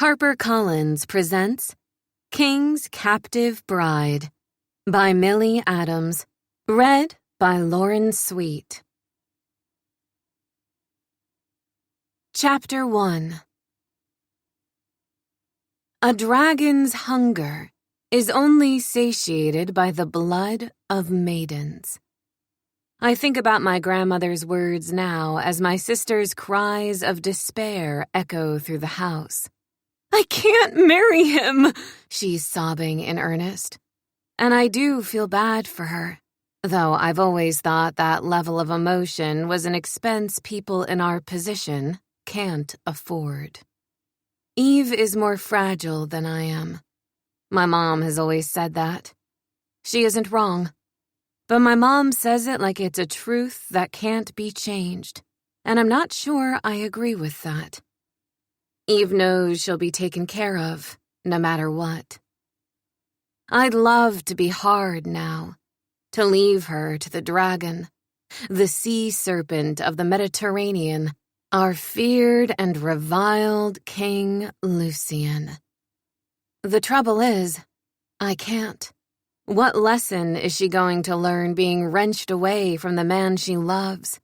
HarperCollins presents King's Captive Bride by Millie Adams, read by Lauren Sweet. Chapter 1. A dragon's hunger is only satiated by the blood of maidens. I think about my grandmother's words now as my sister's cries of despair echo through the house. "I can't marry him," she's sobbing in earnest. And I do feel bad for her, though I've always thought that level of emotion was an expense people in our position can't afford. Eve is more fragile than I am. My mom has always said that. She isn't wrong. But my mom says it like it's a truth that can't be changed, and I'm not sure I agree with that. Eve knows she'll be taken care of, no matter what. I'd love to be hard now, to leave her to the dragon, the sea serpent of the Mediterranean, our feared and reviled King Lucian. The trouble is, I can't. What lesson is she going to learn being wrenched away from the man she loves?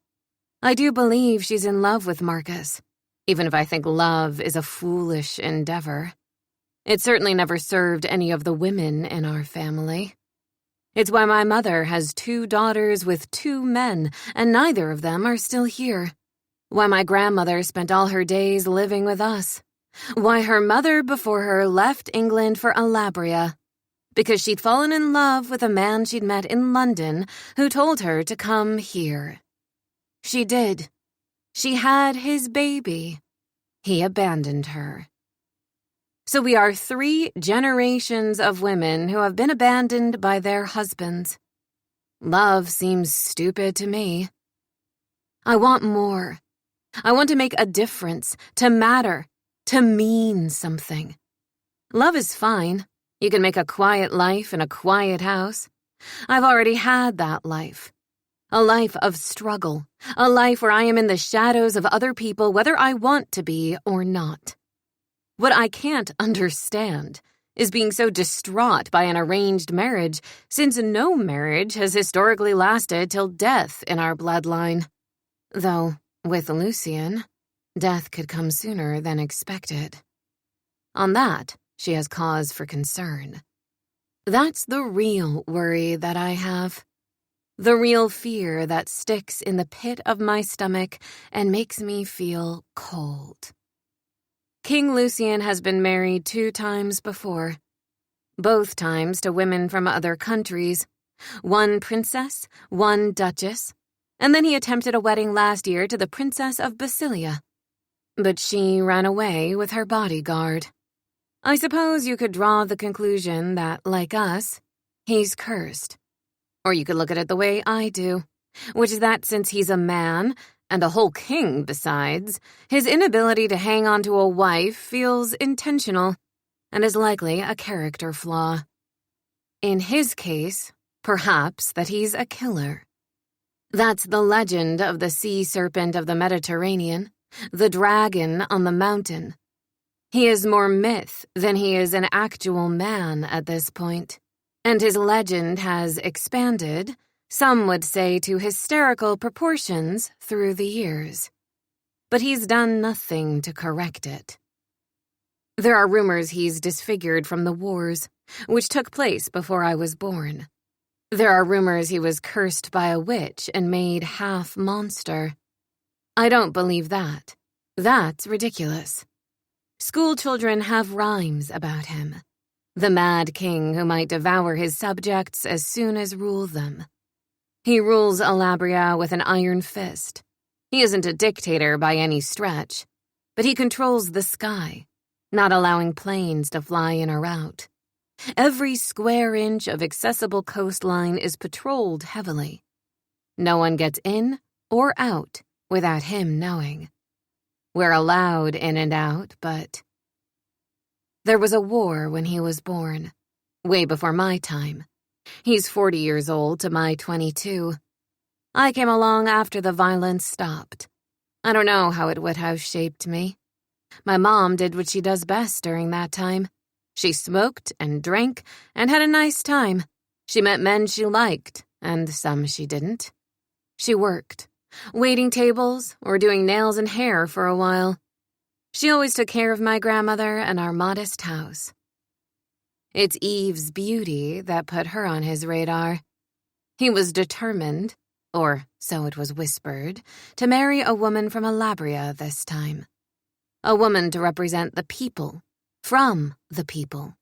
I do believe she's in love with Marcus, even if I think love is a foolish endeavor. It certainly never served any of the women in our family. It's why my mother has 2 daughters with 2 men, and neither of them are still here. Why my grandmother spent all her days living with us. Why her mother before her left England for Alabria. Because she'd fallen in love with a man she'd met in London who told her to come here. She did. She had his baby. He abandoned her. So we are 3 generations of women who have been abandoned by their husbands. Love seems stupid to me. I want more. I want to make a difference, to matter, to mean something. Love is fine. You can make a quiet life in a quiet house. I've already had that life. A life of struggle. A life where I am in the shadows of other people whether I want to be or not. What I can't understand is being so distraught by an arranged marriage, since no marriage has historically lasted till death in our bloodline. Though, with Lucian, death could come sooner than expected. On that, she has cause for concern. That's the real worry that I have. The real fear that sticks in the pit of my stomach and makes me feel cold. King Lucian has been married 2 times before. Both times to women from other countries. 1 princess, 1 duchess. And then he attempted a wedding last year to the Princess of Basilia. But she ran away with her bodyguard. I suppose you could draw the conclusion that, like us, he's cursed. Or you could look at it the way I do, which is that since he's a man, and a whole king besides, his inability to hang on to a wife feels intentional, and is likely a character flaw. In his case, perhaps that he's a killer. That's the legend of the sea serpent of the Mediterranean, the dragon on the mountain. He is more myth than he is an actual man at this point, and his legend has expanded, some would say to hysterical proportions, through the years. But he's done nothing to correct it. There are rumors he's disfigured from the wars, which took place before I was born. There are rumors he was cursed by a witch and made half monster. I don't believe that. That's ridiculous. Schoolchildren have rhymes about him. The mad king who might devour his subjects as soon as rule them. He rules Alabria with an iron fist. He isn't a dictator by any stretch, but he controls the sky, not allowing planes to fly in or out. Every square inch of accessible coastline is patrolled heavily. No one gets in or out without him knowing. We're allowed in and out, but... There was a war when he was born, way before my time. He's 40 years old to my 22. I came along after the violence stopped. I don't know how it would have shaped me. My mom did what she does best during that time. She smoked and drank and had a nice time. She met men she liked, and some she didn't. She worked, waiting tables or doing nails and hair for a while. She always took care of my grandmother and our modest house. It's Eve's beauty that put her on his radar. He was determined, or so it was whispered, to marry a woman from Alabria this time. A woman to represent the people, from the people.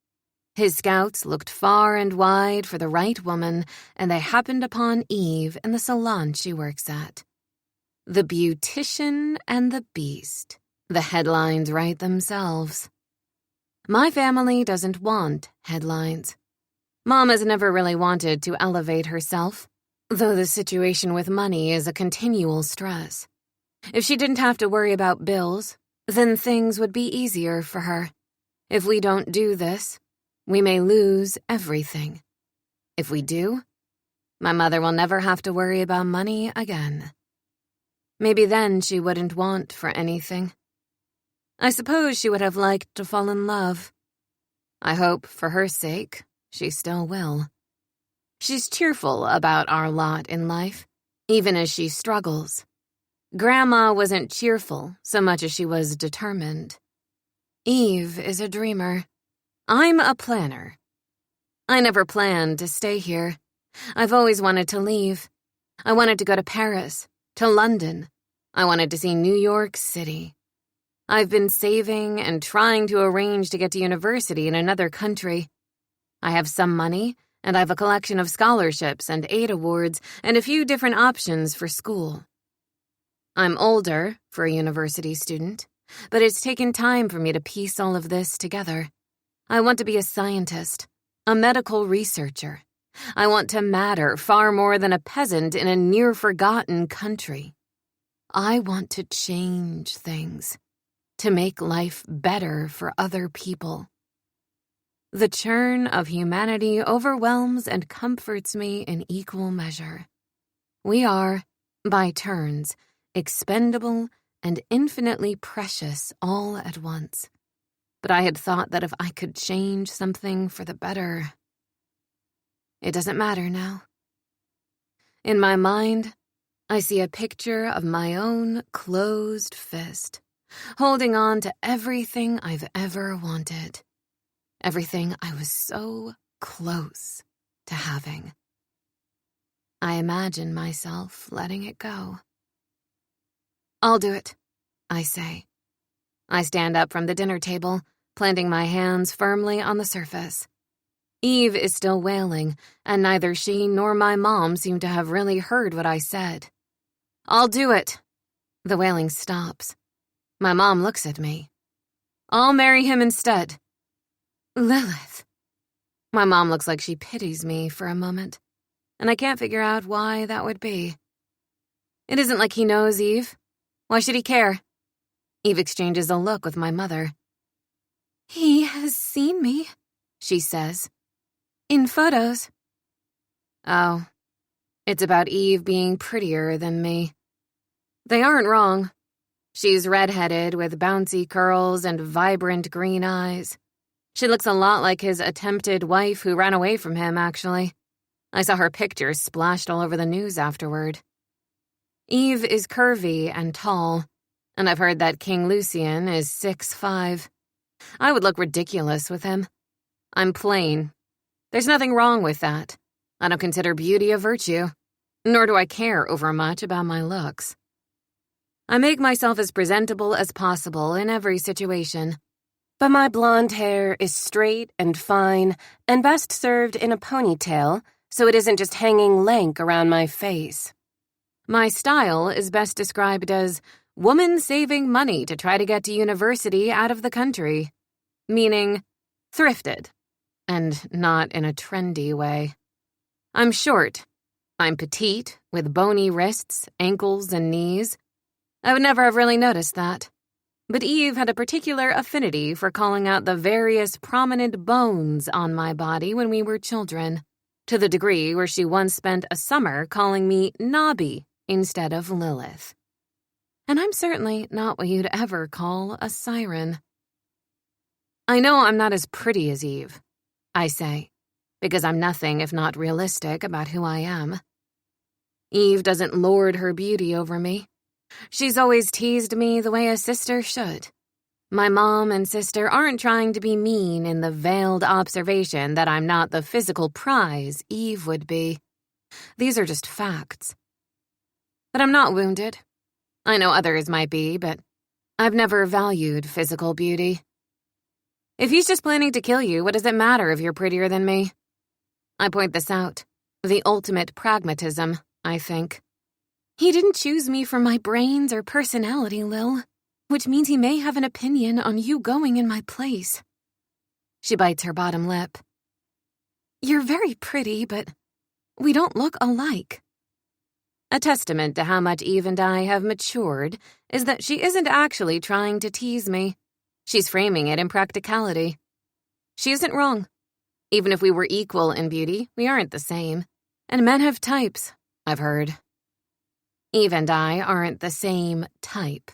His scouts looked far and wide for the right woman, and they happened upon Eve in the salon she works at. The Beautician and the Beast. The headlines write themselves. My family doesn't want headlines. Mom has never really wanted to elevate herself, though the situation with money is a continual stress. If she didn't have to worry about bills, then things would be easier for her. If we don't do this, we may lose everything. If we do, my mother will never have to worry about money again. Maybe then she wouldn't want for anything. I suppose she would have liked to fall in love. I hope, for her sake, she still will. She's cheerful about our lot in life, even as she struggles. Grandma wasn't cheerful so much as she was determined. Eve is a dreamer. I'm a planner. I never planned to stay here. I've always wanted to leave. I wanted to go to Paris, to London. I wanted to see New York City. I've been saving and trying to arrange to get to university in another country. I have some money, and I have a collection of scholarships and aid awards and a few different options for school. I'm older for a university student, but it's taken time for me to piece all of this together. I want to be a scientist, a medical researcher. I want to matter far more than a peasant in a near-forgotten country. I want to change things, to make life better for other people. The churn of humanity overwhelms and comforts me in equal measure. We are, by turns, expendable and infinitely precious all at once. But I had thought that if I could change something for the better. It doesn't matter now. In my mind, I see a picture of my own closed fist, holding on to everything I've ever wanted. Everything I was so close to having. I imagine myself letting it go. I'll do it, I say. I stand up from the dinner table, planting my hands firmly on the surface. Eve is still wailing, and neither she nor my mom seem to have really heard what I said. I'll do it. The wailing stops. My mom looks at me. I'll marry him instead. Lilith. My mom looks like she pities me for a moment, and I can't figure out why that would be. It isn't like he knows Eve. Why should he care? Eve exchanges a look with my mother. He has seen me, she says. In photos. Oh, it's about Eve being prettier than me. They aren't wrong. She's redheaded with bouncy curls and vibrant green eyes. She looks a lot like his attempted wife who ran away from him, actually. I saw her picture splashed all over the news afterward. Eve is curvy and tall, and I've heard that King Lucian is 6'5". I would look ridiculous with him. I'm plain. There's nothing wrong with that. I don't consider beauty a virtue, nor do I care overmuch about my looks. I make myself as presentable as possible in every situation. But my blonde hair is straight and fine and best served in a ponytail so it isn't just hanging lank around my face. My style is best described as woman saving money to try to get to university out of the country, meaning thrifted, and not in a trendy way. I'm short. I'm petite, with bony wrists, ankles, and knees. I would never have really noticed that. But Eve had a particular affinity for calling out the various prominent bones on my body when we were children, to the degree where she once spent a summer calling me Nobby instead of Lilith. And I'm certainly not what you'd ever call a siren. I know I'm not as pretty as Eve, I say, because I'm nothing if not realistic about who I am. Eve doesn't lord her beauty over me. She's always teased me the way a sister should. My mom and sister aren't trying to be mean in the veiled observation that I'm not the physical prize Eve would be. These are just facts. But I'm not wounded. I know others might be, but I've never valued physical beauty. If he's just planning to kill you, what does it matter if you're prettier than me? I point this out. The ultimate pragmatism, I think. He didn't choose me for my brains or personality, Lil, which means he may have an opinion on you going in my place. She bites her bottom lip. You're very pretty, but we don't look alike. A testament to how much Eve and I have matured is that she isn't actually trying to tease me. She's framing it in practicality. She isn't wrong. Even if we were equal in beauty, we aren't the same. And men have types, I've heard. Eve and I aren't the same type.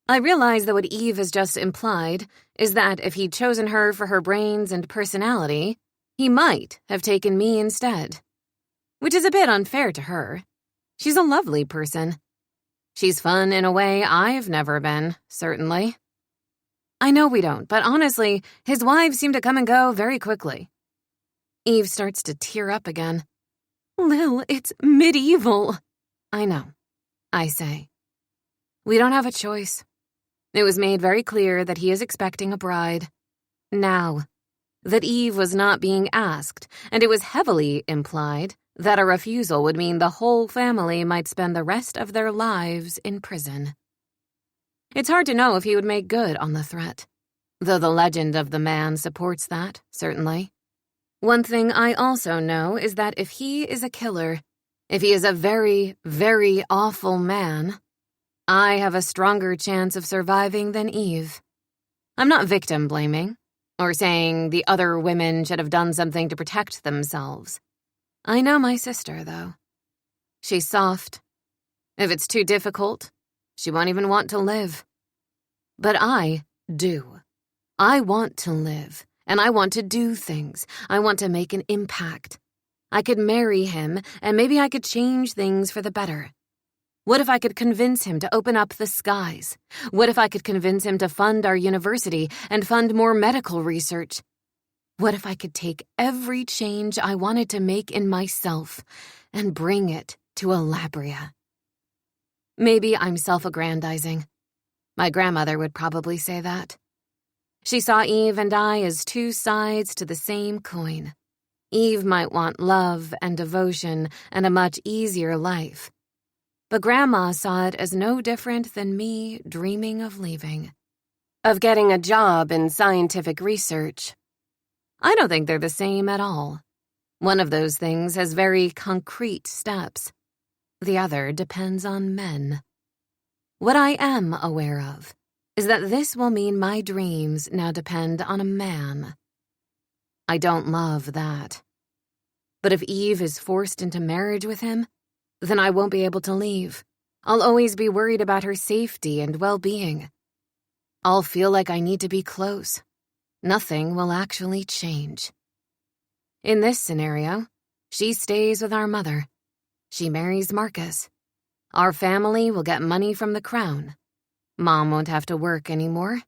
I realize that what Eve has just implied is that if he'd chosen her for her brains and personality, he might have taken me instead. Which is a bit unfair to her. She's a lovely person. She's fun in a way I've never been, certainly. I know we don't, but honestly, his wives seem to come and go very quickly. Eve starts to tear up again. Lil, it's medieval. I know, I say. We don't have a choice. It was made very clear that he is expecting a bride. Now. That Eve was not being asked, and it was heavily implied that a refusal would mean the whole family might spend the rest of their lives in prison. It's hard to know if he would make good on the threat, though the legend of the man supports that, certainly. One thing I also know is that if he is a killer, if he is a very, very awful man, I have a stronger chance of surviving than Eve. I'm not victim blaming, or saying the other women should have done something to protect themselves. I know my sister, though. She's soft. If it's too difficult, she won't even want to live. But I do. I want to live, and I want to do things. I want to make an impact. I could marry him, and maybe I could change things for the better. What if I could convince him to open up the skies? What if I could convince him to fund our university and fund more medical research? What if I could take every change I wanted to make in myself and bring it to Alabria? Maybe I'm self-aggrandizing. My grandmother would probably say that. She saw Eve and I as two sides to the same coin. Eve might want love and devotion and a much easier life. But Grandma saw it as no different than me dreaming of leaving. Of getting a job in scientific research. I don't think they're the same at all. One of those things has very concrete steps. The other depends on men. What I am aware of is that this will mean my dreams now depend on a man. I don't love that. But if Eve is forced into marriage with him, then I won't be able to leave. I'll always be worried about her safety and well-being. I'll feel like I need to be close. Nothing will actually change. In this scenario, she stays with our mother. She marries Marcus. Our family will get money from the crown. Mom won't have to work anymore.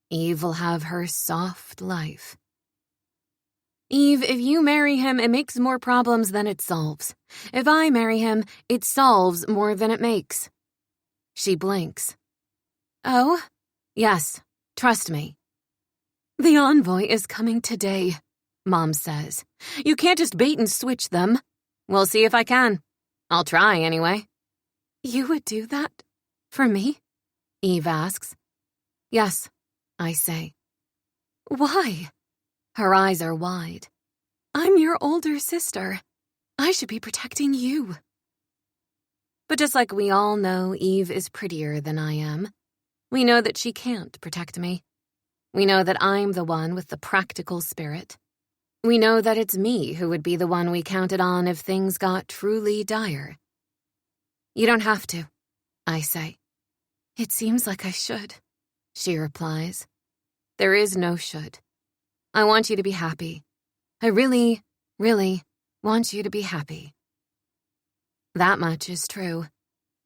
Eve will have her soft life. Eve, if you marry him, it makes more problems than it solves. If I marry him, it solves more than it makes. She blinks. Oh? Yes, trust me. The envoy is coming today, Mom says. You can't just bait and switch them. We'll see if I can. I'll try anyway. You would do that? For me? Eve asks. Yes, I say. Why? Her eyes are wide. I'm your older sister. I should be protecting you. But just like we all know Eve is prettier than I am, we know that she can't protect me. We know that I'm the one with the practical spirit. We know that it's me who would be the one we counted on if things got truly dire. You don't have to, I say. It seems like I should, she replies. There is no should. I want you to be happy. I really, really want you to be happy. That much is true.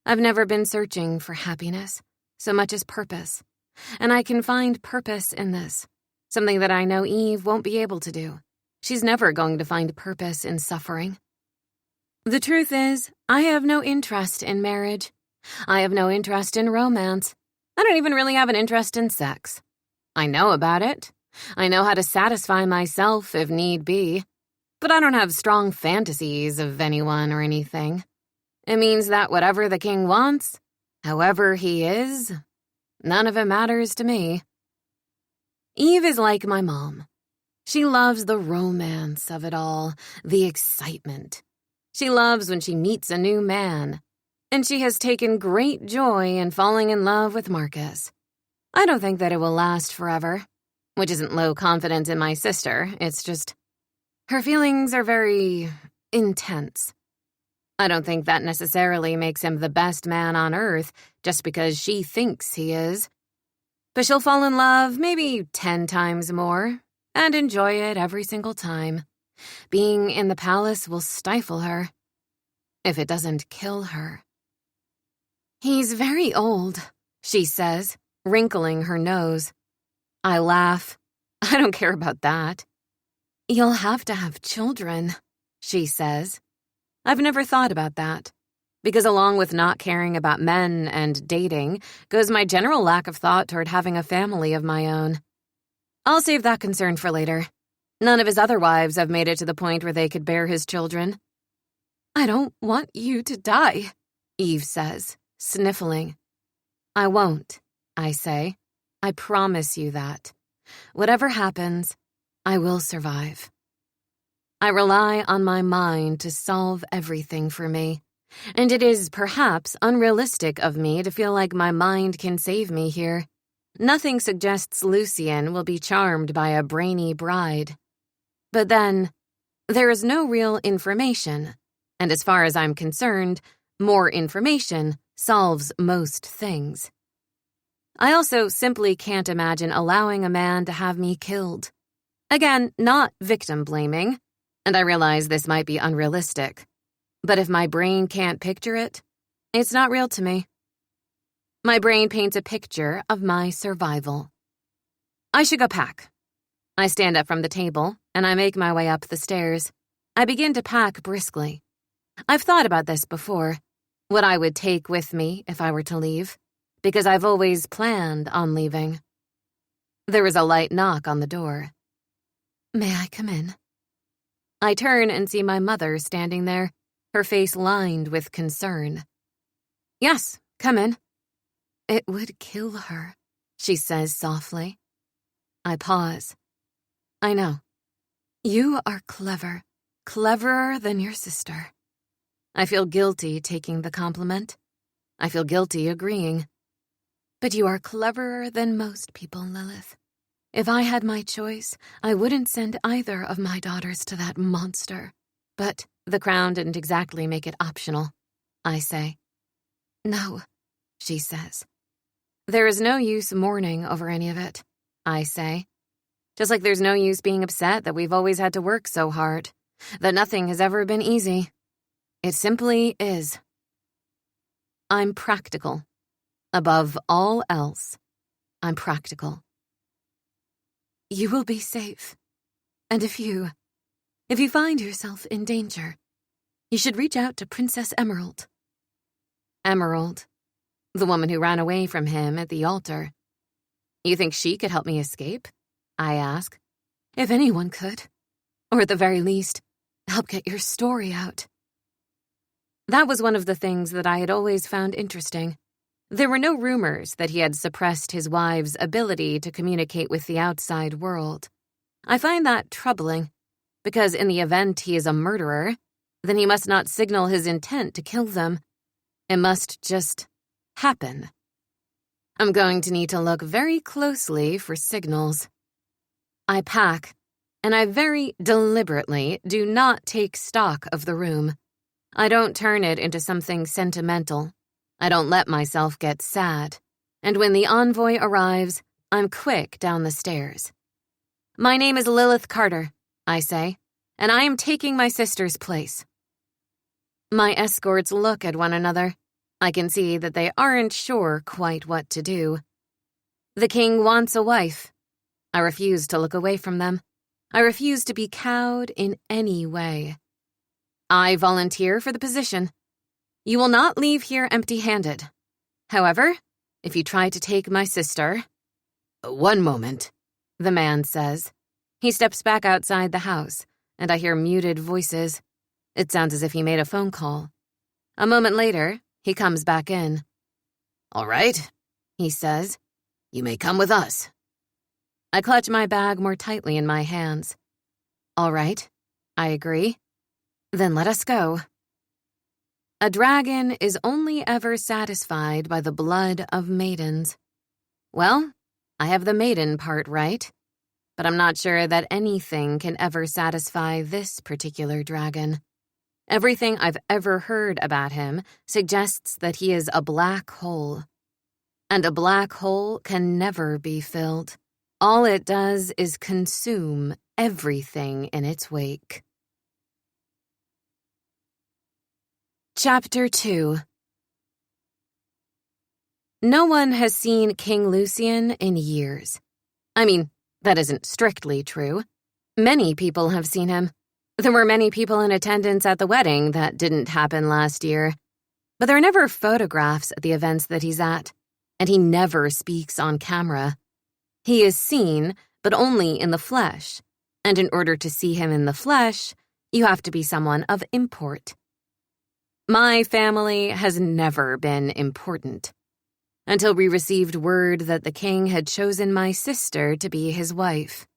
I've never been searching for happiness so much as purpose, and I can find purpose in this, something that I know Eve won't be able to do. She's never going to find purpose in suffering. The truth is, I have no interest in marriage. I have no interest in romance. I don't even really have an interest in sex. I know about it. I know how to satisfy myself if need be, but I don't have strong fantasies of anyone or anything. It means that whatever the king wants, however he is, none of it matters to me. Eve is like my mom. She loves the romance of it all, the excitement. She loves when she meets a new man, and she has taken great joy in falling in love with Marcus. I don't think that it will last forever, which isn't low confidence in my sister. It's just her feelings are very intense. I don't think that necessarily makes him the best man on earth just because she thinks he is. But she'll fall in love maybe 10 times more and enjoy it every single time. Being in the palace will stifle her, if it doesn't kill her. He's very old, she says, wrinkling her nose. I laugh. I don't care about that. You'll have to have children, she says. I've never thought about that, because along with not caring about men and dating goes my general lack of thought toward having a family of my own. I'll save that concern for later. None of his other wives have made it to the point where they could bear his children. I don't want you to die, Eve says, sniffling. I won't, I say. I promise you that. Whatever happens, I will survive. I rely on my mind to solve everything for me, and it is perhaps unrealistic of me to feel like my mind can save me here. Nothing suggests Lucien will be charmed by a brainy bride. But then, there is no real information, and as far as I'm concerned, more information solves most things. I also simply can't imagine allowing a man to have me killed. Again, not victim blaming, and I realize this might be unrealistic, but if my brain can't picture it, it's not real to me. My brain paints a picture of my survival. I should go pack. I stand up from the table, and I make my way up the stairs. I begin to pack briskly. I've thought about this before, what I would take with me if I were to leave, because I've always planned on leaving. There is a light knock on the door. May I come in? I turn and see my mother standing there, her face lined with concern. Yes, come in. It would kill her, she says softly. I pause. I know. You are clever, cleverer than your sister. I feel guilty taking the compliment. I feel guilty agreeing. But you are cleverer than most people, Lilith. If I had my choice, I wouldn't send either of my daughters to that monster. But the crown didn't exactly make it optional, I say. No, she says. There is no use mourning over any of it, I say. Just like there's no use being upset that we've always had to work so hard, that nothing has ever been easy. It simply is. I'm practical. Above all else, I'm practical. You will be safe. And if you find yourself in danger, you should reach out to Princess Emerald. Emerald, the woman who ran away from him at the altar. You think she could help me escape? I ask. If anyone could. Or at the very least, help get your story out. That was one of the things that I had always found interesting. There were no rumors that he had suppressed his wife's ability to communicate with the outside world. I find that troubling, because in the event he is a murderer, then he must not signal his intent to kill them. It must just happen. I'm going to need to look very closely for signals. I pack, and I very deliberately do not take stock of the room. I don't turn it into something sentimental. I don't let myself get sad. and when the envoy arrives, I'm quick down the stairs. "My name is Lilith Carter," I say, "and I am taking my sister's place." My escorts look at one another. I can see that they aren't sure quite what to do. The king wants a wife. I refuse to look away from them. I refuse to be cowed in any way. I volunteer for the position. You will not leave here empty-handed. However, if you try to take my sister— "One moment," the man says. He steps back outside the house, and I hear muted voices. It sounds as if he made a phone call. A moment later, he comes back in. "All right," he says. "You may come with us." I clutch my bag more tightly in my hands. "All right," I agree. "Then let us go." A dragon is only ever satisfied by the blood of maidens. Well, I have the maiden part right, but I'm not sure that anything can ever satisfy this particular dragon. Everything I've ever heard about him suggests that he is a black hole. And a black hole can never be filled. All it does is consume everything in its wake. Chapter 2. No one has seen King Lucian in years. I mean, that isn't strictly true. Many people have seen him. There were many people in attendance at the wedding that didn't happen last year. But there are never photographs at the events that he's at, and he never speaks on camera. He is seen, but only in the flesh, and in order to see him in the flesh, you have to be someone of import. My family has never been important, until we received word that the king had chosen my sister to be his wife.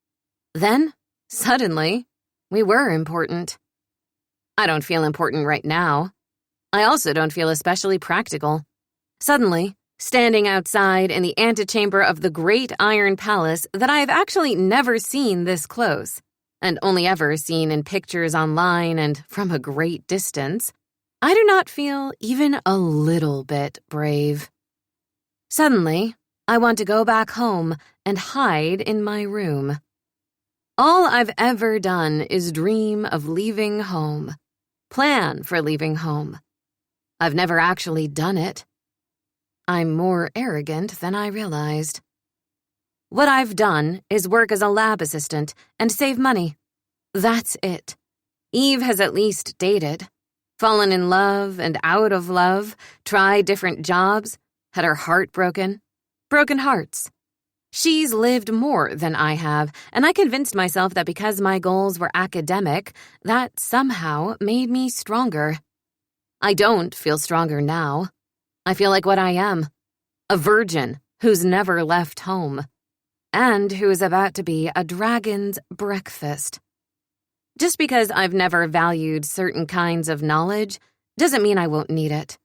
Then, suddenly, we were important. I don't feel important right now. I also don't feel especially practical. Suddenly, standing outside in the antechamber of the great iron palace that I have actually never seen this close, and only ever seen in pictures online and from a great distance, I do not feel even a little bit brave. Suddenly, I want to go back home and hide in my room. All I've ever done is dream of leaving home, plan for leaving home. I've never actually done it. I'm more arrogant than I realized. What I've done is work as a lab assistant and save money. That's it. Eve has at least dated, fallen in love and out of love, tried different jobs, had her heart broken hearts. She's lived more than I have, and I convinced myself that because my goals were academic, that somehow made me stronger. I don't feel stronger now. I feel like what I am, a virgin who's never left home, and who is about to be a dragon's breakfast. Just because I've never valued certain kinds of knowledge doesn't mean I won't need it,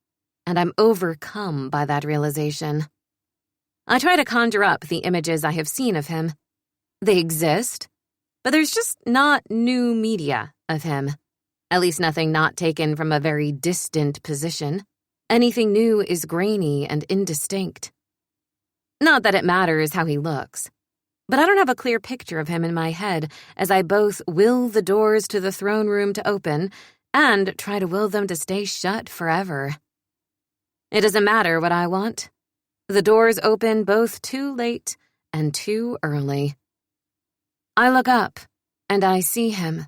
and I'm overcome by that realization. I try to conjure up the images I have seen of him. They exist, but there's just not new media of him, at least nothing not taken from a very distant position. Anything new is grainy and indistinct. Not that it matters how he looks, but I don't have a clear picture of him in my head as I both will the doors to the throne room to open and try to will them to stay shut forever. It doesn't matter what I want. The doors open both too late and too early. I look up, and I see him.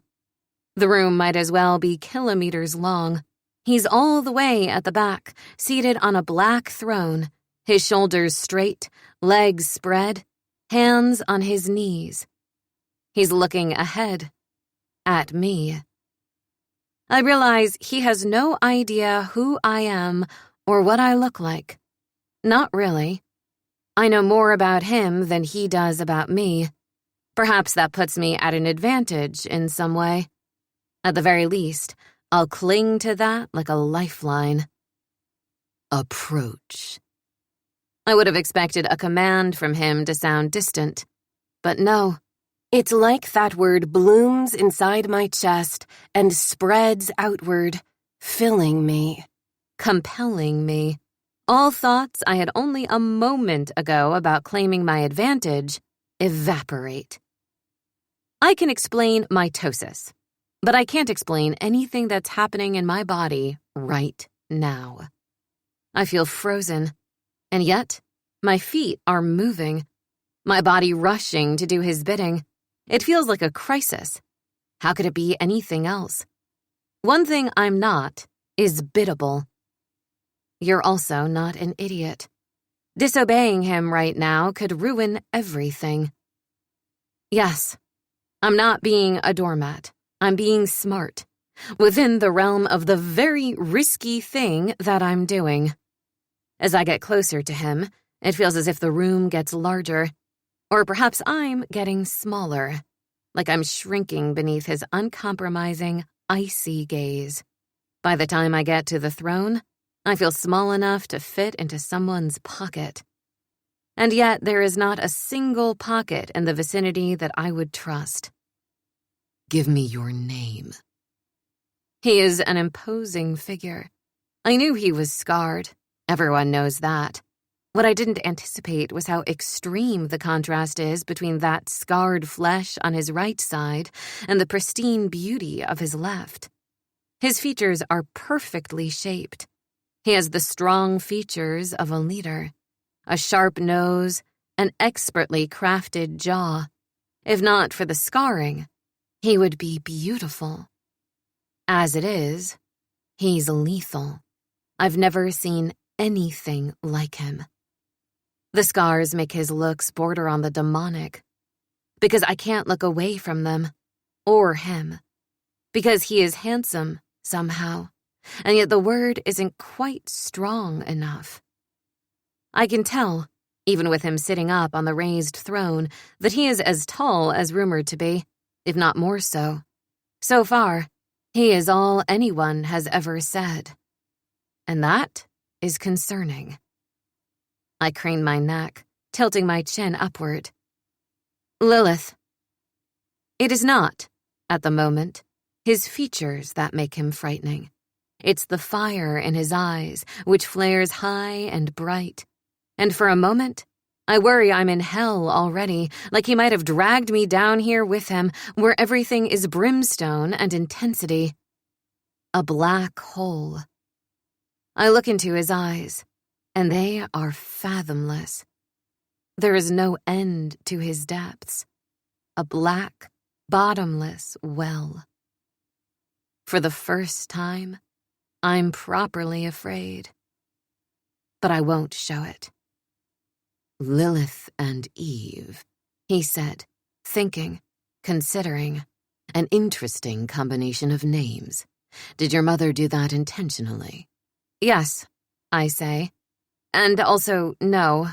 The room might as well be kilometers long. He's all the way at the back, seated on a black throne, his shoulders straight, legs spread, hands on his knees. He's looking ahead, at me. I realize he has no idea who I am or what I look like. Not really. I know more about him than he does about me. Perhaps that puts me at an advantage in some way. At the very least, I'll cling to that like a lifeline. Approach. I would have expected a command from him to sound distant, but no. It's like that word blooms inside my chest and spreads outward, filling me, compelling me. All thoughts I had only a moment ago about claiming my advantage evaporate. I can explain mitosis, but I can't explain anything that's happening in my body right now. I feel frozen, and yet my feet are moving, my body rushing to do his bidding. It feels like a crisis. How could it be anything else? One thing I'm not is biddable. You're also not an idiot. Disobeying him right now could ruin everything. Yes, I'm not being a doormat. I'm being smart, within the realm of the very risky thing that I'm doing. As I get closer to him, it feels as if the room gets larger, or perhaps I'm getting smaller, like I'm shrinking beneath his uncompromising, icy gaze. By the time I get to the throne, I feel small enough to fit into someone's pocket. And yet there is not a single pocket in the vicinity that I would trust. Give me your name. He is an imposing figure. I knew he was scarred. Everyone knows that. What I didn't anticipate was how extreme the contrast is between that scarred flesh on his right side and the pristine beauty of his left. His features are perfectly shaped. He has the strong features of a leader, a sharp nose, an expertly crafted jaw. If not for the scarring, he would be beautiful. As it is, he's lethal. I've never seen anything like him. The scars make his looks border on the demonic, because I can't look away from them, or him, because he is handsome somehow, and yet the word isn't quite strong enough. I can tell, even with him sitting up on the raised throne, that he is as tall as rumored to be, if not more so. So far, he is all anyone has ever said. And that is concerning. I crane my neck, tilting my chin upward. Lilith. It is not, at the moment, his features that make him frightening. It's the fire in his eyes, which flares high and bright. And for a moment, I worry I'm in hell already, like he might have dragged me down here with him, where everything is brimstone and intensity. A black hole. I look into his eyes, and they are fathomless. There is no end to his depths. A black, bottomless well. For the first time, I'm properly afraid. But I won't show it. Lilith and Eve, he said, thinking, considering. An interesting combination of names. Did your mother do that intentionally? Yes, I say. And also, no.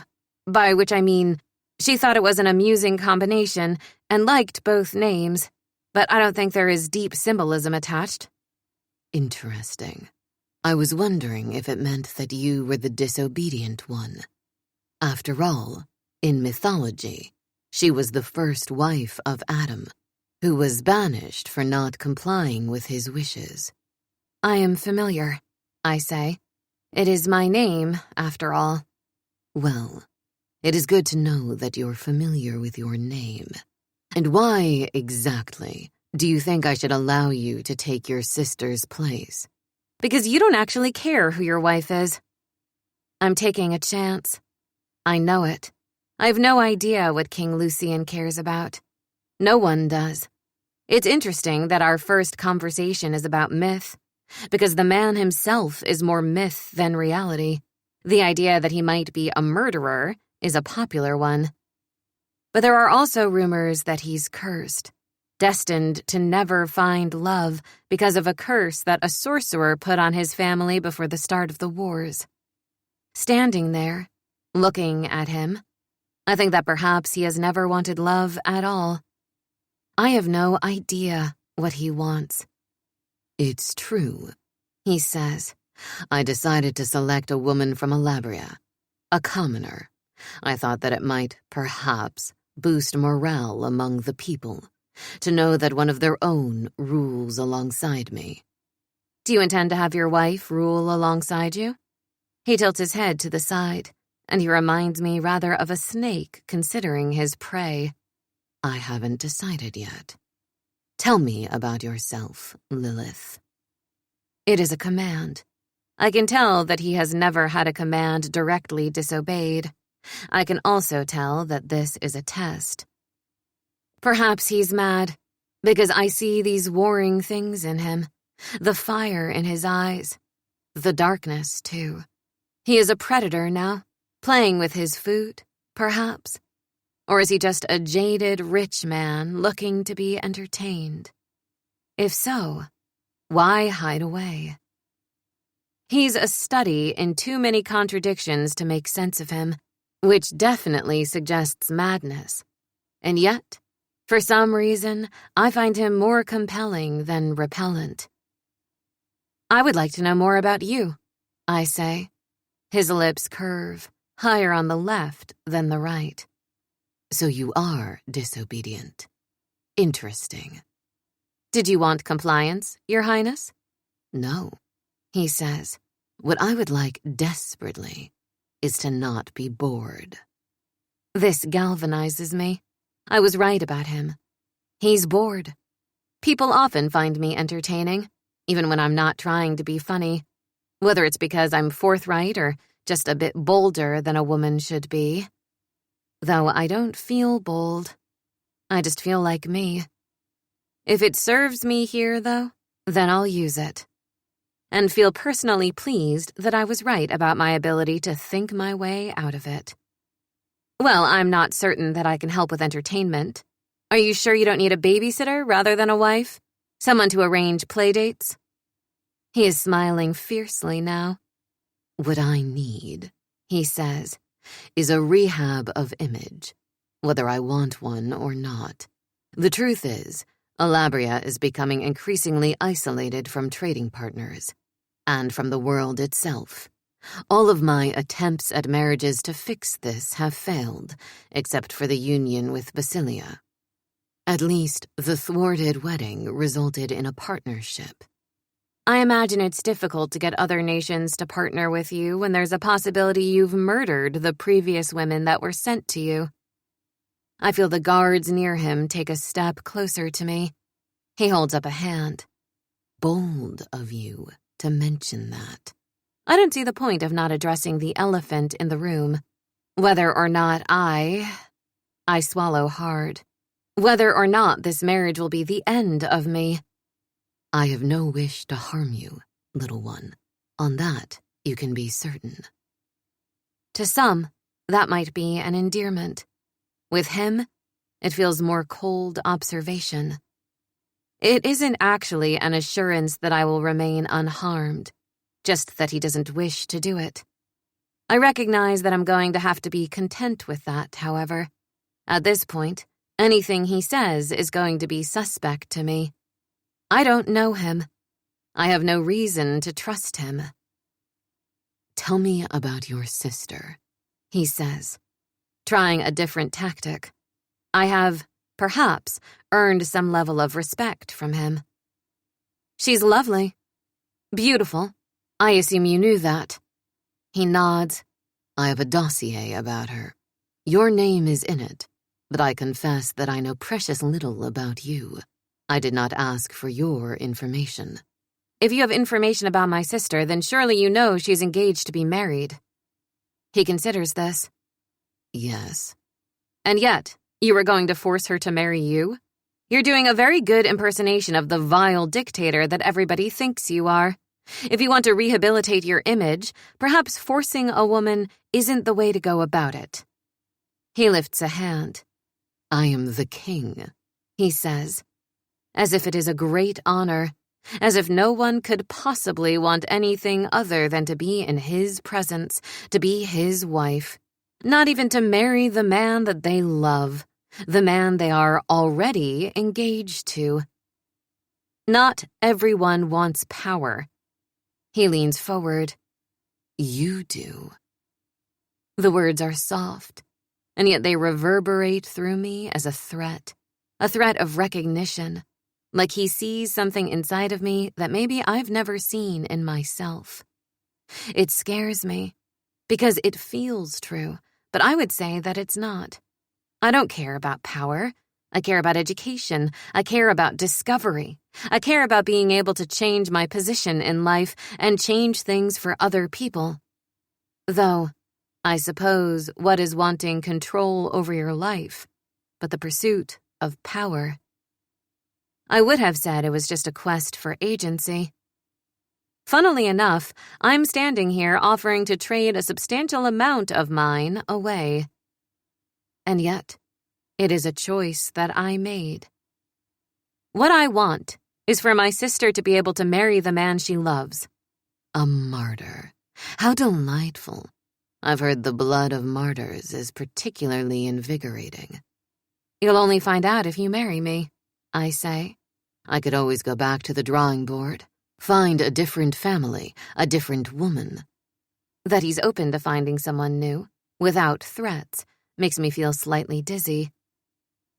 By which I mean, she thought it was an amusing combination and liked both names, but I don't think there is deep symbolism attached. Interesting. I was wondering if it meant that you were the disobedient one. After all, in mythology, she was the first wife of Adam, who was banished for not complying with his wishes. I am familiar, I say. It is my name, after all. Well, it is good to know that you're familiar with your name. And why, exactly, do you think I should allow you to take your sister's place? Because you don't actually care who your wife is. I'm taking a chance. I know it. I have no idea what King Lucian cares about. No one does. It's interesting that our first conversation is about myth, because the man himself is more myth than reality. The idea that he might be a murderer is a popular one. But there are also rumors that he's cursed, destined to never find love because of a curse that a sorcerer put on his family before the start of the wars. Standing there, looking at him, I think that perhaps he has never wanted love at all. I have no idea what he wants. It's true, he says. I decided to select a woman from Alabria, a commoner. I thought that it might, perhaps, boost morale among the people, to know that one of their own rules alongside me. Do you intend to have your wife rule alongside you? He tilts his head to the side, and he reminds me rather of a snake considering his prey. I haven't decided yet. Tell me about yourself, Lilith. It is a command. I can tell that he has never had a command directly disobeyed. I can also tell that this is a test. Perhaps he's mad, because I see these warring things in him, the fire in his eyes, the darkness, too. He is a predator now, playing with his food, perhaps. Or is he just a jaded rich man looking to be entertained? If so, why hide away? He's a study in too many contradictions to make sense of him, which definitely suggests madness. And yet, for some reason, I find him more compelling than repellent. I would like to know more about you, I say. His lips curve, higher on the left than the right. So you are disobedient. Interesting. Did you want compliance, Your Highness? No, he says. What I would like desperately is to not be bored. This galvanizes me. I was right about him. He's bored. People often find me entertaining, even when I'm not trying to be funny, whether it's because I'm forthright or just a bit bolder than a woman should be. Though I don't feel bold. I just feel like me. If it serves me here, though, then I'll use it. And feel personally pleased that I was right about my ability to think my way out of it. Well, I'm not certain that I can help with entertainment. Are you sure you don't need a babysitter rather than a wife? Someone to arrange playdates? He is smiling fiercely now. What I need, he says, is a rehab of image, whether I want one or not. The truth is, Alabria is becoming increasingly isolated from trading partners, and from the world itself. All of my attempts at marriages to fix this have failed, except for the union with Basilia. At least, the thwarted wedding resulted in a partnership. I imagine it's difficult to get other nations to partner with you when there's a possibility you've murdered the previous women that were sent to you. I feel the guards near him take a step closer to me. He holds up a hand. Bold of you to mention that. I don't see the point of not addressing the elephant in the room. Whether or not I swallow hard. Whether or not this marriage will be the end of me. I have no wish to harm you, little one. On that, you can be certain. To some, that might be an endearment. With him, it feels more cold observation. It isn't actually an assurance that I will remain unharmed, just that he doesn't wish to do it. I recognize that I'm going to have to be content with that, however. At this point, anything he says is going to be suspect to me. I don't know him. I have no reason to trust him. Tell me about your sister, he says, trying a different tactic. I have, perhaps, earned some level of respect from him. She's lovely. Beautiful. I assume you knew that. He nods. I have a dossier about her. Your name is in it, but I confess that I know precious little about you. I did not ask for your information. If you have information about my sister, then surely you know she's engaged to be married. He considers this. Yes. And yet, you were going to force her to marry you? You're doing a very good impersonation of the vile dictator that everybody thinks you are. If you want to rehabilitate your image, perhaps forcing a woman isn't the way to go about it. He lifts a hand. I am the king, he says, as if it is a great honor, as if no one could possibly want anything other than to be in his presence, to be his wife, not even to marry the man that they love, the man they are already engaged to. Not everyone wants power. He leans forward. You do. The words are soft, and yet they reverberate through me as a threat of recognition, like he sees something inside of me that maybe I've never seen in myself. It scares me, because it feels true, but I would say that it's not. I don't care about power. I care about education. I care about discovery. I care about being able to change my position in life and change things for other people. Though, I suppose what is wanting control over your life, but the pursuit of power? I would have said it was just a quest for agency. Funnily enough, I'm standing here offering to trade a substantial amount of mine away. And yet, it is a choice that I made. What I want is for my sister to be able to marry the man she loves. A martyr. How delightful. I've heard the blood of martyrs is particularly invigorating. You'll only find out if you marry me, I say. I could always go back to the drawing board, find a different family, a different woman. That he's open to finding someone new, without threats, makes me feel slightly dizzy.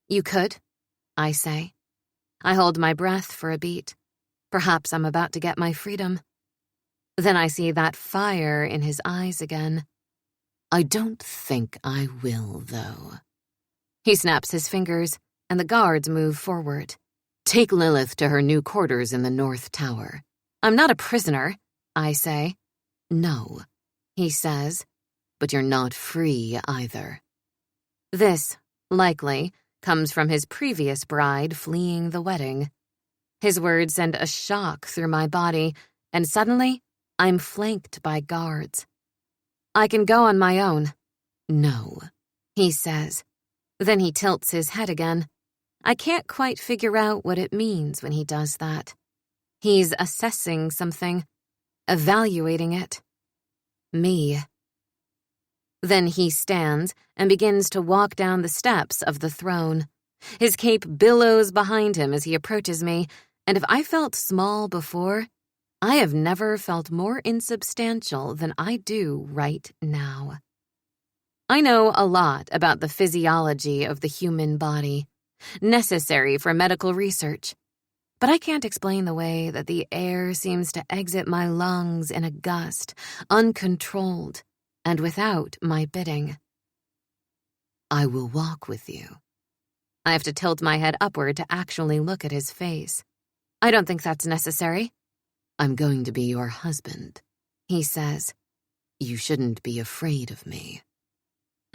You could, I say. I hold my breath for a beat. Perhaps I'm about to get my freedom. Then I see that fire in his eyes again. I don't think I will, though. He snaps his fingers, and the guards move forward. Take Lilith to her new quarters in the North Tower. I'm not a prisoner, I say. No, he says, but you're not free either. This, likely, comes from his previous bride fleeing the wedding. His words send a shock through my body, and suddenly, I'm flanked by guards. I can go on my own. No, he says. Then he tilts his head again. I can't quite figure out what it means when he does that. He's assessing something, evaluating it. Me. Then he stands and begins to walk down the steps of the throne. His cape billows behind him as he approaches me, and if I felt small before, I have never felt more insubstantial than I do right now. I know a lot about the physiology of the human body, necessary for medical research, but I can't explain the way that the air seems to exit my lungs in a gust, uncontrolled, and without my bidding. I will walk with you. I have to tilt my head upward to actually look at his face. I don't think that's necessary. I'm going to be your husband, he says. You shouldn't be afraid of me.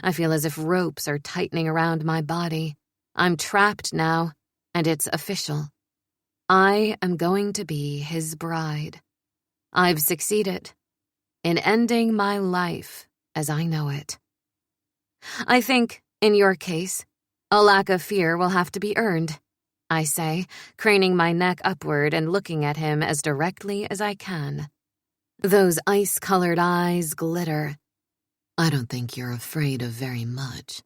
I feel as if ropes are tightening around my body. I'm trapped now, and it's official. I am going to be his bride. I've succeeded in ending my life as I know it. I think, in your case, a lack of fear will have to be earned, I say, craning my neck upward and looking at him as directly as I can. Those ice-colored eyes glitter. I don't think you're afraid of very much.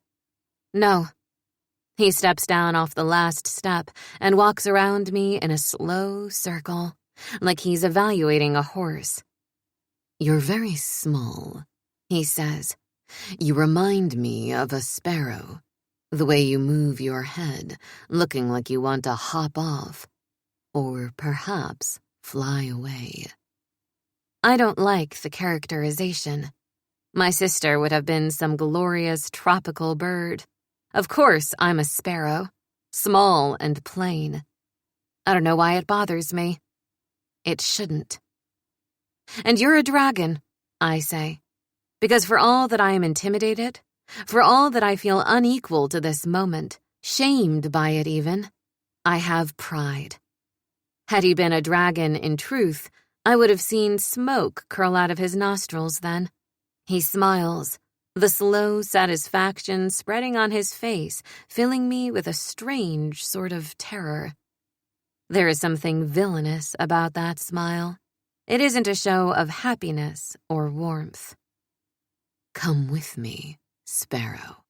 No. He steps down off the last step and walks around me in a slow circle, like he's evaluating a horse. You're very small, he says. You remind me of a sparrow. The way you move your head, looking like you want to hop off, or perhaps fly away. I don't like the characterization. My sister would have been some glorious tropical bird. Of course, I'm a sparrow, small and plain. I don't know why it bothers me. It shouldn't. And you're a dragon, I say, because for all that I am intimidated, for all that I feel unequal to this moment, shamed by it even, I have pride. Had he been a dragon in truth, I would have seen smoke curl out of his nostrils then. He smiles, the slow satisfaction spreading on his face, filling me with a strange sort of terror. There is something villainous about that smile. It isn't a show of happiness or warmth. Come with me, Sparrow.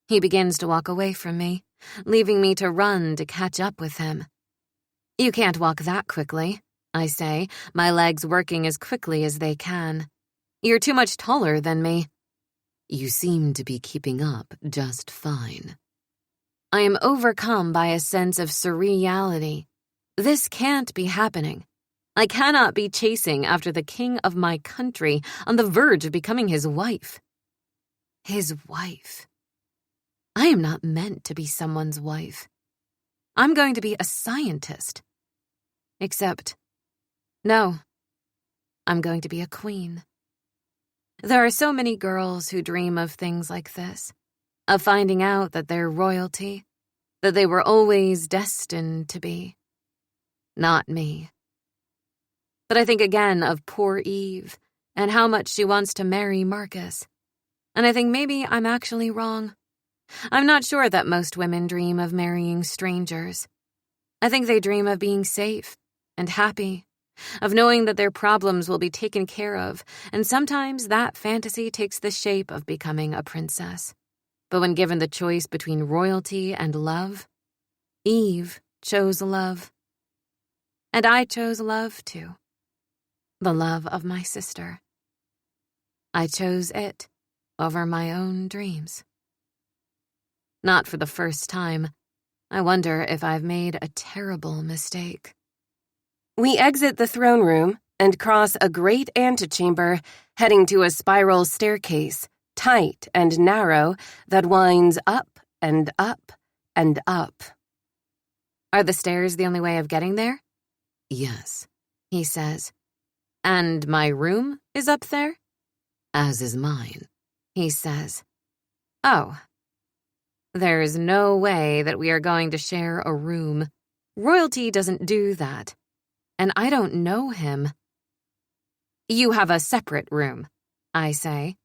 He begins to walk away from me, leaving me to run to catch up with him. You can't walk that quickly, I say, my legs working as quickly as they can. You're too much taller than me. You seem to be keeping up just fine. I am overcome by a sense of surreality. This can't be happening. I cannot be chasing after the king of my country on the verge of becoming his wife. His wife. I am not meant to be someone's wife. I'm going to be a scientist. Except, no, I'm going to be a queen. There are so many girls who dream of things like this, of finding out that they're royalty, that they were always destined to be. Not me. But I think again of poor Eve and how much she wants to marry Marcus. And I think maybe I'm actually wrong. I'm not sure that most women dream of marrying strangers. I think they dream of being safe and happy, of knowing that their problems will be taken care of, and sometimes that fantasy takes the shape of becoming a princess. But when given the choice between royalty and love, Eve chose love. And I chose love too. The love of my sister. I chose it over my own dreams. Not for the first time. I wonder if I've made a terrible mistake. We exit the throne room and cross a great antechamber, heading to a spiral staircase, tight and narrow, that winds up and up and up. Are the stairs the only way of getting there? Yes, he says. And my room is up there? As is mine, he says. Oh. There's no way that we are going to share a room. Royalty doesn't do that. And I don't know him. You have a separate room, I say.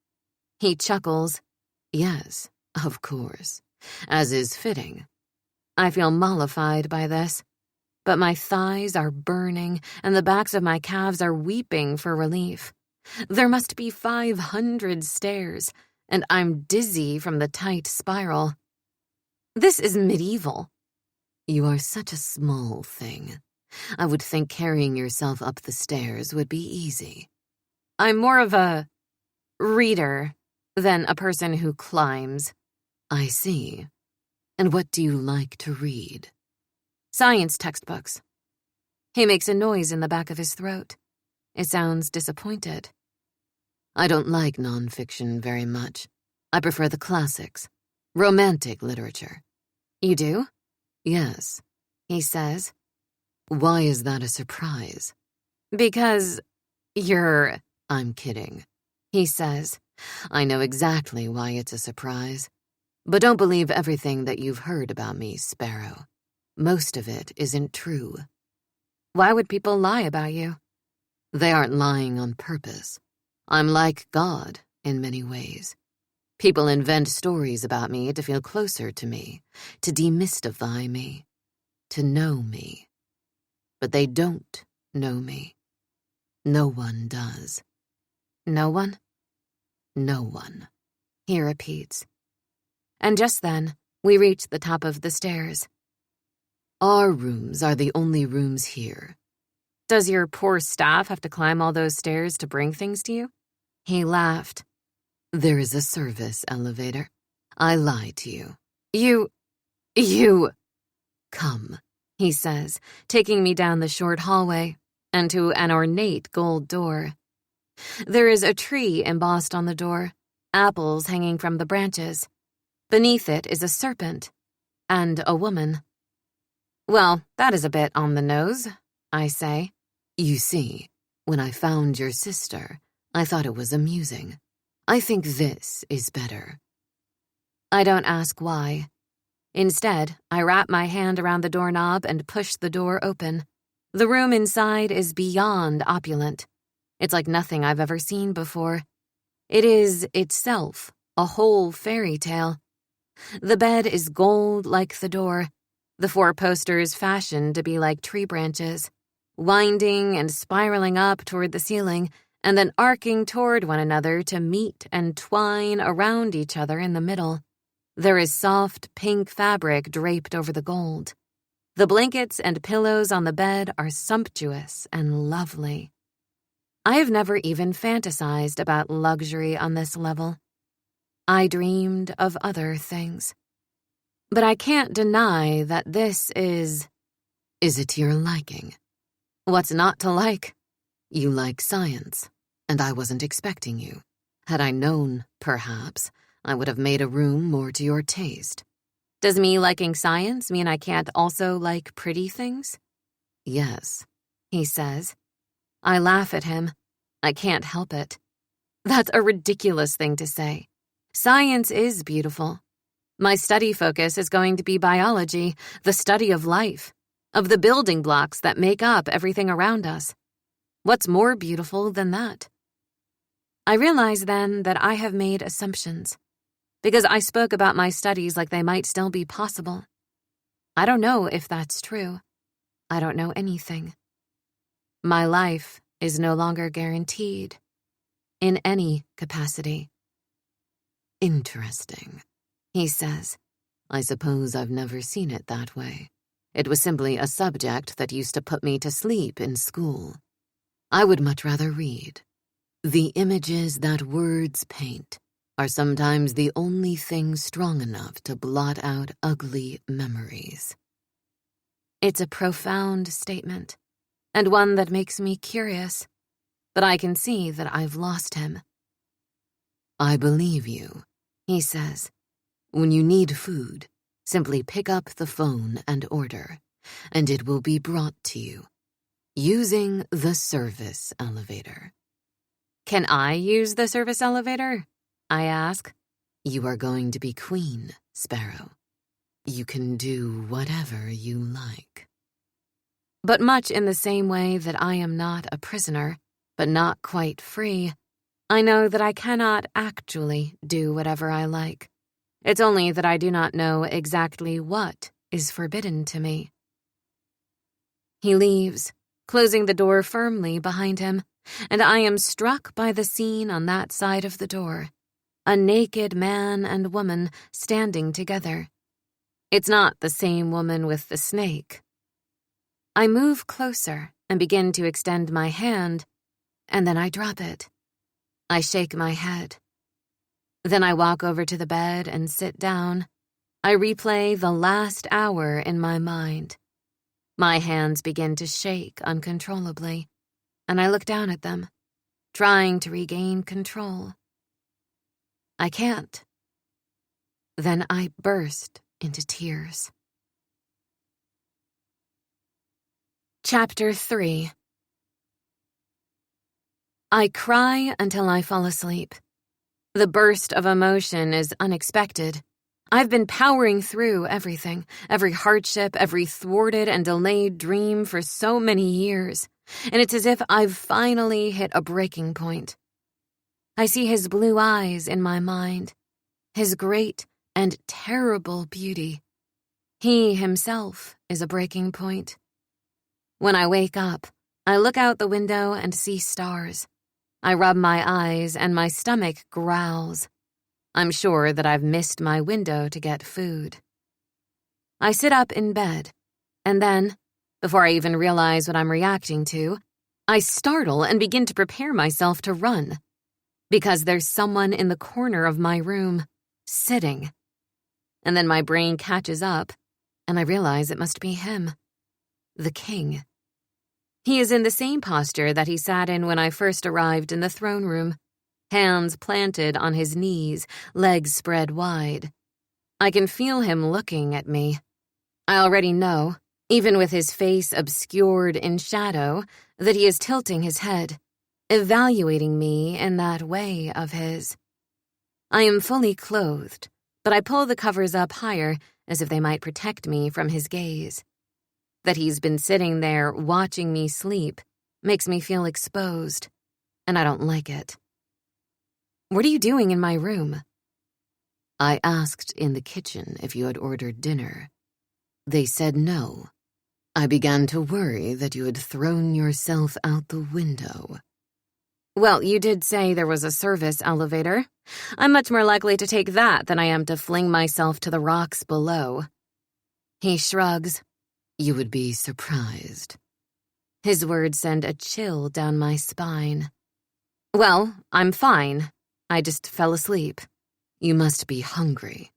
He chuckles. Yes, of course, as is fitting. I feel mollified by this, but my thighs are burning and the backs of my calves are weeping for relief. There must be 500 stairs, and I'm dizzy from the tight spiral. This is medieval. You are such a small thing. I would think carrying yourself up the stairs would be easy. I'm more of a reader than a person who climbs. I see. And what do you like to read? Science textbooks. He makes a noise in the back of his throat. It sounds disappointed. I don't like nonfiction very much. I prefer the classics. Romantic literature. You do? Yes, he says. Why is that a surprise? Because I'm kidding, he says. I know exactly why it's a surprise. But don't believe everything that you've heard about me, Sparrow. Most of it isn't true. Why would people lie about you? They aren't lying on purpose. I'm like God in many ways. People invent stories about me to feel closer to me, to demystify me, to know me. But they don't know me. No one does. No one? No one, he repeats. And just then, we reach the top of the stairs. Our rooms are the only rooms here. Does your poor staff have to climb all those stairs to bring things to you? He laughed. There is a service elevator. I lie to you. You. Come, he says, taking me down the short hallway and to an ornate gold door. There is a tree embossed on the door, apples hanging from the branches. Beneath it is a serpent and a woman. Well, that is a bit on the nose, I say. You see, when I found your sister, I thought it was amusing. I think this is better. I don't ask why. Instead, I wrap my hand around the doorknob and push the door open. The room inside is beyond opulent. It's like nothing I've ever seen before. It is itself a whole fairy tale. The bed is gold like the door, the 4 posters fashioned to be like tree branches, winding and spiraling up toward the ceiling, and then arcing toward one another to meet and twine around each other in the middle. There is soft pink fabric draped over the gold. The blankets and pillows on the bed are sumptuous and lovely. I have never even fantasized about luxury on this level. I dreamed of other things. But I can't deny that this is... Is it to your liking? What's not to like? You like science, and I wasn't expecting you. Had I known, perhaps, I would have made a room more to your taste. Does me liking science mean I can't also like pretty things? Yes, he says. I laugh at him. I can't help it. That's a ridiculous thing to say. Science is beautiful. My study focus is going to be biology, the study of life, of the building blocks that make up everything around us. What's more beautiful than that? I realize then that I have made assumptions, because I spoke about my studies like they might still be possible. I don't know if that's true. I don't know anything. My life is no longer guaranteed, in any capacity. Interesting, he says. I suppose I've never seen it that way. It was simply a subject that used to put me to sleep in school. I would much rather read. The images that words paint are sometimes the only thing strong enough to blot out ugly memories. It's a profound statement, and one that makes me curious, but I can see that I've lost him. I believe you, he says. When you need food, simply pick up the phone and order, and it will be brought to you, using the service elevator. Can I use the service elevator? I ask. You are going to be queen, Sparrow. You can do whatever you like. But much in the same way that I am not a prisoner, but not quite free, I know that I cannot actually do whatever I like. It's only that I do not know exactly what is forbidden to me. He leaves, closing the door firmly behind him, and I am struck by the scene on that side of the door. A naked man and woman standing together. It's not the same woman with the snake. I move closer and begin to extend my hand, and then I drop it. I shake my head. Then I walk over to the bed and sit down. I replay the last hour in my mind. My hands begin to shake uncontrollably, and I look down at them, trying to regain control. I can't. Then I burst into tears. Chapter 3. I cry until I fall asleep. The burst of emotion is unexpected. I've been powering through everything, every hardship, every thwarted and delayed dream for so many years, and it's as if I've finally hit a breaking point. I see his blue eyes in my mind, his great and terrible beauty. He himself is a breaking point. When I wake up, I look out the window and see stars. I rub my eyes and my stomach growls. I'm sure that I've missed my window to get food. I sit up in bed, and then, before I even realize what I'm reacting to, I startle and begin to prepare myself to run. Because there's someone in the corner of my room, sitting. And then my brain catches up, and I realize it must be him, the king. He is in the same posture that he sat in when I first arrived in the throne room, hands planted on his knees, legs spread wide. I can feel him looking at me. I already know, even with his face obscured in shadow, that he is tilting his head, evaluating me in that way of his. I am fully clothed, but I pull the covers up higher as if they might protect me from his gaze. That he's been sitting there watching me sleep makes me feel exposed, and I don't like it. What are you doing in my room? I asked in the kitchen if you had ordered dinner. They said no. I began to worry that you had thrown yourself out the window. Well, you did say there was a service elevator. I'm much more likely to take that than I am to fling myself to the rocks below. He shrugs. You would be surprised. His words send a chill down my spine. Well, I'm fine. I just fell asleep. You must be hungry.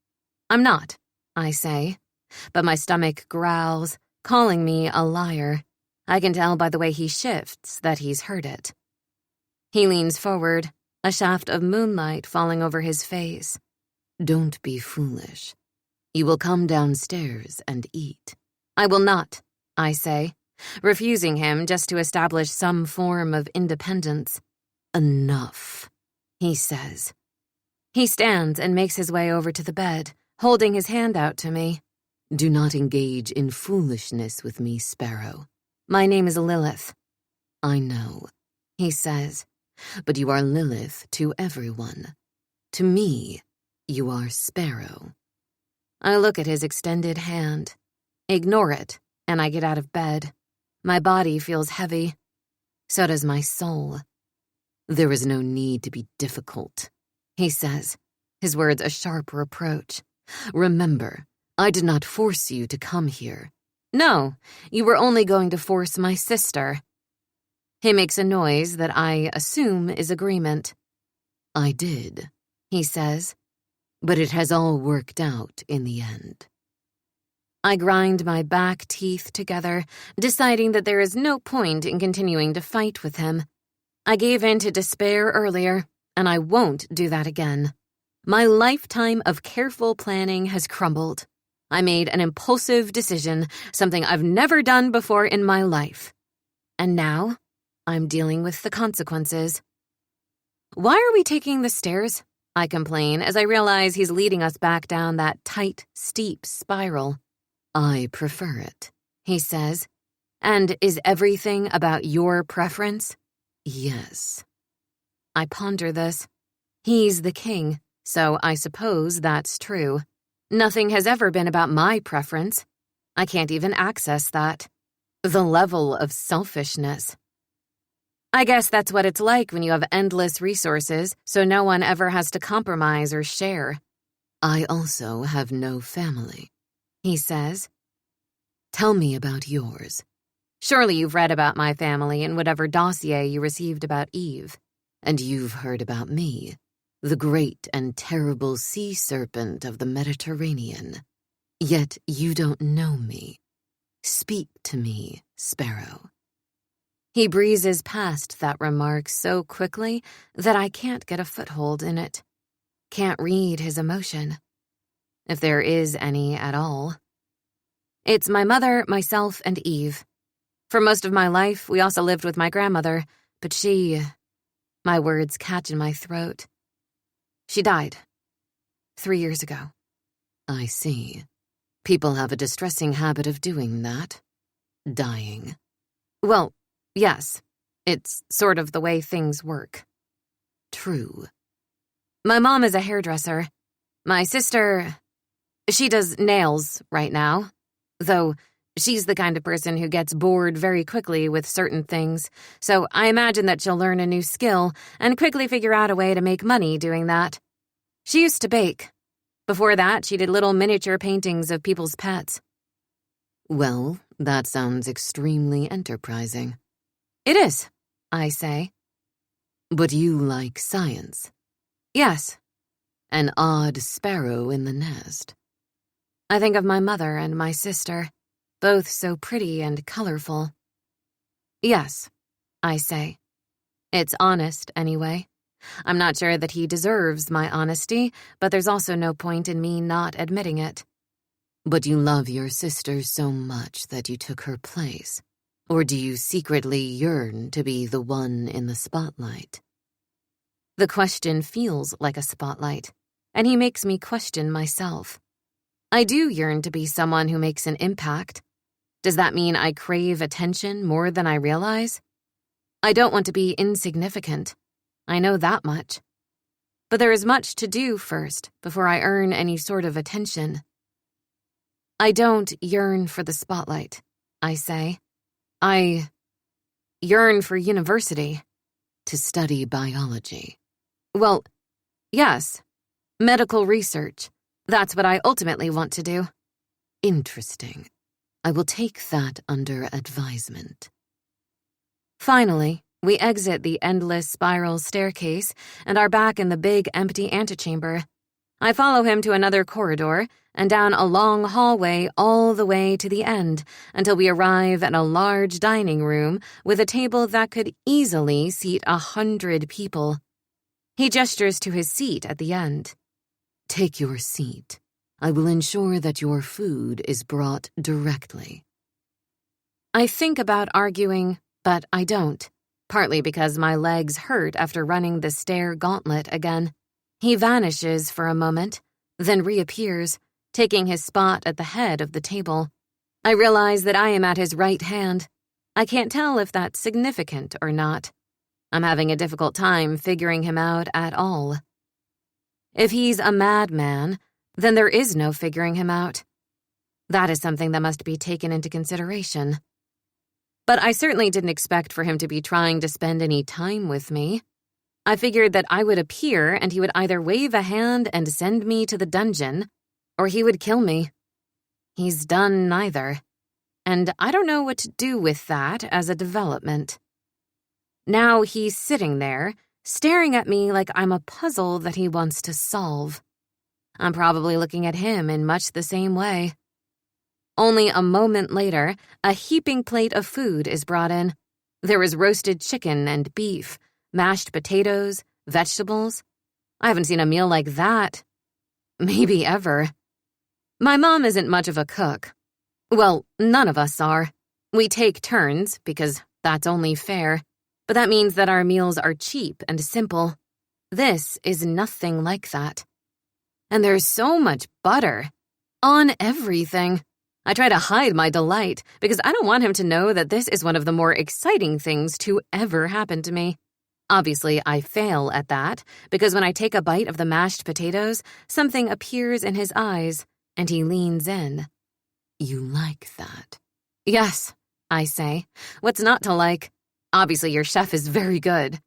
I'm not, I say, but my stomach growls, calling me a liar. I can tell by the way he shifts that he's heard it. He leans forward, a shaft of moonlight falling over his face. Don't be foolish. You will come downstairs and eat. I will not, I say, refusing him just to establish some form of independence. Enough, he says. He stands and makes his way over to the bed, holding his hand out to me. Do not engage in foolishness with me, Sparrow. My name is Lilith. I know, he says, but you are Lilith to everyone. To me, you are Sparrow. I look at his extended hand, ignore it, and I get out of bed. My body feels heavy. So does my soul. There is no need to be difficult, he says, his words a sharp reproach. Remember, I did not force you to come here. No, you were only going to force my sister. He makes a noise that I assume is agreement. I did, he says, but it has all worked out in the end. I grind my back teeth together, deciding that there is no point in continuing to fight with him. I gave in to despair earlier, and I won't do that again. My lifetime of careful planning has crumbled. I made an impulsive decision, something I've never done before in my life. And now, I'm dealing with the consequences. Why are we taking the stairs? I complain as I realize he's leading us back down that tight, steep spiral. I prefer it, he says. And is everything about your preference? Yes. I ponder this. He's the king, so I suppose that's true. Nothing has ever been about my preference. I can't even access that. The level of selfishness. I guess that's what it's like when you have endless resources, so no one ever has to compromise or share. I also have no family, he says. Tell me about yours. Surely you've read about my family in whatever dossier you received about Eve. And you've heard about me, the great and terrible sea serpent of the Mediterranean. Yet you don't know me. Speak to me, Sparrow. He breezes past that remark so quickly that I can't get a foothold in it. Can't read his emotion. If there is any at all. It's my mother, myself, and Eve. For most of my life, we also lived with my grandmother, but she... My words catch in my throat. She died 3 years ago. I see. People have a distressing habit of doing that. Dying. Well, yes. It's sort of the way things work. True. My mom is a hairdresser. My sister... She does nails right now. Though she's the kind of person who gets bored very quickly with certain things, so I imagine that she'll learn a new skill and quickly figure out a way to make money doing that. She used to bake. Before that, she did little miniature paintings of people's pets. Well, that sounds extremely enterprising. It is, I say. But you like science? Yes. An odd sparrow in the nest. I think of my mother and my sister, both so pretty and colorful. Yes, I say. It's honest, anyway. I'm not sure that he deserves my honesty, but there's also no point in me not admitting it. But you love your sister so much that you took her place? Or do you secretly yearn to be the one in the spotlight? The question feels like a spotlight, and he makes me question myself. I do yearn to be someone who makes an impact. Does that mean I crave attention more than I realize? I don't want to be insignificant. I know that much. But there is much to do first before I earn any sort of attention. I don't yearn for the spotlight, I say. I yearn for university. To study biology. Well, yes, medical research. That's what I ultimately want to do. Interesting. I will take that under advisement. Finally, we exit the endless spiral staircase and are back in the big empty antechamber. I follow him to another corridor and down a long hallway all the way to the end until we arrive at a large dining room with a table that could easily seat 100 people. He gestures to his seat at the end. "Take your seat. I will ensure that your food is brought directly." I think about arguing, but I don't, partly because my legs hurt after running the stair gauntlet again. He vanishes for a moment, then reappears, taking his spot at the head of the table. I realize that I am at his right hand. I can't tell if that's significant or not. I'm having a difficult time figuring him out at all. If he's a madman, then there is no figuring him out. That is something that must be taken into consideration. But I certainly didn't expect for him to be trying to spend any time with me. I figured that I would appear and he would either wave a hand and send me to the dungeon, or he would kill me. He's done neither, and I don't know what to do with that as a development. Now he's sitting there, staring at me like I'm a puzzle that he wants to solve. I'm probably looking at him in much the same way. Only a moment later, a heaping plate of food is brought in. There is roasted chicken and beef, mashed potatoes, vegetables. I haven't seen a meal like that. Maybe ever. My mom isn't much of a cook. Well, none of us are. We take turns, because that's only fair. But that means that our meals are cheap and simple. This is nothing like that. And there's so much butter. On everything. I try to hide my delight, because I don't want him to know that this is one of the more exciting things to ever happen to me. Obviously, I fail at that, because when I take a bite of the mashed potatoes, something appears in his eyes, and he leans in. "You like that?" "Yes," I say. "What's not to like? Obviously, your chef is very good."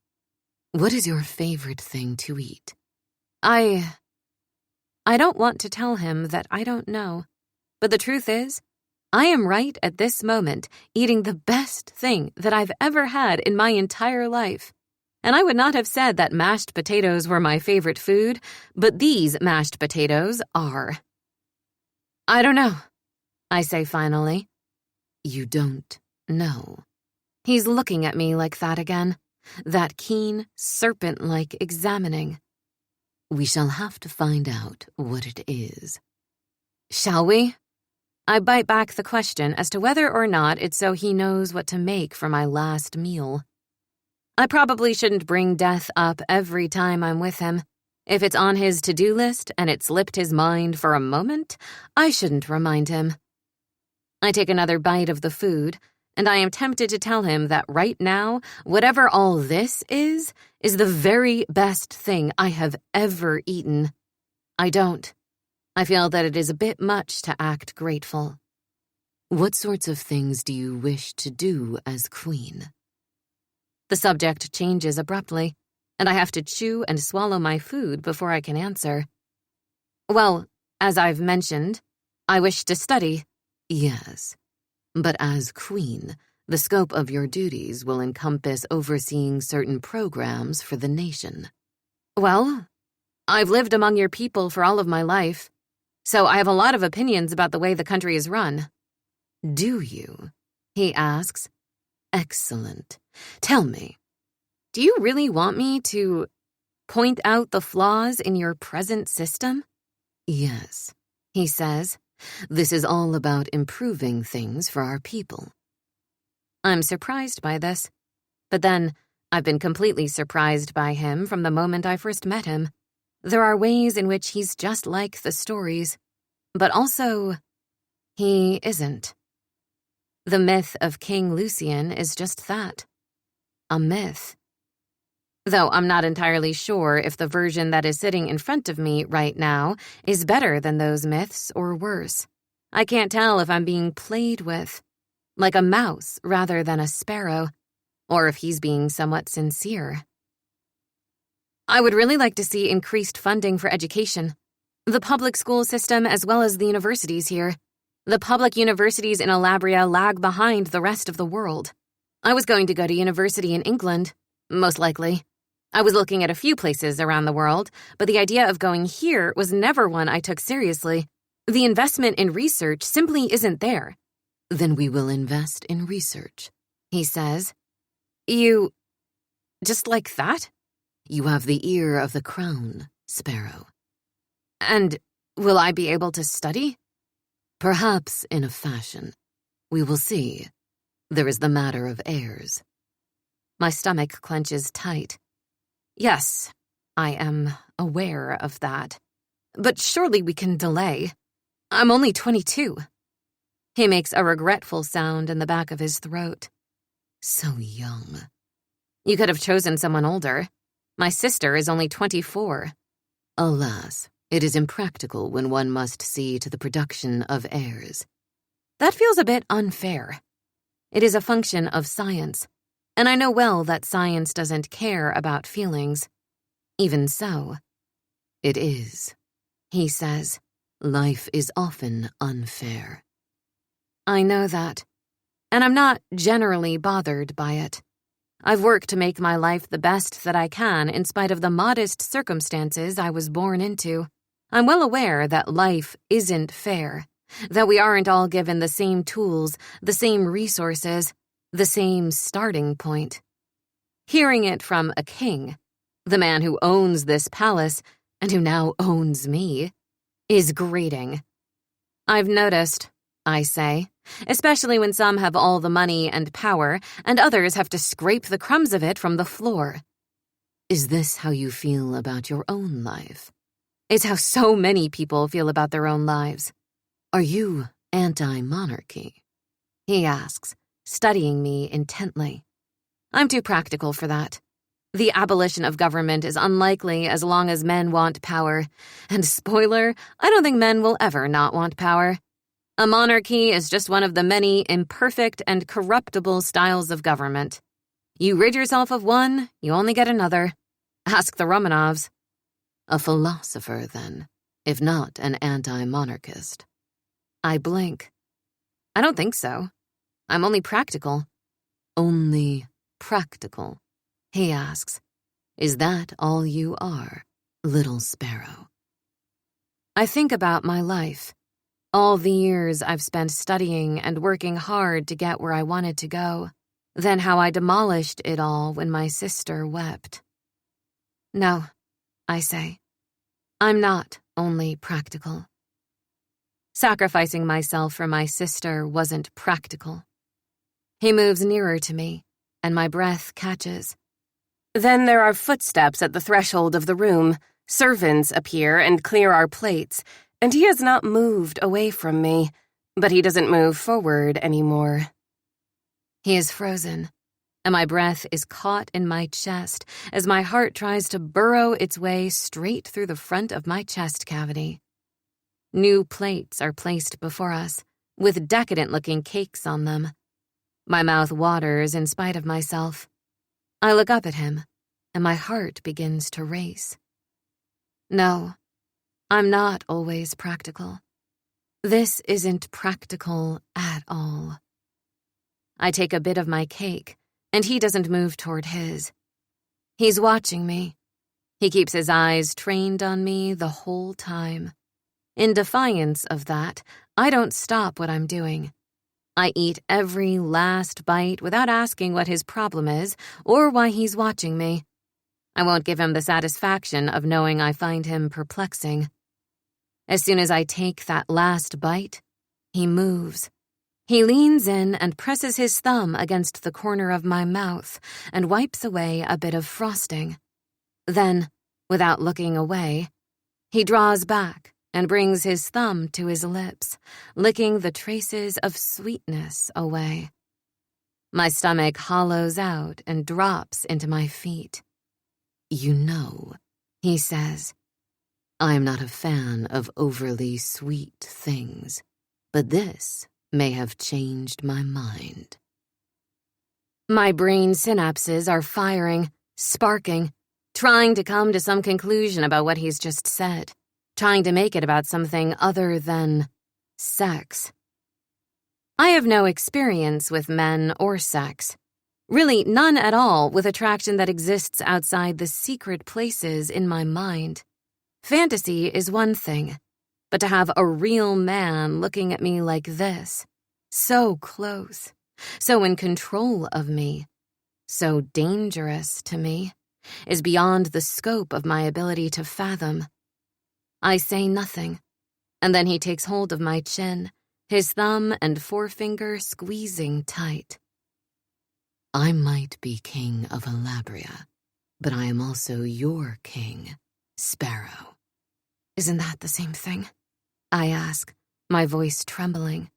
"What is your favorite thing to eat?" I don't want to tell him that I don't know. But the truth is, I am right at this moment eating the best thing that I've ever had in my entire life. And I would not have said that mashed potatoes were my favorite food, but these mashed potatoes are. "I don't know," I say finally. "You don't know." He's looking at me like that again, that keen, serpent-like examining. "We shall have to find out what it is." "Shall we?" I bite back the question as to whether or not it's so he knows what to make for my last meal. I probably shouldn't bring death up every time I'm with him. If it's on his to-do list and it slipped his mind for a moment, I shouldn't remind him. I take another bite of the food, and I am tempted to tell him that right now, whatever all this is the very best thing I have ever eaten. I don't. I feel that it is a bit much to act grateful. "What sorts of things do you wish to do as queen?" The subject changes abruptly, and I have to chew and swallow my food before I can answer. "Well, as I've mentioned, I wish to study." "Yes, but as queen, the scope of your duties will encompass overseeing certain programs for the nation." "Well, I've lived among your people for all of my life, so I have a lot of opinions about the way the country is run." "Do you?" he asks. "Excellent. Tell me, do you really want me to point out the flaws in your present system?" "Yes," he says. "This is all about improving things for our people." I'm surprised by this, but then I've been completely surprised by him from the moment I first met him. There are ways in which he's just like the stories, but also, he isn't. The myth of King Lucian is just that. A myth. Though I'm not entirely sure if the version that is sitting in front of me right now is better than those myths or worse. I can't tell if I'm being played with, like a mouse rather than a sparrow, or if he's being somewhat sincere. I would really like to see increased funding for education. The public school system as well as the universities here. The public universities in Alabria lag behind the rest of the world. I was going to go to university in England, most likely. I was looking at a few places around the world, but the idea of going here was never one I took seriously. The investment in research simply isn't there. Then we will invest in research, he says. You... just like that? You have the ear of the crown, Sparrow. And will I be able to study? Perhaps in a fashion. We will see. There is the matter of heirs. My stomach clenches tight. Yes, I am aware of that. But surely we can delay. I'm only 22. He makes a regretful sound in the back of his throat. So young. You could have chosen someone older. My sister is only 24. Alas, it is impractical when one must see to the production of heirs. That feels a bit unfair. It is a function of science, and I know well that science doesn't care about feelings. Even so, it is. He says, life is often unfair. I know that, and I'm not generally bothered by it. I've worked to make my life the best that I can in spite of the modest circumstances I was born into. I'm well aware that life isn't fair, that we aren't all given the same tools, the same resources, the same starting point. Hearing it from a king, the man who owns this palace and who now owns me, is grating. I've noticed, I say, especially when some have all the money and power and others have to scrape the crumbs of it from the floor. Is this how you feel about your own life? It's how so many people feel about their own lives. Are you anti-monarchy? He asks, studying me intently. I'm too practical for that. The abolition of government is unlikely as long as men want power. And spoiler, I don't think men will ever not want power. A monarchy is just one of the many imperfect and corruptible styles of government. You rid yourself of one, you only get another. Ask the Romanovs. A philosopher, then, if not an anti-monarchist. I blink. I don't think so. I'm only practical. Only practical, he asks. Is that all you are, little sparrow? I think about my life. All the years I've spent studying and working hard to get where I wanted to go, then how I demolished it all when my sister wept. No, I say. I'm not only practical. Sacrificing myself for my sister wasn't practical. He moves nearer to me, and my breath catches. Then there are footsteps at the threshold of the room. Servants appear and clear our plates, and he has not moved away from me, but he doesn't move forward anymore. He is frozen, and my breath is caught in my chest as my heart tries to burrow its way straight through the front of my chest cavity. New plates are placed before us, with decadent-looking cakes on them. My mouth waters in spite of myself. I look up at him, and my heart begins to race. No, I'm not always practical. This isn't practical at all. I take a bit of my cake, and he doesn't move toward his. He's watching me. He keeps his eyes trained on me the whole time. In defiance of that, I don't stop what I'm doing. I eat every last bite without asking what his problem is or why he's watching me. I won't give him the satisfaction of knowing I find him perplexing. As soon as I take that last bite, he moves. He leans in and presses his thumb against the corner of my mouth and wipes away a bit of frosting. Then, without looking away, he draws back and brings his thumb to his lips, licking the traces of sweetness away. My stomach hollows out and drops into my feet. You know, he says, I'm not a fan of overly sweet things, but this may have changed my mind. My brain synapses are firing, sparking, trying to come to some conclusion about what he's just said. Trying to make it about something other than sex. I have no experience with men or sex. Really, none at all with attraction that exists outside the secret places in my mind. Fantasy is one thing, but to have a real man looking at me like this, so close, so in control of me, so dangerous to me, is beyond the scope of my ability to fathom. I say nothing, and then he takes hold of my chin, his thumb and forefinger squeezing tight. I might be king of Alabria, but I am also your king, Sparrow. Isn't that the same thing? I ask, my voice trembling.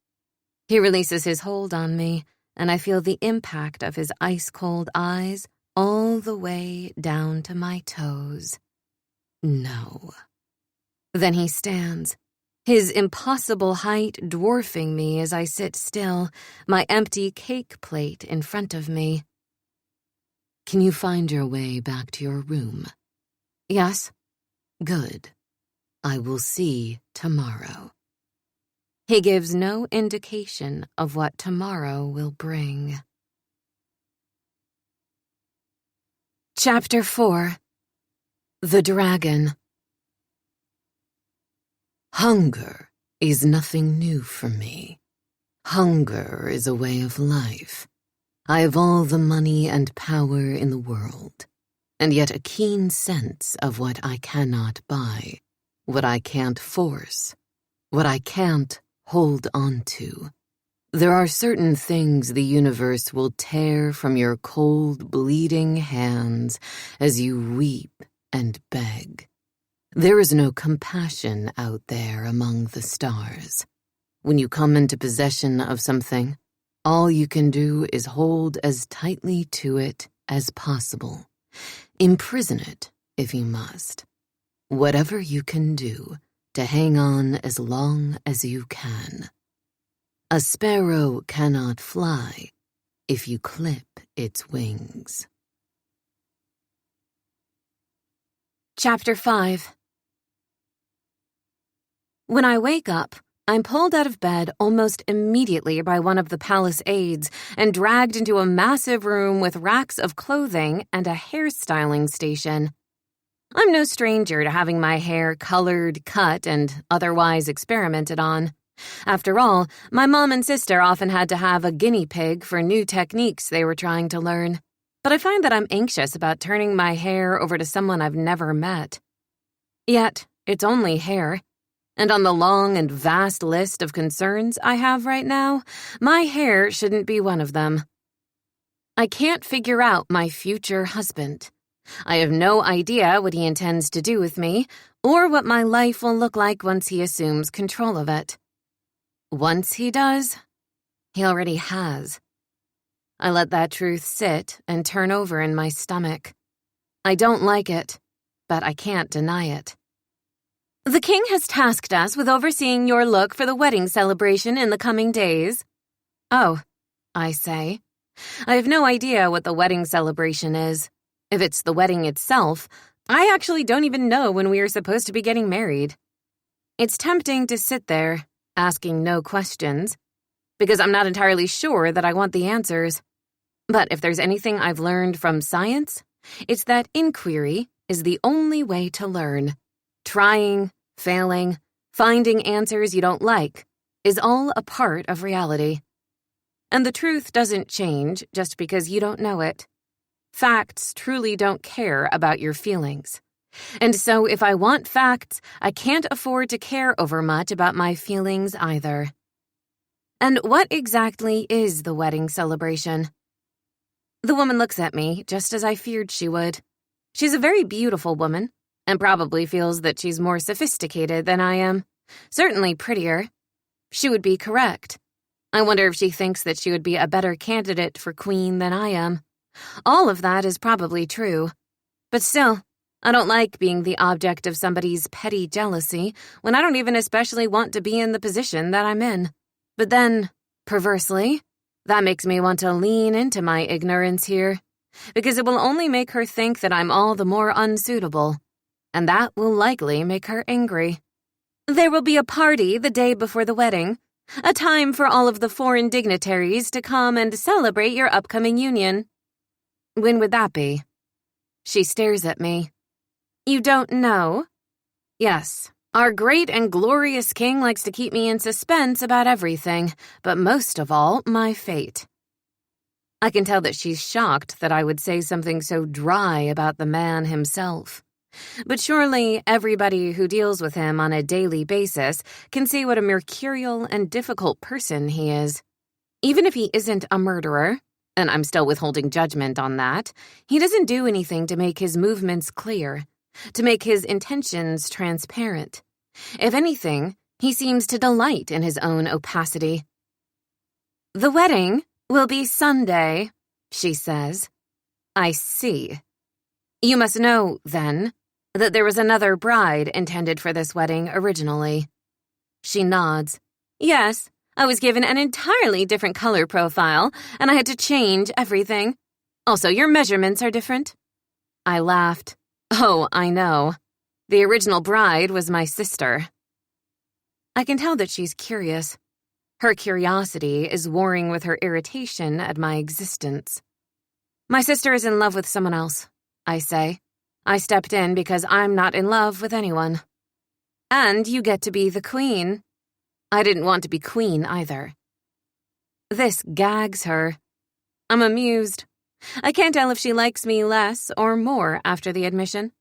He releases his hold on me, and I feel the impact of his ice-cold eyes all the way down to my toes. No. Then he stands, his impossible height dwarfing me as I sit still, my empty cake plate in front of me. Can you find your way back to your room? Yes. Good. I will see tomorrow. He gives no indication of what tomorrow will bring. Chapter 4. The Dragon. Hunger is nothing new for me. Hunger is a way of life. I have all the money and power in the world, and yet a keen sense of what I cannot buy, what I can't force, what I can't hold on to. There are certain things the universe will tear from your cold, bleeding hands as you weep and beg. There is no compassion out there among the stars. When you come into possession of something, all you can do is hold as tightly to it as possible. Imprison it if you must. Whatever you can do to hang on as long as you can. A sparrow cannot fly if you clip its wings. Chapter 5. When I wake up, I'm pulled out of bed almost immediately by one of the palace aides and dragged into a massive room with racks of clothing and a hairstyling station. I'm no stranger to having my hair colored, cut, and otherwise experimented on. After all, my mom and sister often had to have a guinea pig for new techniques they were trying to learn. But I find that I'm anxious about turning my hair over to someone I've never met. Yet, it's only hair. And on the long and vast list of concerns I have right now, my hair shouldn't be one of them. I can't figure out my future husband. I have no idea what he intends to do with me, or what my life will look like once he assumes control of it. Once he does, he already has. I let that truth sit and turn over in my stomach. I don't like it, but I can't deny it. The king has tasked us with overseeing your look for the wedding celebration in the coming days. Oh, I say. I have no idea what the wedding celebration is. If it's the wedding itself, I actually don't even know when we are supposed to be getting married. It's tempting to sit there, asking no questions, because I'm not entirely sure that I want the answers. But if there's anything I've learned from science, it's that inquiry is the only way to learn. Trying, failing, finding answers you don't like is all a part of reality. And the truth doesn't change just because you don't know it. Facts truly don't care about your feelings. And so if I want facts, I can't afford to care over much about my feelings either. And what exactly is the wedding celebration? The woman looks at me just as I feared she would. She's a very beautiful woman, and probably feels that she's more sophisticated than I am. Certainly prettier. She would be correct. I wonder if she thinks that she would be a better candidate for queen than I am. All of that is probably true. But still, I don't like being the object of somebody's petty jealousy when I don't even especially want to be in the position that I'm in. But then, perversely, that makes me want to lean into my ignorance here, because it will only make her think that I'm all the more unsuitable. And that will likely make her angry. There will be a party the day before the wedding, a time for all of the foreign dignitaries to come and celebrate your upcoming union. When would that be? She stares at me. You don't know? Yes. Our great and glorious king likes to keep me in suspense about everything, but most of all, my fate. I can tell that she's shocked that I would say something so dry about the man himself. But surely everybody who deals with him on a daily basis can see what a mercurial and difficult person he is. Even if he isn't a murderer, and I'm still withholding judgment on that, he doesn't do anything to make his movements clear, to make his intentions transparent. If anything, he seems to delight in his own opacity. The wedding will be Sunday, she says. I see. You must know, then, that there was another bride intended for this wedding originally. She nods. Yes, I was given an entirely different color profile, and I had to change everything. Also, your measurements are different. I laughed. Oh, I know. The original bride was my sister. I can tell that she's curious. Her curiosity is warring with her irritation at my existence. My sister is in love with someone else, I say. I stepped in because I'm not in love with anyone. And you get to be the queen. I didn't want to be queen either. This gags her. I'm amused. I can't tell if she likes me less or more after the admission,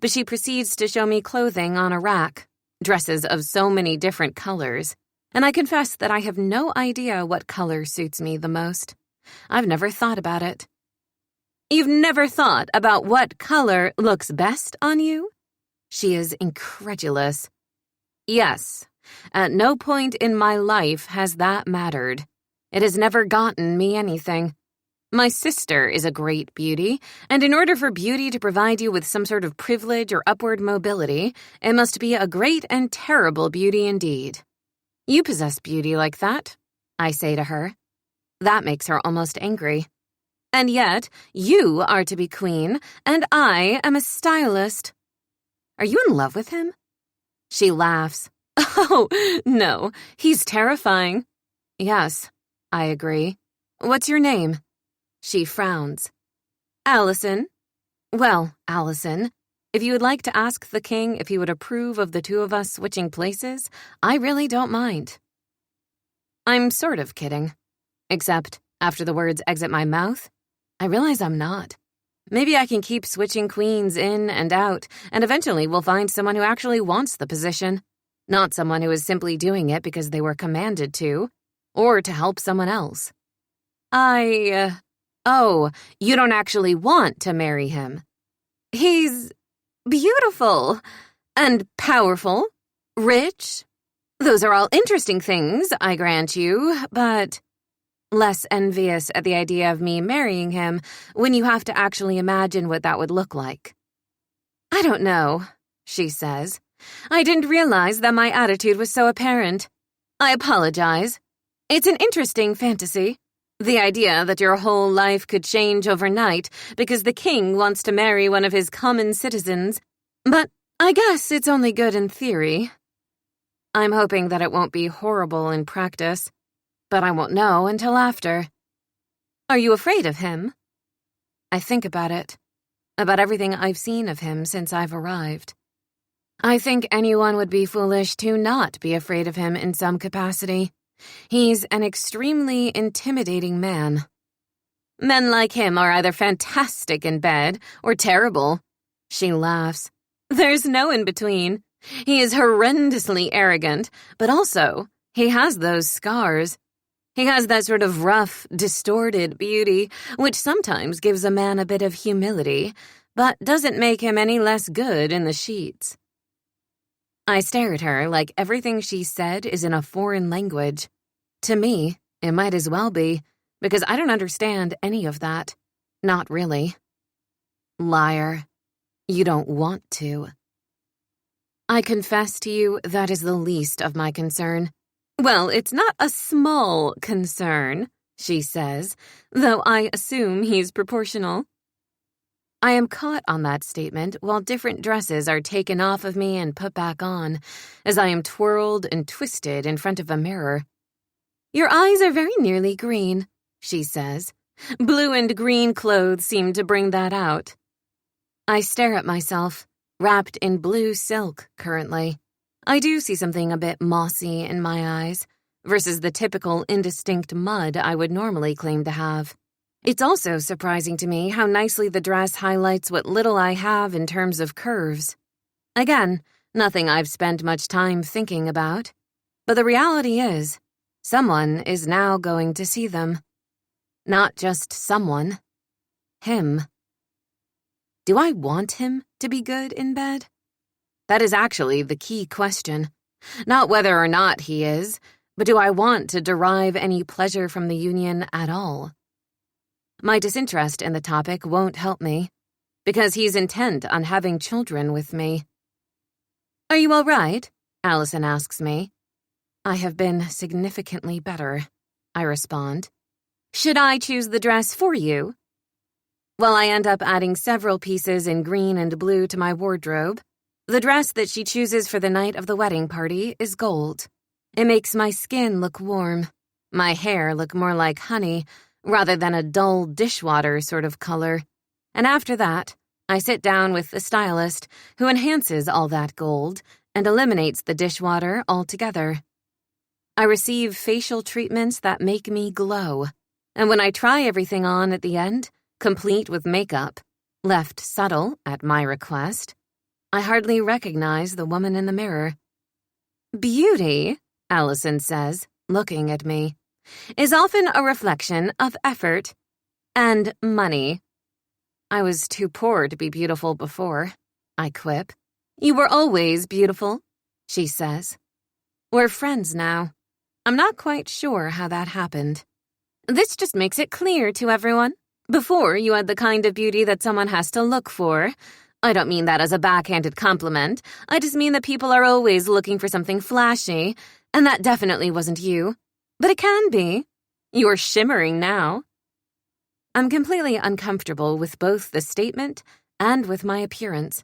but she proceeds to show me clothing on a rack, dresses of so many different colors, and I confess that I have no idea what color suits me the most. I've never thought about it. You've never thought about what color looks best on you? She is incredulous. Yes, at no point in my life has that mattered. It has never gotten me anything. My sister is a great beauty, and in order for beauty to provide you with some sort of privilege or upward mobility, it must be a great and terrible beauty indeed. You possess beauty like that, I say to her. That makes her almost angry. And yet, you are to be queen, and I am a stylist. Are you in love with him? She laughs. Oh, no, he's terrifying. Yes, I agree. What's your name? She frowns. Allison. Well, Allison, if you would like to ask the king if he would approve of the two of us switching places, I really don't mind. I'm sort of kidding. Except, after the words exit my mouth, I realize I'm not. Maybe I can keep switching queens in and out, and eventually we'll find someone who actually wants the position, not someone who is simply doing it because they were commanded to, or to help someone else. Oh, you don't actually want to marry him. He's beautiful and powerful, rich. Those are all interesting things, I grant you, but less envious at the idea of me marrying him when you have to actually imagine what that would look like. I don't know, she says. I didn't realize that my attitude was so apparent. I apologize. It's an interesting fantasy. The idea that your whole life could change overnight because the king wants to marry one of his common citizens. But I guess it's only good in theory. I'm hoping that it won't be horrible in practice, but I won't know until after. Are you afraid of him? I think about it, about everything I've seen of him since I've arrived. I think anyone would be foolish to not be afraid of him in some capacity. He's an extremely intimidating man. Men like him are either fantastic in bed or terrible. She laughs. There's no in between. He is horrendously arrogant, but also, he has those scars. He has that sort of rough, distorted beauty, which sometimes gives a man a bit of humility, but doesn't make him any less good in the sheets. I stare at her like everything she said is in a foreign language. To me, it might as well be, because I don't understand any of that. Not really. Liar. You don't want to. I confess to you that is the least of my concern. Well, it's not a small concern, she says, though I assume he's proportional. I am caught on that statement while different dresses are taken off of me and put back on, as I am twirled and twisted in front of a mirror. Your eyes are very nearly green, she says. Blue and green clothes seem to bring that out. I stare at myself, wrapped in blue silk currently. I do see something a bit mossy in my eyes, versus the typical indistinct mud I would normally claim to have. It's also surprising to me how nicely the dress highlights what little I have in terms of curves. Again, nothing I've spent much time thinking about. But the reality is, someone is now going to see them. Not just someone. Him. Do I want him to be good in bed? That is actually the key question. Not whether or not he is, but do I want to derive any pleasure from the union at all? My disinterest in the topic won't help me, because he's intent on having children with me. Are you all right? Allison asks me. I have been significantly better, I respond. Should I choose the dress for you? Well, I end up adding several pieces in green and blue to my wardrobe. The dress that she chooses for the night of the wedding party is gold. It makes my skin look warm, my hair look more like honey, rather than a dull dishwater sort of color. And after that, I sit down with the stylist who enhances all that gold and eliminates the dishwater altogether. I receive facial treatments that make me glow, and when I try everything on at the end, complete with makeup, left subtle at my request, I hardly recognize the woman in the mirror. Beauty, Allison says, looking at me, is often a reflection of effort and money. I was too poor to be beautiful before, I quip. You were always beautiful, she says. We're friends now. I'm not quite sure how that happened. This just makes it clear to everyone. Before, you had the kind of beauty that someone has to look for. I don't mean that as a backhanded compliment. I just mean that people are always looking for something flashy, and that definitely wasn't you. But it can be. You're shimmering now. I'm completely uncomfortable with both the statement and with my appearance.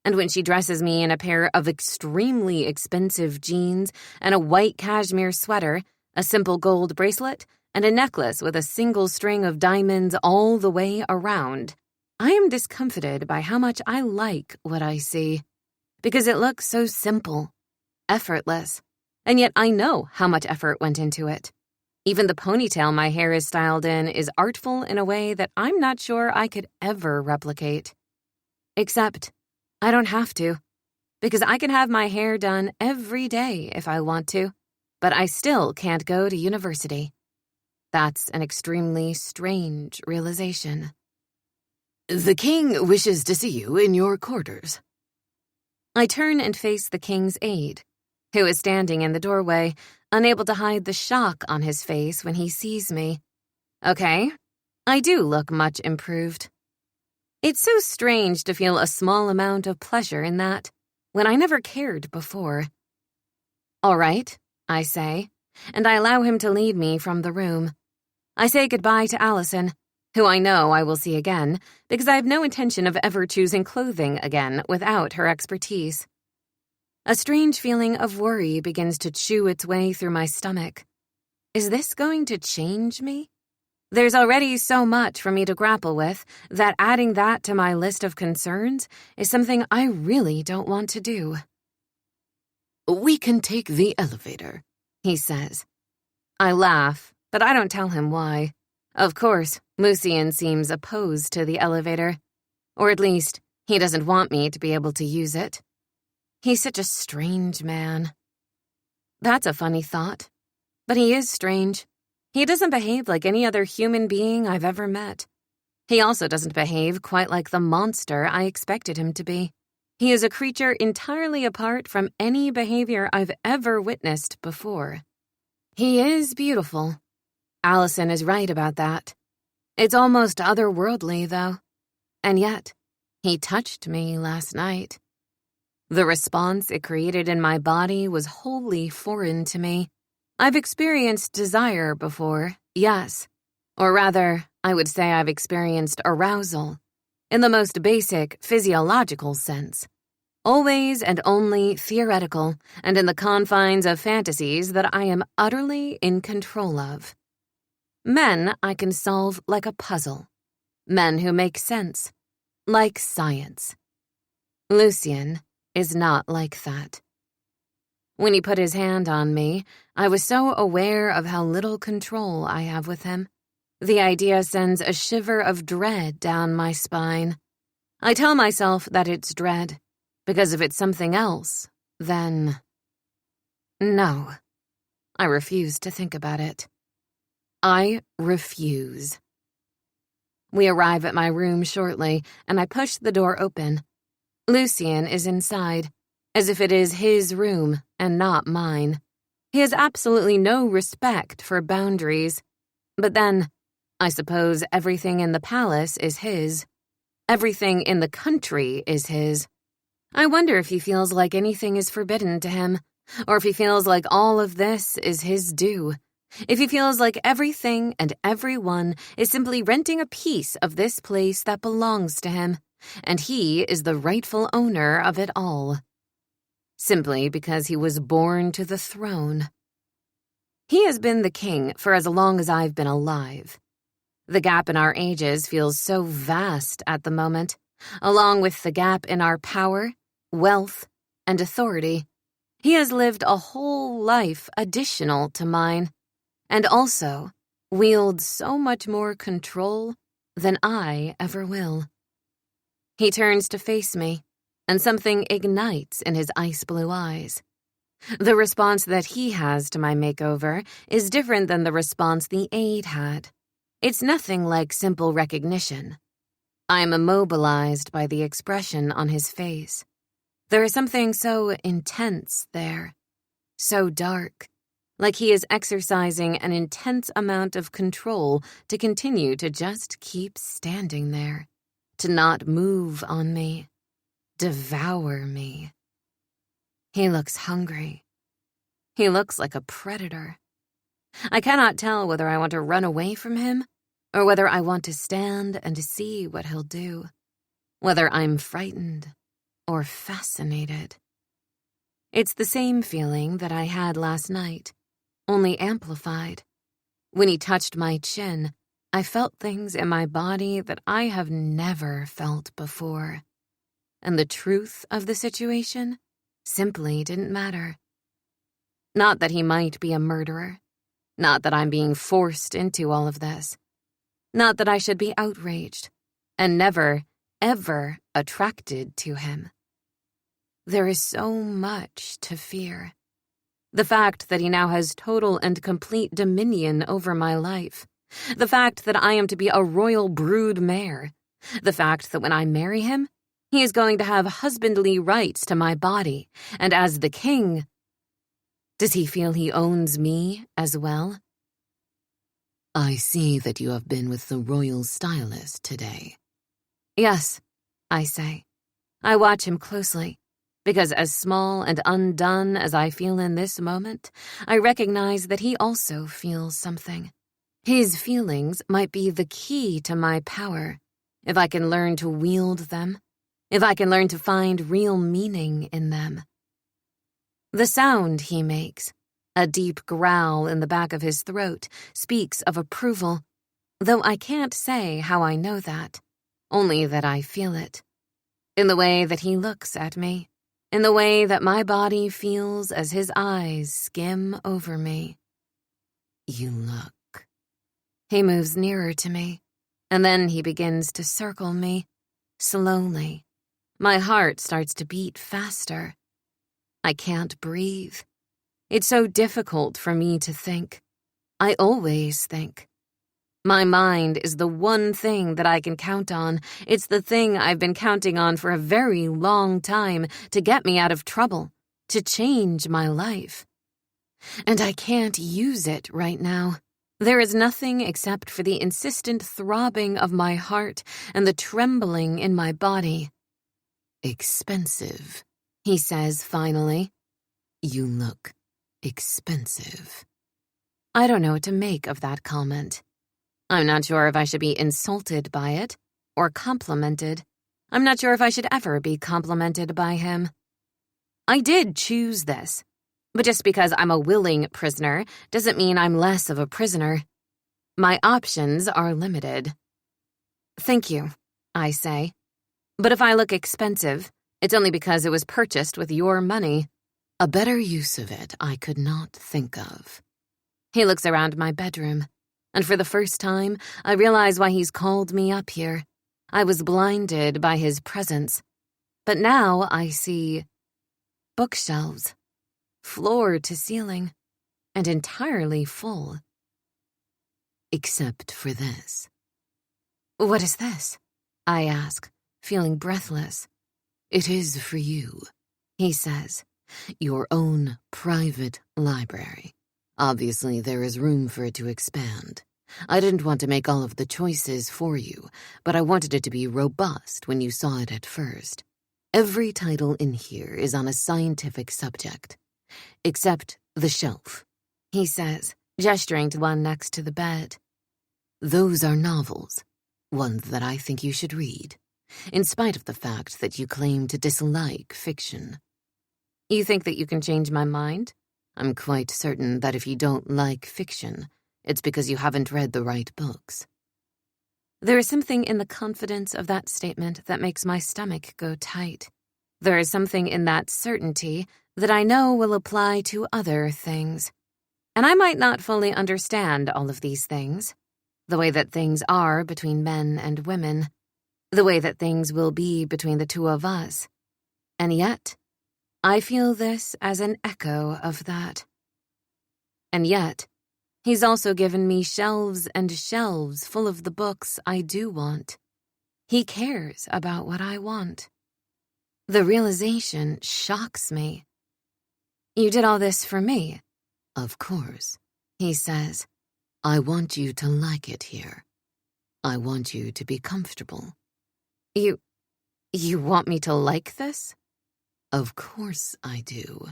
And when she dresses me in a pair of extremely expensive jeans and a white cashmere sweater, a simple gold bracelet, and a necklace with a single string of diamonds all the way around, I am discomfited by how much I like what I see. Because it looks so simple, effortless. And yet I know how much effort went into it. Even the ponytail my hair is styled in is artful in a way that I'm not sure I could ever replicate. Except, I don't have to, because I can have my hair done every day if I want to, but I still can't go to university. That's an extremely strange realization. The king wishes to see you in your quarters. I turn and face the king's aide, who is standing in the doorway, unable to hide the shock on his face when he sees me. Okay, I do look much improved. It's so strange to feel a small amount of pleasure in that, when I never cared before. All right, I say, and I allow him to lead me from the room. I say goodbye to Allison, who I know I will see again, because I have no intention of ever choosing clothing again without her expertise. A strange feeling of worry begins to chew its way through my stomach. Is this going to change me? There's already so much for me to grapple with that adding that to my list of concerns is something I really don't want to do. We can take the elevator, he says. I laugh, but I don't tell him why. Of course, Lucian seems opposed to the elevator. Or at least, he doesn't want me to be able to use it. He's such a strange man. That's a funny thought. But he is strange. He doesn't behave like any other human being I've ever met. He also doesn't behave quite like the monster I expected him to be. He is a creature entirely apart from any behavior I've ever witnessed before. He is beautiful. Allison is right about that. It's almost otherworldly, though. And yet, he touched me last night. The response it created in my body was wholly foreign to me. I've experienced desire before, yes. Or rather, I would say I've experienced arousal, in the most basic physiological sense. Always and only theoretical, and in the confines of fantasies that I am utterly in control of. Men I can solve like a puzzle. Men who make sense, like science. Lucien is not like that. When he put his hand on me, I was so aware of how little control I have with him. The idea sends a shiver of dread down my spine. I tell myself that it's dread, because if it's something else, then... No. I refuse to think about it. I refuse. We arrive at my room shortly, and I push the door open. Lucien is inside, as if it is his room and not mine. He has absolutely no respect for boundaries. But then, I suppose everything in the palace is his. Everything in the country is his. I wonder if he feels like anything is forbidden to him, or if he feels like all of this is his due. If he feels like everything and everyone is simply renting a piece of this place that belongs to him, and he is the rightful owner of it all. Simply because he was born to the throne. He has been the king for as long as I've been alive. The gap in our ages feels so vast at the moment, along with the gap in our power, wealth, and authority. He has lived a whole life additional to mine, and also wields so much more control than I ever will. He turns to face me, and something ignites in his ice-blue eyes. The response that he has to my makeover is different than the response the aide had. It's nothing like simple recognition. I'm immobilized by the expression on his face. There is something so intense there, so dark, like he is exercising an intense amount of control to continue to just keep standing there, to not move on me, devour me. He looks hungry. He looks like a predator. I cannot tell whether I want to run away from him or whether I want to stand and see what he'll do, whether I'm frightened or fascinated. It's the same feeling that I had last night, only amplified. When he touched my chin, I felt things in my body that I have never felt before. And the truth of the situation simply didn't matter. Not that he might be a murderer. Not that I'm being forced into all of this. Not that I should be outraged and never, ever attracted to him. There is so much to fear. The fact that he now has total and complete dominion over my life. The fact that I am to be a royal brood mare. The fact that when I marry him, he is going to have husbandly rights to my body, and as the king... Does he feel he owns me as well? I see that you have been with the royal stylist today. Yes, I say. I watch him closely, because as small and undone as I feel in this moment, I recognize that he also feels something. His feelings might be the key to my power, if I can learn to wield them, if I can learn to find real meaning in them. The sound he makes, a deep growl in the back of his throat, speaks of approval, though I can't say how I know that, only that I feel it. In the way that he looks at me, in the way that my body feels as his eyes skim over me. You look. He moves nearer to me, and then he begins to circle me, slowly. My heart starts to beat faster. I can't breathe. It's so difficult for me to think. I always think. My mind is the one thing that I can count on. It's the thing I've been counting on for a very long time to get me out of trouble, to change my life. And I can't use it right now. There is nothing except for the insistent throbbing of my heart and the trembling in my body. Expensive, he says finally. You look expensive. I don't know what to make of that comment. I'm not sure if I should be insulted by it or complimented. I'm not sure if I should ever be complimented by him. I did choose this, but just because I'm a willing prisoner doesn't mean I'm less of a prisoner. My options are limited. Thank you, I say. But if I look expensive, it's only because it was purchased with your money. A better use of it I could not think of. He looks around my bedroom, and for the first time, I realize why he's called me up here. I was blinded by his presence. But now I see bookshelves, floor to ceiling, and entirely full. Except for this. What is this? I ask, feeling breathless. It is for you, he says. Your own private library. Obviously, there is room for it to expand. I didn't want to make all of the choices for you, but I wanted it to be robust when you saw it at first. Every title in here is on a scientific subject. Except the shelf, he says, gesturing to one next to the bed. Those are novels, ones that I think you should read, in spite of the fact that you claim to dislike fiction. You think that you can change my mind? I'm quite certain that if you don't like fiction, it's because you haven't read the right books. There is something in the confidence of that statement that makes my stomach go tight. There is something in that certainty that I know will apply to other things. And I might not fully understand all of these things, the way that things are between men and women, the way that things will be between the two of us. And yet, I feel this as an echo of that. And yet, he's also given me shelves and shelves full of the books I do want. He cares about what I want. The realization shocks me. You did all this for me. Of course, he says. I want you to like it here. I want you to be comfortable. You want me to like this? Of course I do,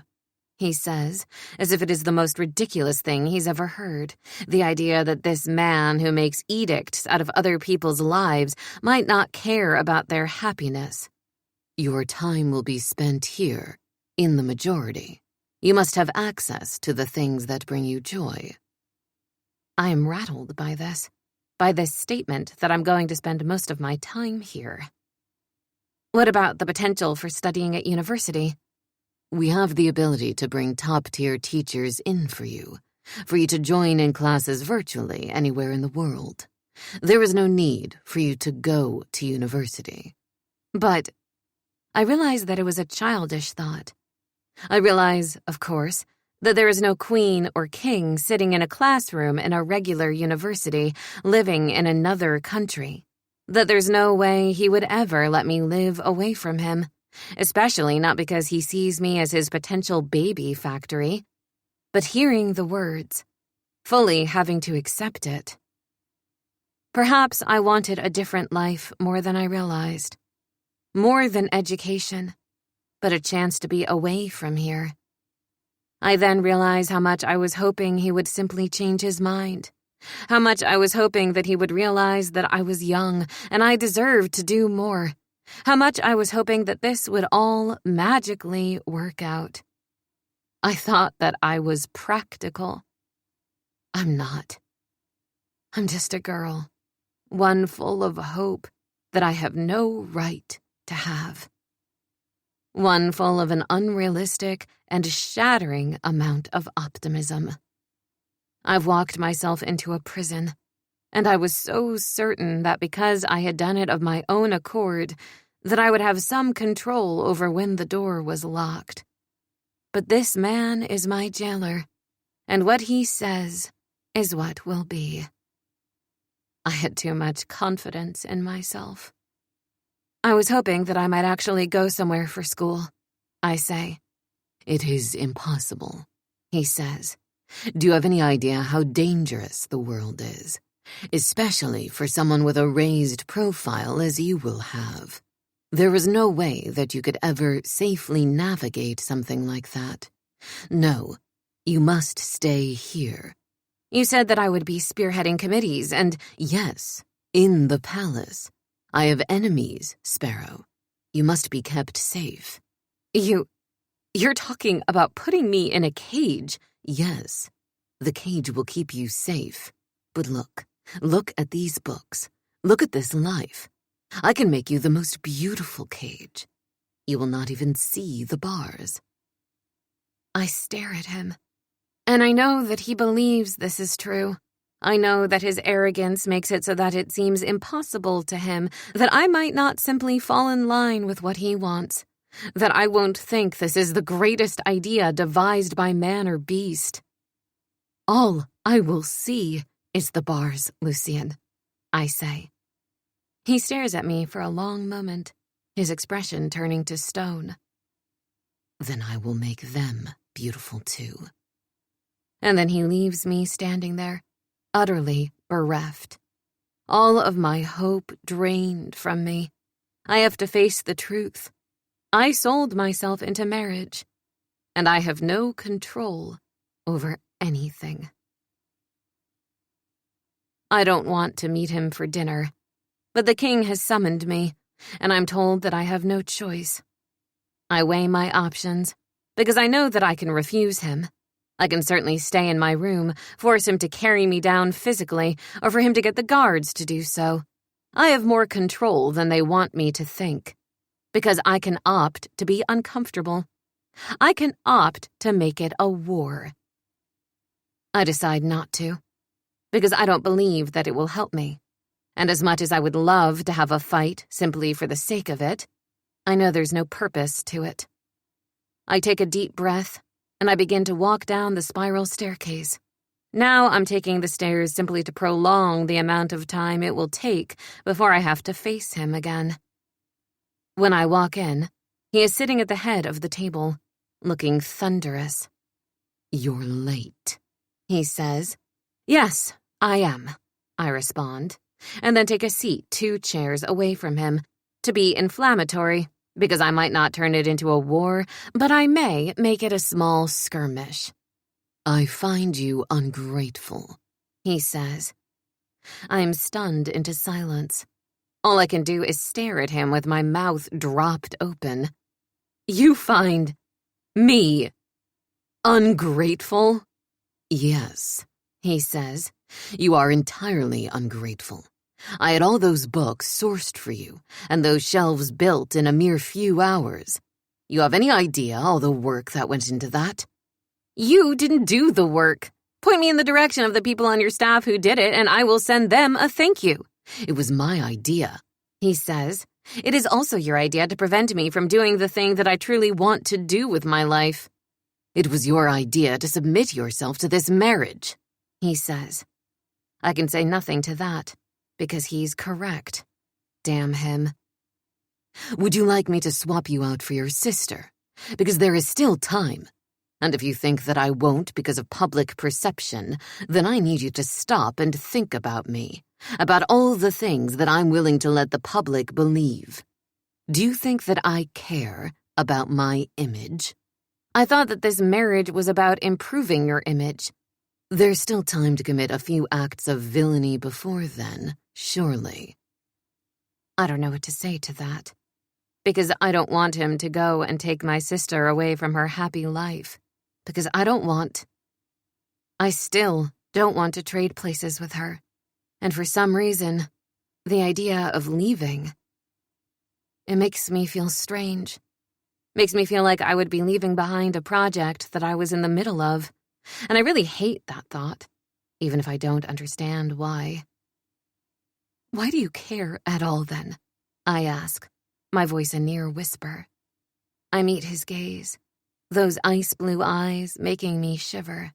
he says, as if it is the most ridiculous thing he's ever heard. The idea that this man who makes edicts out of other people's lives might not care about their happiness. Your time will be spent here, in the majority. You must have access to the things that bring you joy. I am rattled by this statement that I'm going to spend most of my time here. What about the potential for studying at university? We have the ability to bring top-tier teachers in for you to join in classes virtually anywhere in the world. There is no need for you to go to university. But I realize that it was a childish thought. I realize, of course, that there is no queen or king sitting in a classroom in a regular university, living in another country. That there's no way he would ever let me live away from him, especially not because he sees me as his potential baby factory. But hearing the words, fully having to accept it. Perhaps I wanted a different life more than I realized. More than education, but a chance to be away from here. I then realize how much I was hoping he would simply change his mind. How much I was hoping that he would realize that I was young and I deserved to do more. How much I was hoping that this would all magically work out. I thought that I was practical. I'm not. I'm just a girl, one full of hope that I have no right to have. One full of an unrealistic and shattering amount of optimism. I've walked myself into a prison, and I was so certain that because I had done it of my own accord, that I would have some control over when the door was locked. But this man is my jailer, and what he says is what will be. I had too much confidence in myself. I was hoping that I might actually go somewhere for school, I say. It is impossible, he says. Do you have any idea how dangerous the world is? Especially for someone with a raised profile as you will have. There is no way that you could ever safely navigate something like that. No, you must stay here. You said that I would be spearheading committees and— Yes, in the palace. I have enemies, Sparrow. You must be kept safe. You're talking about putting me in a cage. Yes, the cage will keep you safe. But look, Look at these books. Look at this life. I can make you the most beautiful cage. You will not even see the bars." I stare at him, and I know that he believes this is true. I know that his arrogance makes it so that it seems impossible to him that I might not simply fall in line with what he wants, that I won't think this is the greatest idea devised by man or beast. "All I will see is the bars, Lucien," I say. He stares at me for a long moment, his expression turning to stone. "Then I will make them beautiful too." And then he leaves me standing there, utterly bereft. All of my hope drained from me. I have to face the truth. I sold myself into marriage, and I have no control over anything. I don't want to meet him for dinner, but the king has summoned me, and I'm told that I have no choice. I weigh my options, because I know that I can refuse him. I can certainly stay in my room, force him to carry me down physically, or for him to get the guards to do so. I have more control than they want me to think, because I can opt to be uncomfortable. I can opt to make it a war. I decide not to, because I don't believe that it will help me. And as much as I would love to have a fight simply for the sake of it, I know there's no purpose to it. I take a deep breath, and I begin to walk down the spiral staircase. Now I'm taking the stairs simply to prolong the amount of time it will take before I have to face him again. When I walk in, he is sitting at the head of the table, looking thunderous. "You're late," he says. "Yes, I am," I respond, and then take a seat 2 chairs away from him, to be inflammatory, because I might not turn it into a war, but I may make it a small skirmish. "I find you ungrateful," he says. I'm stunned into silence. All I can do is stare at him with my mouth dropped open. "You find me ungrateful?" "Yes," he says. "You are entirely ungrateful. I had all those books sourced for you, and those shelves built in a mere few hours. You have any idea all the work that went into that?" "You didn't do the work. Point me in the direction of the people on your staff who did it, and I will send them a thank you." "It was my idea," he says. "It is also your idea to prevent me from doing the thing that I truly want to do with my life." "It was your idea to submit yourself to this marriage," he says. I can say nothing to that, because he's correct. Damn him. "Would you like me to swap you out for your sister? Because there is still time. And if you think that I won't because of public perception, then I need you to stop and think about me, about all the things that I'm willing to let the public believe. Do you think that I care about my image?" I thought that this marriage was about improving your image. "There's still time to commit a few acts of villainy before then, surely." I don't know what to say to that, because I don't want him to go and take my sister away from her happy life, because I still don't want to trade places with her, and for some reason, the idea of leaving, it makes me feel strange. Makes me feel like I would be leaving behind a project that I was in the middle of, and I really hate that thought, even if I don't understand why. "Why do you care at all, then?" I ask, my voice a near whisper. I meet his gaze, those ice-blue eyes making me shiver.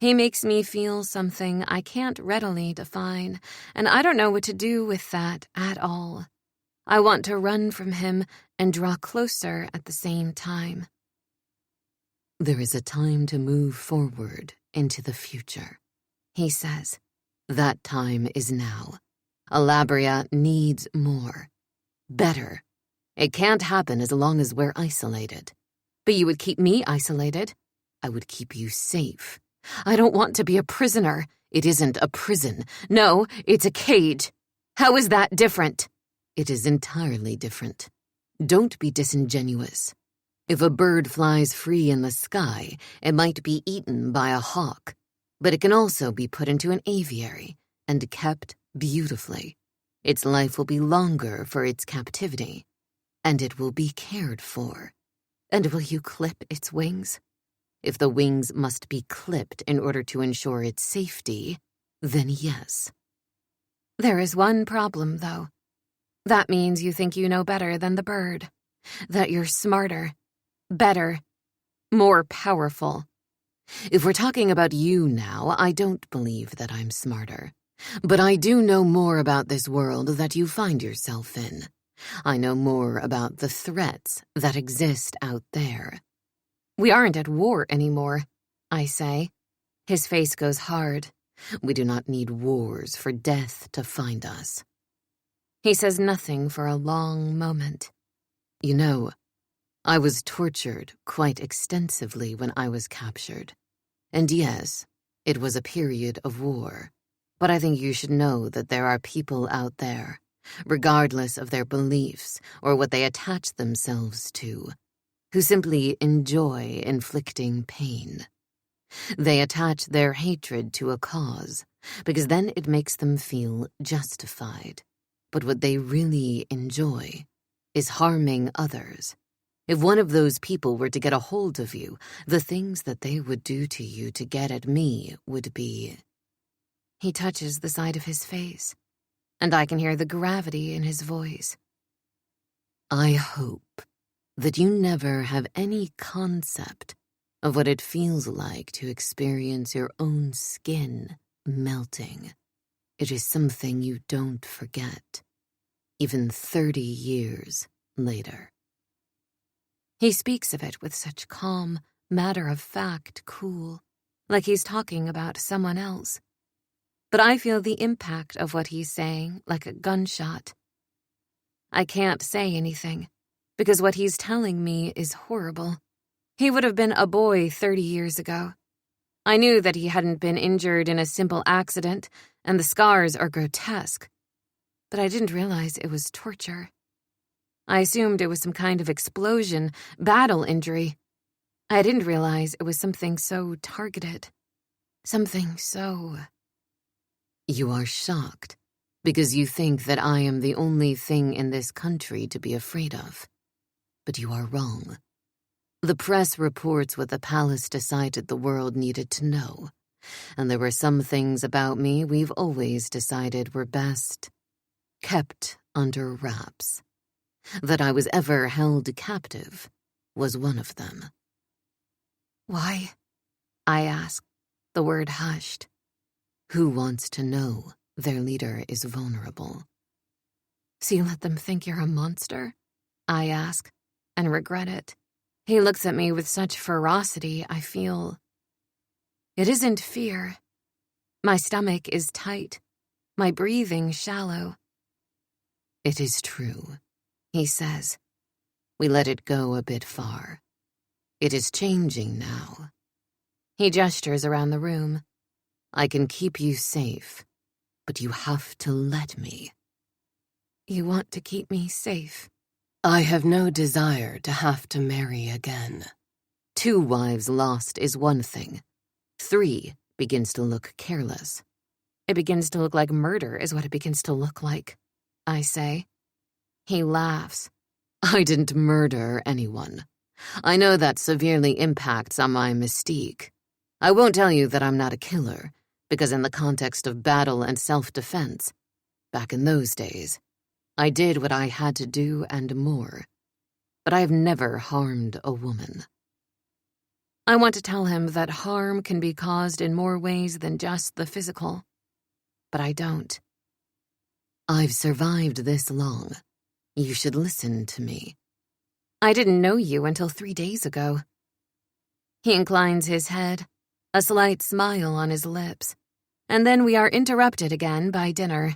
He makes me feel something I can't readily define, and I don't know what to do with that at all. I want to run from him and draw closer at the same time. "There is a time to move forward into the future," he says. "That time is now. Alabria needs more. Better. It can't happen as long as we're isolated." "But you would keep me isolated." "I would keep you safe." "I don't want to be a prisoner." "It isn't a prison." "No, it's a cage. How is that different?" "It is entirely different. Don't be disingenuous. If a bird flies free in the sky, it might be eaten by a hawk, but it can also be put into an aviary, and kept beautifully. Its life will be longer for its captivity, and it will be cared for. And will you clip its wings? If the wings must be clipped in order to ensure its safety, then yes. There is one problem, though. That means you think you know better than the bird. That you're smarter, better, more powerful. If we're talking about you now, I don't believe that I'm smarter. But I do know more about this world that you find yourself in. I know more about the threats that exist out there. We aren't at war anymore, I say. His face goes hard. We do not need wars for death to find us. He says nothing for a long moment. You know, I was tortured quite extensively when I was captured. And yes, it was a period of war. But I think you should know that there are people out there, regardless of their beliefs or what they attach themselves to, who simply enjoy inflicting pain. They attach their hatred to a cause, because then it makes them feel justified. But what they really enjoy is harming others. If one of those people were to get a hold of you, the things that they would do to you to get at me would be... He touches the side of his face, and I can hear the gravity in his voice. I hope that you never have any concept of what it feels like to experience your own skin melting. It is something you don't forget, even 30 years later. He speaks of it with such calm, matter-of-fact cool, like he's talking about someone else. But I feel the impact of what he's saying like a gunshot. I can't say anything, because what he's telling me is horrible. He would have been a boy 30 years ago. I knew that he hadn't been injured in a simple accident, and the scars are grotesque. But I didn't realize it was torture. I assumed it was some kind of explosion, battle injury. I didn't realize it was something so targeted. Something so... You are shocked because you think that I am the only thing in this country to be afraid of. But you are wrong. The press reports what the palace decided the world needed to know, and there were some things about me we've always decided were best kept under wraps. That I was ever held captive was one of them. Why? I asked, the word hushed. Who wants to know their leader is vulnerable? So you let them think you're a monster? I ask, and regret it. He looks at me with such ferocity, I feel... It isn't fear. My stomach is tight, my breathing shallow. It is true, he says. We let it go a bit far. It is changing now. He gestures around the room. I can keep you safe, but you have to let me. You want to keep me safe? I have no desire to have to marry again. 2 wives lost is one thing. 3 begins to look careless. It begins to look like murder is what it begins to look like, I say. He laughs. I didn't murder anyone. I know that severely impacts on my mystique. I won't tell you that I'm not a killer, because in the context of battle and self-defense, back in those days, I did what I had to do and more. But I have never harmed a woman. I want to tell him that harm can be caused in more ways than just the physical. But I don't. I've survived this long. You should listen to me. I didn't know you until 3 days ago. He inclines his head, a slight smile on his lips, and then we are interrupted again by dinner.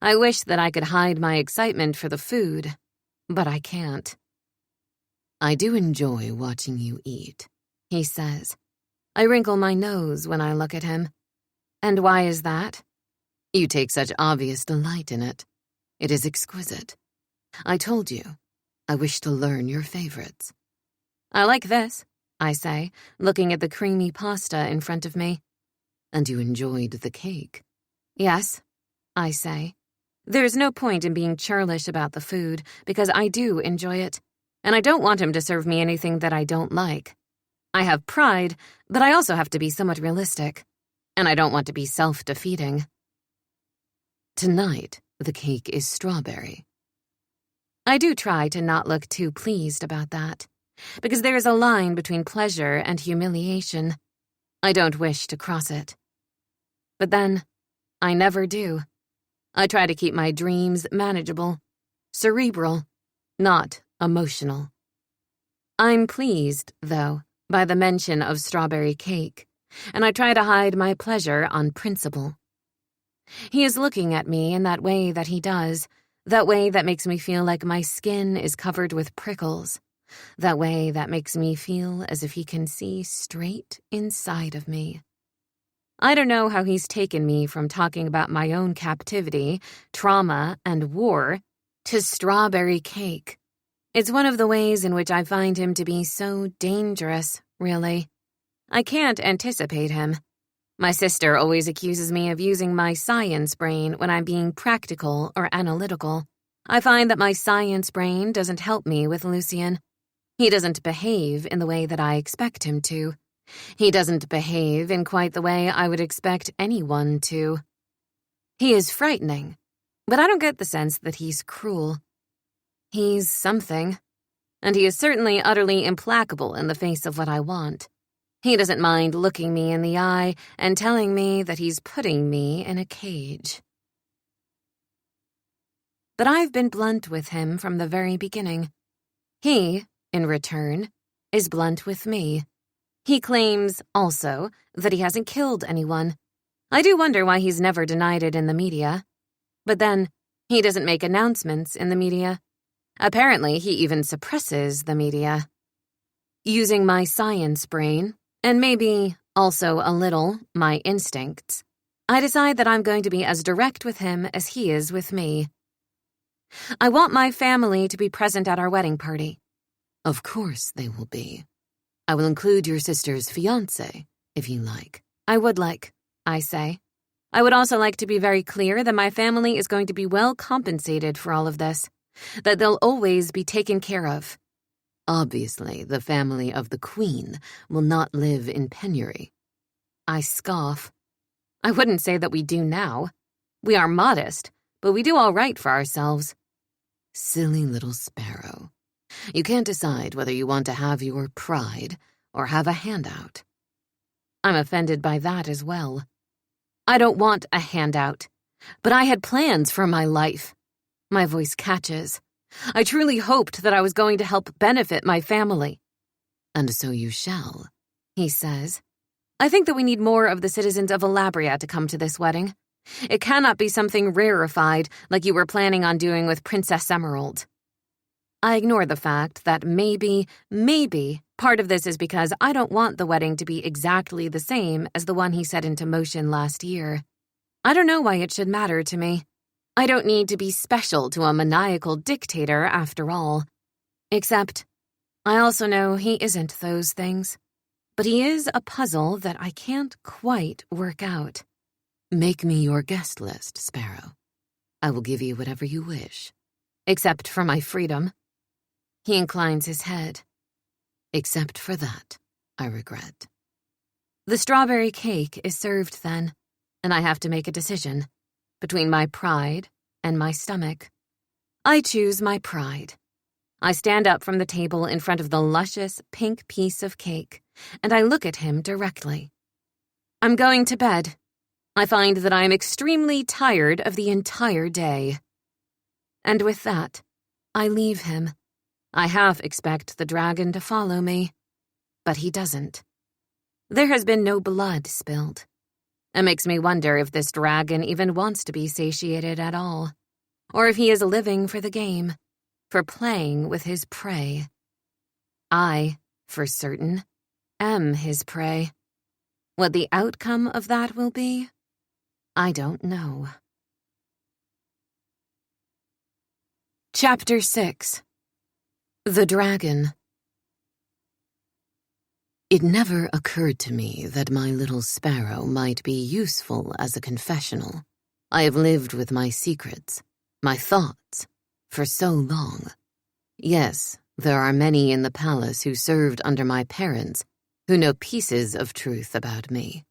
I wish that I could hide my excitement for the food, but I can't. I do enjoy watching you eat, he says. I wrinkle my nose when I look at him. And why is that? You take such obvious delight in it. It is exquisite. I told you, I wish to learn your favorites. I like this, I say, looking at the creamy pasta in front of me. And you enjoyed the cake. Yes, I say. There's no point in being churlish about the food, because I do enjoy it, and I don't want him to serve me anything that I don't like. I have pride, but I also have to be somewhat realistic, and I don't want to be self-defeating. Tonight, the cake is strawberry. I do try to not look too pleased about that, because there is a line between pleasure and humiliation. I don't wish to cross it. But then, I never do. I try to keep my dreams manageable, cerebral, not emotional. I'm pleased, though, by the mention of strawberry cake, and I try to hide my pleasure on principle. He is looking at me in that way that he does, that way that makes me feel like my skin is covered with prickles, that way that makes me feel as if he can see straight inside of me. I don't know how he's taken me from talking about my own captivity, trauma, and war to strawberry cake. It's one of the ways in which I find him to be so dangerous, really. I can't anticipate him. My sister always accuses me of using my science brain when I'm being practical or analytical. I find that my science brain doesn't help me with Lucien. He doesn't behave in the way that I expect him to. He doesn't behave in quite the way I would expect anyone to. He is frightening, but I don't get the sense that he's cruel. He's something, and he is certainly utterly implacable in the face of what I want. He doesn't mind looking me in the eye and telling me that he's putting me in a cage. But I've been blunt with him from the very beginning. He, in return, is blunt with me. He claims, also, that he hasn't killed anyone. I do wonder why he's never denied it in the media. But then, he doesn't make announcements in the media. Apparently, he even suppresses the media. Using my science brain, and maybe also a little my instincts, I decide that I'm going to be as direct with him as he is with me. I want my family to be present at our wedding party. Of course they will be. I will include your sister's fiancé, if you like. I would like, I say. I would also like to be very clear that my family is going to be well compensated for all of this, that they'll always be taken care of. Obviously, the family of the Queen will not live in penury. I scoff. I wouldn't say that we do now. We are modest, but we do all right for ourselves. Silly little sparrow. You can't decide whether you want to have your pride or have a handout. I'm offended by that as well. I don't want a handout, but I had plans for my life. My voice catches. I truly hoped that I was going to help benefit my family. And so you shall, he says. I think that we need more of the citizens of Alabria to come to this wedding. It cannot be something rarefied like you were planning on doing with Princess Emerald. I ignore the fact that maybe part of this is because I don't want the wedding to be exactly the same as the one he set into motion last year. I don't know why it should matter to me. I don't need to be special to a maniacal dictator after all. Except, I also know he isn't those things. But he is a puzzle that I can't quite work out. Make me your guest list, Sparrow. I will give you whatever you wish. Except for my freedom. He inclines his head. Except for that, I regret. The strawberry cake is served then, and I have to make a decision between my pride and my stomach. I choose my pride. I stand up from the table in front of the luscious pink piece of cake, and I look at him directly. I'm going to bed. I find that I am extremely tired of the entire day. And with that, I leave him. I half expect the dragon to follow me, but he doesn't. There has been no blood spilled. It makes me wonder if this dragon even wants to be satiated at all, or if he is living for the game, for playing with his prey. I, for certain, am his prey. What the outcome of that will be, I don't know. Chapter 6. The Dragon. It never occurred to me that my little sparrow might be useful as a confessional. I have lived with my secrets, my thoughts, for so long. Yes, there are many in the palace who served under my parents who know pieces of truth about me.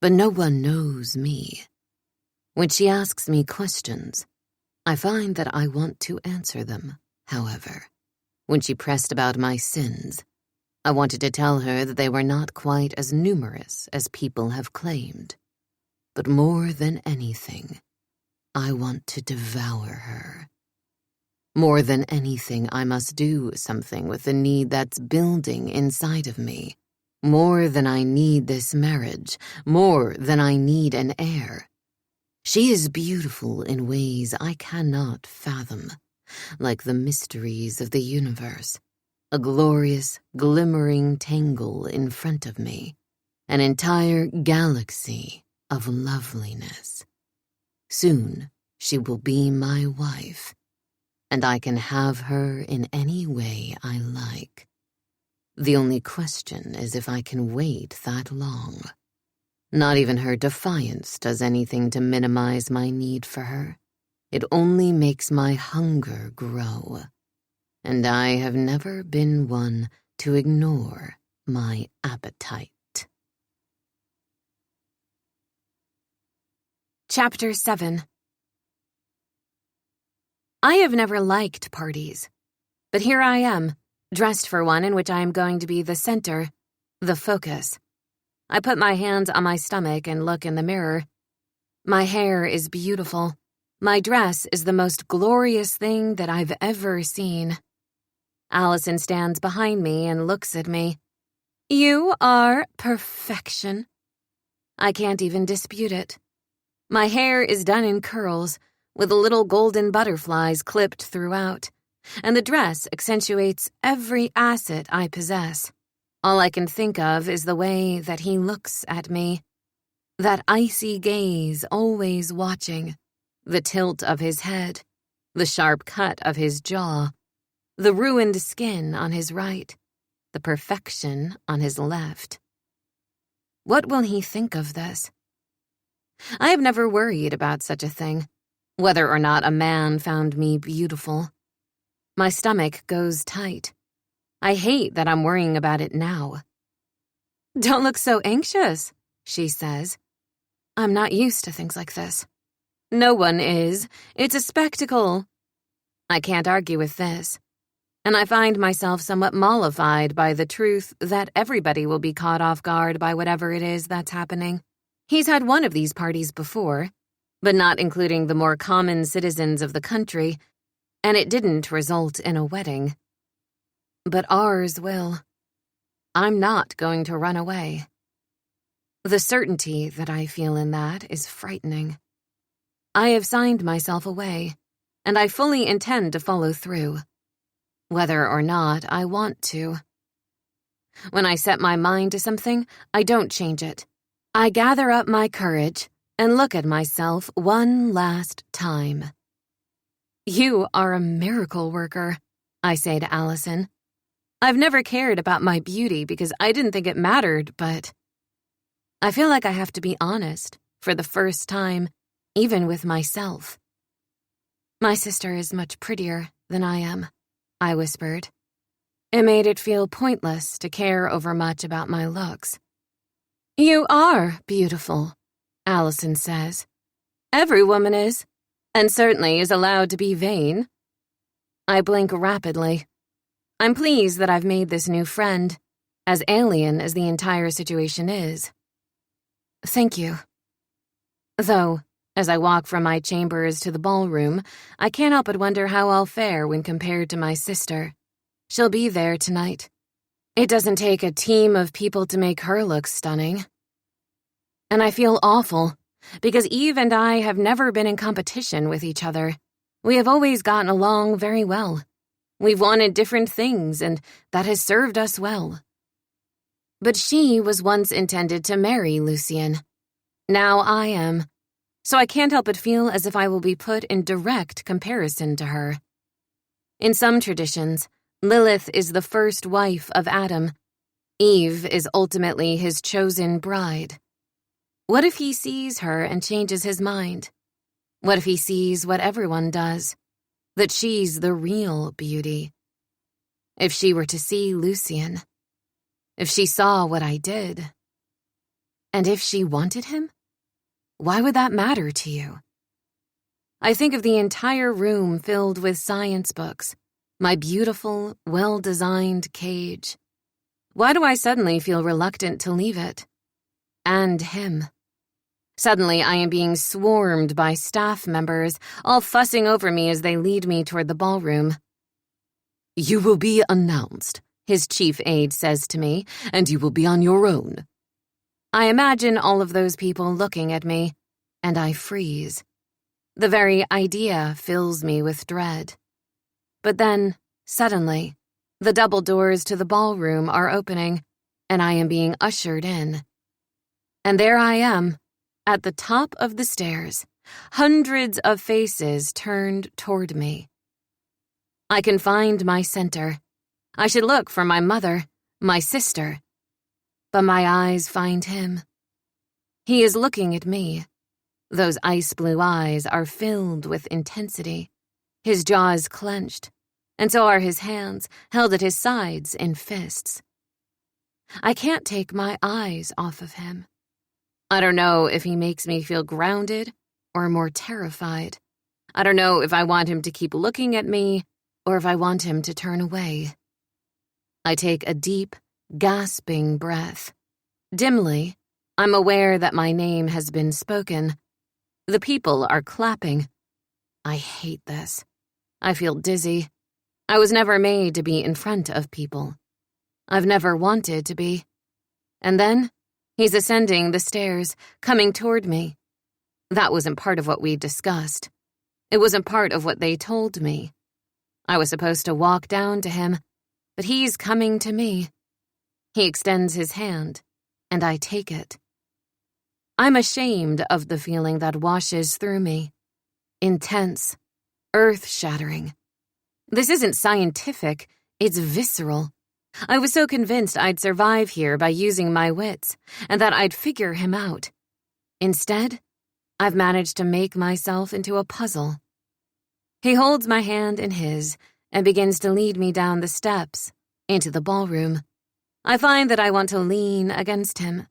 But no one knows me. When she asks me questions, I find that I want to answer them, however. When she pressed about my sins, I wanted to tell her that they were not quite as numerous as people have claimed. But more than anything, I want to devour her. More than anything, I must do something with the need that's building inside of me. More than I need this marriage, more than I need an heir. She is beautiful in ways I cannot fathom, like the mysteries of the universe, a glorious, glimmering tangle in front of me, an entire galaxy of loveliness. Soon she will be my wife, and I can have her in any way I like. The only question is if I can wait that long. Not even her defiance does anything to minimize my need for her. It only makes my hunger grow. And I have never been one to ignore my appetite. Chapter 7. I have never liked parties, but here I am, dressed for one in which I am going to be the center, the focus. I put my hands on my stomach and look in the mirror. My hair is beautiful. My dress is the most glorious thing that I've ever seen. Allison stands behind me and looks at me. You are perfection. I can't even dispute it. My hair is done in curls, with little golden butterflies clipped throughout, and the dress accentuates every asset I possess. All I can think of is the way that he looks at me. That icy gaze always watching, the tilt of his head, the sharp cut of his jaw, the ruined skin on his right, the perfection on his left. What will he think of this? I have never worried about such a thing, whether or not a man found me beautiful. My stomach goes tight. I hate that I'm worrying about it now. Don't look so anxious, she says. I'm not used to things like this. No one is. It's a spectacle. I can't argue with this. And I find myself somewhat mollified by the truth that everybody will be caught off guard by whatever it is that's happening. He's had one of these parties before, but not including the more common citizens of the country, and it didn't result in a wedding. But ours will. I'm not going to run away. The certainty that I feel in that is frightening. I have signed myself away, and I fully intend to follow through. Whether or not I want to. When I set my mind to something, I don't change it. I gather up my courage and look at myself one last time. You are a miracle worker, I say to Allison. I've never cared about my beauty because I didn't think it mattered, but I feel like I have to be honest for the first time, even with myself. My sister is much prettier than I am, I whispered. It made it feel pointless to care over much about my looks. You are beautiful, Allison says. Every woman is, and certainly is allowed to be vain. I blink rapidly. I'm pleased that I've made this new friend, as alien as the entire situation is. Thank you. Though, as I walk from my chambers to the ballroom, I can't help but wonder how I'll fare when compared to my sister. She'll be there tonight. It doesn't take a team of people to make her look stunning. And I feel awful, because Eve and I have never been in competition with each other. We have always gotten along very well. We've wanted different things, and that has served us well. But she was once intended to marry Lucien. Now I am. So I can't help but feel as if I will be put in direct comparison to her. In some traditions, Lilith is the first wife of Adam. Eve is ultimately his chosen bride. What if he sees her and changes his mind? What if he sees what everyone does? That she's the real beauty? If she were to see Lucien? If she saw what I did? And if she wanted him? Why would that matter to you? I think of the entire room filled with science books, my beautiful, well-designed cage. Why do I suddenly feel reluctant to leave it? And him. Suddenly, I am being swarmed by staff members, all fussing over me as they lead me toward the ballroom. "You will be announced," his chief aide says to me, "and you will be on your own." I imagine all of those people looking at me, and I freeze. The very idea fills me with dread. But then, suddenly, the double doors to the ballroom are opening, and I am being ushered in. And there I am, at the top of the stairs, hundreds of faces turned toward me. I can find my center. I should look for my mother, my sister. But my eyes find him. He is looking at me. Those ice-blue eyes are filled with intensity. His jaws clenched, and so are his hands, held at his sides in fists. I can't take my eyes off of him. I don't know if he makes me feel grounded or more terrified. I don't know if I want him to keep looking at me or if I want him to turn away. I take a deep, gasping breath. Dimly, I'm aware that my name has been spoken. The people are clapping. I hate this. I feel dizzy. I was never made to be in front of people. I've never wanted to be. And then, he's ascending the stairs, coming toward me. That wasn't part of what we discussed. It wasn't part of what they told me. I was supposed to walk down to him, but he's coming to me. He extends his hand, and I take it. I'm ashamed of the feeling that washes through me. Intense, earth-shattering. This isn't scientific, it's visceral. I was so convinced I'd survive here by using my wits, and that I'd figure him out. Instead, I've managed to make myself into a puzzle. He holds my hand in his and begins to lead me down the steps, into the ballroom. I find that I want to lean against him,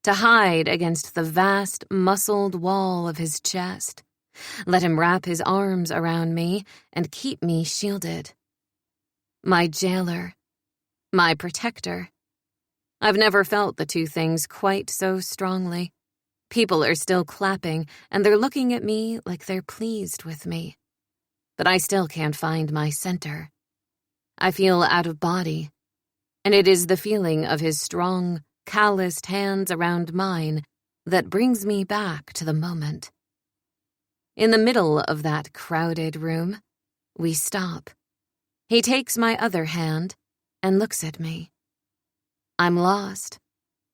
to hide against the vast, muscled wall of his chest. Let him wrap his arms around me and keep me shielded. My jailer. My protector. I've never felt the two things quite so strongly. People are still clapping, and they're looking at me like they're pleased with me. But I still can't find my center. I feel out of body, and it is the feeling of his strong, calloused hands around mine that brings me back to the moment. In the middle of that crowded room, we stop. He takes my other hand and looks at me. I'm lost,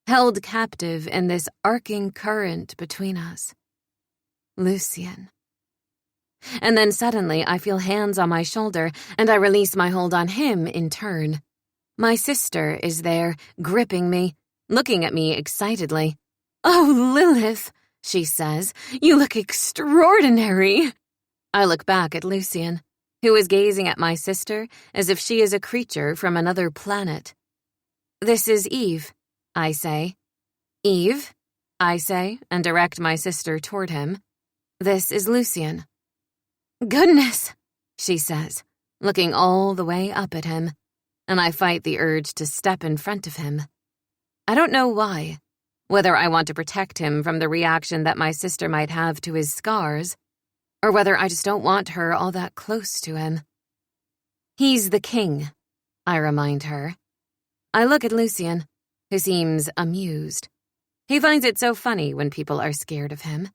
held captive in this arcing current between us. Lucien. And then suddenly I feel hands on my shoulder, and I release my hold on him in turn. My sister is there, gripping me, looking at me excitedly. "Oh, Lilith," she says, "you look extraordinary." I look back at Lucien, who is gazing at my sister as if she is a creature from another planet. "This is Eve," I say. "Eve," I say, and direct my sister toward him. "This is Lucien." "Goodness," she says, looking all the way up at him, and I fight the urge to step in front of him. I don't know why, whether I want to protect him from the reaction that my sister might have to his scars, or whether I just don't want her all that close to him. "He's the king," I remind her. I look at Lucien, who seems amused. He finds it so funny when people are scared of him.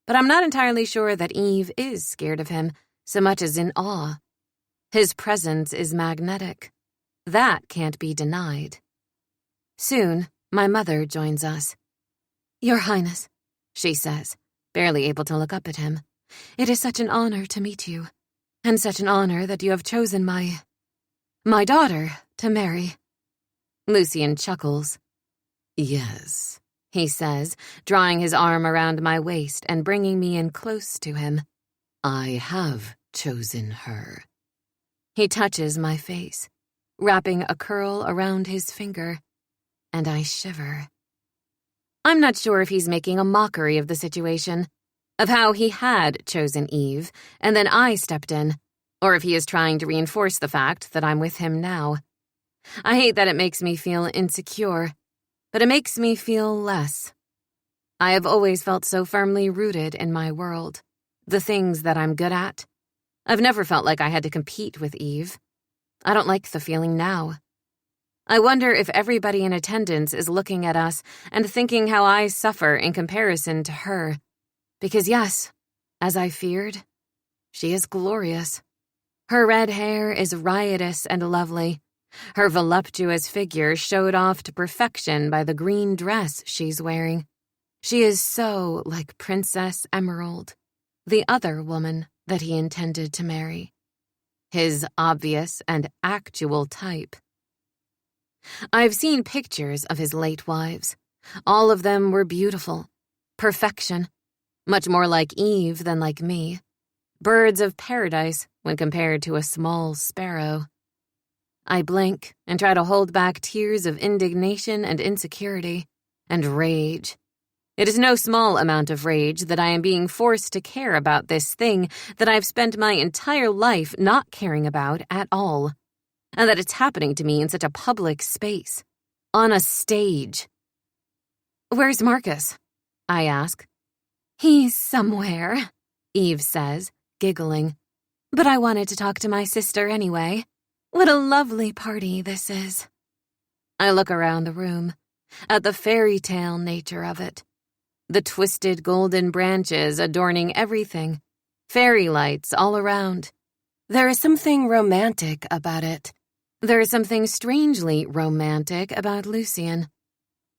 But I'm not entirely sure that Eve is scared of him so much as in awe. His presence is magnetic. That can't be denied. Soon, my mother joins us. "Your Highness," she says, barely able to look up at him. "It is such an honor to meet you, and such an honor that you have chosen my daughter to marry." Lucien chuckles. "Yes, he says, drawing his arm around my waist and bringing me in close to him. I have chosen her. He touches my face, wrapping a curl around his finger, and I shiver. I'm not sure if he's making a mockery of the situation, of how he had chosen Eve, and then I stepped in, or if he is trying to reinforce the fact that I'm with him now. I hate that it makes me feel insecure, but it makes me feel less. I have always felt so firmly rooted in my world, the things that I'm good at. I've never felt like I had to compete with Eve. I don't like the feeling now. I wonder if everybody in attendance is looking at us and thinking how I suffer in comparison to her. Because yes, as I feared, she is glorious. Her red hair is riotous and lovely. Her voluptuous figure showed off to perfection by the green dress she's wearing. She is so like Princess Emerald, the other woman that he intended to marry. His obvious and actual type. I've seen pictures of his late wives. All of them were beautiful. Perfection. Much more like Eve than like me. Birds of paradise when compared to a small sparrow. I blink and try to hold back tears of indignation and insecurity, and rage. It is no small amount of rage that I am being forced to care about this thing that I've spent my entire life not caring about at all, and that it's happening to me in such a public space, on a stage. "Where's Marcus?" I ask. "He's somewhere," Eve says, giggling. "But I wanted to talk to my sister anyway. What a lovely party this is." I look around the room, at the fairy tale nature of it. The twisted golden branches adorning everything, fairy lights all around. There is something romantic about it. There is something strangely romantic about Lucien.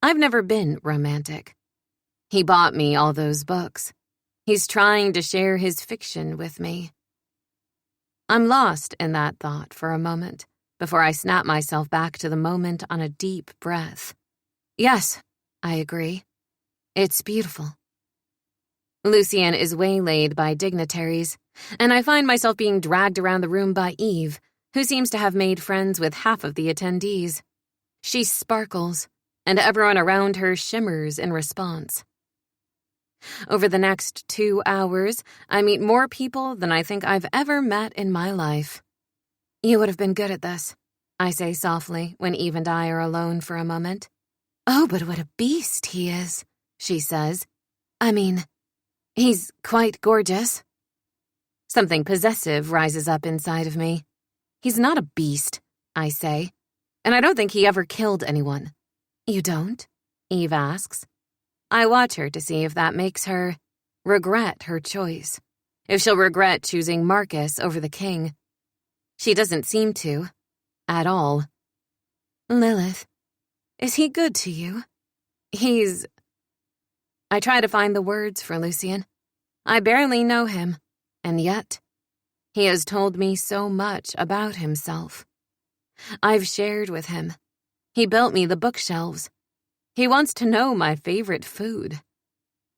I've never been romantic. He bought me all those books. He's trying to share his fiction with me. I'm lost in that thought for a moment before I snap myself back to the moment on a deep breath. Yes, I agree. It's beautiful. Lucien is waylaid by dignitaries, and I find myself being dragged around the room by Eve, who seems to have made friends with half of the attendees. She sparkles, and everyone around her shimmers in response. Over the next 2 hours, I meet more people than I think I've ever met in my life. "You would have been good at this," I say softly when Eve and I are alone for a moment. "Oh, but what a beast he is," she says. "I mean, he's quite gorgeous." Something possessive rises up inside of me. "He's not a beast," I say, "and I don't think he ever killed anyone." "You don't?" Eve asks. I watch her to see if that makes her regret her choice, if she'll regret choosing Marcus over the king. She doesn't seem to, at all. "Lilith, is he good to you?" "He's—" I try to find the words for Lucien. I barely know him, and yet he has told me so much about himself. I've shared with him. He built me the bookshelves. He wants to know my favorite food.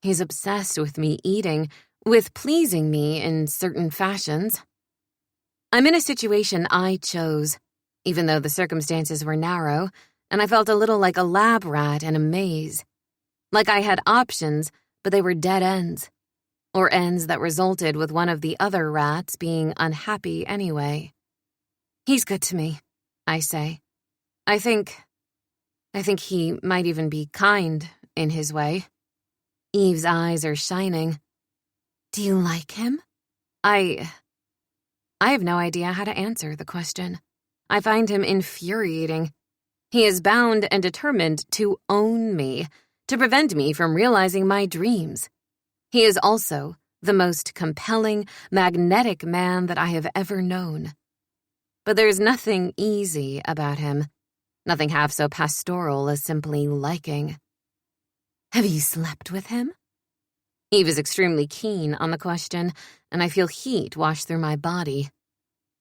He's obsessed with me eating, with pleasing me in certain fashions. I'm in a situation I chose, even though the circumstances were narrow, and I felt a little like a lab rat in a maze. Like I had options, but they were dead ends. Or ends that resulted with one of the other rats being unhappy anyway. "He's good to me," I say. I think he might even be kind in his way." Eve's eyes are shining. "Do you like him?" I have no idea how to answer the question. I find him infuriating. He is bound and determined to own me, to prevent me from realizing my dreams. He is also the most compelling, magnetic man that I have ever known. But there's nothing easy about him. Nothing half so pastoral as simply liking. "Have you slept with him?" Eve is extremely keen on the question, and I feel heat wash through my body.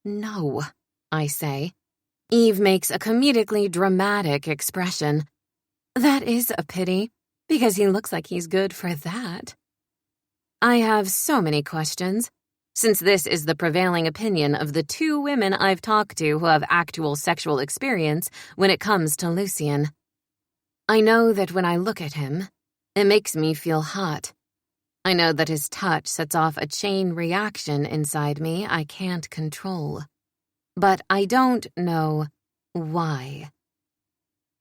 "No," I say. Eve makes a comedically dramatic expression. "That is a pity, because he looks like he's good for that. I have so many questions, since this is the prevailing opinion of the 2 women I've talked to who have actual sexual experience when it comes to Lucien. I know that when I look at him, it makes me feel hot. I know that his touch sets off a chain reaction inside me I can't control. But I don't know why.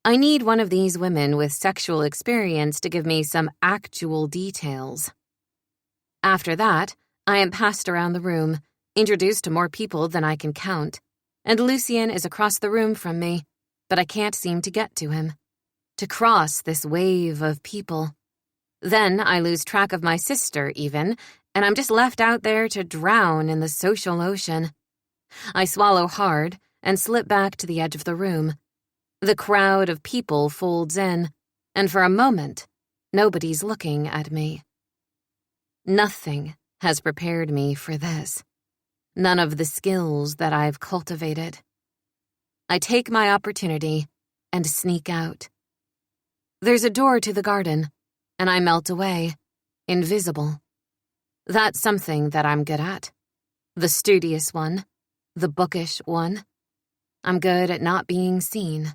I need one of these women with sexual experience to give me some actual details. After that, I am passed around the room, introduced to more people than I can count, and Lucien is across the room from me, but I can't seem to get to him, to cross this wave of people. Then I lose track of my sister, even, and I'm just left out there to drown in the social ocean. I swallow hard and slip back to the edge of the room. The crowd of people folds in, and for a moment, nobody's looking at me. Nothing has prepared me for this. None of the skills that I've cultivated. I take my opportunity and sneak out. There's a door to the garden, and I melt away, invisible. That's something that I'm good at. The studious one, the bookish one. I'm good at not being seen.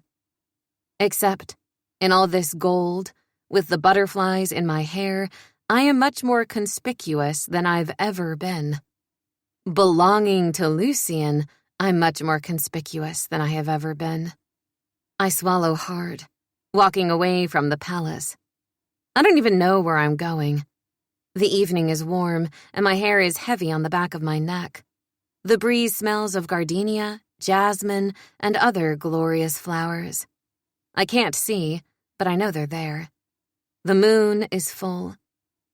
Except, in all this gold, with the butterflies in my hair, I am much more conspicuous than I've ever been. Belonging to Lucien, I'm much more conspicuous than I have ever been. I swallow hard, walking away from the palace. I don't even know where I'm going. The evening is warm, and my hair is heavy on the back of my neck. The breeze smells of gardenia, jasmine, and other glorious flowers. I can't see, but I know they're there. The moon is full.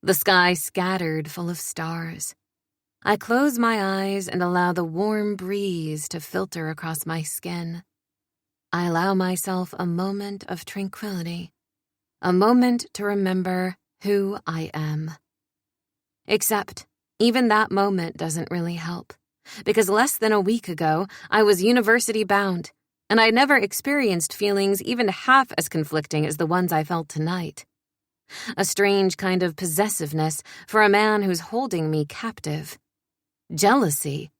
The sky scattered full of stars. I close my eyes and allow the warm breeze to filter across my skin. I allow myself a moment of tranquility, a moment to remember who I am. Except, even that moment doesn't really help, because less than a week ago, I was university-bound, and I'd never experienced feelings even half as conflicting as the ones I felt tonight. A strange kind of possessiveness for a man who's holding me captive. Jealousy.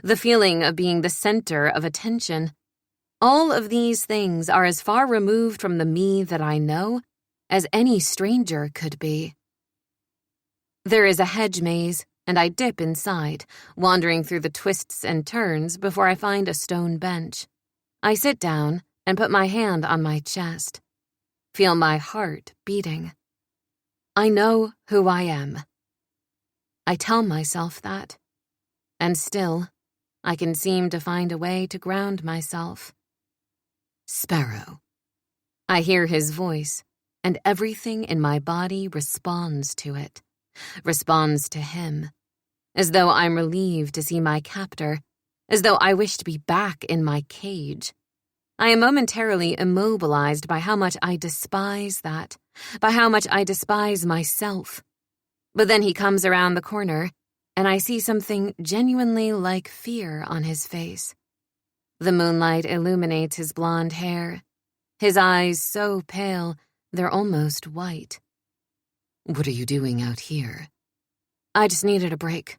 The feeling of being the center of attention. All of these things are as far removed from the me that I know as any stranger could be. There is a hedge maze, and I dip inside, wandering through the twists and turns before I find a stone bench. I sit down and put my hand on my chest. Feel my heart beating. I know who I am. I tell myself that. And still, I can seem to find a way to ground myself. Sparrow. I hear his voice, and everything in my body responds to it, responds to him, as though I'm relieved to see my captor, as though I wish to be back in my cage. I am momentarily immobilized by how much I despise that, by how much I despise myself. But then he comes around the corner, and I see something genuinely like fear on his face. The moonlight illuminates his blonde hair, his eyes so pale they're almost white. What are you doing out here? I just needed a break.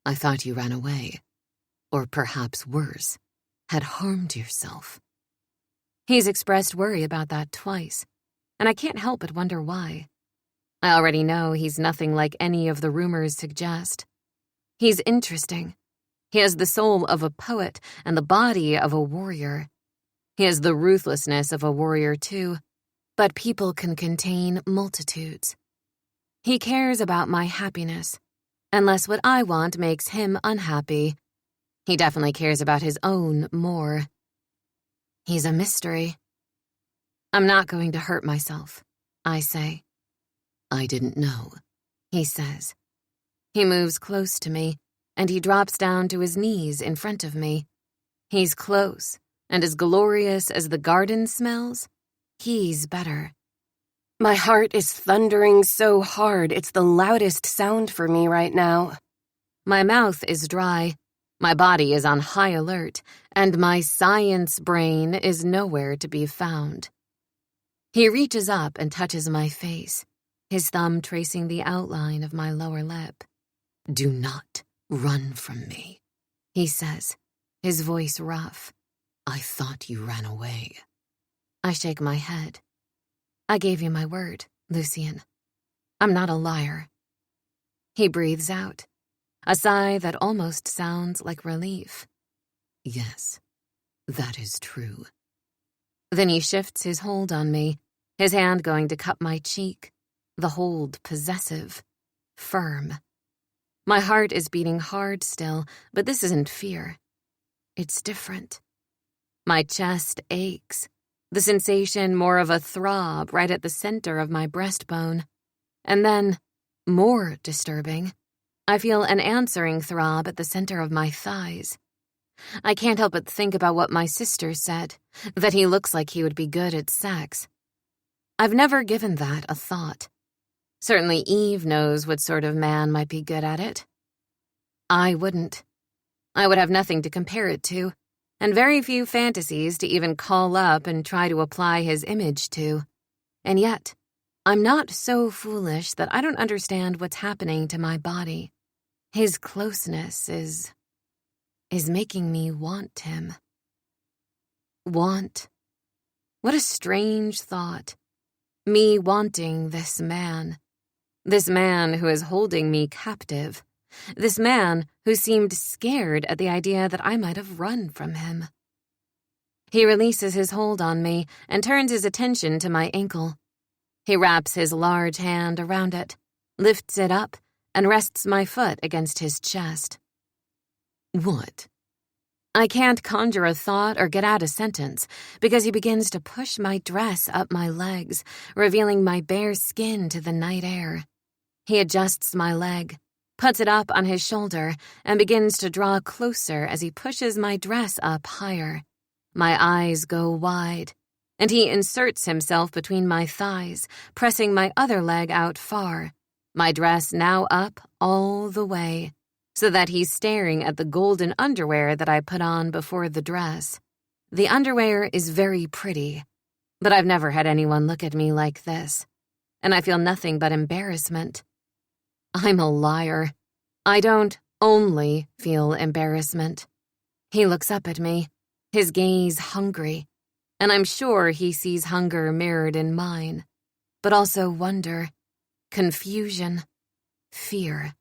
I thought you ran away, or perhaps worse, had harmed yourself. He's expressed worry about that twice, and I can't help but wonder why. I already know he's nothing like any of the rumors suggest. He's interesting. He has the soul of a poet and the body of a warrior. He has the ruthlessness of a warrior too, but people can contain multitudes. He cares about my happiness, unless what I want makes him unhappy. He definitely cares about his own more. He's a mystery. I'm not going to hurt myself, I say. I didn't know, he says. He moves close to me, and he drops down to his knees in front of me. He's close, and as glorious as the garden smells, he's better. My heart is thundering so hard it's the loudest sound for me right now. My mouth is dry, my body is on high alert, and my science brain is nowhere to be found. He reaches up and touches my face, his thumb tracing the outline of my lower lip. "Do not run from me," he says, his voice rough. "I thought you ran away." I shake my head. "I gave you my word, Lucien. I'm not a liar." He breathes out, a sigh that almost sounds like relief. "Yes, that is true." Then he shifts his hold on me, his hand going to cup my cheek, the hold possessive, firm. My heart is beating hard still, but this isn't fear. It's different. My chest aches, the sensation more of a throb right at the center of my breastbone. And then, more disturbing, I feel an answering throb at the center of my thighs. I can't help but think about what my sister said, that he looks like he would be good at sex. I've never given that a thought. Certainly Eve knows what sort of man might be good at it. I wouldn't. I would have nothing to compare it to, and very few fantasies to even call up and try to apply his image to. And yet, I'm not so foolish that I don't understand what's happening to my body. His closeness is making me want him. Want? What a strange thought. Me wanting this man who is holding me captive, this man who seemed scared at the idea that I might have run from him. He releases his hold on me and turns his attention to my ankle. He wraps his large hand around it, lifts it up, and rests my foot against his chest. "What?" I can't conjure a thought or get out a sentence because he begins to push my dress up my legs, revealing my bare skin to the night air. He adjusts my leg, puts it up on his shoulder, and begins to draw closer as he pushes my dress up higher. My eyes go wide, and he inserts himself between my thighs, pressing my other leg out far, my dress now up all the way, so that he's staring at the golden underwear that I put on before the dress. The underwear is very pretty, but I've never had anyone look at me like this, and I feel nothing but embarrassment. I'm a liar. I don't only feel embarrassment. He looks up at me, his gaze hungry, and I'm sure he sees hunger mirrored in mine, but also wonder, confusion, fear.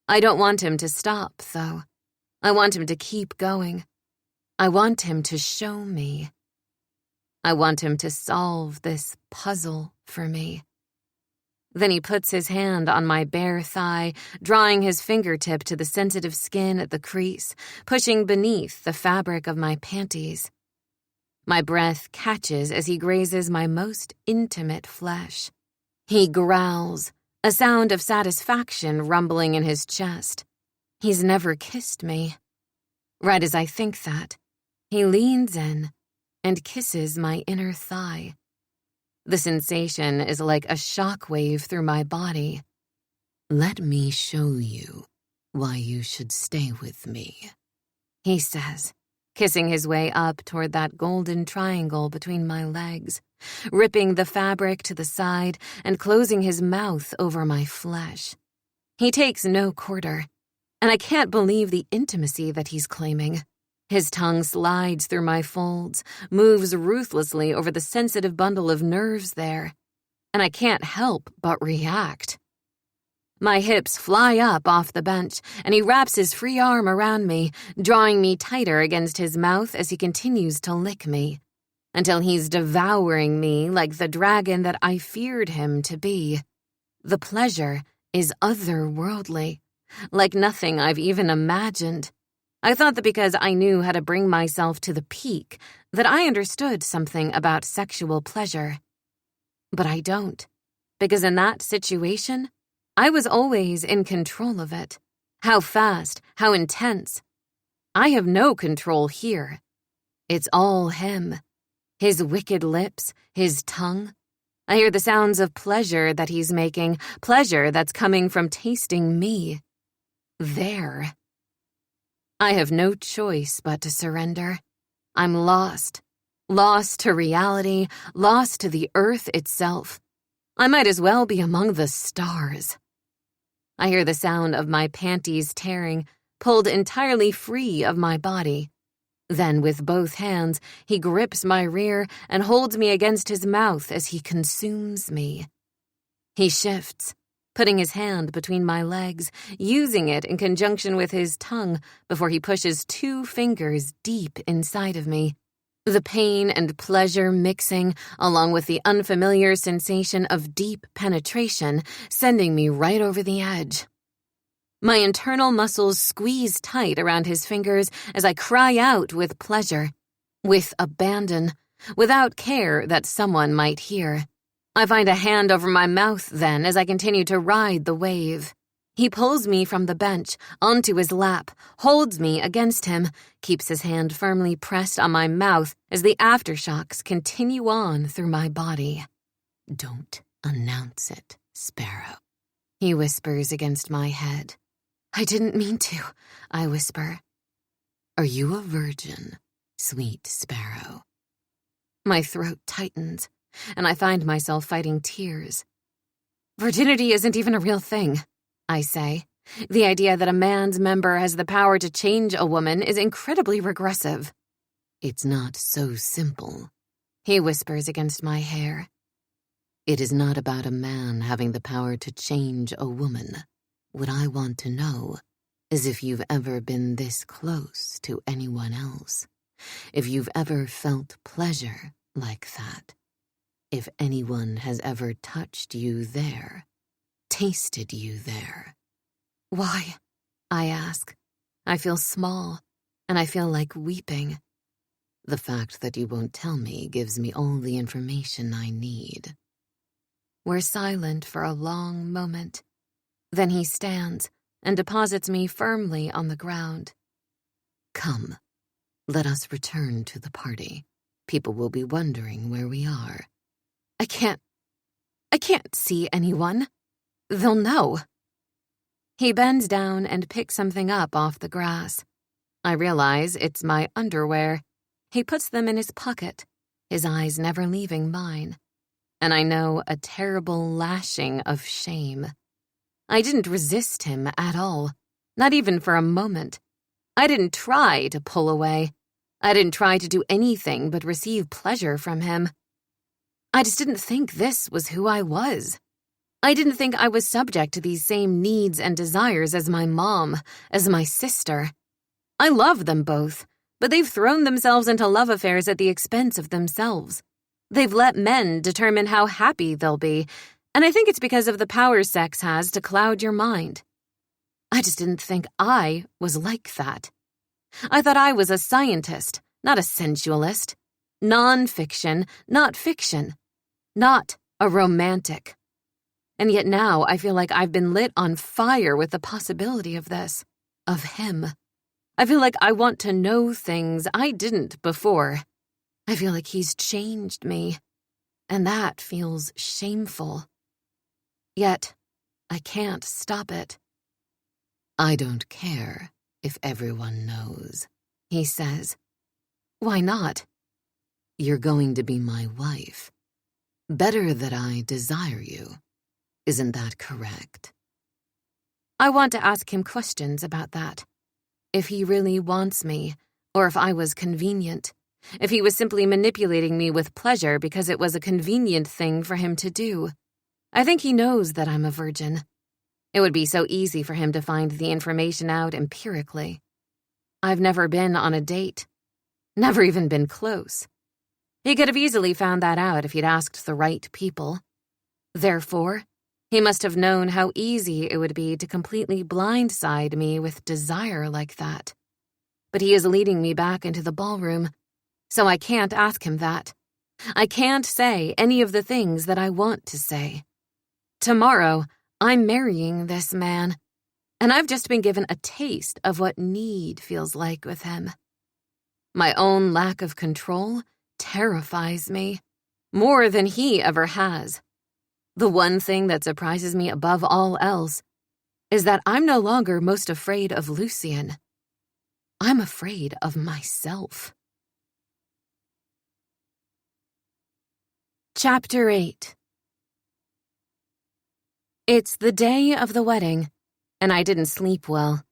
I don't want him to stop, though. I want him to keep going. I want him to show me. I want him to solve this puzzle for me. Then he puts his hand on my bare thigh, drawing his fingertip to the sensitive skin at the crease, pushing beneath the fabric of my panties. My breath catches as he grazes my most intimate flesh. He growls, a sound of satisfaction rumbling in his chest. He's never kissed me. Right as I think that, he leans in and kisses my inner thigh. The sensation is like a shockwave through my body. "Let me show you why you should stay with me," he says, kissing his way up toward that golden triangle between my legs, ripping the fabric to the side and closing his mouth over my flesh. He takes no quarter, and I can't believe the intimacy that he's claiming. His tongue slides through my folds, moves ruthlessly over the sensitive bundle of nerves there, and I can't help but react. My hips fly up off the bench, and he wraps his free arm around me, drawing me tighter against his mouth as he continues to lick me, until he's devouring me like the dragon that I feared him to be. The pleasure is otherworldly, like nothing I've even imagined. I thought that because I knew how to bring myself to the peak, that I understood something about sexual pleasure. But I don't, because in that situation, I was always in control of it. How fast, how intense. I have no control here. It's all him. His wicked lips, his tongue. I hear the sounds of pleasure that he's making, pleasure that's coming from tasting me. There. I have no choice but to surrender. I'm lost lost to reality, lost to the earth itself. I might as well be among the stars. I hear the sound of my panties tearing, pulled entirely free of my body. Then, with both hands, he grips my rear and holds me against his mouth as he consumes me. He shifts, putting his hand between my legs, using it in conjunction with his tongue before he pushes 2 fingers deep inside of me. The pain and pleasure mixing, along with the unfamiliar sensation of deep penetration, sending me right over the edge. My internal muscles squeeze tight around his fingers as I cry out with pleasure, with abandon, without care that someone might hear. I find a hand over my mouth then as I continue to ride the wave. He pulls me from the bench onto his lap, holds me against him, keeps his hand firmly pressed on my mouth as the aftershocks continue on through my body. "Don't announce it, Sparrow," he whispers against my head. "I didn't mean to," I whisper. "Are you a virgin, sweet Sparrow?" My throat tightens, and I find myself fighting tears. "Virginity isn't even a real thing," I say. "The idea that a man's member has the power to change a woman is incredibly regressive." "It's not so simple," he whispers against my hair. "It is not about a man having the power to change a woman. What I want to know is if you've ever been this close to anyone else, if you've ever felt pleasure like that, if anyone has ever touched you there, tasted you there." "Why?" I ask. I feel small, and I feel like weeping. "The fact that you won't tell me gives me all the information I need." We're silent for a long moment. Then he stands and deposits me firmly on the ground. "Come, let us return to the party. People will be wondering where we are." I can't see anyone. They'll know." He bends down and picks something up off the grass. I realize it's my underwear. He puts them in his pocket, his eyes never leaving mine. And I know a terrible lashing of shame. I didn't resist him at all, not even for a moment. I didn't try to pull away. I didn't try to do anything but receive pleasure from him. I just didn't think this was who I was. I didn't think I was subject to these same needs and desires as my mom, as my sister. I love them both, but they've thrown themselves into love affairs at the expense of themselves. They've let men determine how happy they'll be, and I think it's because of the power sex has to cloud your mind. I just didn't think I was like that. I thought I was a scientist, not a sensualist. Non-fiction, not fiction. Not a romantic. And yet now I feel like I've been lit on fire with the possibility of this, of him. I feel like I want to know things I didn't before. I feel like he's changed me, and that feels shameful. Yet, I can't stop it. "I don't care if everyone knows," he says. "Why not?" "You're going to be my wife. Better that I desire you. Isn't that correct?" I want to ask him questions about that. If he really wants me, or if I was convenient. If he was simply manipulating me with pleasure because it was a convenient thing for him to do. I think he knows that I'm a virgin. It would be so easy for him to find the information out empirically. I've never been on a date. Never even been close. He could have easily found that out if he'd asked the right people. Therefore, he must have known how easy it would be to completely blindside me with desire like that. But he is leading me back into the ballroom, so I can't ask him that. I can't say any of the things that I want to say. Tomorrow, I'm marrying this man, and I've just been given a taste of what need feels like with him. My own lack of control terrifies me, more than he ever has. The one thing that surprises me above all else is that I'm no longer most afraid of Lucien. I'm afraid of myself. Chapter 8. It's the day of the wedding, and I didn't sleep well.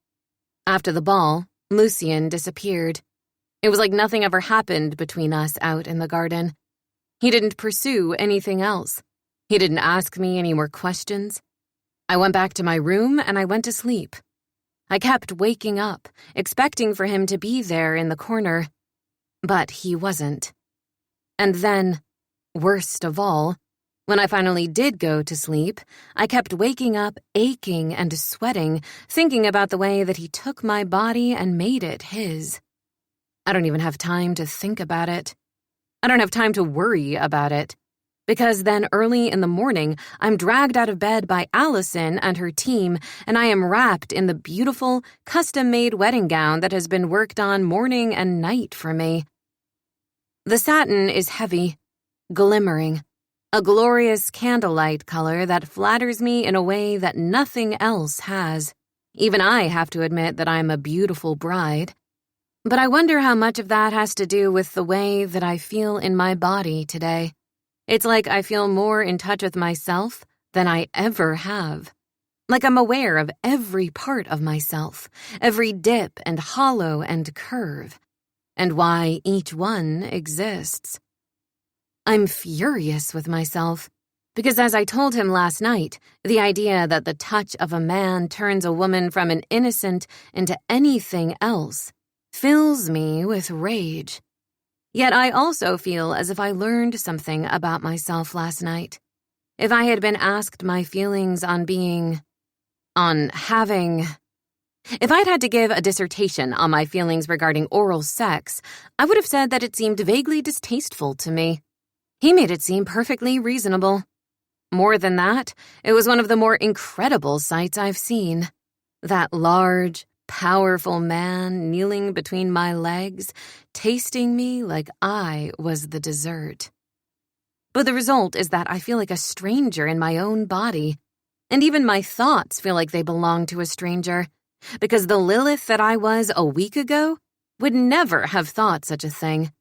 After the ball, Lucien disappeared. It was like nothing ever happened between us out in the garden. He didn't pursue anything else. He didn't ask me any more questions. I went back to my room and I went to sleep. I kept waking up, expecting for him to be there in the corner. But he wasn't. And then, worst of all, when I finally did go to sleep, I kept waking up aching and sweating, thinking about the way that he took my body and made it his. I don't even have time to think about it. I don't have time to worry about it. Because then early in the morning, I'm dragged out of bed by Allison and her team, and I am wrapped in the beautiful, custom-made wedding gown that has been worked on morning and night for me. The satin is heavy, glimmering, a glorious candlelight color that flatters me in a way that nothing else has. Even I have to admit that I'm a beautiful bride. But I wonder how much of that has to do with the way that I feel in my body today. It's like I feel more in touch with myself than I ever have. Like I'm aware of every part of myself, every dip and hollow and curve, and why each one exists. I'm furious with myself, because as I told him last night, the idea that the touch of a man turns a woman from an innocent into anything else fills me with rage. Yet I also feel as if I learned something about myself last night. If I had been asked my feelings if I'd had to give a dissertation on my feelings regarding oral sex, I would have said that it seemed vaguely distasteful to me. He made it seem perfectly reasonable. More than that, it was one of the more incredible sights I've seen. That large, powerful man kneeling between my legs, tasting me like I was the dessert. But the result is that I feel like a stranger in my own body, and even my thoughts feel like they belong to a stranger, because the Lilith that I was a week ago would never have thought such a thing,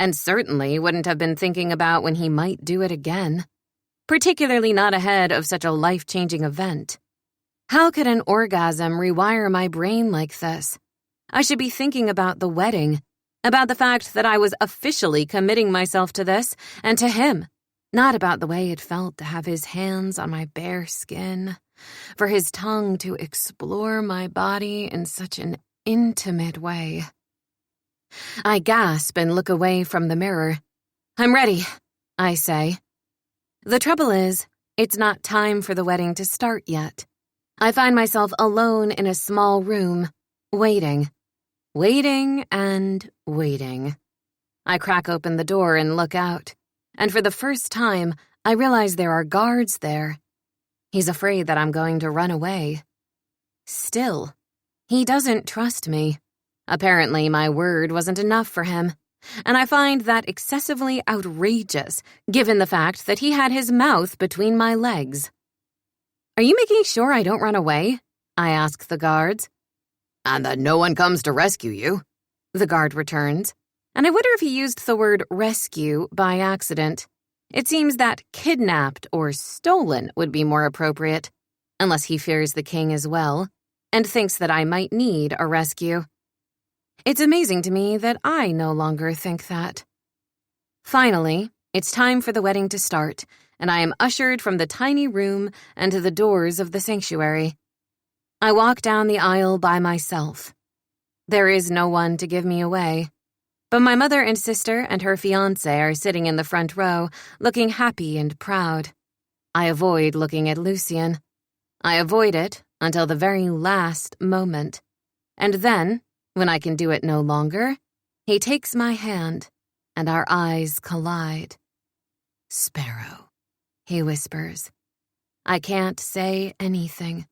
and certainly wouldn't have been thinking about when he might do it again, particularly not ahead of such a life-changing event. How could an orgasm rewire my brain like this? I should be thinking about the wedding, about the fact that I was officially committing myself to this and to him, not about the way it felt to have his hands on my bare skin, for his tongue to explore my body in such an intimate way. I gasp and look away from the mirror. I'm ready, I say. The trouble is, it's not time for the wedding to start yet. I find myself alone in a small room, waiting and waiting. I crack open the door and look out, and for the first time, I realize there are guards there. He's afraid that I'm going to run away. Still, he doesn't trust me. Apparently, my word wasn't enough for him, and I find that excessively outrageous, given the fact that he had his mouth between my legs. Are you making sure I don't run away? I ask the guards. And that no one comes to rescue you, the guard returns. And I wonder if he used the word rescue by accident. It seems that kidnapped or stolen would be more appropriate, unless he fears the king as well, and thinks that I might need a rescue. It's amazing to me that I no longer think that. Finally, it's time for the wedding to start, and I am ushered from the tiny room and to the doors of the sanctuary. I walk down the aisle by myself. There is no one to give me away, but my mother and sister and her fiancé are sitting in the front row, looking happy and proud. I avoid looking at Lucien. I avoid it until the very last moment, and then, when I can do it no longer, he takes my hand, and our eyes collide. "Sparrow," he whispers. I can't say anything.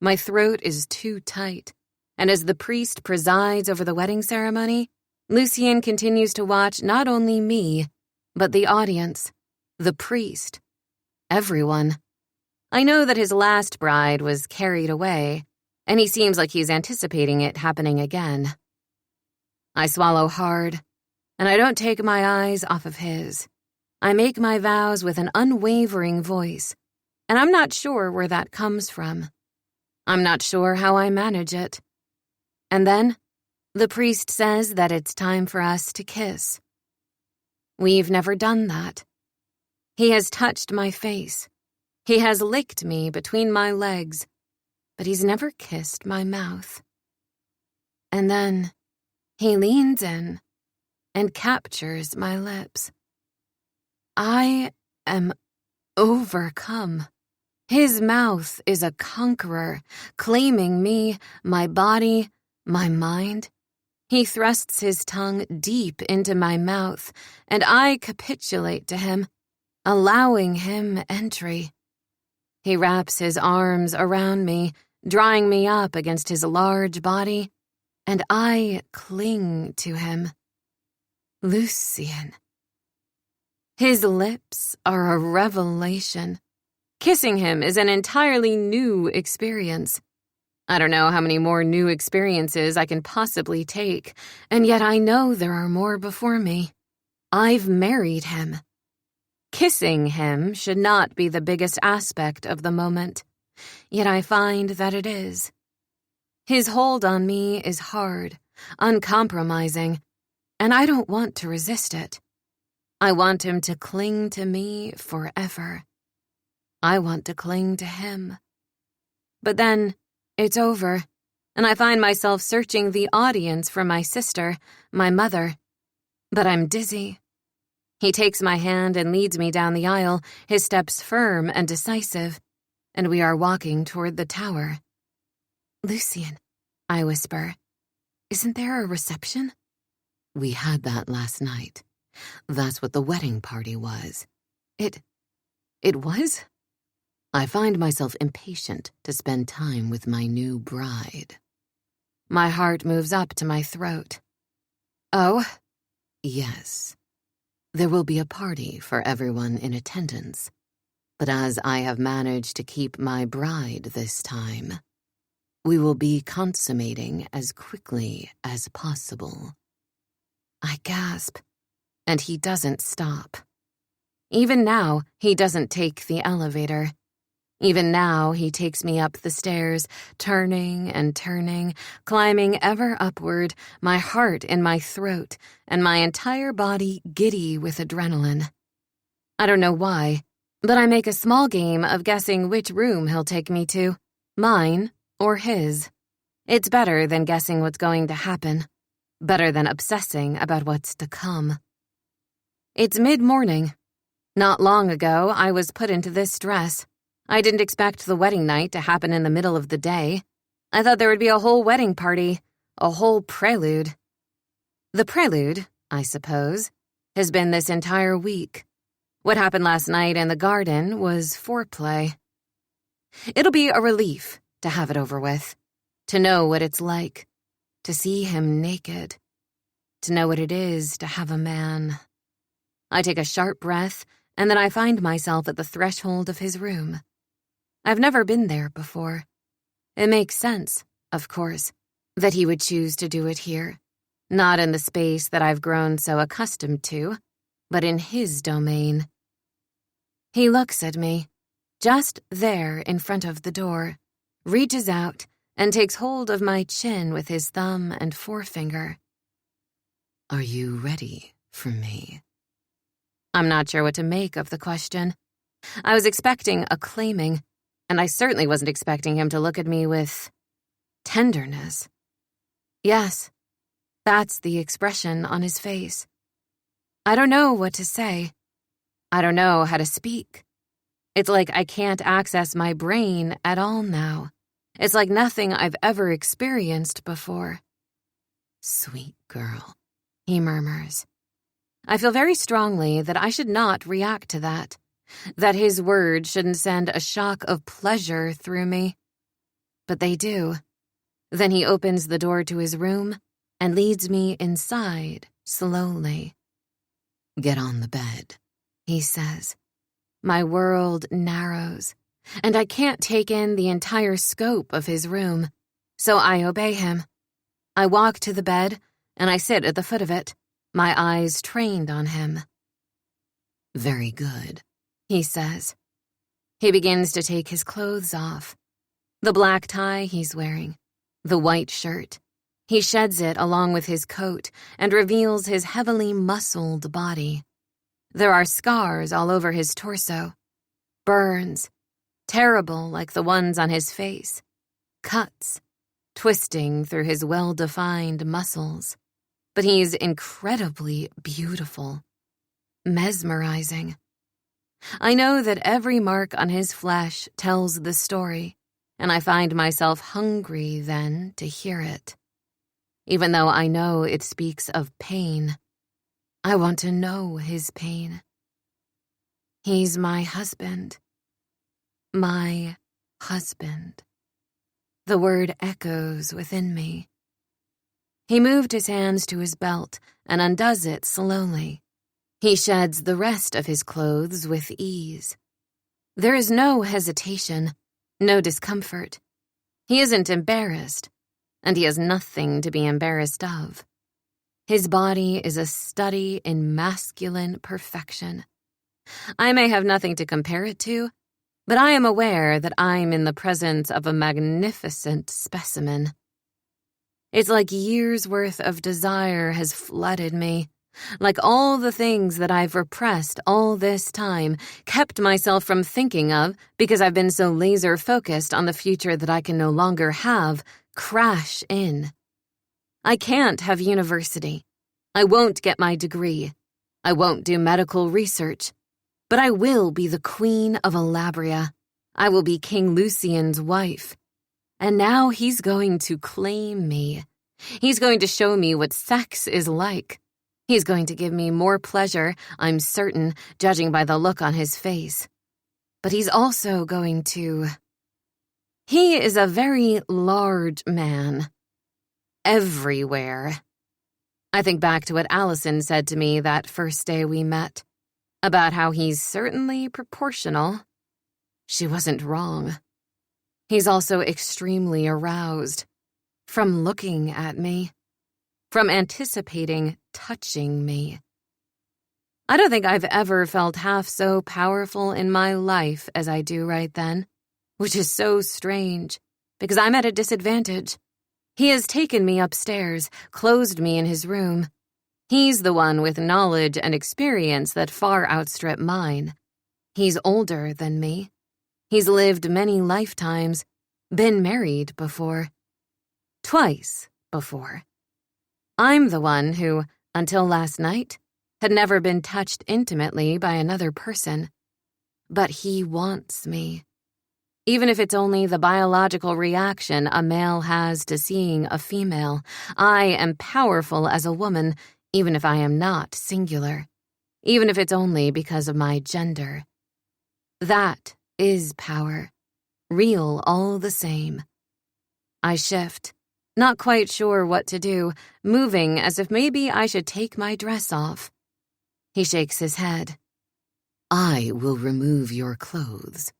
My throat is too tight, and as the priest presides over the wedding ceremony, Lucien continues to watch not only me, but the audience, the priest, everyone. I know that his last bride was carried away, and he seems like he's anticipating it happening again. I swallow hard, and I don't take my eyes off of his. I make my vows with an unwavering voice, and I'm not sure where that comes from. I'm not sure how I manage it. And then, the priest says that it's time for us to kiss. We've never done that. He has touched my face. He has licked me between my legs, but he's never kissed my mouth. And then, he leans in and captures my lips. I am overcome. His mouth is a conqueror, claiming me, my body, my mind. He thrusts his tongue deep into my mouth, and I capitulate to him, allowing him entry. He wraps his arms around me, drawing me up against his large body, and I cling to him. Lucien. His lips are a revelation. Kissing him is an entirely new experience. I don't know how many more new experiences I can possibly take, and yet I know there are more before me. I've married him. Kissing him should not be the biggest aspect of the moment, yet I find that it is. His hold on me is hard, uncompromising, and I don't want to resist it. I want him to cling to me forever. I want to cling to him. But then, it's over, and I find myself searching the audience for my sister, my mother. But I'm dizzy. He takes my hand and leads me down the aisle, his steps firm and decisive, and we are walking toward the tower. Lucien, I whisper, isn't there a reception? We had that last night. That's what the wedding party was. It was? I find myself impatient to spend time with my new bride. My heart moves up to my throat. Oh? Yes. There will be a party for everyone in attendance, but as I have managed to keep my bride this time, we will be consummating as quickly as possible. I gasp, and he doesn't stop. Even now, he doesn't take the elevator. Even now, he takes me up the stairs, turning and turning, climbing ever upward, my heart in my throat, and my entire body giddy with adrenaline. I don't know why, but I make a small game of guessing which room he'll take me to, mine or his. It's better than guessing what's going to happen, better than obsessing about what's to come. It's mid-morning. Not long ago, I was put into this dress. I didn't expect the wedding night to happen in the middle of the day. I thought there would be a whole wedding party, a whole prelude. The prelude, I suppose, has been this entire week. What happened last night in the garden was foreplay. It'll be a relief to have it over with, to know what it's like, to see him naked, to know what it is to have a man. I take a sharp breath, and then I find myself at the threshold of his room. I've never been there before. It makes sense, of course, that he would choose to do it here, not in the space that I've grown so accustomed to, but in his domain. He looks at me, just there in front of the door, reaches out, and takes hold of my chin with his thumb and forefinger. Are you ready for me? I'm not sure what to make of the question. I was expecting a claiming, and I certainly wasn't expecting him to look at me with tenderness. Yes, that's the expression on his face. I don't know what to say. I don't know how to speak. It's like I can't access my brain at all now. It's like nothing I've ever experienced before. Sweet girl, he murmurs. I feel very strongly that I should not react to that his words shouldn't send a shock of pleasure through me. But they do. Then he opens the door to his room and leads me inside slowly. Get on the bed, he says. My world narrows, and I can't take in the entire scope of his room, so I obey him. I walk to the bed, and I sit at the foot of it, my eyes trained on him. Very good, he says. He begins to take his clothes off. The black tie he's wearing, the white shirt. He sheds it along with his coat and reveals his heavily muscled body. There are scars all over his torso. Burns, terrible like the ones on his face. Cuts, twisting through his well-defined muscles. But he's incredibly beautiful. Mesmerizing. I know that every mark on his flesh tells the story, and I find myself hungry then to hear it. Even though I know it speaks of pain, I want to know his pain. He's my husband. My husband. The word echoes within me. He moved his hands to his belt and undoes it slowly. He sheds the rest of his clothes with ease. There is no hesitation, no discomfort. He isn't embarrassed, and he has nothing to be embarrassed of. His body is a study in masculine perfection. I may have nothing to compare it to, but I am aware that I'm in the presence of a magnificent specimen. It's like years' worth of desire has flooded me. Like all the things that I've repressed all this time, kept myself from thinking of because I've been so laser-focused on the future that I can no longer have, crash in. I can't have university. I won't get my degree. I won't do medical research. But I will be the Queen of Alabria. I will be King Lucian's wife. And now he's going to claim me. He's going to show me what sex is like. He's going to give me more pleasure, I'm certain, judging by the look on his face. But he's also going to... He is a very large man. Everywhere. I think back to what Allison said to me that first day we met, about how he's certainly proportional. She wasn't wrong. He's also extremely aroused. From looking at me. From anticipating touching me. I don't think I've ever felt half so powerful in my life as I do right then, which is so strange, because I'm at a disadvantage. He has taken me upstairs, closed me in his room. He's the one with knowledge and experience that far outstrip mine. He's older than me. He's lived many lifetimes, been married before. Twice before. I'm the one who, until last night, had never been touched intimately by another person. But he wants me. Even if it's only the biological reaction a male has to seeing a female, I am powerful as a woman, even if I am not singular. Even if it's only because of my gender. That is power. Real all the same. I shift. Not quite sure what to do, moving as if maybe I should take my dress off. He shakes his head. I will remove your clothes.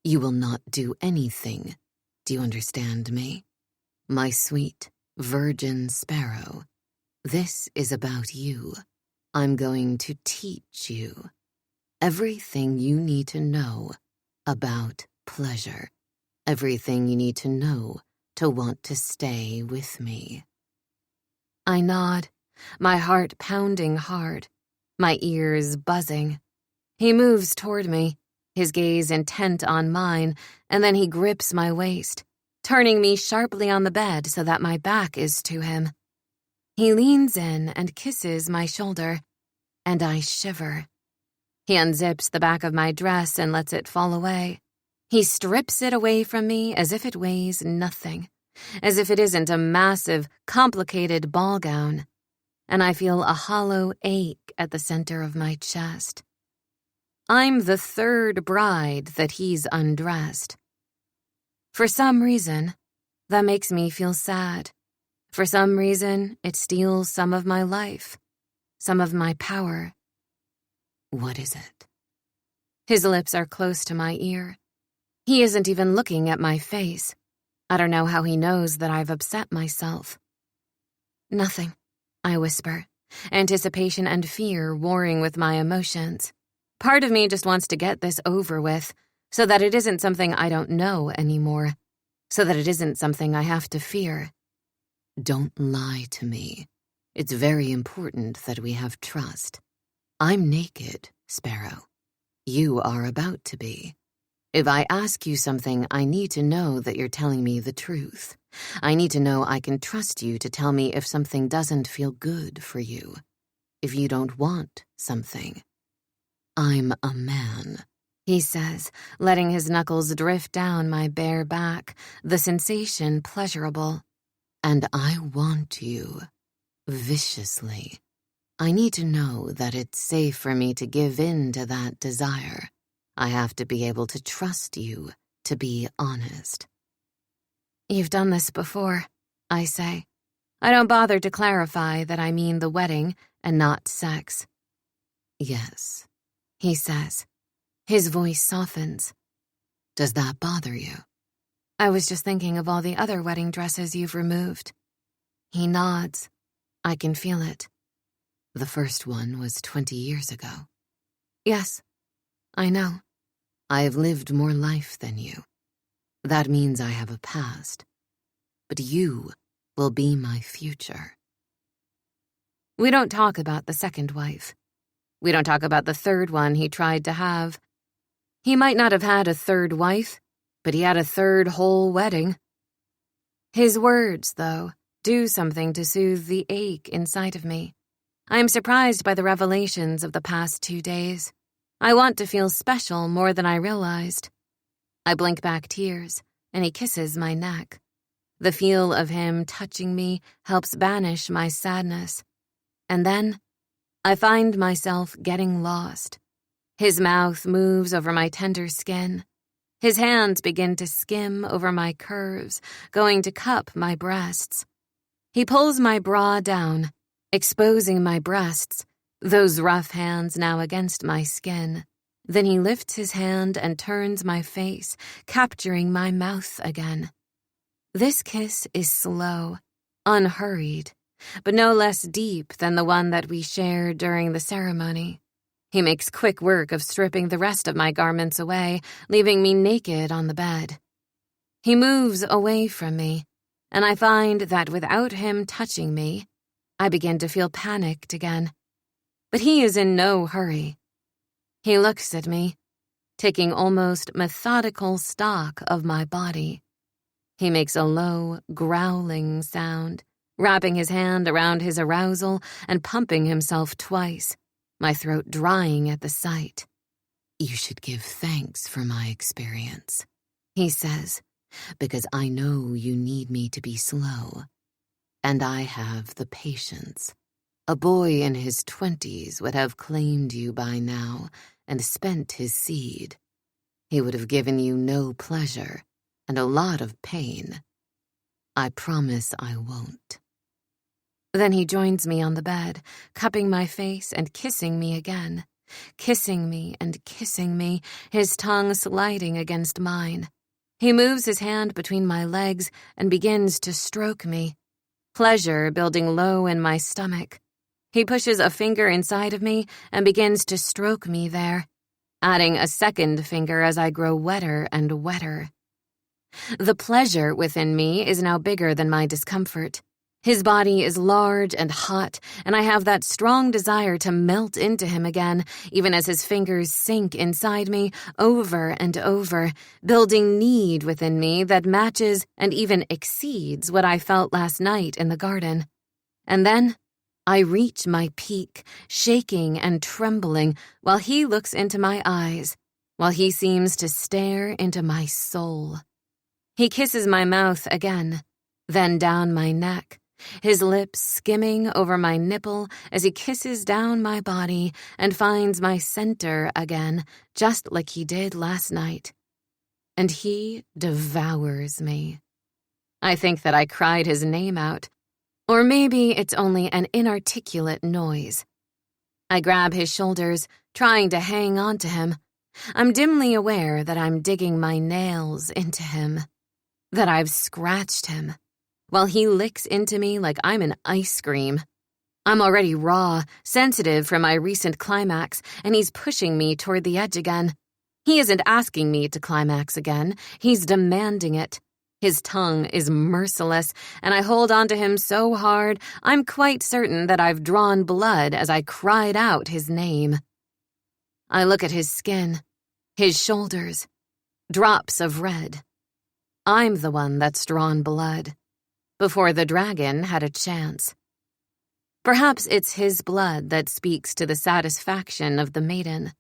You will not do anything. Do you understand me? My sweet, virgin sparrow. This is about you. I'm going to teach you everything you need to know about pleasure. Everything you need to know to want to stay with me. I nod, my heart pounding hard, my ears buzzing. He moves toward me, his gaze intent on mine, and then he grips my waist, turning me sharply on the bed so that my back is to him. He leans in and kisses my shoulder, and I shiver. He unzips the back of my dress and lets it fall away. He strips it away from me as if it weighs nothing, as if it isn't a massive, complicated ball gown, and I feel a hollow ache at the center of my chest. I'm the third bride that he's undressed. For some reason, that makes me feel sad. For some reason, it steals some of my life, some of my power. What is it? His lips are close to my ear. He isn't even looking at my face. I don't know how he knows that I've upset myself. Nothing, I whisper, anticipation and fear warring with my emotions. Part of me just wants to get this over with, so that it isn't something I don't know anymore, so that it isn't something I have to fear. Don't lie to me. It's very important that we have trust. I'm naked, Sparrow. You are about to be. If I ask you something, I need to know that you're telling me the truth. I need to know I can trust you to tell me if something doesn't feel good for you, if you don't want something. I'm a man, he says, letting his knuckles drift down my bare back, the sensation pleasurable. And I want you, viciously. I need to know that it's safe for me to give in to that desire. I have to be able to trust you, to be honest. You've done this before, I say. I don't bother to clarify that I mean the wedding and not sex. Yes, he says. His voice softens. Does that bother you? I was just thinking of all the other wedding dresses you've removed. He nods. I can feel it. The first one was 20 years ago. Yes, I know. I have lived more life than you. That means I have a past. But you will be my future. We don't talk about the second wife. We don't talk about the third one he tried to have. He might not have had a third wife, but he had a third whole wedding. His words, though, do something to soothe the ache inside of me. I am surprised by the revelations of the past 2 days. I want to feel special more than I realized. I blink back tears, and he kisses my neck. The feel of him touching me helps banish my sadness. And then, I find myself getting lost. His mouth moves over my tender skin. His hands begin to skim over my curves, going to cup my breasts. He pulls my bra down, exposing my breasts, those rough hands now against my skin. Then he lifts his hand and turns my face, capturing my mouth again. This kiss is slow, unhurried, but no less deep than the one that we shared during the ceremony. He makes quick work of stripping the rest of my garments away, leaving me naked on the bed. He moves away from me, and I find that without him touching me, I begin to feel panicked again. But he is in no hurry. He looks at me, taking almost methodical stock of my body. He makes a low, growling sound, wrapping his hand around his arousal and pumping himself twice, my throat drying at the sight. You should give thanks for my experience, he says, because I know you need me to be slow. And I have the patience. A boy in his 20s would have claimed you by now and spent his seed. He would have given you no pleasure and a lot of pain. I promise I won't. Then he joins me on the bed, cupping my face and kissing me again, kissing me and kissing me, his tongue sliding against mine. He moves his hand between my legs and begins to stroke me, pleasure building low in my stomach. He pushes a finger inside of me and begins to stroke me there, adding a second finger as I grow wetter and wetter. The pleasure within me is now bigger than my discomfort. His body is large and hot, and I have that strong desire to melt into him again, even as his fingers sink inside me over and over, building need within me that matches and even exceeds what I felt last night in the garden. And then I reach my peak, shaking and trembling, while he looks into my eyes, while he seems to stare into my soul. He kisses my mouth again, then down my neck, his lips skimming over my nipple as he kisses down my body and finds my center again, just like he did last night. And he devours me. I think that I cried his name out, or maybe it's only an inarticulate noise. I grab his shoulders, trying to hang on to him. I'm dimly aware that I'm digging my nails into him, that I've scratched him, while he licks into me like I'm an ice cream. I'm already raw, sensitive from my recent climax, and he's pushing me toward the edge again. He isn't asking me to climax again, he's demanding it. His tongue is merciless, and I hold on to him so hard, I'm quite certain that I've drawn blood as I cried out his name. I look at his skin, his shoulders, drops of red. I'm the one that's drawn blood, before the dragon had a chance. Perhaps it's his blood that speaks to the satisfaction of the maiden.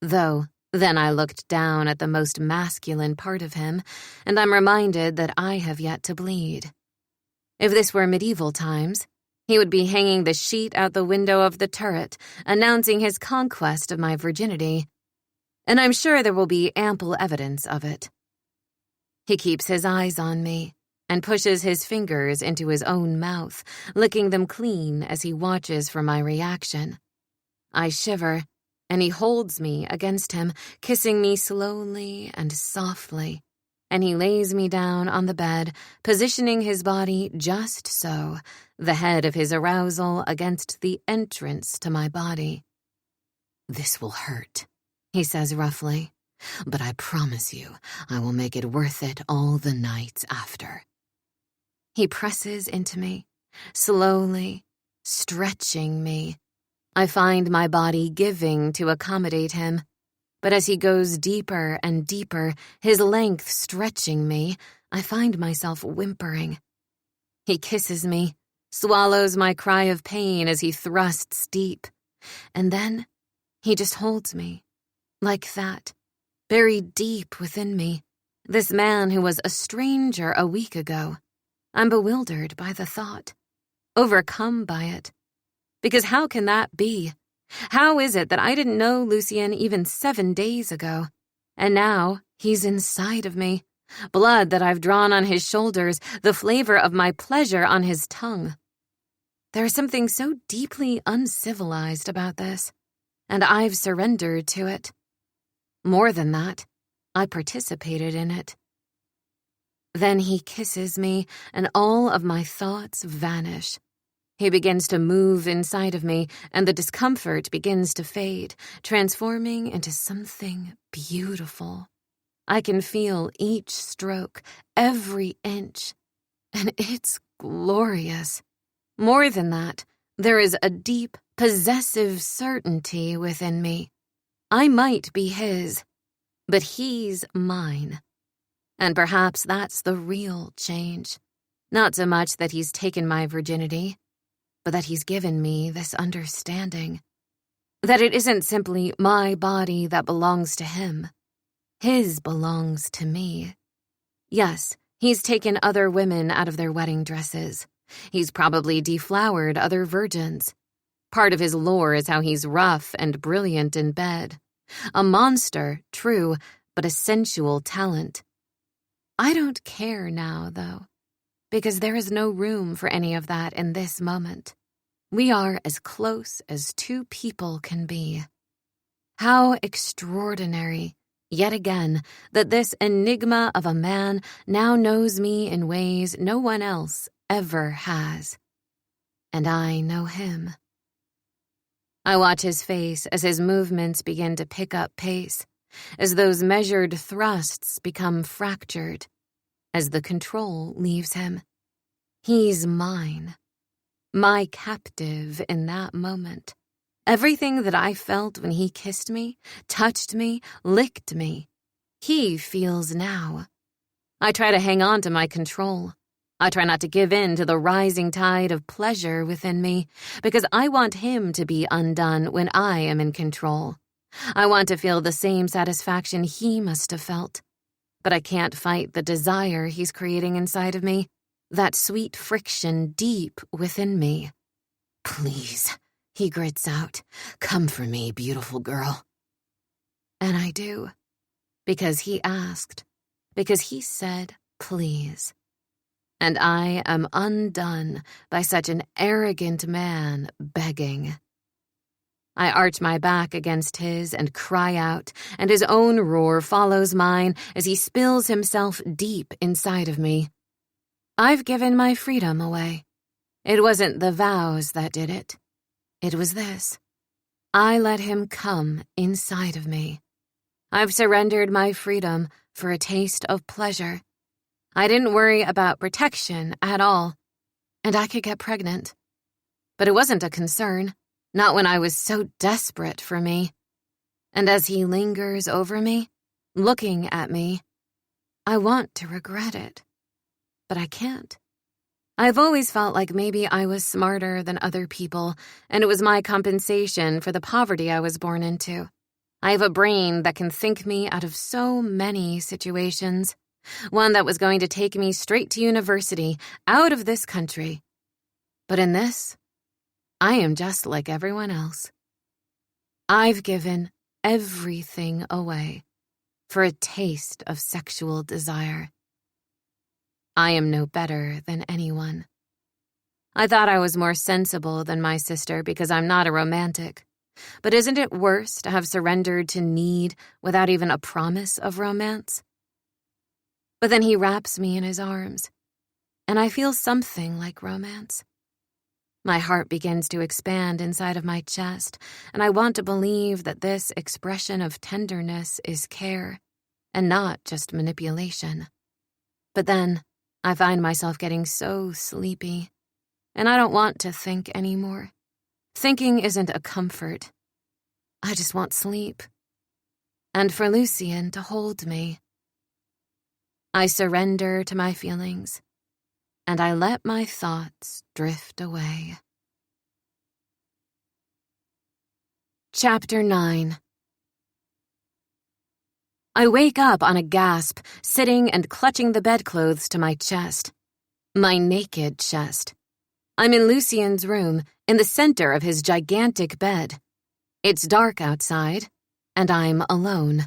Though, then I looked down at the most masculine part of him, and I'm reminded that I have yet to bleed. If this were medieval times, he would be hanging the sheet out the window of the turret, announcing his conquest of my virginity. And I'm sure there will be ample evidence of it. He keeps his eyes on me and pushes his fingers into his own mouth, licking them clean as he watches for my reaction. I shiver, and he holds me against him, kissing me slowly and softly, and he lays me down on the bed, positioning his body just so, the head of his arousal against the entrance to my body. "This will hurt," he says roughly, "but I promise you I will make it worth it all the nights after." He presses into me, slowly, stretching me. I find my body giving to accommodate him, but as he goes deeper and deeper, his length stretching me, I find myself whimpering. He kisses me, swallows my cry of pain as he thrusts deep, and then he just holds me, like that, buried deep within me, this man who was a stranger a week ago. I'm bewildered by the thought, overcome by it. Because how can that be? How is it that I didn't know Lucien even 7 days ago? And now he's inside of me, blood that I've drawn on his shoulders, the flavor of my pleasure on his tongue. There is something so deeply uncivilized about this, and I've surrendered to it. More than that, I participated in it. Then he kisses me, and all of my thoughts vanish. He begins to move inside of me, and the discomfort begins to fade, transforming into something beautiful. I can feel each stroke, every inch, and it's glorious. More than that, there is a deep, possessive certainty within me. I might be his, but he's mine. And perhaps that's the real change. Not so much that he's taken my virginity, but that he's given me this understanding. That it isn't simply my body that belongs to him. His belongs to me. Yes, he's taken other women out of their wedding dresses. He's probably deflowered other virgins. Part of his lore is how he's rough and brilliant in bed. A monster, true, but a sensual talent. I don't care now, though, because there is no room for any of that in this moment. We are as close as two people can be. How extraordinary, yet again, that this enigma of a man now knows me in ways no one else ever has. And I know him. I watch his face as his movements begin to pick up pace, as those measured thrusts become fractured, as the control leaves him. He's mine, my captive in that moment. Everything that I felt when he kissed me, touched me, licked me, he feels now. I try to hang on to my control. I try not to give in to the rising tide of pleasure within me, because I want him to be undone when I am in control. I want to feel the same satisfaction he must have felt. But I can't fight the desire he's creating inside of me, that sweet friction deep within me. "Please," he grits out, "come for me, beautiful girl." And I do, because he asked, because he said, please. And I am undone by such an arrogant man begging. I arch my back against his and cry out, and his own roar follows mine as he spills himself deep inside of me. I've given my freedom away. It wasn't the vows that did it. It was this. I let him come inside of me. I've surrendered my freedom for a taste of pleasure. I didn't worry about protection at all, and I could get pregnant. But it wasn't a concern, not when I was so desperate for me. And as he lingers over me, looking at me, I want to regret it, but I can't. I've always felt like maybe I was smarter than other people, and it was my compensation for the poverty I was born into. I have a brain that can think me out of so many situations, one that was going to take me straight to university, out of this country. But in this, I am just like everyone else. I've given everything away for a taste of sexual desire. I am no better than anyone. I thought I was more sensible than my sister because I'm not a romantic. But isn't it worse to have surrendered to need without even a promise of romance? But then he wraps me in his arms, and I feel something like romance. My heart begins to expand inside of my chest, and I want to believe that this expression of tenderness is care, and not just manipulation. But then, I find myself getting so sleepy, and I don't want to think anymore. Thinking isn't a comfort. I just want sleep. And for Lucien to hold me. I surrender to my feelings, and I let my thoughts drift away. Chapter 9. I wake up on a gasp, sitting and clutching the bedclothes to my chest. My naked chest. I'm in Lucien's room, in the center of his gigantic bed. It's dark outside, and I'm alone.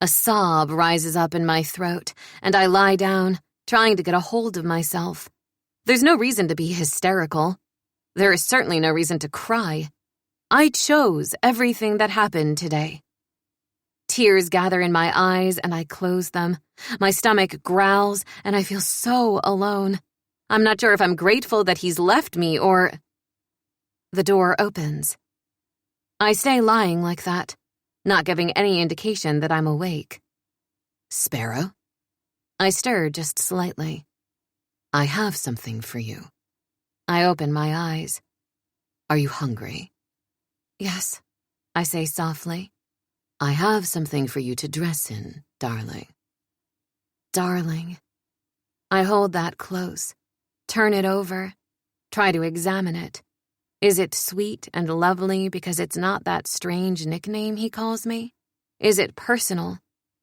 A sob rises up in my throat, and I lie down, trying to get a hold of myself. There's no reason to be hysterical. There is certainly no reason to cry. I chose everything that happened today. Tears gather in my eyes, and I close them. My stomach growls, and I feel so alone. I'm not sure if I'm grateful that he's left me or... The door opens. I stay lying like that, not giving any indication that I'm awake. Sparrow? I stir just slightly. I have something for you. I open my eyes. Are you hungry? Yes, I say softly. I have something for you to dress in, darling. Darling. I hold that close, turn it over, try to examine it. Is it sweet and lovely because it's not that strange nickname he calls me? Is it personal,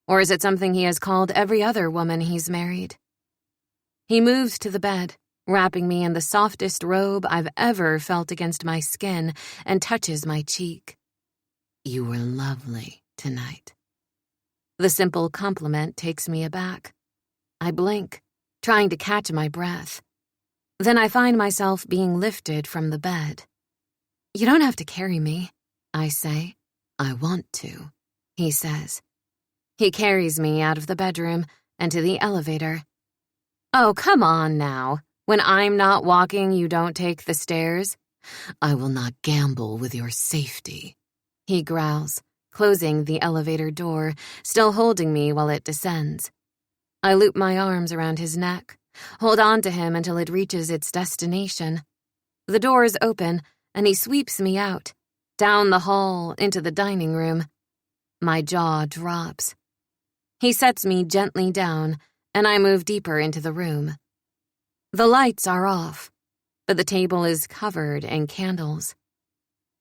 or is it something he has called every other woman he's married? He moves to the bed, wrapping me in the softest robe I've ever felt against my skin, and touches my cheek. You were lovely tonight. The simple compliment takes me aback. I blink, trying to catch my breath. Then I find myself being lifted from the bed. You don't have to carry me, I say. I want to, he says. He carries me out of the bedroom and to the elevator. Oh, come on now. When I'm not walking, you don't take the stairs? I will not gamble with your safety, he growls, closing the elevator door, still holding me while it descends. I loop my arms around his neck, hold on to him until it reaches its destination. The doors open, and he sweeps me out, down the hall into the dining room. My jaw drops. He sets me gently down, and I move deeper into the room. The lights are off, but the table is covered in candles.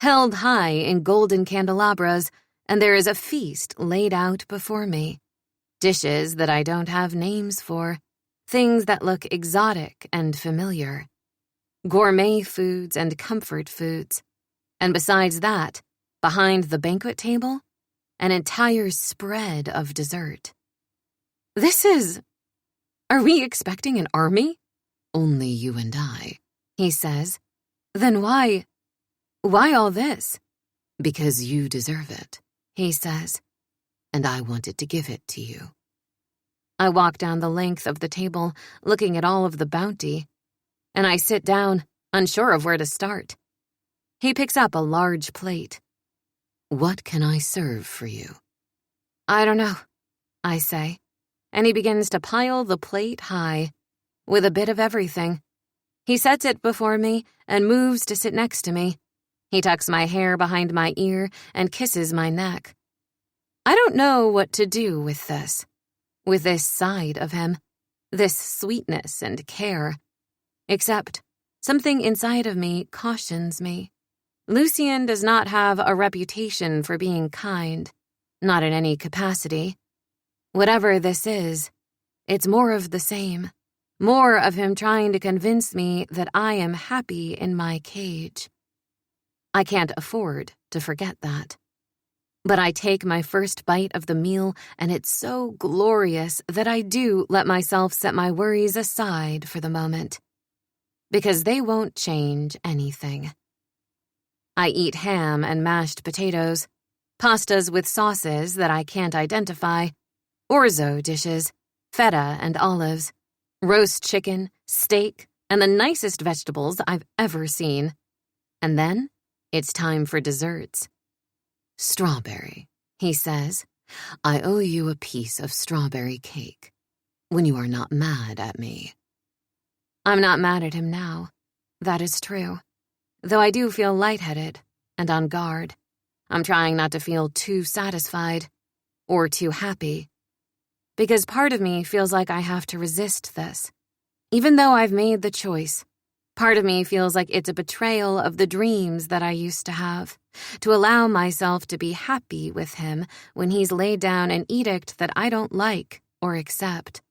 Held high in golden candelabras, and there is a feast laid out before me. Dishes that I don't have names for, things that look exotic and familiar. Gourmet foods and comfort foods. And besides that, behind the banquet table, an entire spread of dessert. Are we expecting an army? Only you and I, he says. Then why all this? Because you deserve it, he says. And I wanted to give it to you. I walk down the length of the table, looking at all of the bounty. and I sit down, unsure of where to start. He picks up a large plate. What can I serve for you? I don't know, I say, and he begins to pile the plate high, with a bit of everything. He sets it before me and moves to sit next to me. He tucks my hair behind my ear and kisses my neck. I don't know what to do with this side of him, this sweetness and care, except something inside of me cautions me. Lucien does not have a reputation for being kind, not in any capacity. Whatever this is, it's more of the same, more of him trying to convince me that I am happy in my cage. I can't afford to forget that. But I take my first bite of the meal, and it's so glorious that I do let myself set my worries aside for the moment, because they won't change anything. I eat ham and mashed potatoes, pastas with sauces that I can't identify, orzo dishes, feta and olives, roast chicken, steak, and the nicest vegetables I've ever seen. And then it's time for desserts. Strawberry, he says. I owe you a piece of strawberry cake. When you are not mad at me. I'm not mad at him now. That is true. Though I do feel lightheaded and on guard. I'm trying not to feel too satisfied or too happy. Because part of me feels like I have to resist this. Even though I've made the choice, part of me feels like it's a betrayal of the dreams that I used to have, to allow myself to be happy with him when he's laid down an edict that I don't like or accept.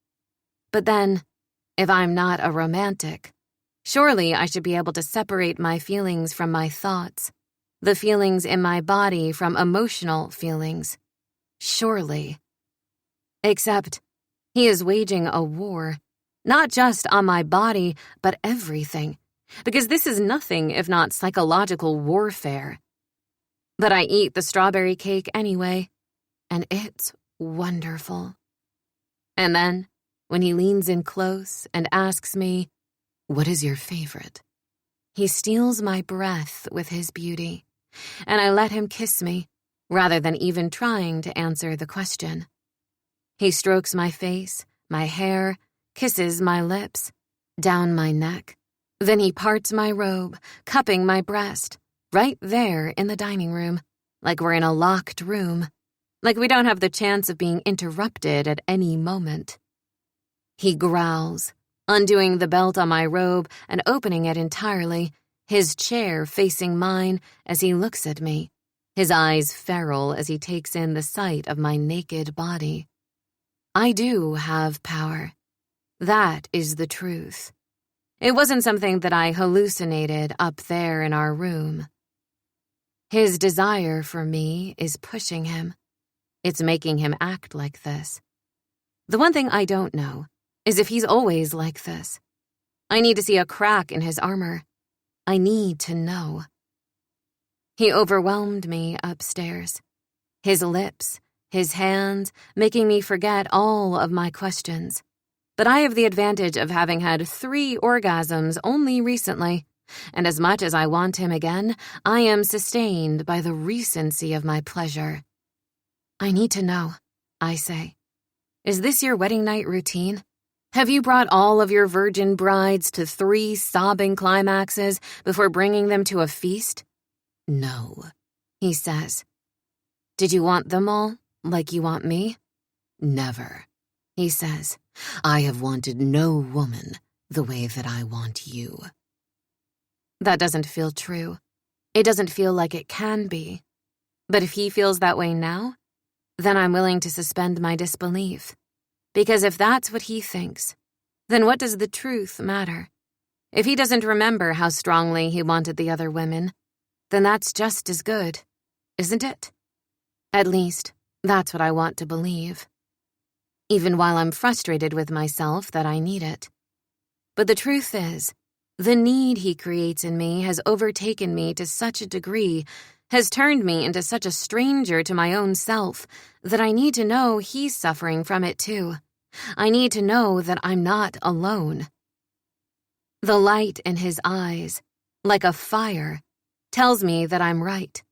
But then, if I'm not a romantic, surely I should be able to separate my feelings from my thoughts, the feelings in my body from emotional feelings. Surely. Except, he is waging a war, not just on my body, but everything, because this is nothing if not psychological warfare. But I eat the strawberry cake anyway, and it's wonderful. And then, when he leans in close and asks me, "What is your favorite?" he steals my breath with his beauty, and I let him kiss me, rather than even trying to answer the question. He strokes my face, my hair, kisses my lips, down my neck. Then he parts my robe, cupping my breast, right there in the dining room, like we're in a locked room, like we don't have the chance of being interrupted at any moment. He growls, undoing the belt on my robe and opening it entirely, his chair facing mine as he looks at me, his eyes feral as he takes in the sight of my naked body. I do have power. That is the truth. It wasn't something that I hallucinated up there in our room. His desire for me is pushing him. It's making him act like this. The one thing I don't know is if he's always like this. I need to see a crack in his armor. I need to know. He overwhelmed me upstairs. His lips, his hands, making me forget all of my questions. But I have the advantage of having had 3 orgasms only recently, and as much as I want him again, I am sustained by the recency of my pleasure. I need to know, I say. Is this your wedding night routine? Have you brought all of your virgin brides to 3 sobbing climaxes before bringing them to a feast? No, he says. Did you want them all, like you want me? Never, he says. I have wanted no woman the way that I want you. That doesn't feel true. It doesn't feel like it can be. But if he feels that way now, then I'm willing to suspend my disbelief. Because if that's what he thinks, then what does the truth matter? If he doesn't remember how strongly he wanted the other women, then that's just as good, isn't it? At least, that's what I want to believe. Even while I'm frustrated with myself that I need it. But the truth is, the need he creates in me has overtaken me to such a degree, has turned me into such a stranger to my own self, that I need to know he's suffering from it too. I need to know that I'm not alone. The light in his eyes, like a fire, tells me that I'm right.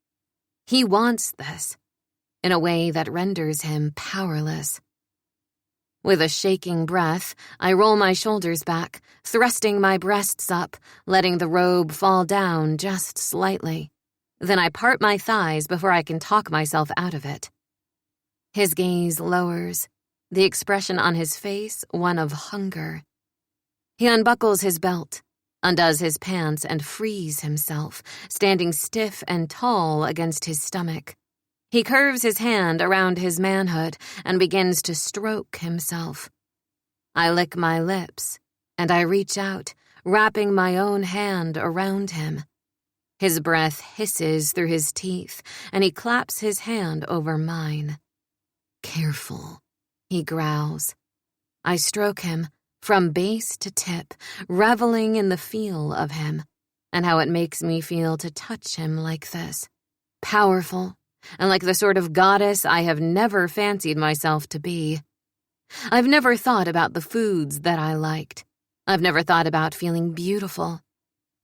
He wants this, in a way that renders him powerless. With a shaking breath, I roll my shoulders back, thrusting my breasts up, letting the robe fall down just slightly. Then I part my thighs before I can talk myself out of it. His gaze lowers, the expression on his face one of hunger. He unbuckles his belt, undoes his pants, and frees himself, standing stiff and tall against his stomach. He curves his hand around his manhood and begins to stroke himself. I lick my lips, and I reach out, wrapping my own hand around him. His breath hisses through his teeth, and he claps his hand over mine. "Careful," he growls. I stroke him, from base to tip, reveling in the feel of him, and how it makes me feel to touch him like this. Powerful, and like the sort of goddess I have never fancied myself to be. I've never thought about the foods that I liked. I've never thought about feeling beautiful.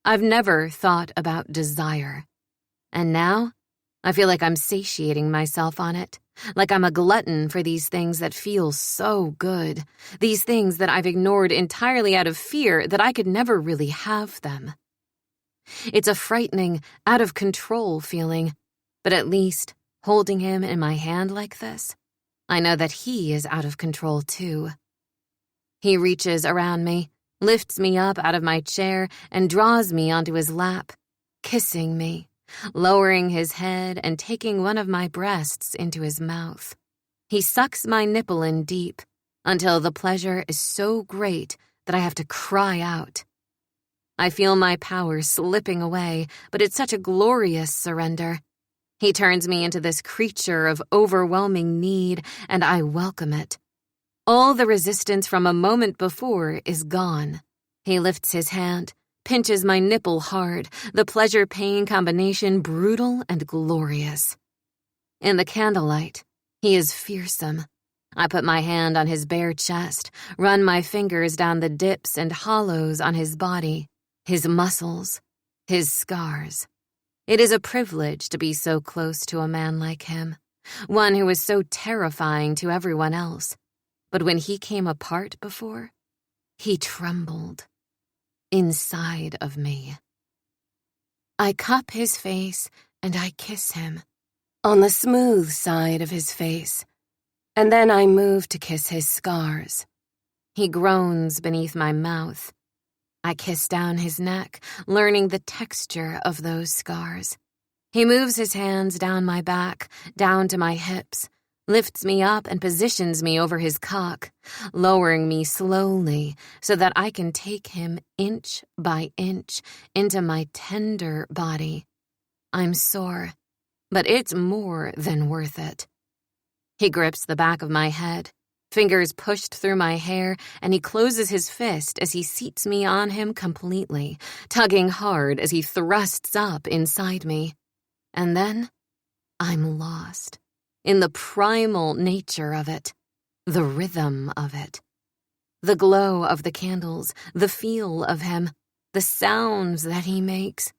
I've never thought about desire. And now, I feel like I'm satiating myself on it, like I'm a glutton for these things that feel so good, these things that I've ignored entirely out of fear that I could never really have them. It's a frightening, out-of-control feeling, but at least, holding him in my hand like this, I know that he is out of control too. He reaches around me, lifts me up out of my chair, and draws me onto his lap, kissing me, lowering his head and taking one of my breasts into his mouth. He sucks my nipple in deep until the pleasure is so great that I have to cry out. I feel my power slipping away, but it's such a glorious surrender. He turns me into this creature of overwhelming need, and I welcome it. All the resistance from a moment before is gone. He lifts his hand, pinches my nipple hard, the pleasure-pain combination brutal and glorious. In the candlelight, he is fearsome. I put my hand on his bare chest, run my fingers down the dips and hollows on his body, his muscles, his scars. It is a privilege to be so close to a man like him, one who is so terrifying to everyone else. But when he came apart before, he trembled inside of me. I cup his face and I kiss him on the smooth side of his face, and then I move to kiss his scars. He groans beneath my mouth. I kiss down his neck, learning the texture of those scars. He moves his hands down my back, down to my hips, lifts me up and positions me over his cock, lowering me slowly so that I can take him inch by inch into my tender body. I'm sore, but it's more than worth it. He grips the back of my head, fingers pushed through my hair, and he closes his fist as he seats me on him completely, tugging hard as he thrusts up inside me. And then, I'm lost in the primal nature of it, the rhythm of it. The glow of the candles, the feel of him, the sounds that he makes,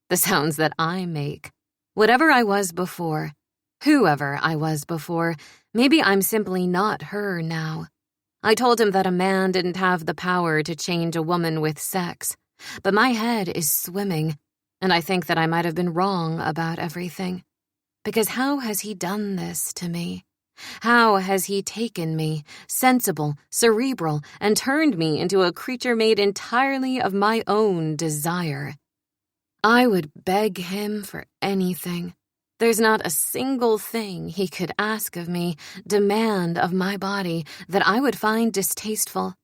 the sounds that I make. Whatever I was before, whoever I was before, maybe I'm simply not her now. I told him that a man didn't have the power to change a woman with sex, but my head is swimming, and I think that I might have been wrong about everything. Because how has he done this to me? How has he taken me, sensible, cerebral, and turned me into a creature made entirely of my own desire? I would beg him for anything. There's not a single thing he could ask of me, demand of my body, that I would find distasteful.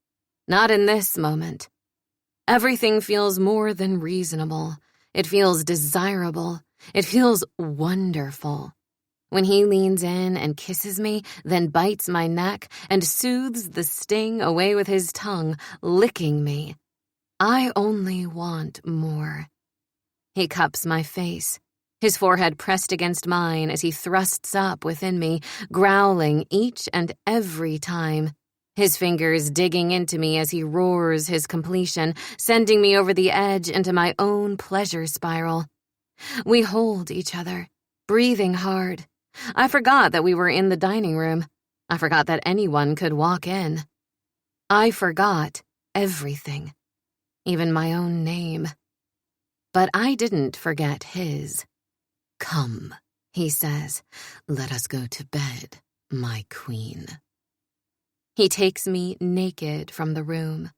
Not in this moment. Everything feels more than reasonable. It feels desirable. It feels wonderful. When he leans in and kisses me, then bites my neck and soothes the sting away with his tongue, licking me, I only want more. He cups my face, his forehead pressed against mine as he thrusts up within me, growling each and every time. his fingers digging into me as he roars his completion, sending me over the edge into my own pleasure spiral. We hold each other, breathing hard. I forgot that we were in the dining room. I forgot that anyone could walk in. I forgot everything, even my own name. But I didn't forget his. "Come," he says, "let us go to bed, my queen." He takes me naked from the room,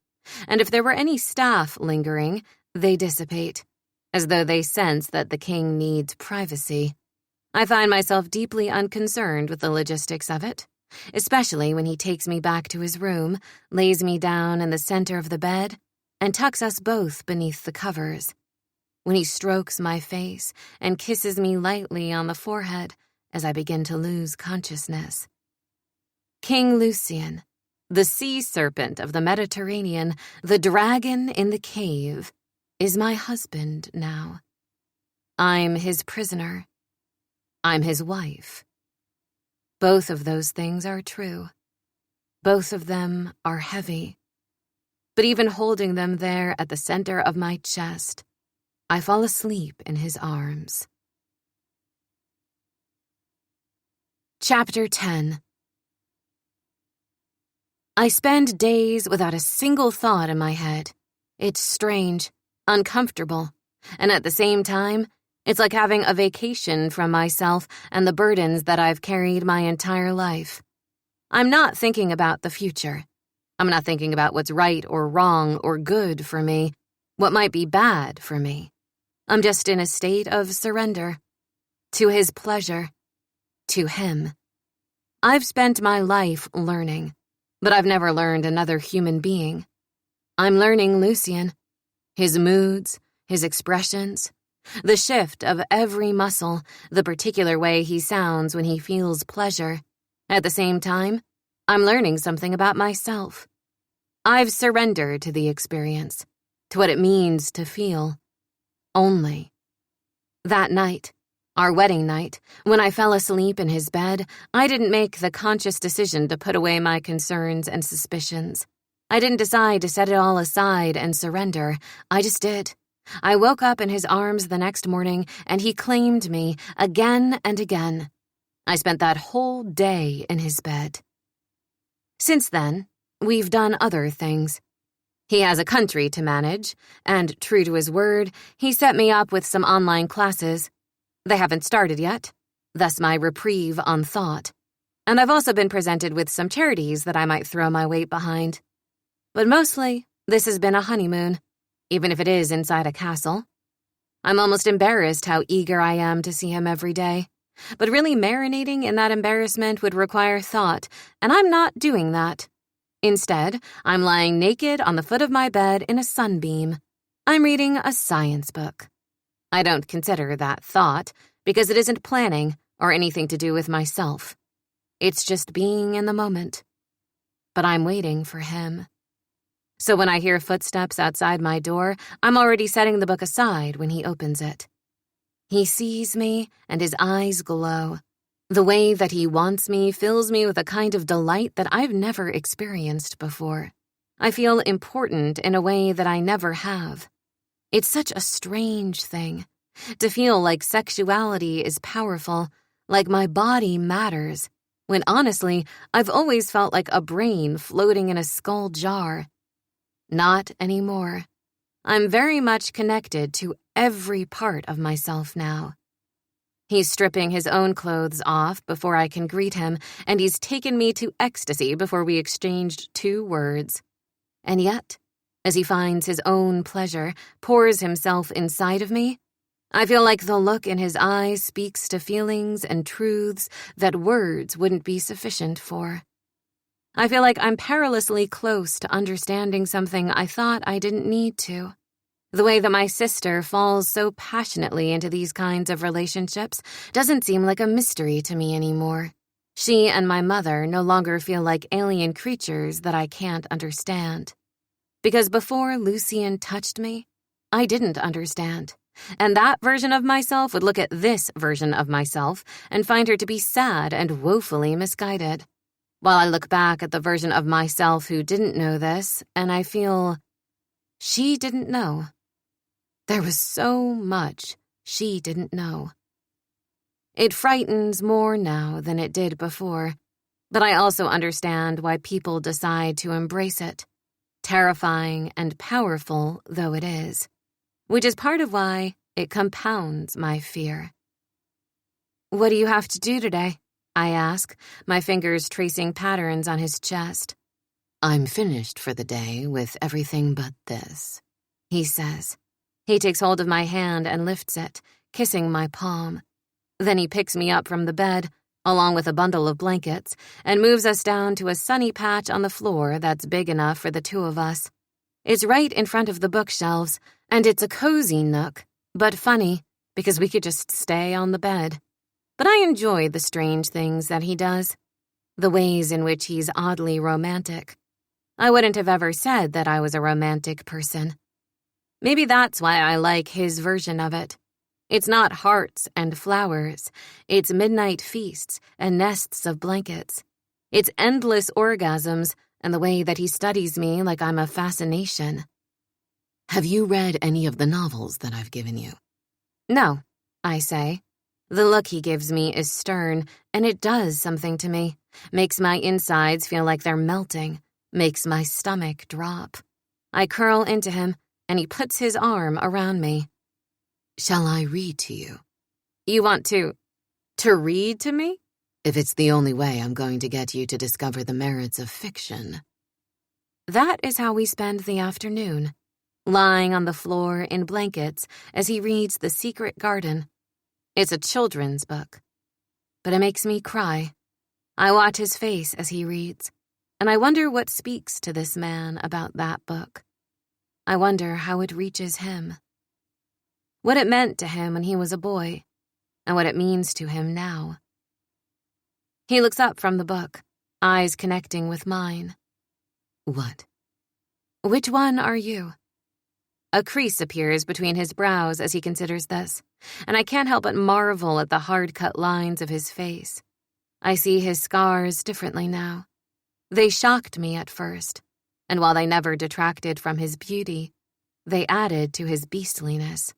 and if there were any staff lingering, they dissipate, as though they sense that the king needs privacy. I find myself deeply unconcerned with the logistics of it, especially when he takes me back to his room, lays me down in the center of the bed, and tucks us both beneath the covers. When he strokes my face and kisses me lightly on the forehead as I begin to lose consciousness. King Lucian, the sea serpent of the Mediterranean, the dragon in the cave, is my husband now. I'm his prisoner. I'm his wife. Both of those things are true. Both of them are heavy. But even holding them there at the center of my chest, I fall asleep in his arms. Chapter 10. I spend days without a single thought in my head. It's strange, uncomfortable, and at the same time, it's like having a vacation from myself and the burdens that I've carried my entire life. I'm not thinking about the future. I'm not thinking about what's right or wrong or good for me, what might be bad for me. I'm just in a state of surrender. To his pleasure. To him. I've spent my life learning, but I've never learned another human being. I'm learning Lucian. His moods, his expressions, the shift of every muscle, the particular way he sounds when he feels pleasure. At the same time, I'm learning something about myself. I've surrendered to the experience, to what it means to feel. Only. That night, our wedding night, when I fell asleep in his bed, I didn't make the conscious decision to put away my concerns and suspicions. I didn't decide to set it all aside and surrender. I just did. I woke up in his arms the next morning, and he claimed me again and again. I spent that whole day in his bed. Since then, we've done other things. He has a country to manage, and true to his word, he set me up with some online classes. They haven't started yet, thus my reprieve on thought. And I've also been presented with some charities that I might throw my weight behind. But mostly, this has been a honeymoon, even if it is inside a castle. I'm almost embarrassed how eager I am to see him every day. But really marinating in that embarrassment would require thought, and I'm not doing that. Instead, I'm lying naked on the foot of my bed in a sunbeam. I'm reading a science book. I don't consider that thought, because it isn't planning or anything to do with myself. It's just being in the moment. But I'm waiting for him. So when I hear footsteps outside my door, I'm already setting the book aside when he opens it. He sees me, and his eyes glow. The way that he wants me fills me with a kind of delight that I've never experienced before. I feel important in a way that I never have. It's such a strange thing, to feel like sexuality is powerful, like my body matters, when honestly, I've always felt like a brain floating in a skull jar. Not anymore. I'm very much connected to every part of myself now. He's stripping his own clothes off before I can greet him, and he's taken me to ecstasy before we exchanged 2 words. And yet, as he finds his own pleasure, pours himself inside of me, I feel like the look in his eyes speaks to feelings and truths that words wouldn't be sufficient for. I feel like I'm perilously close to understanding something I thought I didn't need to. The way that my sister falls so passionately into these kinds of relationships doesn't seem like a mystery to me anymore. She and my mother no longer feel like alien creatures that I can't understand. Because before Lucian touched me, I didn't understand. And that version of myself would look at this version of myself and find her to be sad and woefully misguided. while I look back at the version of myself who didn't know this, and I feel she didn't know. There was so much she didn't know. It frightens more now than it did before, but I also understand why people decide to embrace it, terrifying and powerful though it is, which is part of why it compounds my fear. "What do you have to do today?" I ask, my fingers tracing patterns on his chest. "I'm finished for the day with everything but this," he says. He takes hold of my hand and lifts it, kissing my palm. Then he picks me up from the bed, along with a bundle of blankets, and moves us down to a sunny patch on the floor that's big enough for the two of us. It's right in front of the bookshelves, and it's a cozy nook, but funny, because we could just stay on the bed. But I enjoy the strange things that he does, the ways in which he's oddly romantic. I wouldn't have ever said that I was a romantic person. Maybe that's why I like his version of it. It's not hearts and flowers. It's midnight feasts and nests of blankets. It's endless orgasms and the way that he studies me like I'm a fascination. "Have you read any of the novels that I've given you?" "No," I say. The look he gives me is stern, and it does something to me. Makes my insides feel like they're melting. Makes my stomach drop. I curl into him, and he puts his arm around me. "Shall I read to you?" "You want to read to me?" "If it's the only way I'm going to get you to discover the merits of fiction." That is how we spend the afternoon, lying on the floor in blankets as he reads The Secret Garden. It's a children's book, but it makes me cry. I watch his face as he reads, and I wonder what speaks to this man about that book. I wonder how it reaches him. What it meant to him when he was a boy, and what it means to him now. He looks up from the book, eyes connecting with mine. "What?" "Which one are you?" A crease appears between his brows as he considers this, and I can't help but marvel at the hard-cut lines of his face. I see his scars differently now. They shocked me at first, and while they never detracted from his beauty, they added to his beastliness.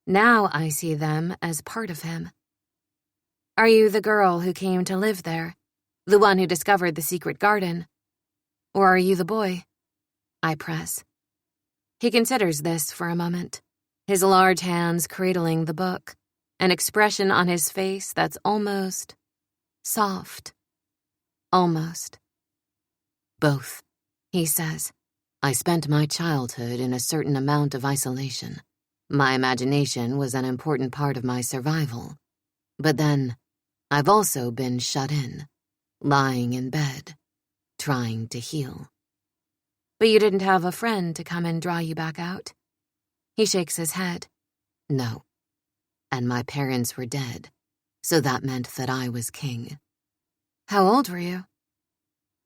Now I see them as part of him. "Are you the girl who came to live there? The one who discovered the secret garden? Or are you the boy?" I press. He considers this for a moment, his large hands cradling the book, an expression on his face that's almost soft. Almost. "Both," he says. "I spent my childhood in a certain amount of isolation. My imagination was an important part of my survival. But then, I've also been shut in, lying in bed, trying to heal." "But you didn't have a friend to come and draw you back out?" He shakes his head. "No. And my parents were dead, so that meant that I was king." "How old were you?"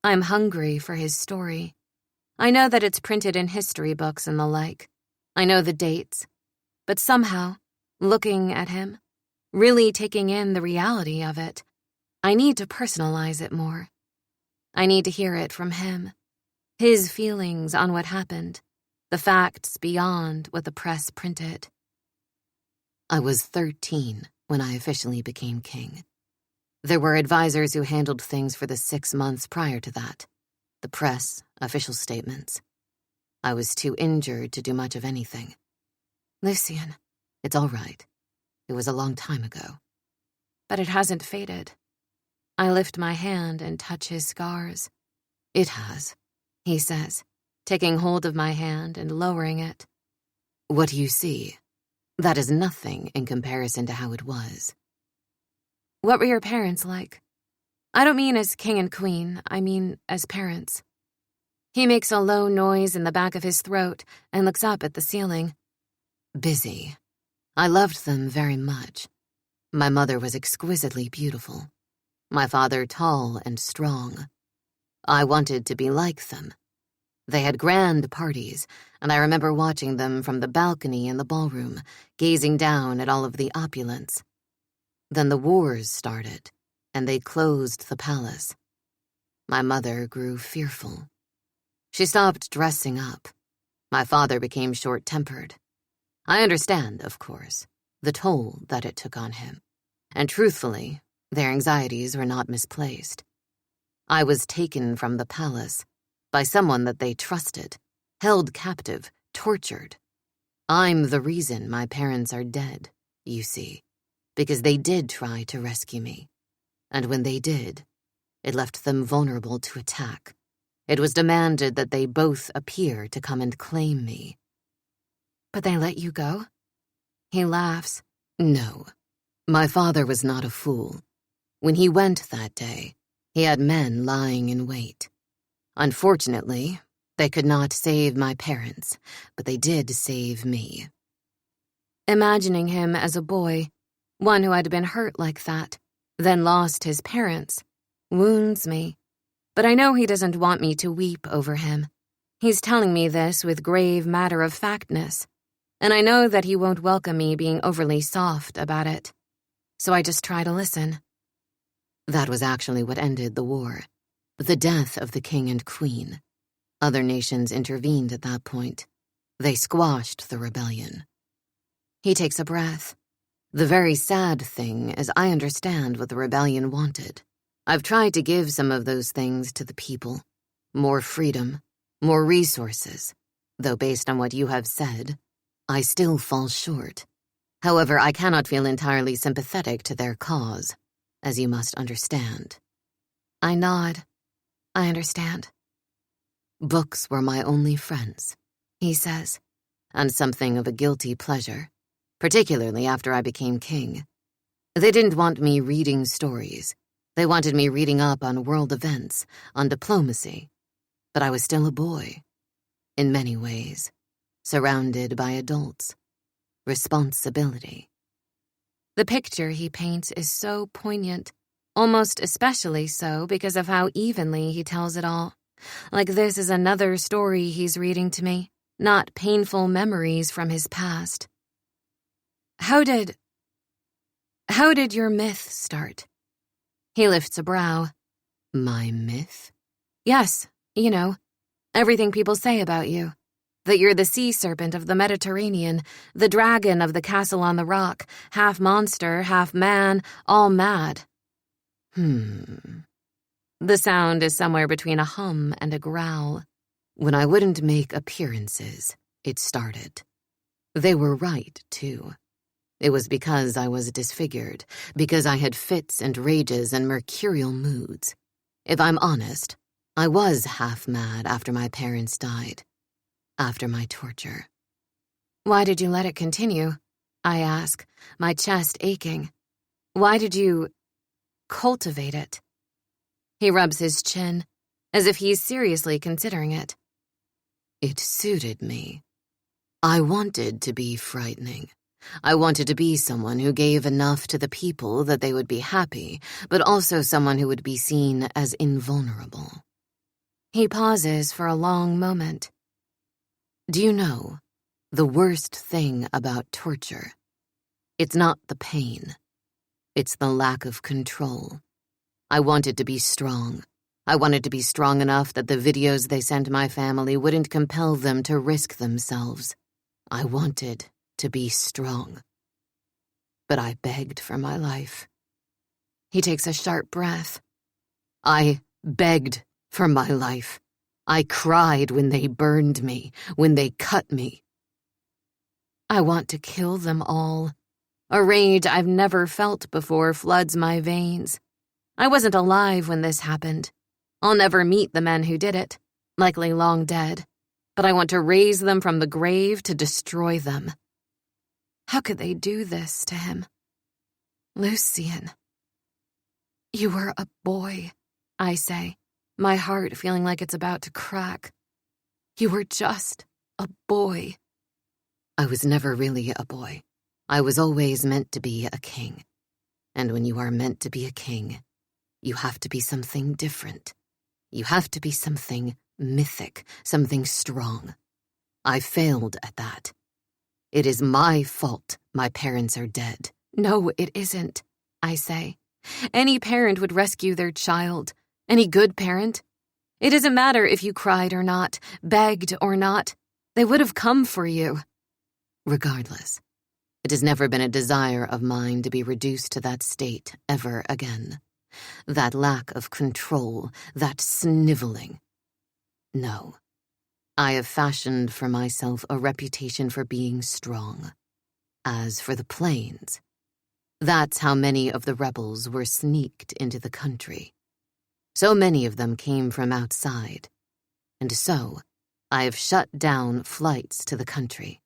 I'm hungry for his story. I know that it's printed in history books and the like. I know the dates. But somehow, looking at him, really taking in the reality of it, I need to personalize it more. I need to hear it from him. His feelings on what happened, the facts beyond what the press printed. "I was 13 when I officially became king. There were advisors who handled things for the 6 months prior to that. The press, official statements. I was too injured to do much of anything." "Lucien." "It's all right. It was a long time ago." "But it hasn't faded." I lift my hand and touch his scars. "It has," he says, taking hold of my hand and lowering it. "What you see, that is nothing in comparison to how it was." "What were your parents like?" "I don't mean as king and queen, I mean as parents." He makes a low noise in the back of his throat and looks up at the ceiling. "Busy. I loved them very much. My mother was exquisitely beautiful. My father tall and strong. I wanted to be like them. They had grand parties, and I remember watching them from the balcony in the ballroom, gazing down at all of the opulence. Then the wars started, and they closed the palace. My mother grew fearful. She stopped dressing up. My father became short-tempered. I understand, of course, the toll that it took on him. And truthfully, their anxieties were not misplaced. I was taken from the palace by someone that they trusted, held captive, tortured. I'm the reason my parents are dead, you see, because they did try to rescue me. And when they did, it left them vulnerable to attack. It was demanded that they both appear to come and claim me. But they let you go? He laughs. No, my father was not a fool. When he went that day, he had men lying in wait. Unfortunately, they could not save my parents, but they did save me. Imagining him as a boy, one who had been hurt like that, then lost his parents, wounds me. But I know he doesn't want me to weep over him. He's telling me this with grave matter-of-factness, and I know that he won't welcome me being overly soft about it. So I just try to listen. That was actually what ended the war, the death of the king and queen. Other nations intervened at that point. They squashed the rebellion. He takes a breath. The very sad thing is I understand what the rebellion wanted. I've tried to give some of those things to the people. More freedom, more resources. Though based on what you have said, I still fall short. However, I cannot feel entirely sympathetic to their cause, as you must understand. I nod. I understand. Books were my only friends, he says, and something of a guilty pleasure, particularly after I became king. They didn't want me reading stories. They wanted me reading up on world events, on diplomacy. But I was still a boy, in many ways, surrounded by adults. Responsibility. The picture he paints is so poignant, almost especially so because of how evenly he tells it all. Like this is another story he's reading to me, not painful memories from his past. How did your myth start? He lifts a brow. My myth? Yes, you know, everything people say about you. That you're the sea serpent of the Mediterranean, the dragon of the castle on the rock, half monster, half man, all mad. The sound is somewhere between a hum and a growl. When I wouldn't make appearances, it started. They were right, too. It was because I was disfigured, because I had fits and rages and mercurial moods. If I'm honest, I was half mad after my parents died. After my torture. Why did you let it continue? I ask, my chest aching. Why did you cultivate it? He rubs his chin, as if he's seriously considering it. It suited me. I wanted to be frightening. I wanted to be someone who gave enough to the people that they would be happy, but also someone who would be seen as invulnerable. He pauses for a long moment. Do you know, the worst thing about torture? It's not the pain. It's the lack of control. I wanted to be strong. I wanted to be strong enough that the videos they sent my family wouldn't compel them to risk themselves. I wanted to be strong. But I begged for my life. He takes a sharp breath. I begged for my life. I cried when they burned me, when they cut me. I want to kill them all. A rage I've never felt before floods my veins. I wasn't alive when this happened. I'll never meet the men who did it, likely long dead. But I want to raise them from the grave to destroy them. How could they do this to him? Lucien. You were a boy, I say, my heart feeling like it's about to crack. You were just a boy. I was never really a boy. I was always meant to be a king. And when you are meant to be a king, you have to be something different. You have to be something mythic, something strong. I failed at that. It is my fault my parents are dead. No, it isn't, I say. Any parent would rescue their child. Any good parent? It doesn't matter if you cried or not, begged or not. They would have come for you. Regardless, it has never been a desire of mine to be reduced to that state ever again. That lack of control, that sniveling. No. I have fashioned for myself a reputation for being strong. As for the plains, that's how many of the rebels were sneaked into the country. So many of them came from outside, and so I have shut down flights to the country.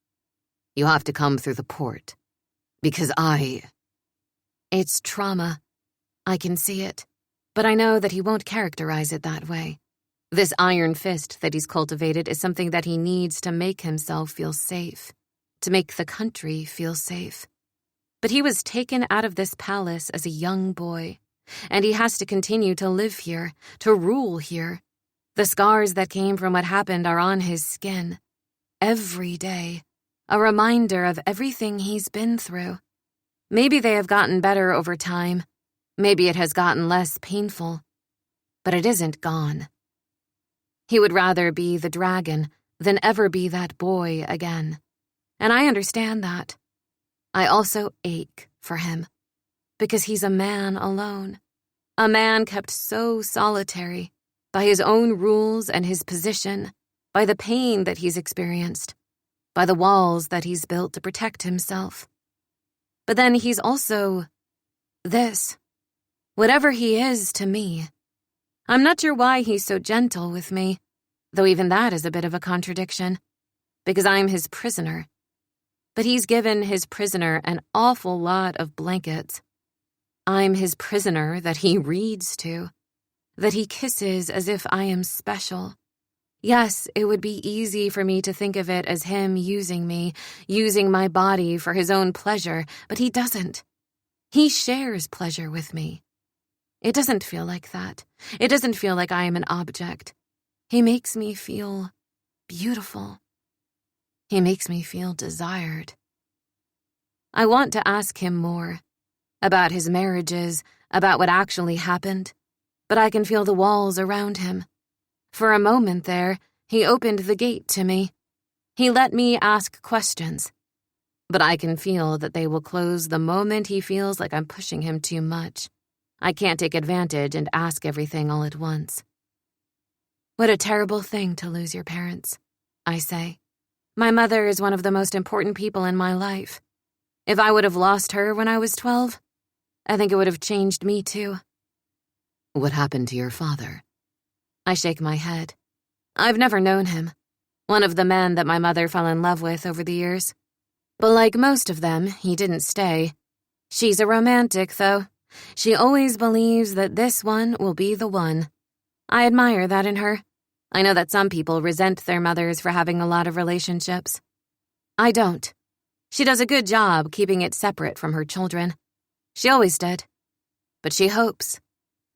You have to come through the port, because It's trauma. I can see it, but I know that he won't characterize it that way. This iron fist that he's cultivated is something that he needs to make himself feel safe, to make the country feel safe. But he was taken out of this palace as a young boy, and he has to continue to live here, to rule here. The scars that came from what happened are on his skin. Every day, a reminder of everything he's been through. Maybe they have gotten better over time. Maybe it has gotten less painful. But it isn't gone. He would rather be the dragon than ever be that boy again. And I understand that. I also ache for him, because he's a man alone. A man kept so solitary, by his own rules and his position, by the pain that he's experienced, by the walls that he's built to protect himself. But then he's also this. Whatever he is to me. I'm not sure why he's so gentle with me, though even that is a bit of a contradiction, because I'm his prisoner. But he's given his prisoner an awful lot of blankets. I'm his prisoner that he reads to, that he kisses as if I am special. Yes, it would be easy for me to think of it as him using me, using my body for his own pleasure, but he doesn't. He shares pleasure with me. It doesn't feel like that. It doesn't feel like I am an object. He makes me feel beautiful. He makes me feel desired. I want to ask him more, about his marriages, about what actually happened, but I can feel the walls around him. For a moment there, he opened the gate to me. He let me ask questions, but I can feel that they will close the moment he feels like I'm pushing him too much. I can't take advantage and ask everything all at once. What a terrible thing to lose your parents, I say. My mother is one of the most important people in my life. If I would have lost her when I was 12, I think it would have changed me too. What happened to your father? I shake my head. I've never known him. One of the men that my mother fell in love with over the years. But like most of them, he didn't stay. She's a romantic, though. She always believes that this one will be the one. I admire that in her. I know that some people resent their mothers for having a lot of relationships. I don't. She does a good job keeping it separate from her children. She always did. But she hopes,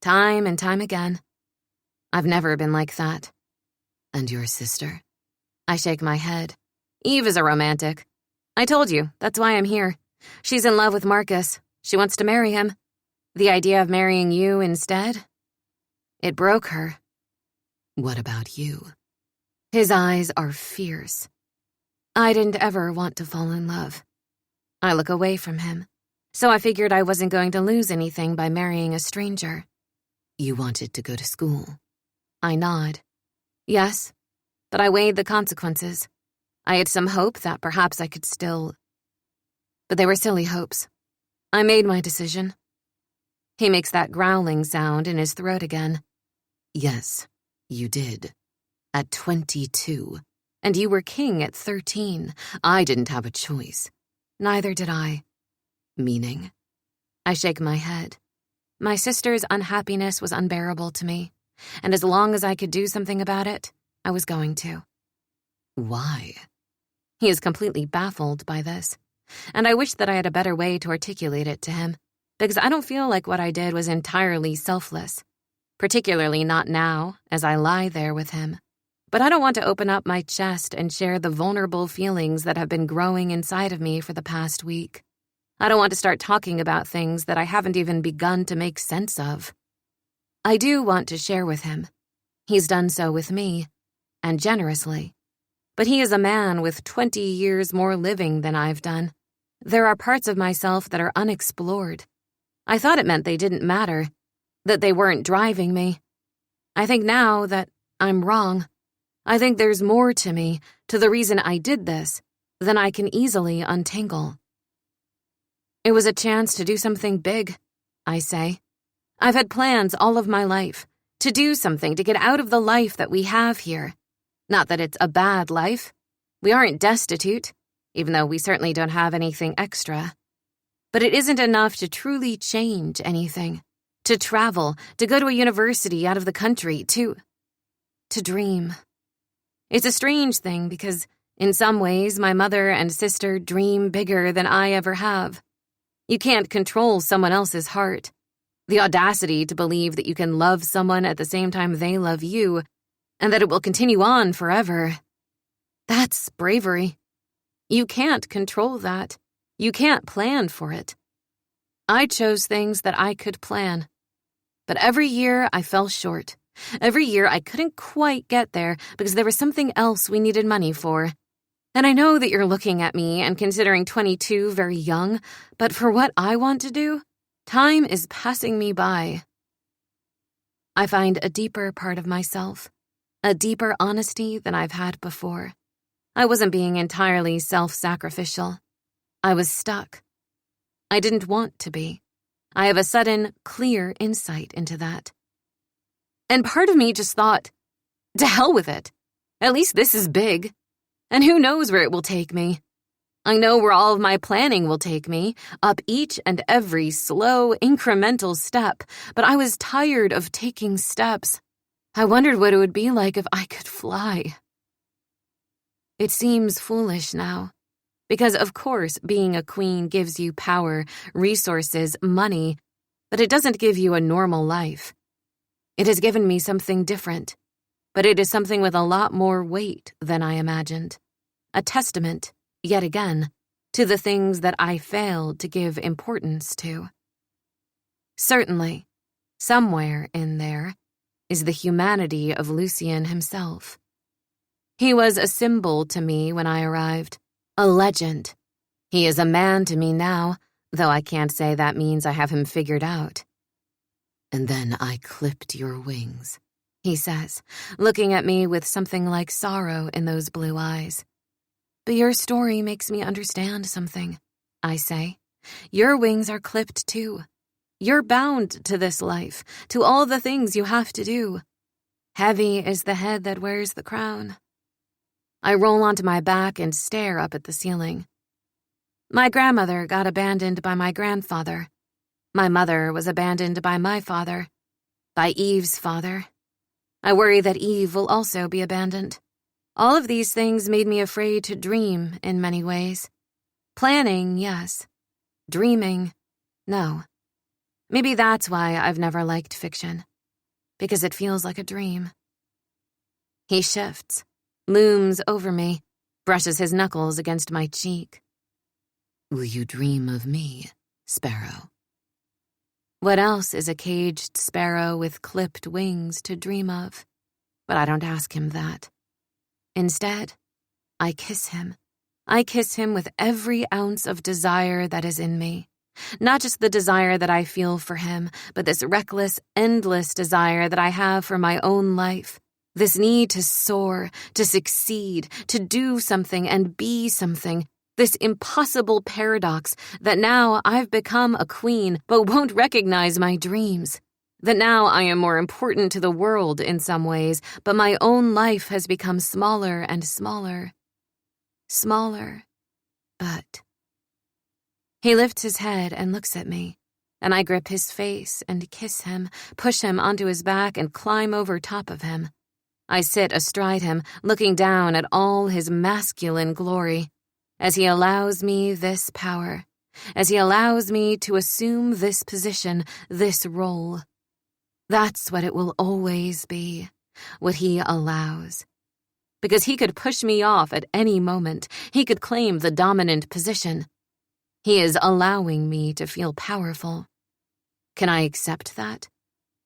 time and time again. I've never been like that. And your sister? I shake my head. Eve is a romantic. I told you, that's why I'm here. She's in love with Marcus. She wants to marry him. The idea of marrying you instead? It broke her. What about you? His eyes are fierce. I didn't ever want to fall in love. I look away from him, so I figured I wasn't going to lose anything by marrying a stranger. You wanted to go to school? I nod. Yes, but I weighed the consequences. I had some hope that perhaps I could still... But they were silly hopes. I made my decision. He makes that growling sound in his throat again. Yes, you did. At 22. And you were king at 13. I didn't have a choice. Neither did I. Meaning? I shake my head. My sister's unhappiness was unbearable to me, and as long as I could do something about it, I was going to. Why? He is completely baffled by this, and I wish that I had a better way to articulate it to him, because I don't feel like what I did was entirely selfless, particularly not now, as I lie there with him. But I don't want to open up my chest and share the vulnerable feelings that have been growing inside of me for the past week. I don't want to start talking about things that I haven't even begun to make sense of. I do want to share with him. He's done so with me, and generously. But he is a man with 20 years more living than I've done. There are parts of myself that are unexplored. I thought it meant they didn't matter, that they weren't driving me. I think now that I'm wrong. I think there's more to me, to the reason I did this, than I can easily untangle. It was a chance to do something big, I say. I've had plans all of my life, to do something to get out of the life that we have here. Not that it's a bad life. We aren't destitute, even though we certainly don't have anything extra. But it isn't enough to truly change anything. To travel, to go to a university out of the country, to dream. It's a strange thing because, in some ways, my mother and sister dream bigger than I ever have. You can't control someone else's heart. The audacity to believe that you can love someone at the same time they love you, and that it will continue on forever. That's bravery. You can't control that. You can't plan for it. I chose things that I could plan. But every year I fell short. Every year I couldn't quite get there because there was something else we needed money for. And I know that you're looking at me and considering 22 very young, but for what I want to do, time is passing me by. I find a deeper part of myself, a deeper honesty than I've had before. I wasn't being entirely self-sacrificial. I was stuck. I didn't want to be. I have a sudden, clear insight into that. And part of me just thought, to hell with it. At least this is big. And who knows where it will take me. I know where all of my planning will take me, up each and every slow, incremental step, but I was tired of taking steps. I wondered what it would be like if I could fly. It seems foolish now, because of course being a queen gives you power, resources, money, but it doesn't give you a normal life. It has given me something different, but it is something with a lot more weight than I imagined. A testament, yet again, to the things that I failed to give importance to. Certainly, somewhere in there is the humanity of Lucien himself. He was a symbol to me when I arrived, a legend. He is a man to me now, though I can't say that means I have him figured out. And then I clipped your wings, he says, looking at me with something like sorrow in those blue eyes. But your story makes me understand something, I say. Your wings are clipped too. You're bound to this life, to all the things you have to do. Heavy is the head that wears the crown. I roll onto my back and stare up at the ceiling. My grandmother got abandoned by my grandfather. My mother was abandoned by my father, by Eve's father. I worry that Eve will also be abandoned. All of these things made me afraid to dream in many ways. Planning, yes. Dreaming, no. Maybe that's why I've never liked fiction, because it feels like a dream. He shifts, looms over me, brushes his knuckles against my cheek. Will you dream of me, sparrow? What else is a caged sparrow with clipped wings to dream of? But I don't ask him that. Instead, I kiss him. I kiss him with every ounce of desire that is in me. Not just the desire that I feel for him, but this reckless, endless desire that I have for my own life. This need to soar, to succeed, to do something and be something. This impossible paradox that now I've become a queen but won't recognize my dreams. That now I am more important to the world in some ways, but my own life has become smaller and smaller. Smaller, but... He lifts his head and looks at me, and I grip his face and kiss him, push him onto his back and climb over top of him. I sit astride him, looking down at all his masculine glory, as he allows me this power, as he allows me to assume this position, this role. That's what it will always be, what he allows. Because he could push me off at any moment. He could claim the dominant position. He is allowing me to feel powerful. Can I accept that?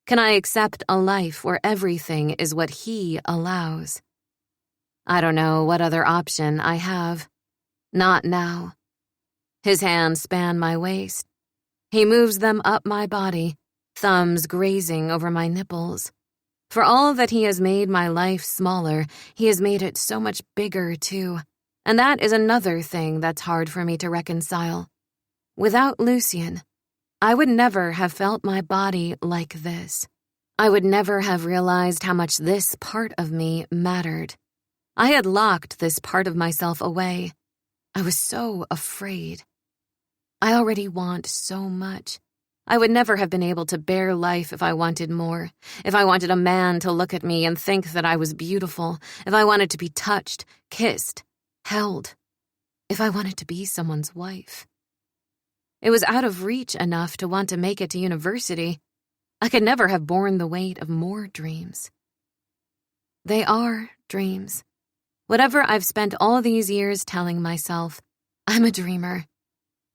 Can I accept a life where everything is what he allows? I don't know what other option I have. Not now. His hands span my waist. He moves them up my body, thumbs grazing over my nipples. For all that he has made my life smaller, he has made it so much bigger, too. And that is another thing that's hard for me to reconcile. Without Lucien, I would never have felt my body like this. I would never have realized how much this part of me mattered. I had locked this part of myself away. I was so afraid. I already want so much. I would never have been able to bear life if I wanted more, if I wanted a man to look at me and think that I was beautiful, if I wanted to be touched, kissed, held, if I wanted to be someone's wife. It was out of reach enough to want to make it to university. I could never have borne the weight of more dreams. They are dreams. Whatever I've spent all these years telling myself, I'm a dreamer.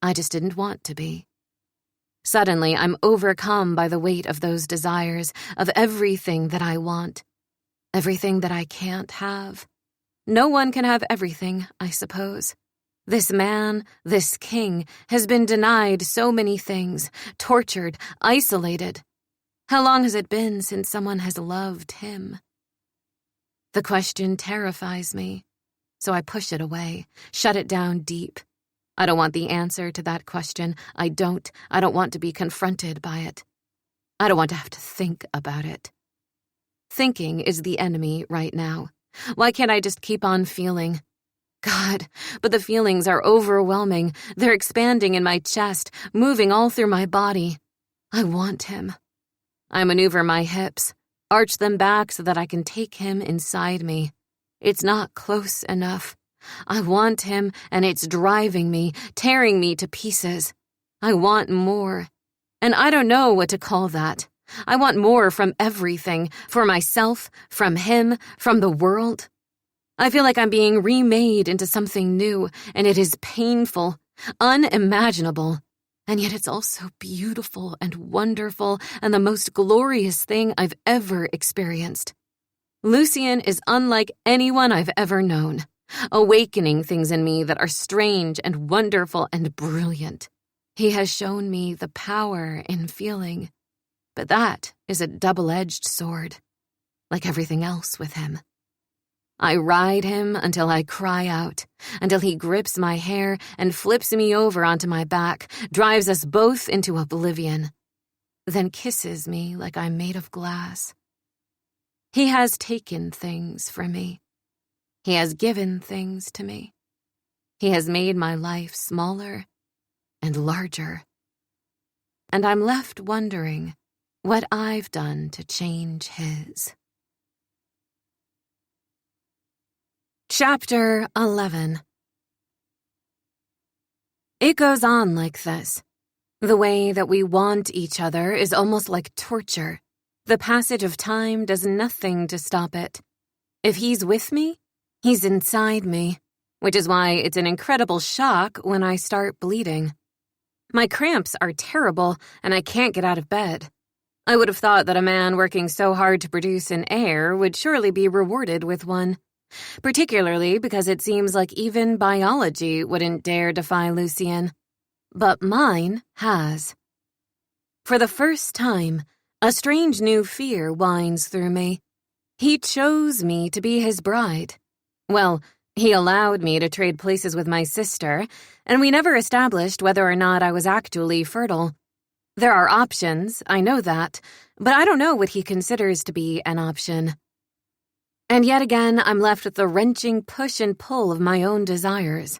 I just didn't want to be. Suddenly, I'm overcome by the weight of those desires, of everything that I want, everything that I can't have. No one can have everything, I suppose. This man, this king, has been denied so many things, tortured, isolated. How long has it been since someone has loved him? The question terrifies me, so I push it away, shut it down deep. I don't want the answer to that question. I don't want to be confronted by it. I don't want to have to think about it. Thinking is the enemy right now. Why can't I just keep on feeling? God, but the feelings are overwhelming. They're expanding in my chest, moving all through my body. I want him. I maneuver my hips, arch them back so that I can take him inside me. It's not close enough. I want him, and it's driving me, tearing me to pieces. I want more. And I don't know what to call that. I want more from everything, for myself, from him, from the world. I feel like I'm being remade into something new, and it is painful, unimaginable. And yet it's also beautiful and wonderful and the most glorious thing I've ever experienced. Lucien is unlike anyone I've ever known, awakening things in me that are strange and wonderful and brilliant. He has shown me the power in feeling, but that is a double-edged sword, like everything else with him. I ride him until I cry out, until he grips my hair and flips me over onto my back, drives us both into oblivion, then kisses me like I'm made of glass. He has taken things from me. He has given things to me. He has made my life smaller and larger. And I'm left wondering what I've done to change his. Chapter 11. It goes on like this. The way that we want each other is almost like torture. The passage of time does nothing to stop it. If he's with me, he's inside me, which is why it's an incredible shock when I start bleeding. My cramps are terrible, and I can't get out of bed. I would have thought that a man working so hard to produce an heir would surely be rewarded with one. Particularly because it seems like even biology wouldn't dare defy Lucien. But mine has. For the first time, a strange new fear winds through me. He chose me to be his bride. Well, he allowed me to trade places with my sister, and we never established whether or not I was actually fertile. There are options, I know that, but I don't know what he considers to be an option. And yet again, I'm left with the wrenching push and pull of my own desires.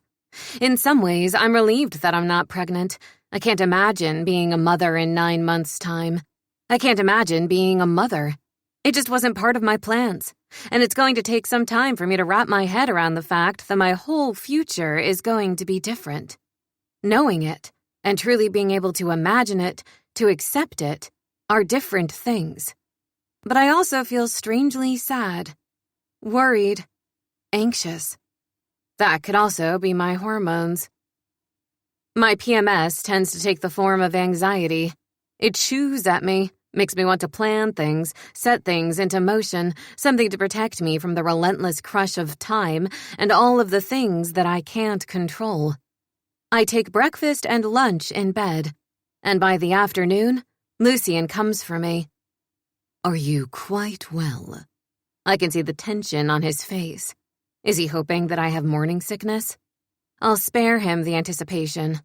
In some ways, I'm relieved that I'm not pregnant. I can't imagine being a mother in 9 months' time. I can't imagine being a mother. It just wasn't part of my plans. And it's going to take some time for me to wrap my head around the fact that my whole future is going to be different. Knowing it, and truly being able to imagine it, to accept it, are different things. But I also feel strangely sad. Worried, anxious. That could also be my hormones. My PMS tends to take the form of anxiety. It chews at me, Makes me want to plan things, set things into motion, something to protect me from the relentless crush of time and all of the things that I can't control. I take breakfast and lunch in bed, and by the afternoon, Lucien comes for me. Are you quite well? I can see the tension on his face. Is he hoping that I have morning sickness? I'll spare him the anticipation.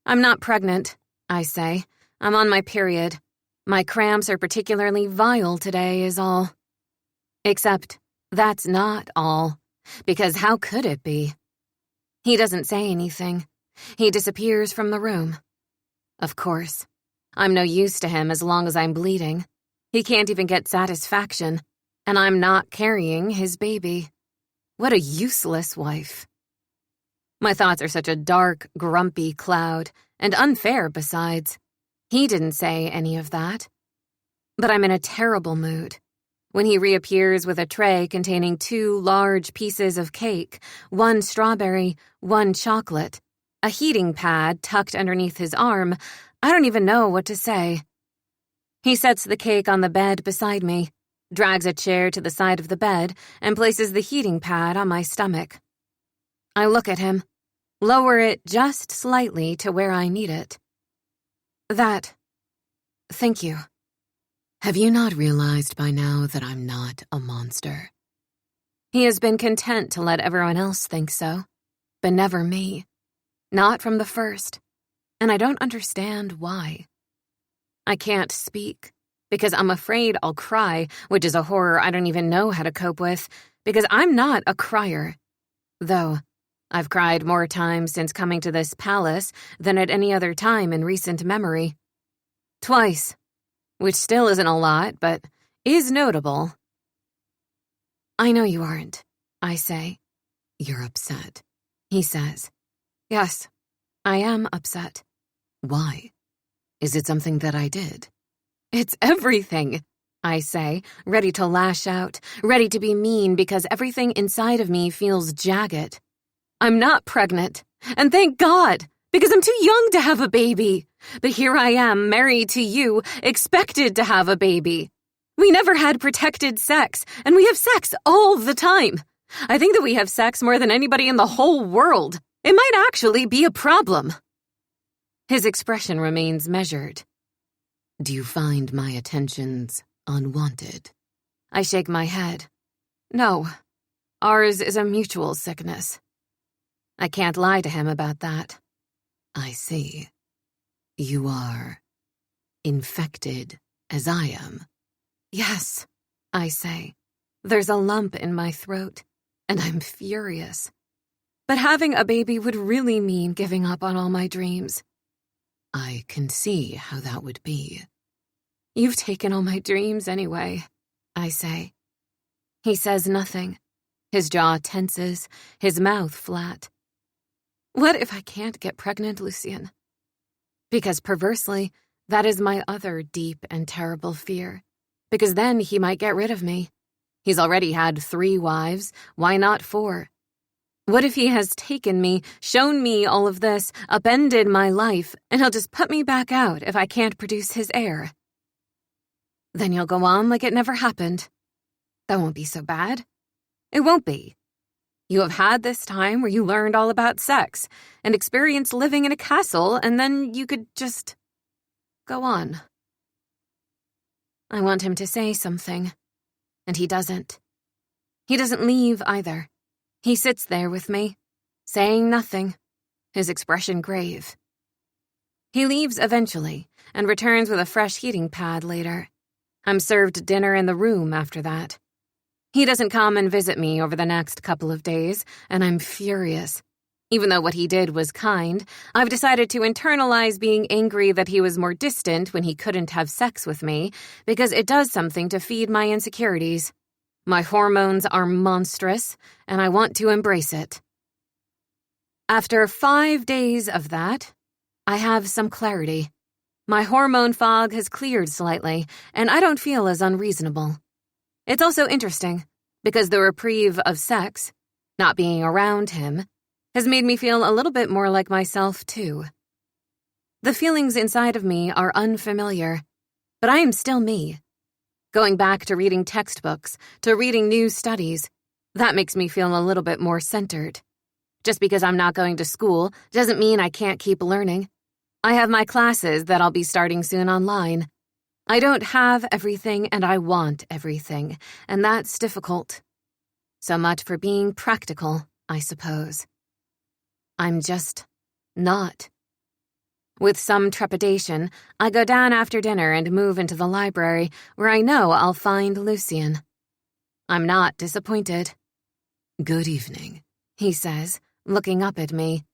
I'm not pregnant, I say. I'm on my period. My cramps are particularly vile today is all. Except that's not all, because how could it be? He doesn't say anything. He disappears from the room. Of course, I'm no use to him as long as I'm bleeding. He can't even get satisfaction, and I'm not carrying his baby. What a useless wife. My thoughts are such a dark, grumpy cloud, and unfair besides. He didn't say any of that. But I'm in a terrible mood. When he reappears with a tray containing 2 large pieces of cake, 1 strawberry, 1 chocolate, a heating pad tucked underneath his arm, I don't even know what to say. He sets the cake on the bed beside me, drags a chair to the side of the bed, and places the heating pad on my stomach. I look at him, lower it just slightly to where I need it. Thank you. Have you not realized by now that I'm not a monster? He has been content to let everyone else think so, but never me. Not from the first, and I don't understand why. I can't speak, because I'm afraid I'll cry, which is a horror I don't even know how to cope with, because I'm not a crier. Though, I've cried more times since coming to this palace than at any other time in recent memory. Twice, which still isn't a lot, but is notable. I know you aren't, I say. You're upset, He says. Yes, I am upset. Why? Is it something that I did? It's everything, I say, ready to lash out, ready to be mean because everything inside of me feels jagged. I'm not pregnant, and thank God, because I'm too young to have a baby. But here I am, married to you, expected to have a baby. We never had protected sex, and we have sex all the time. I think that we have sex more than anybody in the whole world. It might actually be a problem. His expression remains measured. Do you find my attentions unwanted? I shake my head. No, ours is a mutual sickness. I can't lie to him about that. I see. You are infected as I am. Yes, I say. There's a lump in my throat, and I'm furious. But having a baby would really mean giving up on all my dreams. I can see how that would be. You've taken all my dreams anyway, I say. He says nothing. His jaw tenses, his mouth flat. What if I can't get pregnant, Lucien? Because perversely, that is my other deep and terrible fear. Because then he might get rid of me. He's already had 3 wives, why not 4? What if he has taken me, shown me all of this, upended my life, and he'll just put me back out if I can't produce his heir? Then you'll go on like it never happened. That won't be so bad. It won't be. You have had this time where you learned all about sex and experienced living in a castle, and then you could just go on. I want him to say something, and he doesn't. He doesn't leave either. He sits there with me, saying nothing, his expression grave. He leaves eventually and returns with a fresh heating pad later. I'm served dinner in the room after that. He doesn't come and visit me over the next couple of days, and I'm furious. Even though what he did was kind, I've decided to internalize being angry that he was more distant when he couldn't have sex with me, because it does something to feed my insecurities. My hormones are monstrous, and I want to embrace it. After 5 days of that, I have some clarity. My hormone fog has cleared slightly, and I don't feel as unreasonable. It's also interesting, because the reprieve of sex, not being around him, has made me feel a little bit more like myself, too. The feelings inside of me are unfamiliar, but I am still me. Going back to reading textbooks, to reading new studies, that makes me feel a little bit more centered. Just because I'm not going to school doesn't mean I can't keep learning. I have my classes that I'll be starting soon online. I don't have everything and I want everything, and that's difficult. So much for being practical, I suppose. I'm just not. With some trepidation, I go down after dinner and move into the library where I know I'll find Lucien. I'm not disappointed. "Good evening," he says, looking up at me.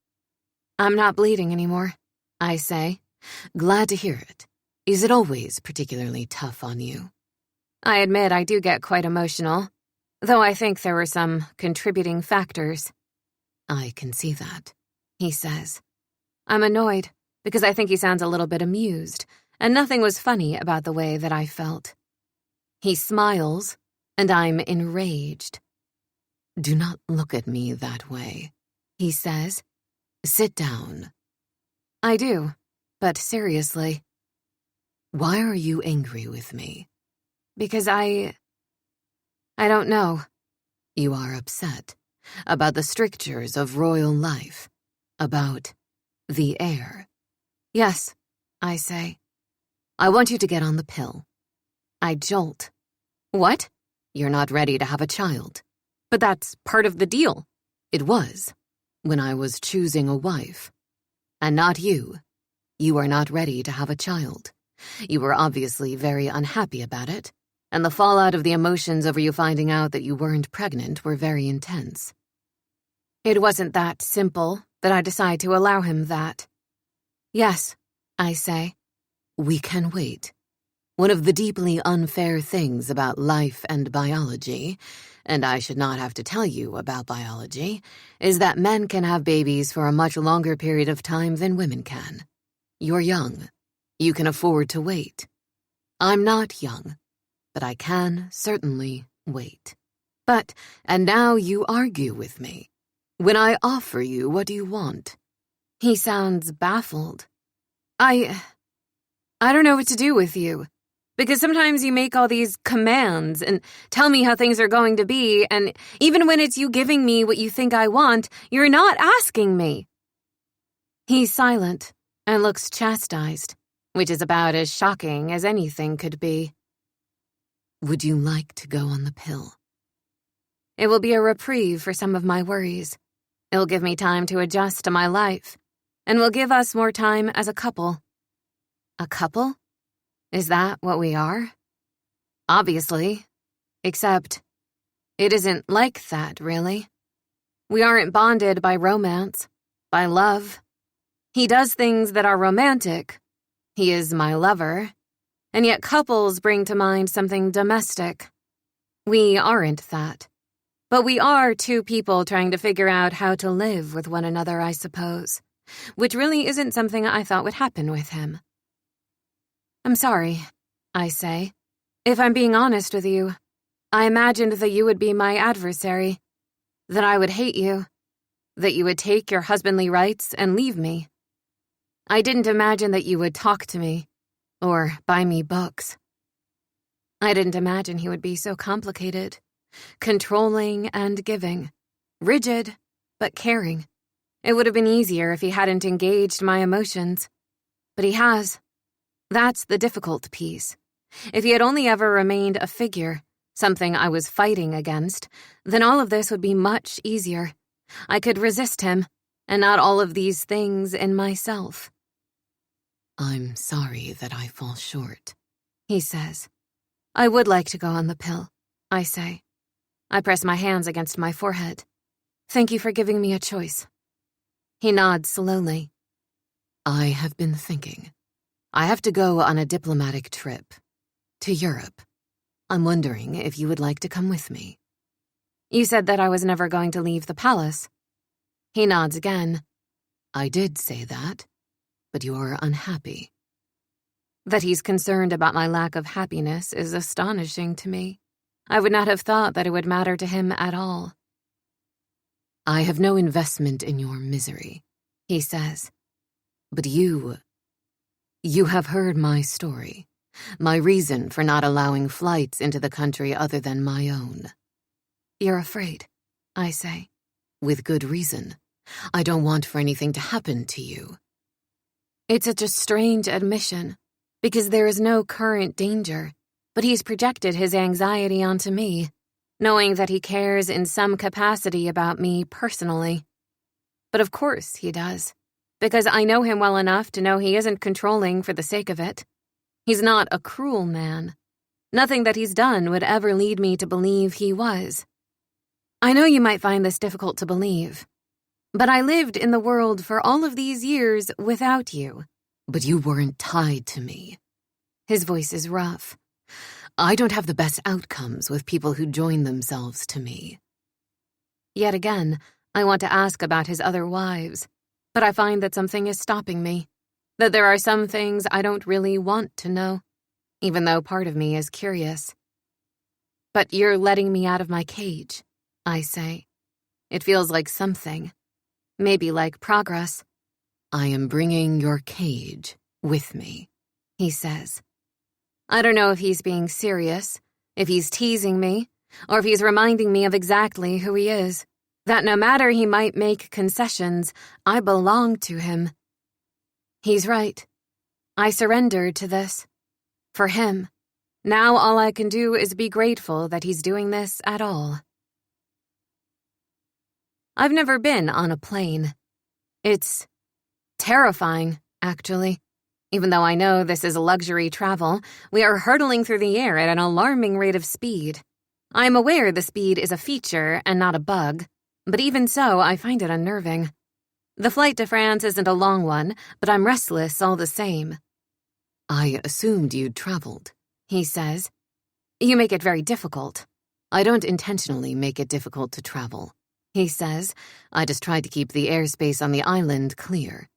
"I'm not bleeding anymore," I say. "Glad to hear it. Is it always particularly tough on you?" I admit I do get quite emotional, though I think there were some contributing factors. "I can see that," he says. I'm annoyed because I think he sounds a little bit amused, and nothing was funny about the way that I felt. He smiles, and I'm enraged. "Do not look at me that way," he says. "Sit down." I do, but seriously. "Why are you angry with me?" Because I don't know. "You are upset about the strictures of royal life, about the heir." Yes, I say. "I want you to get on the pill." I jolt. "What? You're not ready to have a child." But that's part of the deal. "It was, when I was choosing a wife. And not you. You are not ready to have a child. You were obviously very unhappy about it, and the fallout of the emotions over you finding out that you weren't pregnant were very intense." It wasn't that simple that I decide to allow him that. Yes, I say. "We can wait. One of the deeply unfair things about life and biology, and I should not have to tell you about biology, is that men can have babies for a much longer period of time than women can. You're young. You can afford to wait. I'm not young, but I can certainly wait. But, and now you argue with me. When I offer you, what do you want?" He sounds baffled. I don't know what to do with you. Because sometimes you make all these commands and tell me how things are going to be, and even when it's you giving me what you think I want, you're not asking me. He's silent and looks chastised, which is about as shocking as anything could be. "Would you like to go on the pill?" It will be a reprieve for some of my worries. It'll give me time to adjust to my life, and will give us more time as a couple. A couple? Is that what we are? Obviously. Except, it isn't like that, really. We aren't bonded by romance, by love. He does things that are romantic. He is my lover. And yet couples bring to mind something domestic. We aren't that. But we are two people trying to figure out how to live with one another, I suppose, which really isn't something I thought would happen with him. I'm sorry, I say. If I'm being honest with you, I imagined that you would be my adversary, that I would hate you, that you would take your husbandly rights and leave me. I didn't imagine that you would talk to me, or buy me books. I didn't imagine he would be so complicated, controlling and giving, rigid but caring. It would have been easier if he hadn't engaged my emotions, but he has. That's the difficult piece. If he had only ever remained a figure, something I was fighting against, then all of this would be much easier. I could resist him, and not all of these things in myself. "I'm sorry that I fall short," he says. I would like to go on the pill, I say. I press my hands against my forehead. Thank you for giving me a choice. He nods slowly. "I have been thinking. I have to go on a diplomatic trip to Europe. I'm wondering if you would like to come with me." You said that I was never going to leave the palace. He nods again. "I did say that, but you are unhappy." That he's concerned about my lack of happiness is astonishing to me. I would not have thought that it would matter to him at all. "I have no investment in your misery," he says. "But you have heard my story. My reason for not allowing flights into the country other than my own. You're afraid, I say. With good reason. I don't want for anything to happen to you. It's such a strange admission, because there is no current danger, but he's projected his anxiety onto me, knowing that he cares in some capacity about me personally. But of course he does, because I know him well enough to know he isn't controlling for the sake of it. He's not a cruel man. Nothing that he's done would ever lead me to believe he was. I know you might find this difficult to believe, but I lived in the world for all of these years without you. But you weren't tied to me. His voice is rough. I don't have the best outcomes with people who join themselves to me. Yet again, I want to ask about his other wives, but I find that something is stopping me, that there are some things I don't really want to know, even though part of me is curious. But you're letting me out of my cage, I say. It feels like something, maybe like progress. I am bringing your cage with me, he says. I don't know if he's being serious, if he's teasing me, or if he's reminding me of exactly who he is, that no matter he might make concessions, I belong to him. He's right. I surrendered to this. For him. Now all I can do is be grateful that he's doing this at all. I've never been on a plane. It's terrifying, actually. Even though I know this is luxury travel, we are hurtling through the air at an alarming rate of speed. I am aware the speed is a feature and not a bug, but even so, I find it unnerving. The flight to France isn't a long one, but I'm restless all the same. I assumed you'd traveled, he says. You make it very difficult. I don't intentionally make it difficult to travel, he says. I just tried to keep the airspace on the island clear.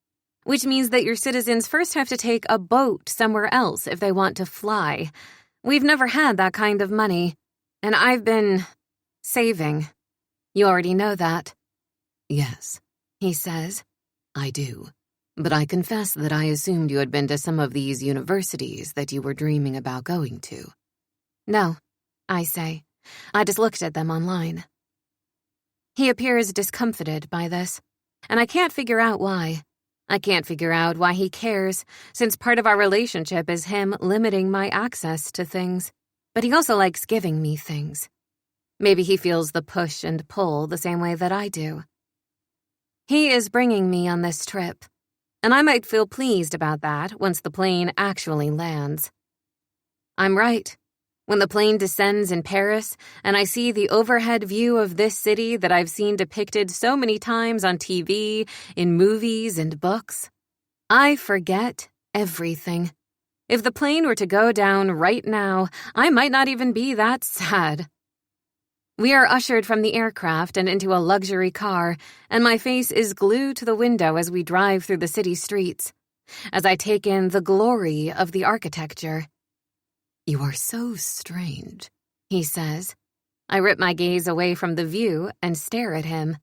Which means that your citizens first have to take a boat somewhere else if they want to fly. We've never had that kind of money, and I've been saving. You already know that. Yes, he says. I do. But I confess that I assumed you had been to some of these universities that you were dreaming about going to. No, I say. I just looked at them online. He appears discomfited by this, and I can't figure out why. I can't figure out why he cares, since part of our relationship is him limiting my access to things. But he also likes giving me things. Maybe he feels the push and pull the same way that I do. He is bringing me on this trip, and I might feel pleased about that once the plane actually lands. I'm right. When the plane descends in Paris and I see the overhead view of this city that I've seen depicted so many times on TV, in movies and books, I forget everything. If the plane were to go down right now, I might not even be that sad. We are ushered from the aircraft and into a luxury car, and my face is glued to the window as we drive through the city streets, as I take in the glory of the architecture. You are so strange, he says. I rip my gaze away from the view and stare at him.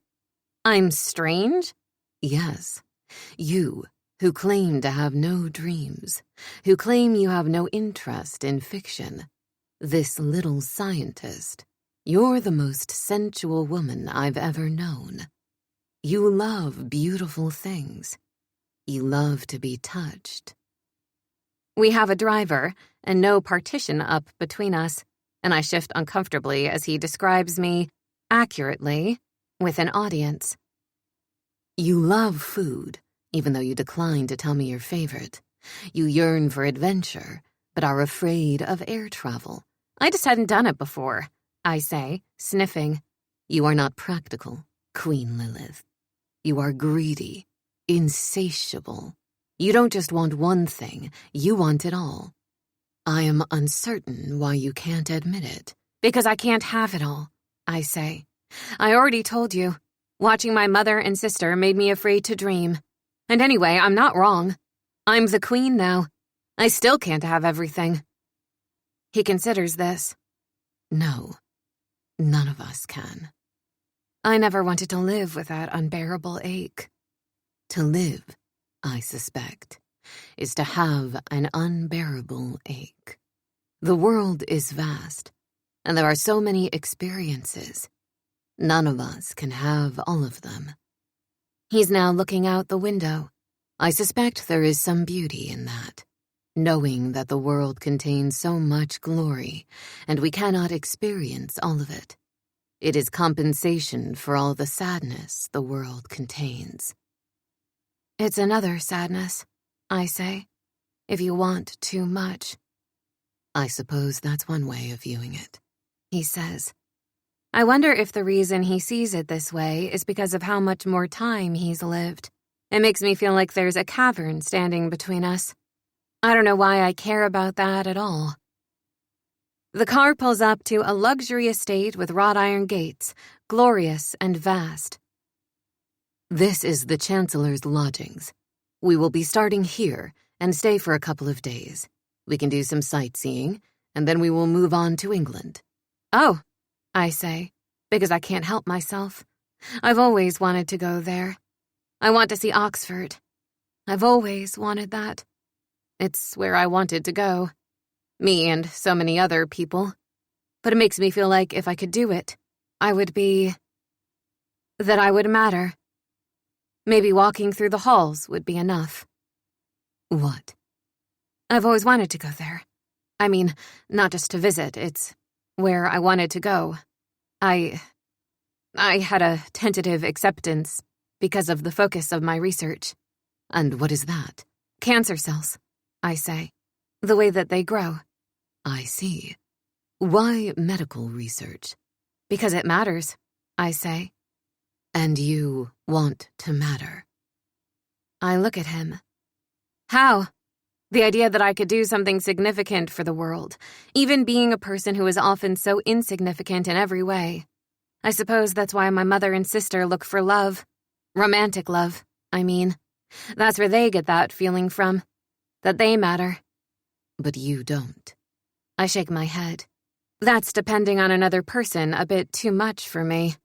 I'm strange? Yes. You, who claim to have no dreams, who claim you have no interest in fiction. This little scientist. You're the most sensual woman I've ever known. You love beautiful things. You love to be touched. We have a driver and no partition up between us, and I shift uncomfortably as he describes me, accurately, with an audience. You love food, even though you decline to tell me your favorite. You yearn for adventure, but are afraid of air travel. I just hadn't done it before, I say, sniffing. You are not practical, Queen Lilith. You are greedy, insatiable. You don't just want one thing, you want it all. I am uncertain why you can't admit it. Because I can't have it all, I say. I already told you. Watching my mother and sister made me afraid to dream. And anyway, I'm not wrong. I'm the queen now. I still can't have everything. He considers this. No, none of us can. I never wanted to live with that unbearable ache. To live, I suspect, is to have an unbearable ache. The world is vast, and there are so many experiences. None of us can have all of them. He's now looking out the window. I suspect there is some beauty in that, knowing that the world contains so much glory, and we cannot experience all of it. It is compensation for all the sadness the world contains. It's another sadness, I say, if you want too much. I suppose that's one way of viewing it, he says. I wonder if the reason he sees it this way is because of how much more time he's lived. It makes me feel like there's a cavern standing between us. I don't know why I care about that at all. The car pulls up to a luxury estate with wrought iron gates, glorious and vast. This is the Chancellor's lodgings. We will be starting here and stay for a couple of days. We can do some sightseeing, and then we will move on to England. Oh, I say, because I can't help myself. I've always wanted to go there. I want to see Oxford. I've always wanted that. It's where I wanted to go. Me and so many other people. But it makes me feel like if I could do it, I would be... that I would matter. Maybe walking through the halls would be enough. What? I've always wanted to go there. I mean, not just to visit, it's where I wanted to go. I had a tentative acceptance because of the focus of my research. And what is that? Cancer cells, I say. The way that they grow. I see. Why medical research? Because it matters, I say. And you want to matter? I look at him. How? The idea that I could do something significant for the world, even being a person who is often so insignificant in every way. I suppose that's why my mother and sister look for love. Romantic love, I mean. That's where they get that feeling from. That they matter. But you don't. I shake my head. That's depending on another person a bit too much for me.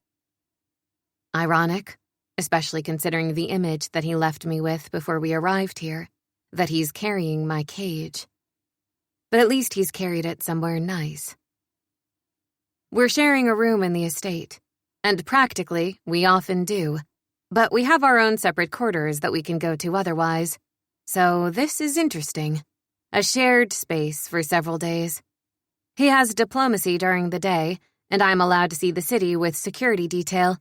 Ironic, especially considering the image that he left me with before we arrived here, that he's carrying my cage. But at least he's carried it somewhere nice. We're sharing a room in the estate, and practically, we often do, but we have our own separate quarters that we can go to otherwise. So this is interesting. A shared space for several days. He has diplomacy during the day, and I'm allowed to see the city with security detail.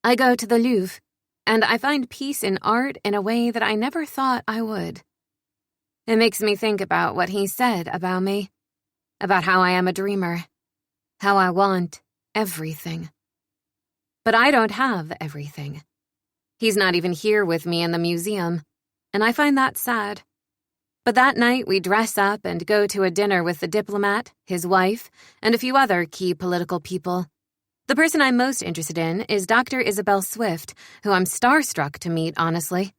I go to the Louvre, and I find peace in art in a way that I never thought I would. It makes me think about what he said about me, about how I am a dreamer, how I want everything. But I don't have everything. He's not even here with me in the museum, and I find that sad. But that night we dress up and go to a dinner with the diplomat, his wife, and a few other key political people. The person I'm most interested in is Dr. Isabel Swift, who I'm starstruck to meet, honestly.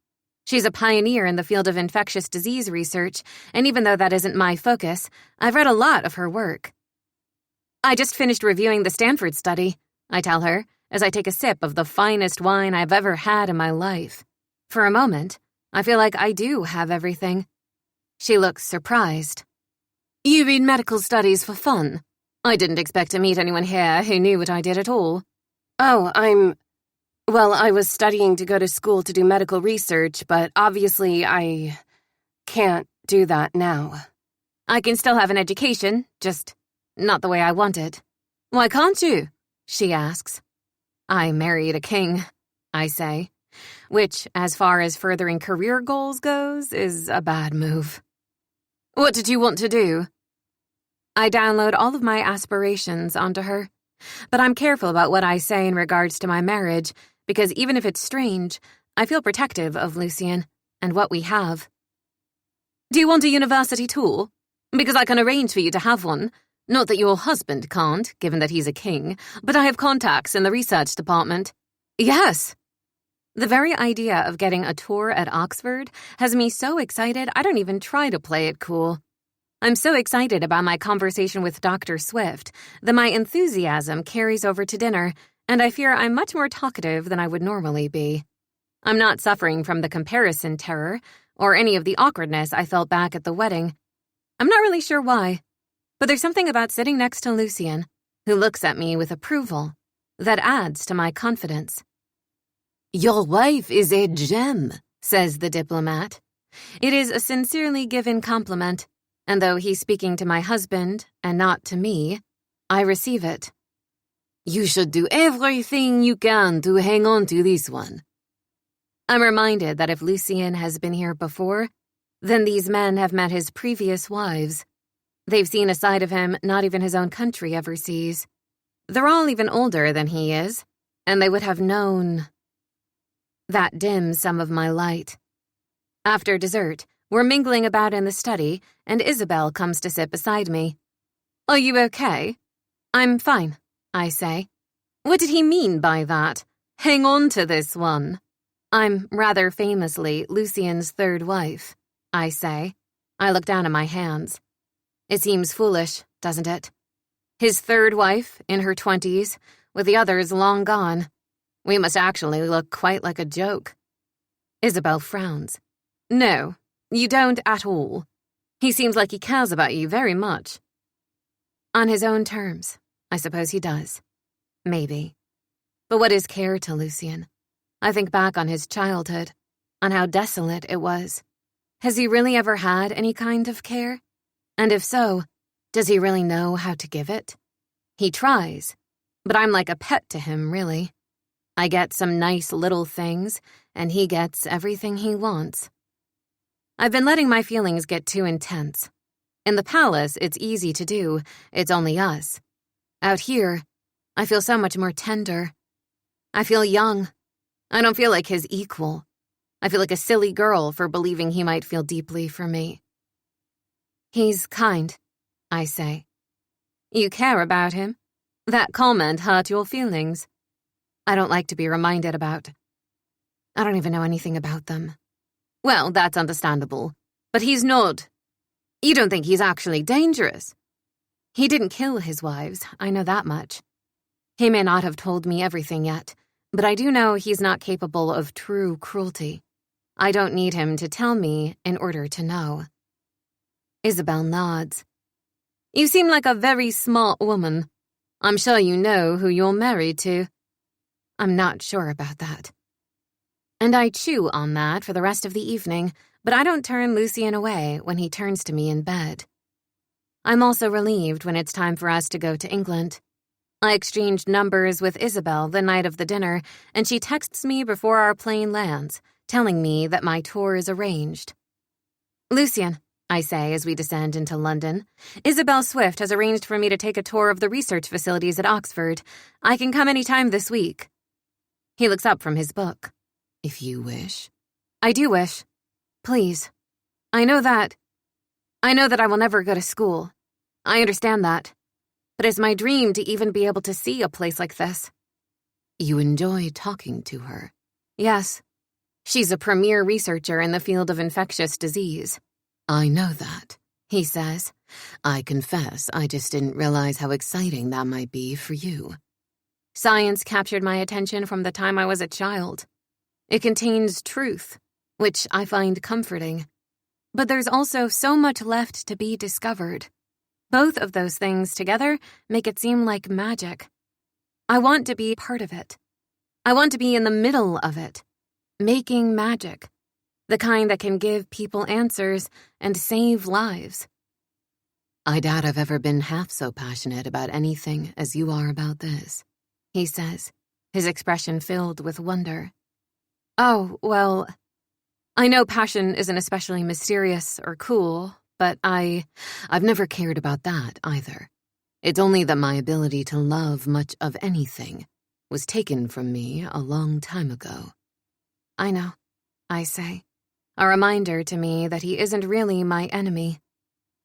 She's a pioneer in the field of infectious disease research, and even though that isn't my focus, I've read a lot of her work. I just finished reviewing the Stanford study, I tell her, as I take a sip of the finest wine I've ever had in my life. For a moment, I feel like I do have everything. She looks surprised. You read medical studies for fun? I didn't expect to meet anyone here who knew what I did at all. Oh, I was studying to go to school to do medical research, but obviously I can't do that now. I can still have an education, just not the way I want it. Why can't you? She asks. I married a king, I say, which, as far as furthering career goals goes, is a bad move. What did you want to do? I download all of my aspirations onto her, but I'm careful about what I say in regards to my marriage, because even if it's strange, I feel protective of Lucien and what we have. Do you want a university tour? Because I can arrange for you to have one. Not that your husband can't, given that he's a king, but I have contacts in the research department. Yes. The very idea of getting a tour at Oxford has me so excited I don't even try to play it cool. I'm so excited about my conversation with Dr. Swift that my enthusiasm carries over to dinner, and I fear I'm much more talkative than I would normally be. I'm not suffering from the comparison terror or any of the awkwardness I felt back at the wedding. I'm not really sure why. But there's something about sitting next to Lucien, who looks at me with approval, that adds to my confidence. "Your wife is a gem," says the diplomat. It is a sincerely given compliment, and though he's speaking to my husband and not to me, I receive it. "You should do everything you can to hang on to this one." I'm reminded that if Lucien has been here before, then these men have met his previous wives. They've seen a side of him not even his own country ever sees. They're all even older than he is, and they would have known. That dims some of my light. After dessert, we're mingling about in the study, and Isabel comes to sit beside me. "Are you okay?" "I'm fine," I say. "What did he mean by that? Hang on to this one." "I'm rather famously Lucien's third wife," I say. I look down at my hands. It seems foolish, doesn't it? His third wife, in her 20s, with the others long gone. We must actually look quite like a joke. Isabel frowns. "No, you don't at all. He seems like he cares about you very much." On his own terms, I suppose he does. Maybe. But what is care to Lucien? I think back on his childhood, on how desolate it was. Has he really ever had any kind of care? And if so, does he really know how to give it? He tries, but I'm like a pet to him, really. I get some nice little things, and he gets everything he wants. I've been letting my feelings get too intense. In the palace, it's easy to do. It's only us. Out here, I feel so much more tender. I feel young. I don't feel like his equal. I feel like a silly girl for believing he might feel deeply for me. "He's kind," I say. "You care about him? That comment hurt your feelings." I don't like to be reminded about. I don't even know anything about them. "Well, that's understandable. But he's not. You don't think he's actually dangerous?" "He didn't kill his wives, I know that much. He may not have told me everything yet, but I do know he's not capable of true cruelty. I don't need him to tell me in order to know." Isabel nods. "You seem like a very smart woman. I'm sure you know who you're married to." I'm not sure about that. And I chew on that for the rest of the evening, but I don't turn Lucien away when he turns to me in bed. I'm also relieved when it's time for us to go to England. I exchanged numbers with Isabel the night of the dinner, and she texts me before our plane lands, telling me that my tour is arranged. "Lucien," I say as we descend into London, "Isabel Swift has arranged for me to take a tour of the research facilities at Oxford. I can come any time this week." He looks up from his book. "If you wish." "I do wish. Please. I know that I will never go to school. I understand that. But it's my dream to even be able to see a place like this." "You enjoy talking to her?" "Yes. She's a premier researcher in the field of infectious disease." "I know that," he says. "I confess I just didn't realize how exciting that might be for you." Science captured my attention from the time I was a child. It contains truth, which I find comforting. But there's also so much left to be discovered. Both of those things together make it seem like magic. I want to be part of it. I want to be in the middle of it, making magic, the kind that can give people answers and save lives. "I doubt I've ever been half so passionate about anything as you are about this," he says, his expression filled with wonder. "Oh, well, I know passion isn't especially mysterious or cool, but I've never cared about that either. It's only that my ability to love much of anything was taken from me a long time ago." "I know," I say, a reminder to me that he isn't really my enemy.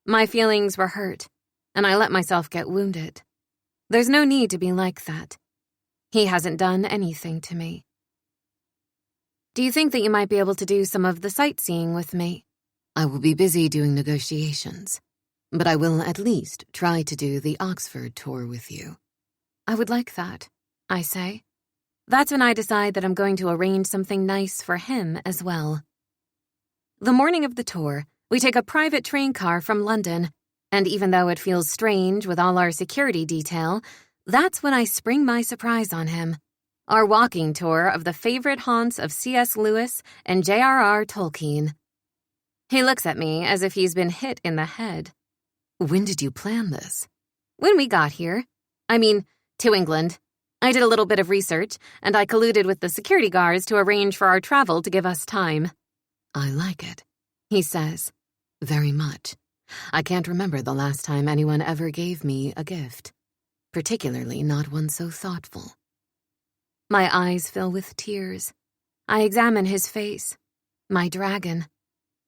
My feelings were hurt, and I let myself get wounded. There's no need to be like that. He hasn't done anything to me. "Do you think that you might be able to do some of the sightseeing with me?" "I will be busy doing negotiations, but I will at least try to do the Oxford tour with you." "I would like that," I say. That's when I decide that I'm going to arrange something nice for him as well. The morning of the tour, we take a private train car from London, And even though it feels strange with all our security detail, that's when I spring my surprise on him. Our walking tour of the favorite haunts of C.S. Lewis and J.R.R. Tolkien. He looks at me as if he's been hit in the head. When did you plan this? When we got here. I mean, to England. I did a little bit of research, and I colluded with the security guards to arrange for our travel to give us time. I like it, he says. Very much. I can't remember the last time anyone ever gave me a gift, particularly not one so thoughtful. My eyes fill with tears. I examine his face, my dragon.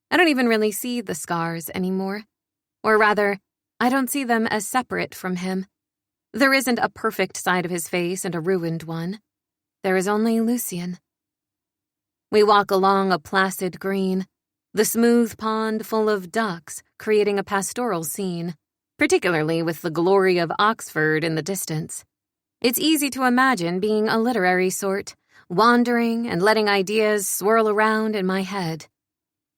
I don't even really see the scars anymore. Or rather, I don't see them as separate from him. There isn't a perfect side of his face and a ruined one. There is only Lucien. We walk along a placid green, the smooth pond full of ducks creating a pastoral scene, particularly with the glory of Oxford in the distance. It's easy to imagine being a literary sort, wandering and letting ideas swirl around in my head.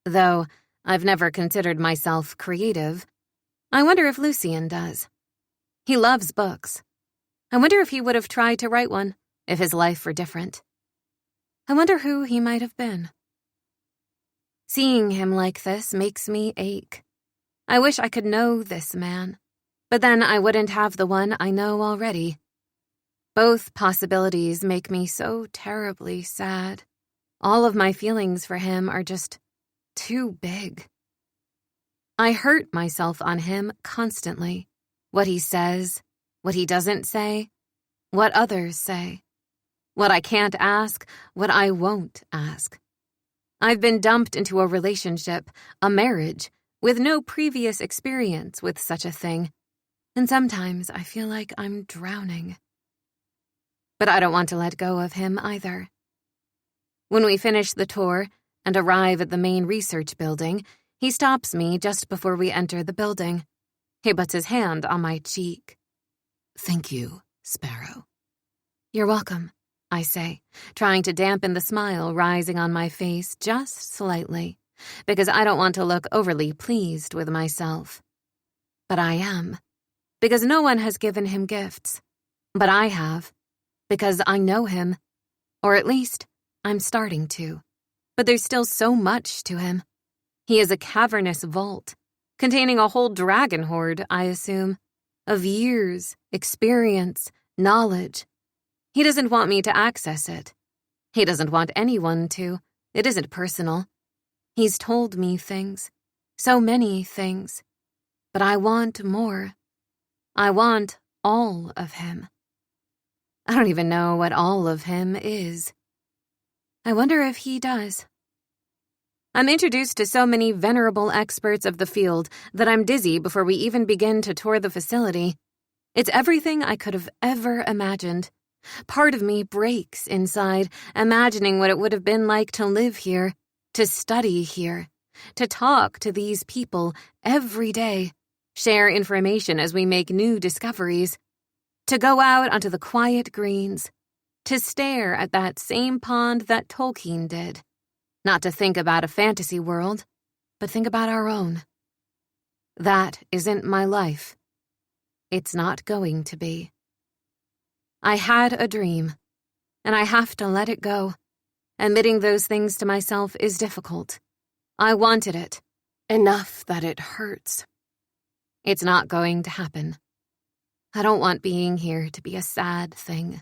Though I've never considered myself creative, I wonder if Lucien does. He loves books. I wonder if he would have tried to write one, if his life were different. I wonder who he might have been. Seeing him like this makes me ache. I wish I could know this man, but then I wouldn't have the one I know already. Both possibilities make me so terribly sad. All of my feelings for him are just too big. I hurt myself on him constantly. What he says, what he doesn't say, what others say. What I can't ask, what I won't ask. I've been dumped into a relationship, a marriage, with no previous experience with such a thing, and sometimes I feel like I'm drowning. But I don't want to let go of him either. When we finish the tour and arrive at the main research building, he stops me just before we enter the building. He puts his hand on my cheek. Thank you, Sparrow. You're welcome, I say, trying to dampen the smile rising on my face just slightly, because I don't want to look overly pleased with myself. But I am, because no one has given him gifts. But I have, because I know him, or at least I'm starting to. But there's still so much to him. He is a cavernous vault, containing a whole dragon horde, I assume, of years, experience, knowledge. He doesn't want me to access it. He doesn't want anyone to. It isn't personal. He's told me things, so many things. But I want more. I want all of him. I don't even know what all of him is. I wonder if he does. I'm introduced to so many venerable experts of the field that I'm dizzy before we even begin to tour the facility. It's everything I could have ever imagined. Part of me breaks inside, imagining what it would have been like to live here, to study here, to talk to these people every day, share information as we make new discoveries, to go out onto the quiet greens, to stare at that same pond that Tolkien did. Not to think about a fantasy world, but think about our own. That isn't my life. It's not going to be. I had a dream, and I have to let it go. Admitting those things to myself is difficult. I wanted it, enough that it hurts. It's not going to happen. I don't want being here to be a sad thing.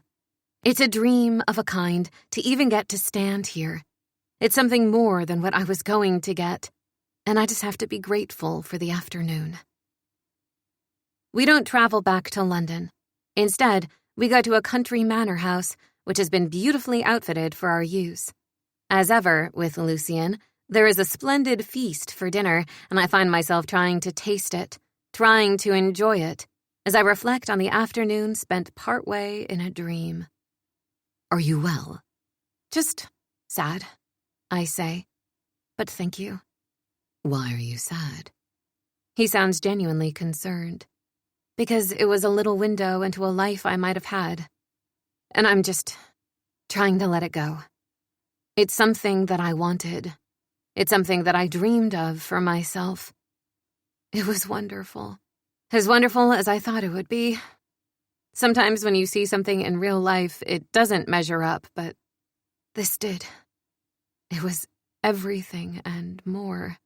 It's a dream of a kind to even get to stand here. It's something more than what I was going to get, and I just have to be grateful for the afternoon. We don't travel back to London. Instead, we go to a country manor house, which has been beautifully outfitted for our use. As ever, with Lucien, there is a splendid feast for dinner, and I find myself trying to taste it, trying to enjoy it, as I reflect on the afternoon spent partway in a dream. Are you well? Just sad, I say. But thank you. Why are you sad? He sounds genuinely concerned. Because it was a little window into a life I might have had. And I'm just trying to let it go. It's something that I wanted. It's something that I dreamed of for myself. It was wonderful. As wonderful as I thought it would be. Sometimes when you see something in real life, it doesn't measure up, but this did. It was everything and more.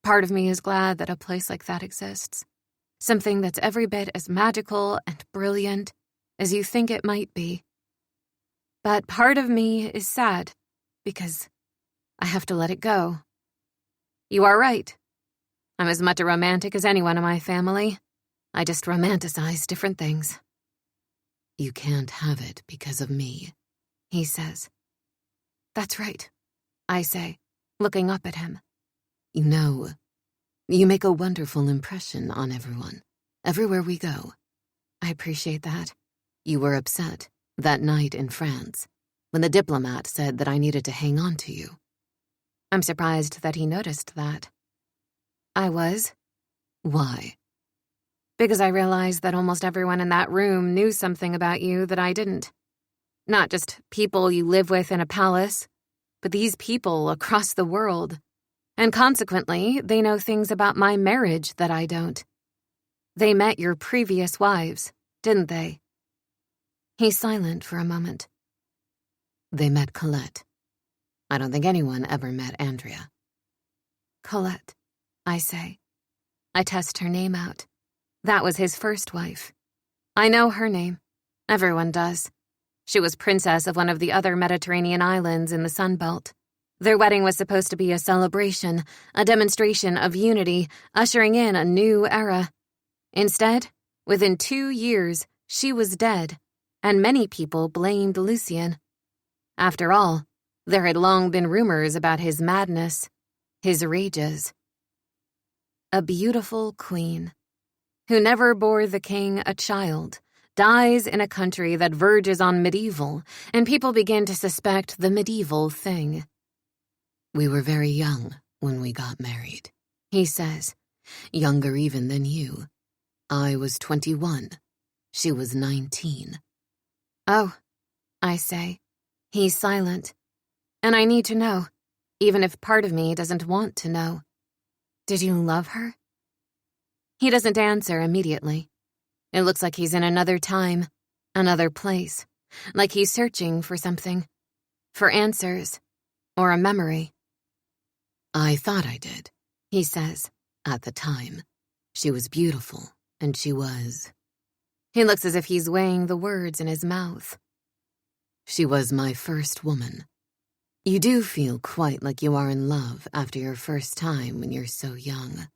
Part of me is glad that a place like that exists. Something that's every bit as magical and brilliant as you think it might be. But part of me is sad because I have to let it go. You are right. I'm as much a romantic as anyone in my family. I just romanticize different things. You can't have it because of me, he says. That's right, I say, looking up at him. You know, you make a wonderful impression on everyone, everywhere we go. I appreciate that. You were upset that night in France when the diplomat said that I needed to hang on to you. I'm surprised that he noticed that. I was. Why? Because I realized that almost everyone in that room knew something about you that I didn't. Not just people you live with in a palace, but these people across the world. And consequently, they know things about my marriage that I don't. They met your previous wives, didn't they? He's silent for a moment. They met Colette. I don't think anyone ever met Andrea. Colette, I say. I test her name out. That was his first wife. I know her name. Everyone does. She was princess of one of the other Mediterranean islands in the Sunbelt. Their wedding was supposed to be a celebration, a demonstration of unity, ushering in a new era. Instead, within 2 years, she was dead, and many people blamed Lucien. After all, there had long been rumors about his madness, his rages. A beautiful queen, who never bore the king a child, dies in a country that verges on medieval, and people begin to suspect the medieval thing. We were very young when we got married, he says, younger even than you. I was 21. She was 19. Oh, I say. He's silent. And I need to know, even if part of me doesn't want to know. Did you love her? He doesn't answer immediately. It looks like he's in another time, another place, like he's searching for something, for answers, or a memory. I thought I did, he says, at the time. She was beautiful, and she was. He looks as if he's weighing the words in his mouth. She was my first woman. You do feel quite like you are in love after your first time when you're so young.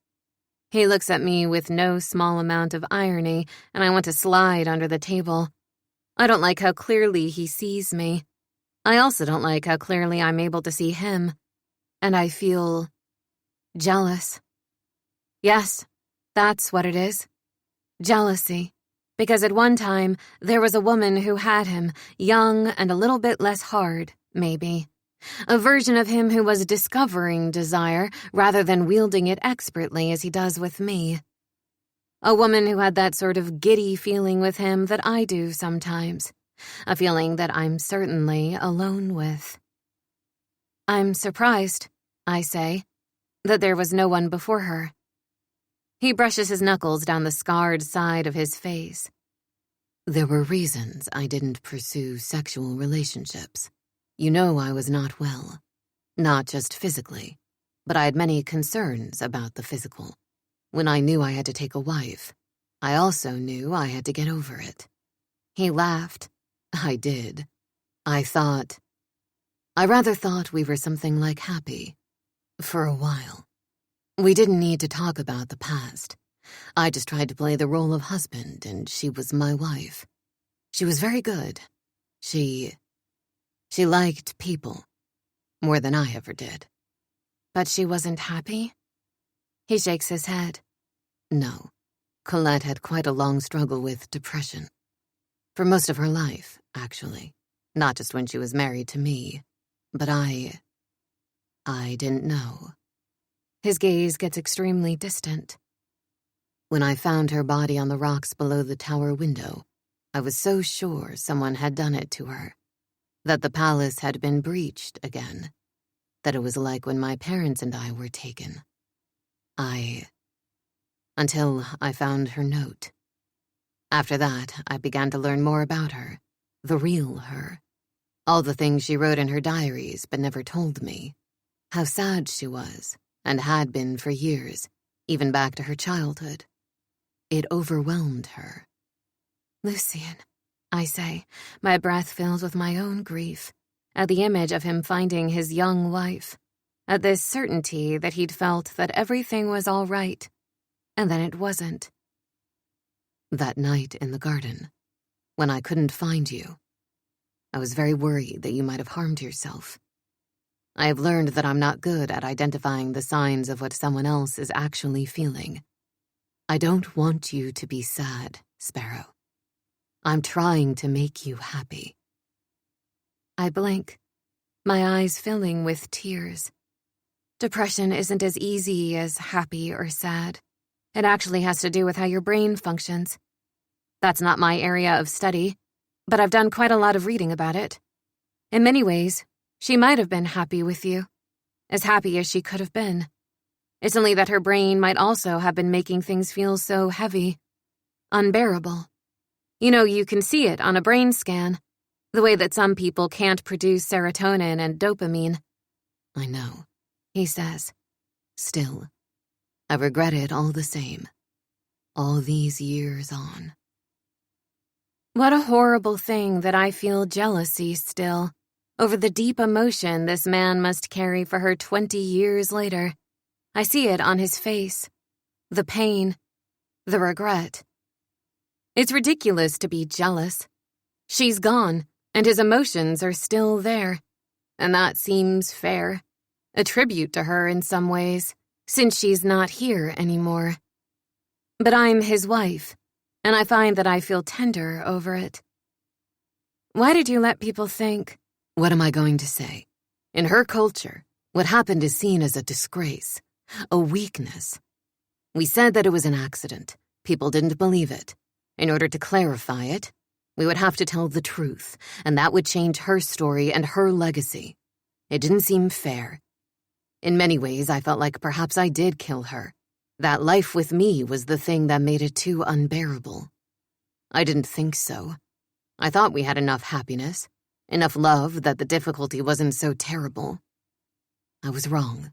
He looks at me with no small amount of irony, and I want to slide under the table. I don't like how clearly he sees me. I also don't like how clearly I'm able to see him. And I feel jealous. Yes, that's what it is. Jealousy. Because at one time, there was a woman who had him, young and a little bit less hard, maybe. A version of him who was discovering desire rather than wielding it expertly as he does with me. A woman who had that sort of giddy feeling with him that I do sometimes. A feeling that I'm certainly alone with. I'm surprised, I say, that there was no one before her. He brushes his knuckles down the scarred side of his face. There were reasons I didn't pursue sexual relationships. You know I was not well. Not just physically, but I had many concerns about the physical. When I knew I had to take a wife, I also knew I had to get over it. He laughed. I did. I rather thought we were something like happy. For a while. We didn't need to talk about the past. I just tried to play the role of husband, and she was my wife. She was very good. She liked people. More than I ever did. But she wasn't happy? He shakes his head. No. Colette had quite a long struggle with depression. For most of her life, actually. Not just when she was married to me. But I didn't know. His gaze gets extremely distant. When I found her body on the rocks below the tower window, I was so sure someone had done it to her. That the palace had been breached again. That it was like when my parents and I were taken. until I found her note. After that, I began to learn more about her, the real her. All the things she wrote in her diaries but never told me. How sad she was, and had been for years, even back to her childhood. It overwhelmed her. Lucien, I say, my breath filled with my own grief, at the image of him finding his young wife, at this certainty that he'd felt that everything was all right, and then it wasn't. That night in the garden, when I couldn't find you, I was very worried that you might have harmed yourself. I have learned that I'm not good at identifying the signs of what someone else is actually feeling. I don't want you to be sad, Sparrow. I'm trying to make you happy. I blink, my eyes filling with tears. Depression isn't as easy as happy or sad. It actually has to do with how your brain functions. That's not my area of study, but I've done quite a lot of reading about it. In many ways, she might have been happy with you, as happy as she could have been. It's only that her brain might also have been making things feel so heavy, unbearable. You know, you can see it on a brain scan, the way that some people can't produce serotonin and dopamine. I know, he says. Still, I regret it all the same, all these years on. What a horrible thing that I feel jealousy still, over the deep emotion this man must carry for her 20 years later. I see it on his face. The pain. The regret. It's ridiculous to be jealous. She's gone, and his emotions are still there. And that seems fair. A tribute to her in some ways, since she's not here anymore. But I'm his wife, and I find that I feel tender over it. Why did you let people think? What am I going to say? In her culture, what happened is seen as a disgrace, a weakness. We said that it was an accident. People didn't believe it. In order to clarify it, we would have to tell the truth, and that would change her story and her legacy. It didn't seem fair. In many ways, I felt like perhaps I did kill her. That life with me was the thing that made it too unbearable. I didn't think so. I thought we had enough happiness, enough love that the difficulty wasn't so terrible. I was wrong.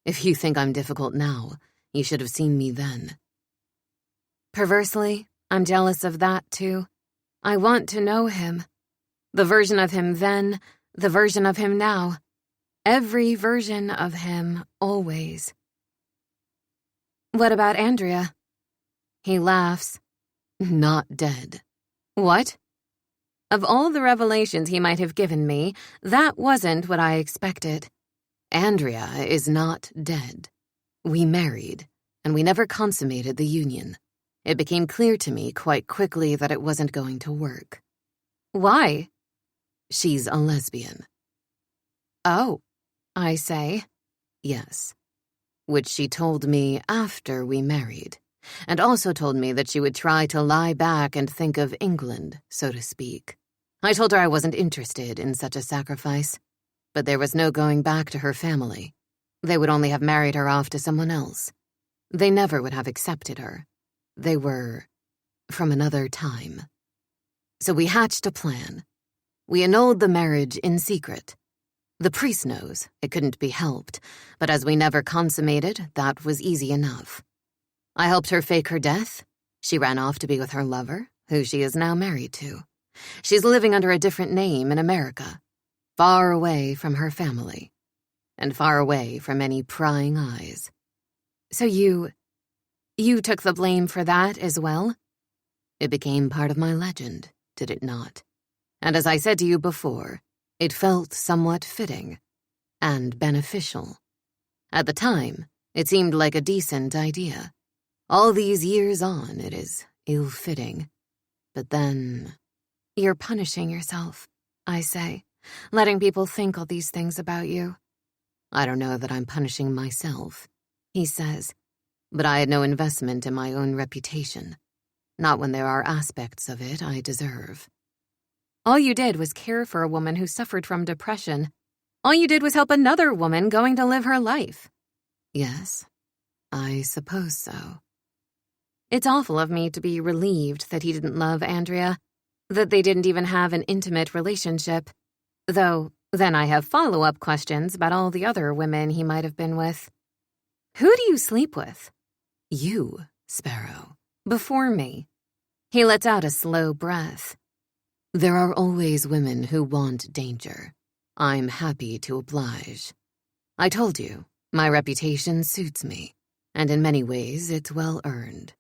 If you think I'm difficult now, you should have seen me then. Perversely, I'm jealous of that too. I want to know him. The version of him then, the version of him now. Every version of him, always. What about Andrea? He laughs. Not dead. What? Of all the revelations he might have given me, that wasn't what I expected. Andrea is not dead. We married, and we never consummated the union. It became clear to me quite quickly that it wasn't going to work. Why? She's a lesbian. Oh, I say. Yes. Which she told me after we married, and also told me that she would try to lie back and think of England, so to speak. I told her I wasn't interested in such a sacrifice, but there was no going back to her family. They would only have married her off to someone else. They never would have accepted her. They were from another time. So we hatched a plan. We annulled the marriage in secret. The priest knows it couldn't be helped, but as we never consummated, that was easy enough. I helped her fake her death. She ran off to be with her lover, who she is now married to. She's living under a different name in America, far away from her family, and far away from any prying eyes. So you took the blame for that as well? It became part of my legend, did it not? And as I said to you before, it felt somewhat fitting and beneficial. At the time, it seemed like a decent idea. All these years on, it is ill-fitting. But then... You're punishing yourself, I say, letting people think all these things about you. I don't know that I'm punishing myself, he says, but I had no investment in my own reputation. Not when there are aspects of it I deserve. All you did was care for a woman who suffered from depression. All you did was help another woman going to live her life. Yes, I suppose so. It's awful of me to be relieved that he didn't love Andrea, that they didn't even have an intimate relationship. Though, then I have follow-up questions about all the other women he might have been with. Who do you sleep with? You, Sparrow. Before me. He lets out a slow breath. There are always women who want danger. I'm happy to oblige. I told you, my reputation suits me, and in many ways it's well earned.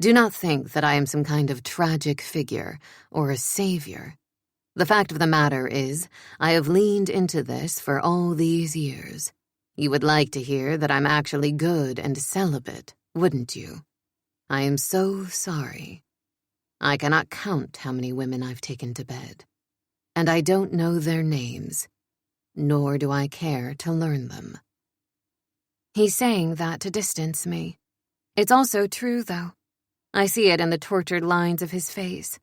Do not think that I am some kind of tragic figure or a savior. The fact of the matter is, I have leaned into this for all these years. You would like to hear that I'm actually good and celibate, wouldn't you? I am so sorry. I cannot count how many women I've taken to bed. And I don't know their names, nor do I care to learn them. He's saying that to distance me. It's also true, though. I see it in the tortured lines of his face.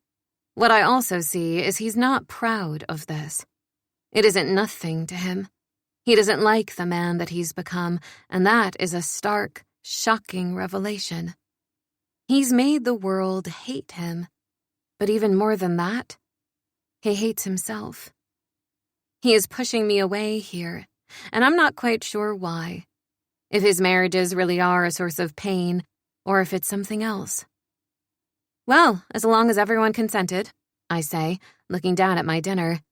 What I also see is he's not proud of this. It isn't nothing to him. He doesn't like the man that he's become, and that is a stark, shocking revelation. He's made the world hate him. But even more than that, he hates himself. He is pushing me away here, and I'm not quite sure why. If his marriages really are a source of pain, or if it's something else. Well, as long as everyone consented, I say, looking down at my dinner.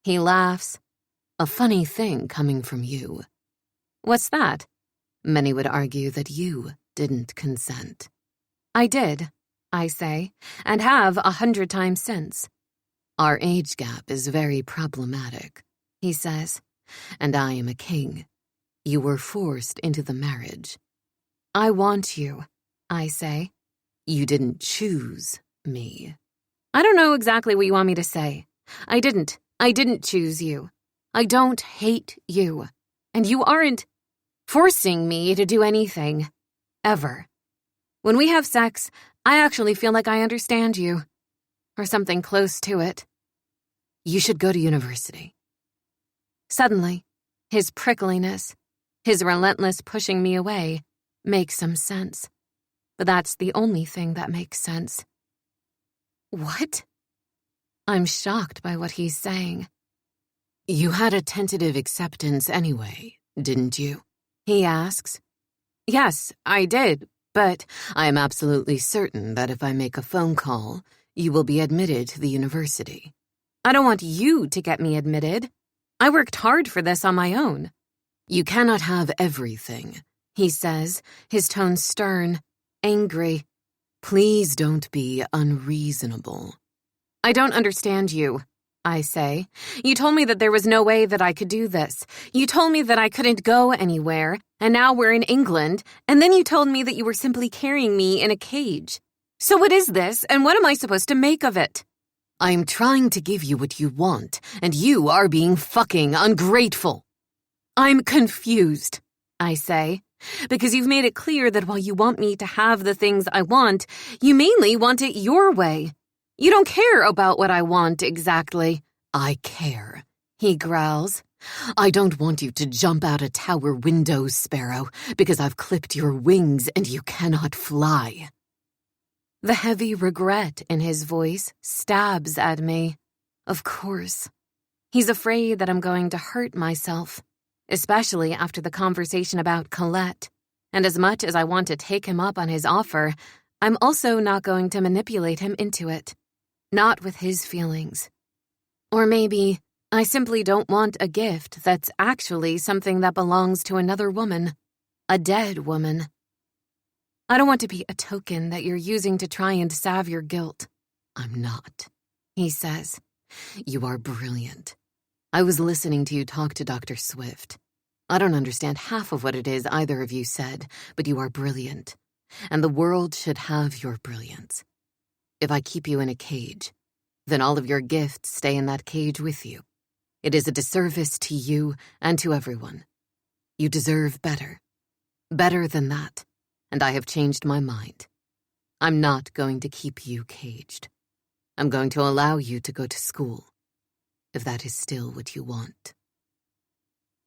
He laughs. A funny thing coming from you. What's that? Many would argue that you didn't consent. I did, I say, and have 100 times since. Our age gap is very problematic, he says, and I am a king. You were forced into the marriage. I want you, I say. You didn't choose me. I don't know exactly what you want me to say. I didn't choose you. I don't hate you. And you aren't forcing me to do anything. Ever. When we have sex, I actually feel like I understand you. Or something close to it. You should go to university. Suddenly, his prickliness, his relentless pushing me away, makes some sense. But that's the only thing that makes sense. What? I'm shocked by what he's saying. You had a tentative acceptance anyway, didn't you? He asks. Yes, I did, but I am absolutely certain that if I make a phone call, you will be admitted to the university. I don't want you to get me admitted. I worked hard for this on my own. You cannot have everything, he says, his tone stern, angry. Please don't be unreasonable. I don't understand you, I say. You told me that there was no way that I could do this. You told me that I couldn't go anywhere, and now we're in England, and then you told me that you were simply carrying me in a cage. So what is this, and what am I supposed to make of it? I'm trying to give you what you want, and you are being fucking ungrateful. I'm confused, I say, because you've made it clear that while you want me to have the things I want, you mainly want it your way. You don't care about what I want exactly. I care, he growls. I don't want you to jump out a tower window, Sparrow, because I've clipped your wings and you cannot fly. The heavy regret in his voice stabs at me. Of course. He's afraid that I'm going to hurt myself, especially after the conversation about Colette. And as much as I want to take him up on his offer, I'm also not going to manipulate him into it. Not with his feelings. Or maybe I simply don't want a gift that's actually something that belongs to another woman. A dead woman. I don't want to be a token that you're using to try and salve your guilt. I'm not, he says. You are brilliant. I was listening to you talk to Dr. Swift. I don't understand half of what it is either of you said, but you are brilliant. And the world should have your brilliance. If I keep you in a cage, then all of your gifts stay in that cage with you. It is a disservice to you and to everyone. You deserve better. Better than that. And I have changed my mind. I'm not going to keep you caged. I'm going to allow you to go to school, if that is still what you want.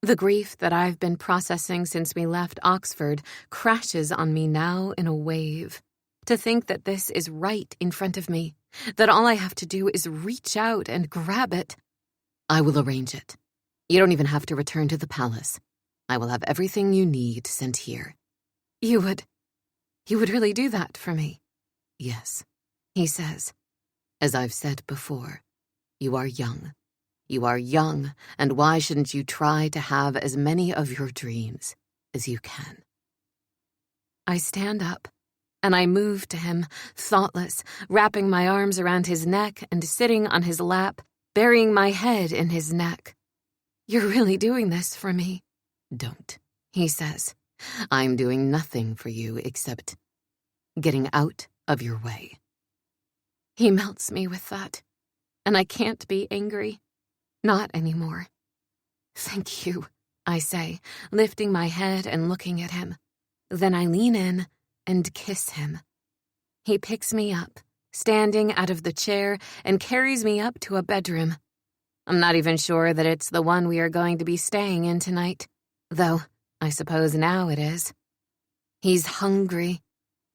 The grief that I've been processing since we left Oxford crashes on me now in a wave, To think that this is right in front of me, that all I have to do is reach out and grab it. I will arrange it. You don't even have to return to the palace. I will have everything you need sent here. You would really do that for me? Yes, he says. As I've said before, you are young. You are young, and why shouldn't you try to have as many of your dreams as you can? I stand up, and I move to him, thoughtless, wrapping my arms around his neck and sitting on his lap, burying my head in his neck. You're really doing this for me? Don't, he says. I'm doing nothing for you except getting out of your way. He melts me with that, and I can't be angry. Not anymore. Thank you, I say, lifting my head and looking at him. Then I lean in and kiss him. He picks me up, standing out of the chair, and carries me up to a bedroom. I'm not even sure that it's the one we are going to be staying in tonight, though I suppose now it is. He's hungry,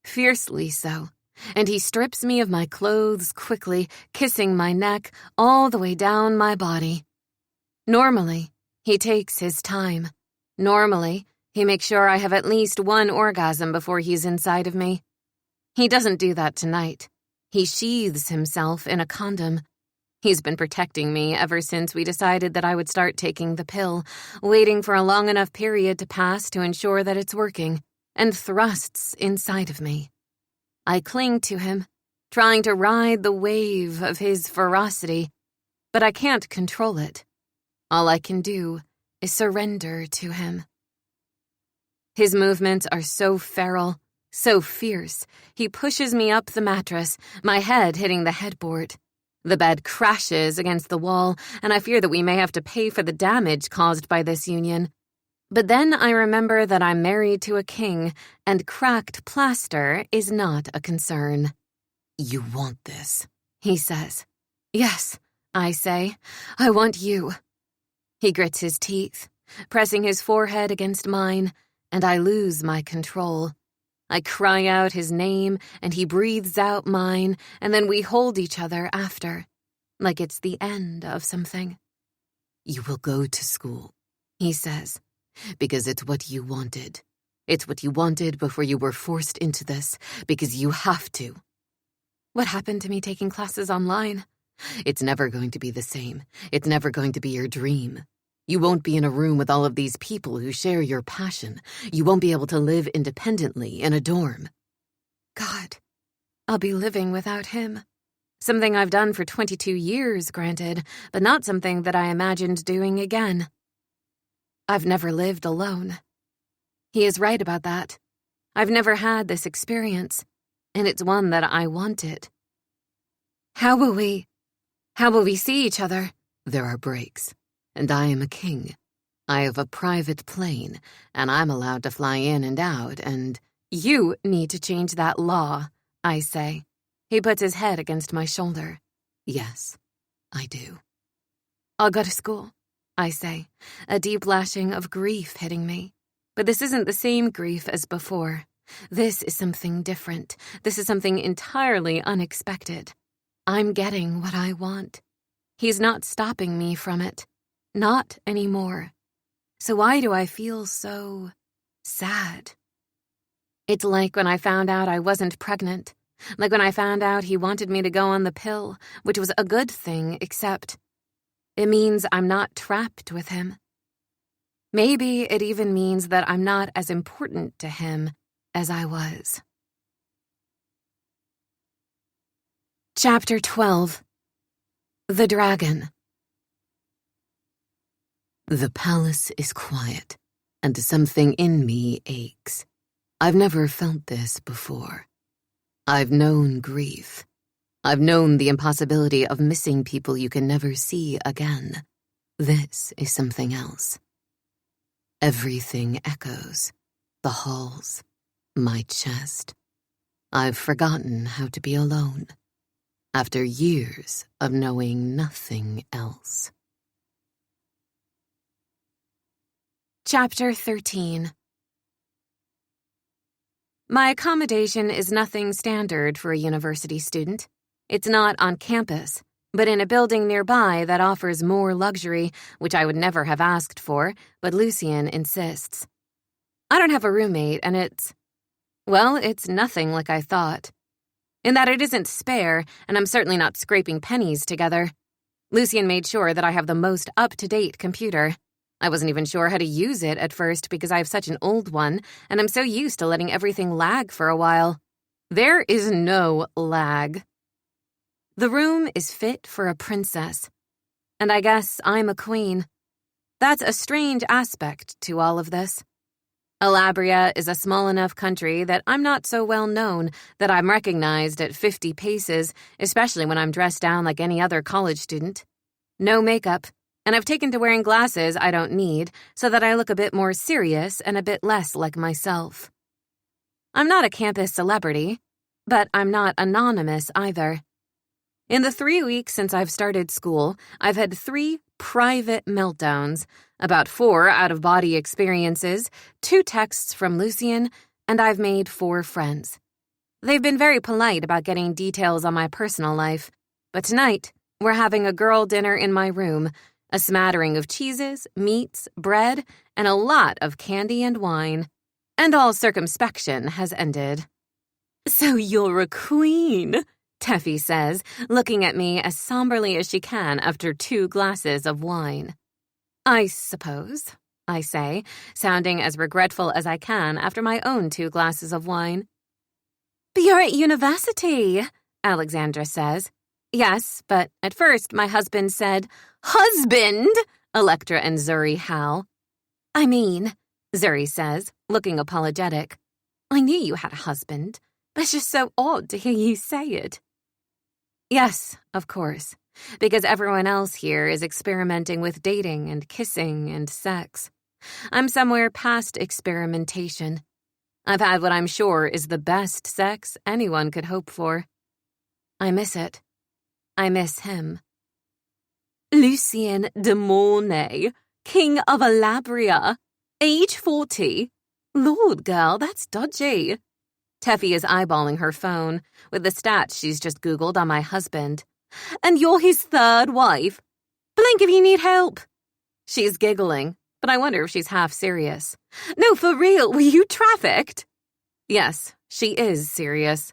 fiercely so, and he strips me of my clothes quickly, kissing my neck all the way down my body. Normally, he takes his time. Normally, he makes sure I have at least one orgasm before he's inside of me. He doesn't do that tonight. He sheathes himself in a condom. He's been protecting me ever since we decided that I would start taking the pill, waiting for a long enough period to pass to ensure that it's working, and thrusts inside of me. I cling to him, trying to ride the wave of his ferocity, but I can't control it. All I can do is surrender to him. His movements are so feral, so fierce. He pushes me up the mattress, my head hitting the headboard. The bed crashes against the wall, and I fear that we may have to pay for the damage caused by this union. But then I remember that I'm married to a king, and cracked plaster is not a concern. You want this, he says. Yes, I say. I want you. He grits his teeth, pressing his forehead against mine, and I lose my control. I cry out his name, and he breathes out mine, and then we hold each other after, like it's the end of something. You will go to school, he says, because it's what you wanted. It's what you wanted before you were forced into this, because you have to. What happened to me taking classes online? It's never going to be the same. It's never going to be your dream. You won't be in a room with all of these people who share your passion. You won't be able to live independently in a dorm. God, I'll be living without him. Something I've done for 22 years, granted, but not something that I imagined doing again. I've never lived alone. He is right about that. I've never had this experience, and it's one that I wanted. How will we see each other? There are breaks. And I am a king. I have a private plane, and I'm allowed to fly in and out, and you need to change that law, I say. He puts his head against my shoulder. Yes, I do. I'll go to school, I say, a deep lashing of grief hitting me. But this isn't the same grief as before. This is something different. This is something entirely unexpected. I'm getting what I want. He's not stopping me from it. Not anymore. So why do I feel so sad? It's like when I found out I wasn't pregnant. Like when I found out he wanted me to go on the pill, which was a good thing, except it means I'm not trapped with him. Maybe it even means that I'm not as important to him as I was. Chapter 12. The Dragon. The palace is quiet, and something in me aches. I've never felt this before. I've known grief. I've known the impossibility of missing people you can never see again. This is something else. Everything echoes. The halls. My chest. I've forgotten how to be alone. After years of knowing nothing else. Chapter 13. My accommodation is nothing standard for a university student. It's not on campus, but in a building nearby that offers more luxury, which I would never have asked for, but Lucien insists. I don't have a roommate, and it's nothing like I thought. In that it isn't spare, and I'm certainly not scraping pennies together. Lucien made sure that I have the most up-to-date computer. I wasn't even sure how to use it at first because I have such an old one, and I'm so used to letting everything lag for a while. There is no lag. The room is fit for a princess. And I guess I'm a queen. That's a strange aspect to all of this. Alabria is a small enough country that I'm not so well known that I'm recognized at 50 paces, especially when I'm dressed down like any other college student. No makeup, and I've taken to wearing glasses I don't need so that I look a bit more serious and a bit less like myself. I'm not a campus celebrity, but I'm not anonymous either. In the 3 weeks since I've started school, I've had 3 private meltdowns, about 4 out-of-body experiences, 2 texts from Lucien, and I've made 4 friends. They've been very polite about getting details on my personal life, but tonight we're having a girl dinner in my room, a smattering of cheeses, meats, bread, and a lot of candy and wine. And all circumspection has ended. "So you're a queen," Teffy says, looking at me as somberly as she can after 2 glasses of wine. "I suppose," I say, sounding as regretful as I can after my own 2 glasses of wine. "But you're at university," Alexandra says. "Yes, but at first my husband said, 'Husband!'" Electra and Zuri howl. "I mean," Zuri says, looking apologetic, "I knew you had a husband, but it's just so odd to hear you say it." Yes, of course, because everyone else here is experimenting with dating and kissing and sex. I'm somewhere past experimentation. I've had what I'm sure is the best sex anyone could hope for. I miss it. I miss him. Lucien de Mornay, King of Alabria, age 40. Lord, girl, that's dodgy. Teffy is eyeballing her phone with the stats she's just Googled on my husband. "And you're his 3rd wife? Blink if you need help." She's giggling, but I wonder if she's half serious. "No, for real, were you trafficked?" Yes, she is serious.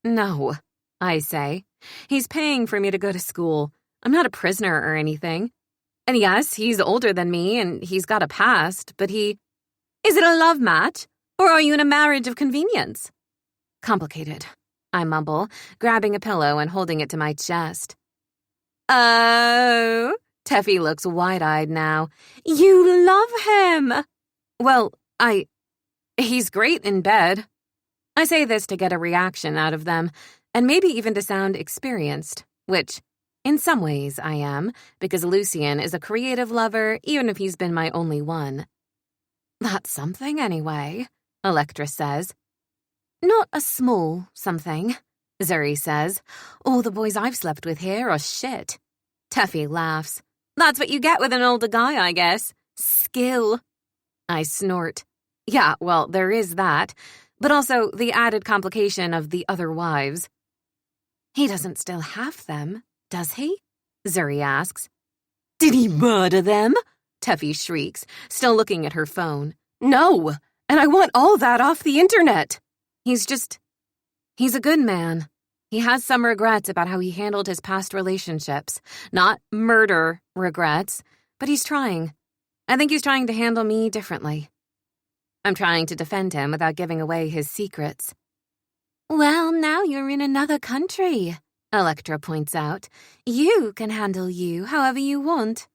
"No," I say. "He's paying for me to go to school. I'm not a prisoner or anything. And yes, he's older than me and he's got a past, but he..." "Is it a love match? Or are you in a marriage of convenience?" "Complicated," I mumble, grabbing a pillow and holding it to my chest. "Oh," Teffy looks wide-eyed now. "You love him." "Well, he's great in bed." I say this to get a reaction out of them, and maybe even to sound experienced, which, in some ways, I am, because Lucien is a creative lover, even if he's been my only one. "That's something, anyway," Electra says. "Not a small something," Zuri says. "All the boys I've slept with here are shit." Teffy laughs. "That's what you get with an older guy, I guess. Skill." I snort. Yeah, well, there is that, but also the added complication of the other wives. "He doesn't still have them, does he?" Zuri asks. "Did he murder them?" Teffy shrieks, still looking at her phone. "No, and I want all that off the internet." He's a good man. He has some regrets about how he handled his past relationships. Not murder regrets, but he's trying. I think he's trying to handle me differently. I'm trying to defend him without giving away his secrets. "Well, now you're in another country," Electra points out. "You can handle you however you want."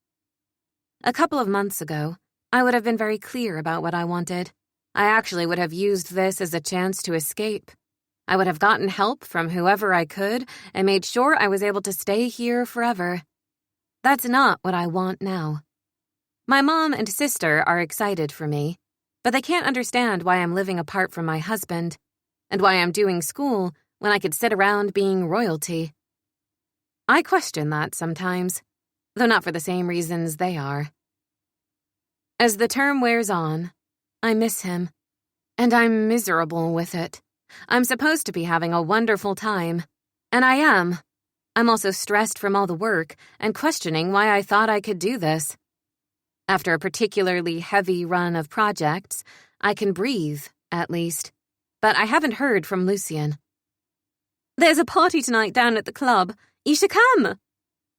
A couple of months ago, I would have been very clear about what I wanted. I actually would have used this as a chance to escape. I would have gotten help from whoever I could and made sure I was able to stay here forever. That's not what I want now. My mom and sister are excited for me, but they can't understand why I'm living apart from my husband and why I'm doing school when I could sit around being royalty. I question that sometimes, though not for the same reasons they are. As the term wears on, I miss him. And I'm miserable with it. I'm supposed to be having a wonderful time. And I am. I'm also stressed from all the work and questioning why I thought I could do this. After a particularly heavy run of projects, I can breathe, at least. But I haven't heard from Lucien. "There's a party tonight down at the club. You should come."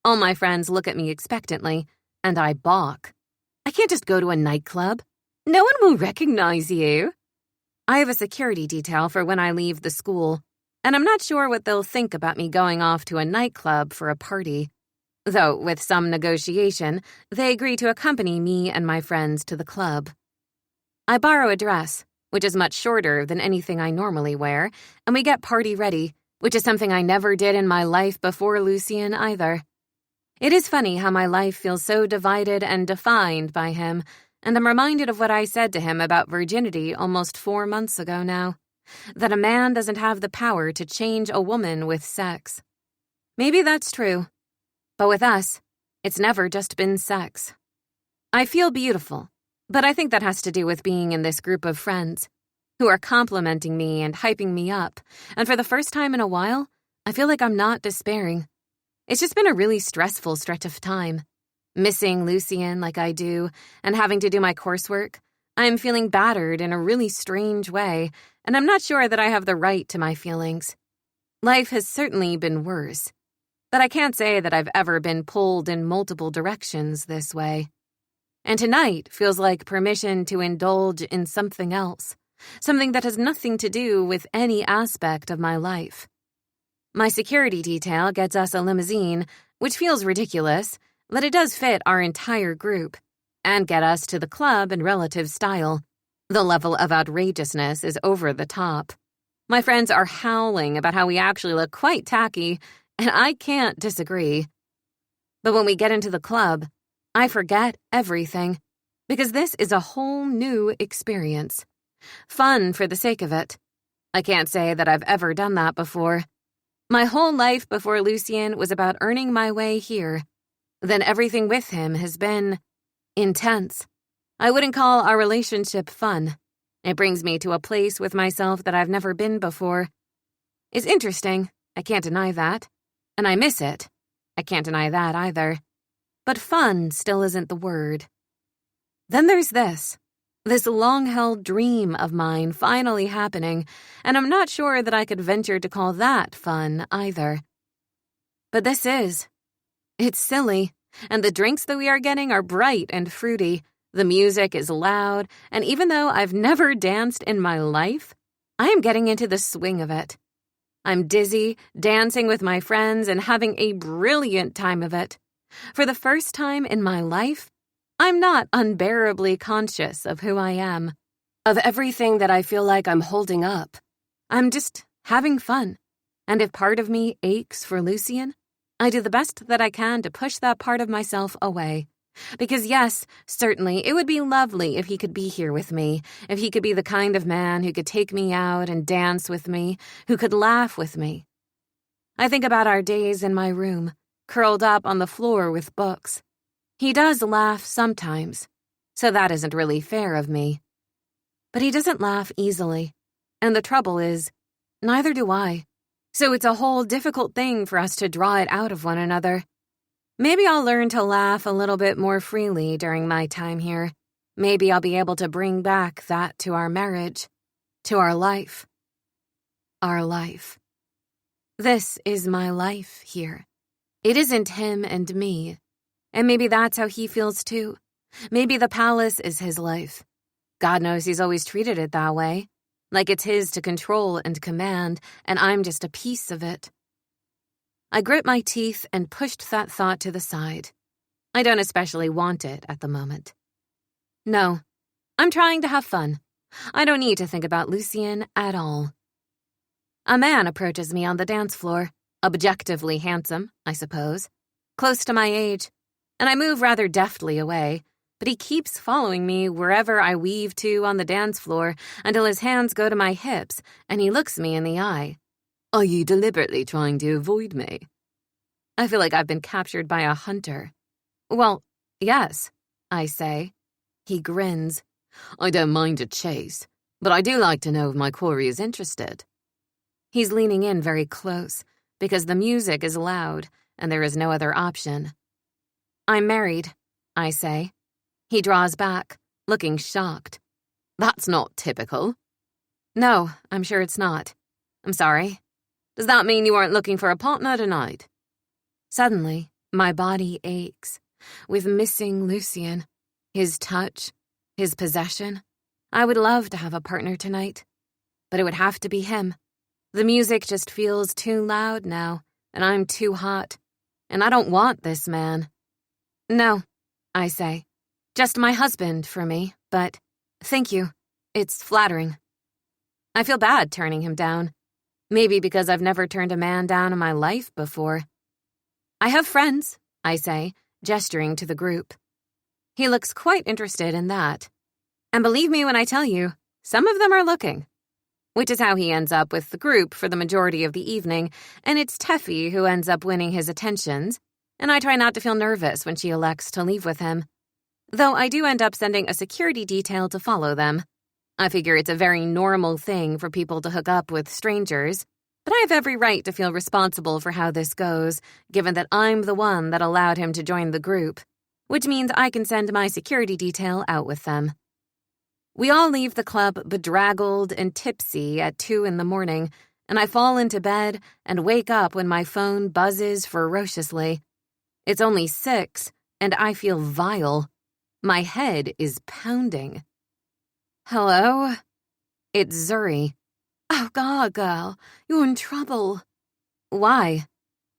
All my friends look at me expectantly, and I balk. I can't just go to a nightclub. No one will recognize you. I have a security detail for when I leave the school, and I'm not sure what they'll think about me going off to a nightclub for a party. Though, with some negotiation, they agree to accompany me and my friends to the club. I borrow a dress, which is much shorter than anything I normally wear, and we get party ready, which is something I never did in my life before Lucien either. It is funny how my life feels so divided and defined by him, and I'm reminded of what I said to him about virginity almost 4 months ago now, that a man doesn't have the power to change a woman with sex. Maybe that's true. But with us, it's never just been sex. I feel beautiful, but I think that has to do with being in this group of friends who are complimenting me and hyping me up, and for the first time in a while, I feel like I'm not despairing. It's just been a really stressful stretch of time. Missing Lucien like I do, and having to do my coursework, I'm feeling battered in a really strange way, and I'm not sure that I have the right to my feelings. Life has certainly been worse. But I can't say that I've ever been pulled in multiple directions this way. And tonight feels like permission to indulge in something else, something that has nothing to do with any aspect of my life. My security detail gets us a limousine, which feels ridiculous, but it does fit our entire group, and get us to the club in relative style. The level of outrageousness is over the top. My friends are howling about how we actually look quite tacky, and I can't disagree. But when we get into the club, I forget everything, because this is a whole new experience. Fun for the sake of it. I can't say that I've ever done that before. My whole life before Lucien was about earning my way here. Then everything with him has been intense. I wouldn't call our relationship fun. It brings me to a place with myself that I've never been before. It's interesting, I can't deny that. And I miss it. I can't deny that either. But fun still isn't the word. Then there's this long-held dream of mine finally happening, and I'm not sure that I could venture to call that fun either. But this is. It's silly, and the drinks that we are getting are bright and fruity. The music is loud, and even though I've never danced in my life, I am getting into the swing of it. I'm dizzy, dancing with my friends, and having a brilliant time of it. For the first time in my life, I'm not unbearably conscious of who I am, of everything that I feel like I'm holding up. I'm just having fun. And if part of me aches for Lucien, I do the best that I can to push that part of myself away. Because yes, certainly, it would be lovely if he could be here with me, if he could be the kind of man who could take me out and dance with me, who could laugh with me. I think about our days in my room, curled up on the floor with books. He does laugh sometimes, so that isn't really fair of me. But he doesn't laugh easily, and the trouble is, neither do I. So it's a whole difficult thing for us to draw it out of one another. Maybe I'll learn to laugh a little bit more freely during my time here. Maybe I'll be able to bring back that to our marriage, to our life. Our life. This is my life here. It isn't him and me. And maybe that's how he feels too. Maybe the palace is his life. God knows he's always treated it that way. Like it's his to control and command, and I'm just a piece of it. I grit my teeth and pushed that thought to the side. I don't especially want it at the moment. No, I'm trying to have fun. I don't need to think about Lucien at all. A man approaches me on the dance floor, objectively handsome, I suppose, close to my age, and I move rather deftly away, but he keeps following me wherever I weave to on the dance floor until his hands go to my hips and he looks me in the eye. Are you deliberately trying to avoid me? I feel like I've been captured by a hunter. Well, yes, I say. He grins. I don't mind a chase, but I do like to know if my quarry is interested. He's leaning in very close because the music is loud and there is no other option. I'm married, I say. He draws back, looking shocked. That's not typical. No, I'm sure it's not. I'm sorry. Does that mean you aren't looking for a partner tonight? Suddenly, my body aches with missing Lucien, his touch, his possession. I would love to have a partner tonight, but it would have to be him. The music just feels too loud now, and I'm too hot, and I don't want this man. No, I say. Just my husband for me, but thank you. It's flattering. I feel bad turning him down. Maybe because I've never turned a man down in my life before. I have friends, I say, gesturing to the group. He looks quite interested in that. And believe me when I tell you, some of them are looking. Which is how he ends up with the group for the majority of the evening, and it's Teffy who ends up winning his attentions, and I try not to feel nervous when she elects to leave with him. Though I do end up sending a security detail to follow them. I figure it's a very normal thing for people to hook up with strangers, but I have every right to feel responsible for how this goes, given that I'm the one that allowed him to join the group, which means I can send my security detail out with them. We all leave the club bedraggled and tipsy at 2 a.m, and I fall into bed and wake up when my phone buzzes ferociously. It's only 6, and I feel vile. My head is pounding. Hello? It's Zuri. Oh, God, girl, you're in trouble. Why?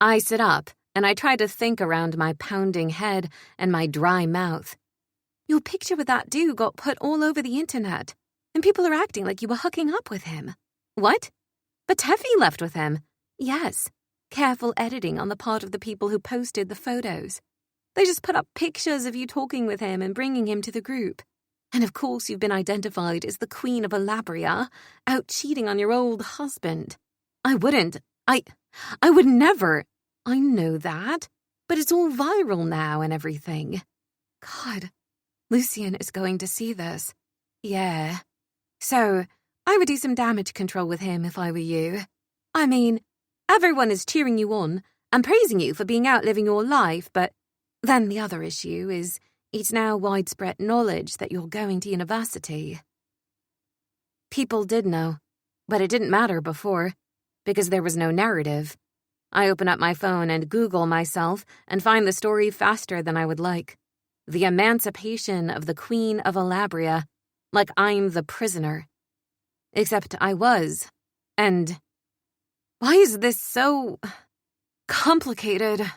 I sit up, and I try to think around my pounding head and my dry mouth. Your picture with that dude got put all over the internet, and people are acting like you were hooking up with him. What? But Teffy left with him. Yes. Careful editing on the part of the people who posted the photos. They just put up pictures of you talking with him and bringing him to the group. And of course you've been identified as the Queen of Alabria, out cheating on your old husband. I wouldn't. I would never. I know that. But it's all viral now and everything. God. Lucien is going to see this. Yeah. So, I would do some damage control with him if I were you. I mean, everyone is cheering you on and praising you for being out living your life, but then the other issue is it's now widespread knowledge that you're going to university. People did know, but it didn't matter before, because there was no narrative. I open up my phone and Google myself and find the story faster than I would like. The emancipation of the Queen of Alabria, like I'm the prisoner. Except I was. And why is this so complicated?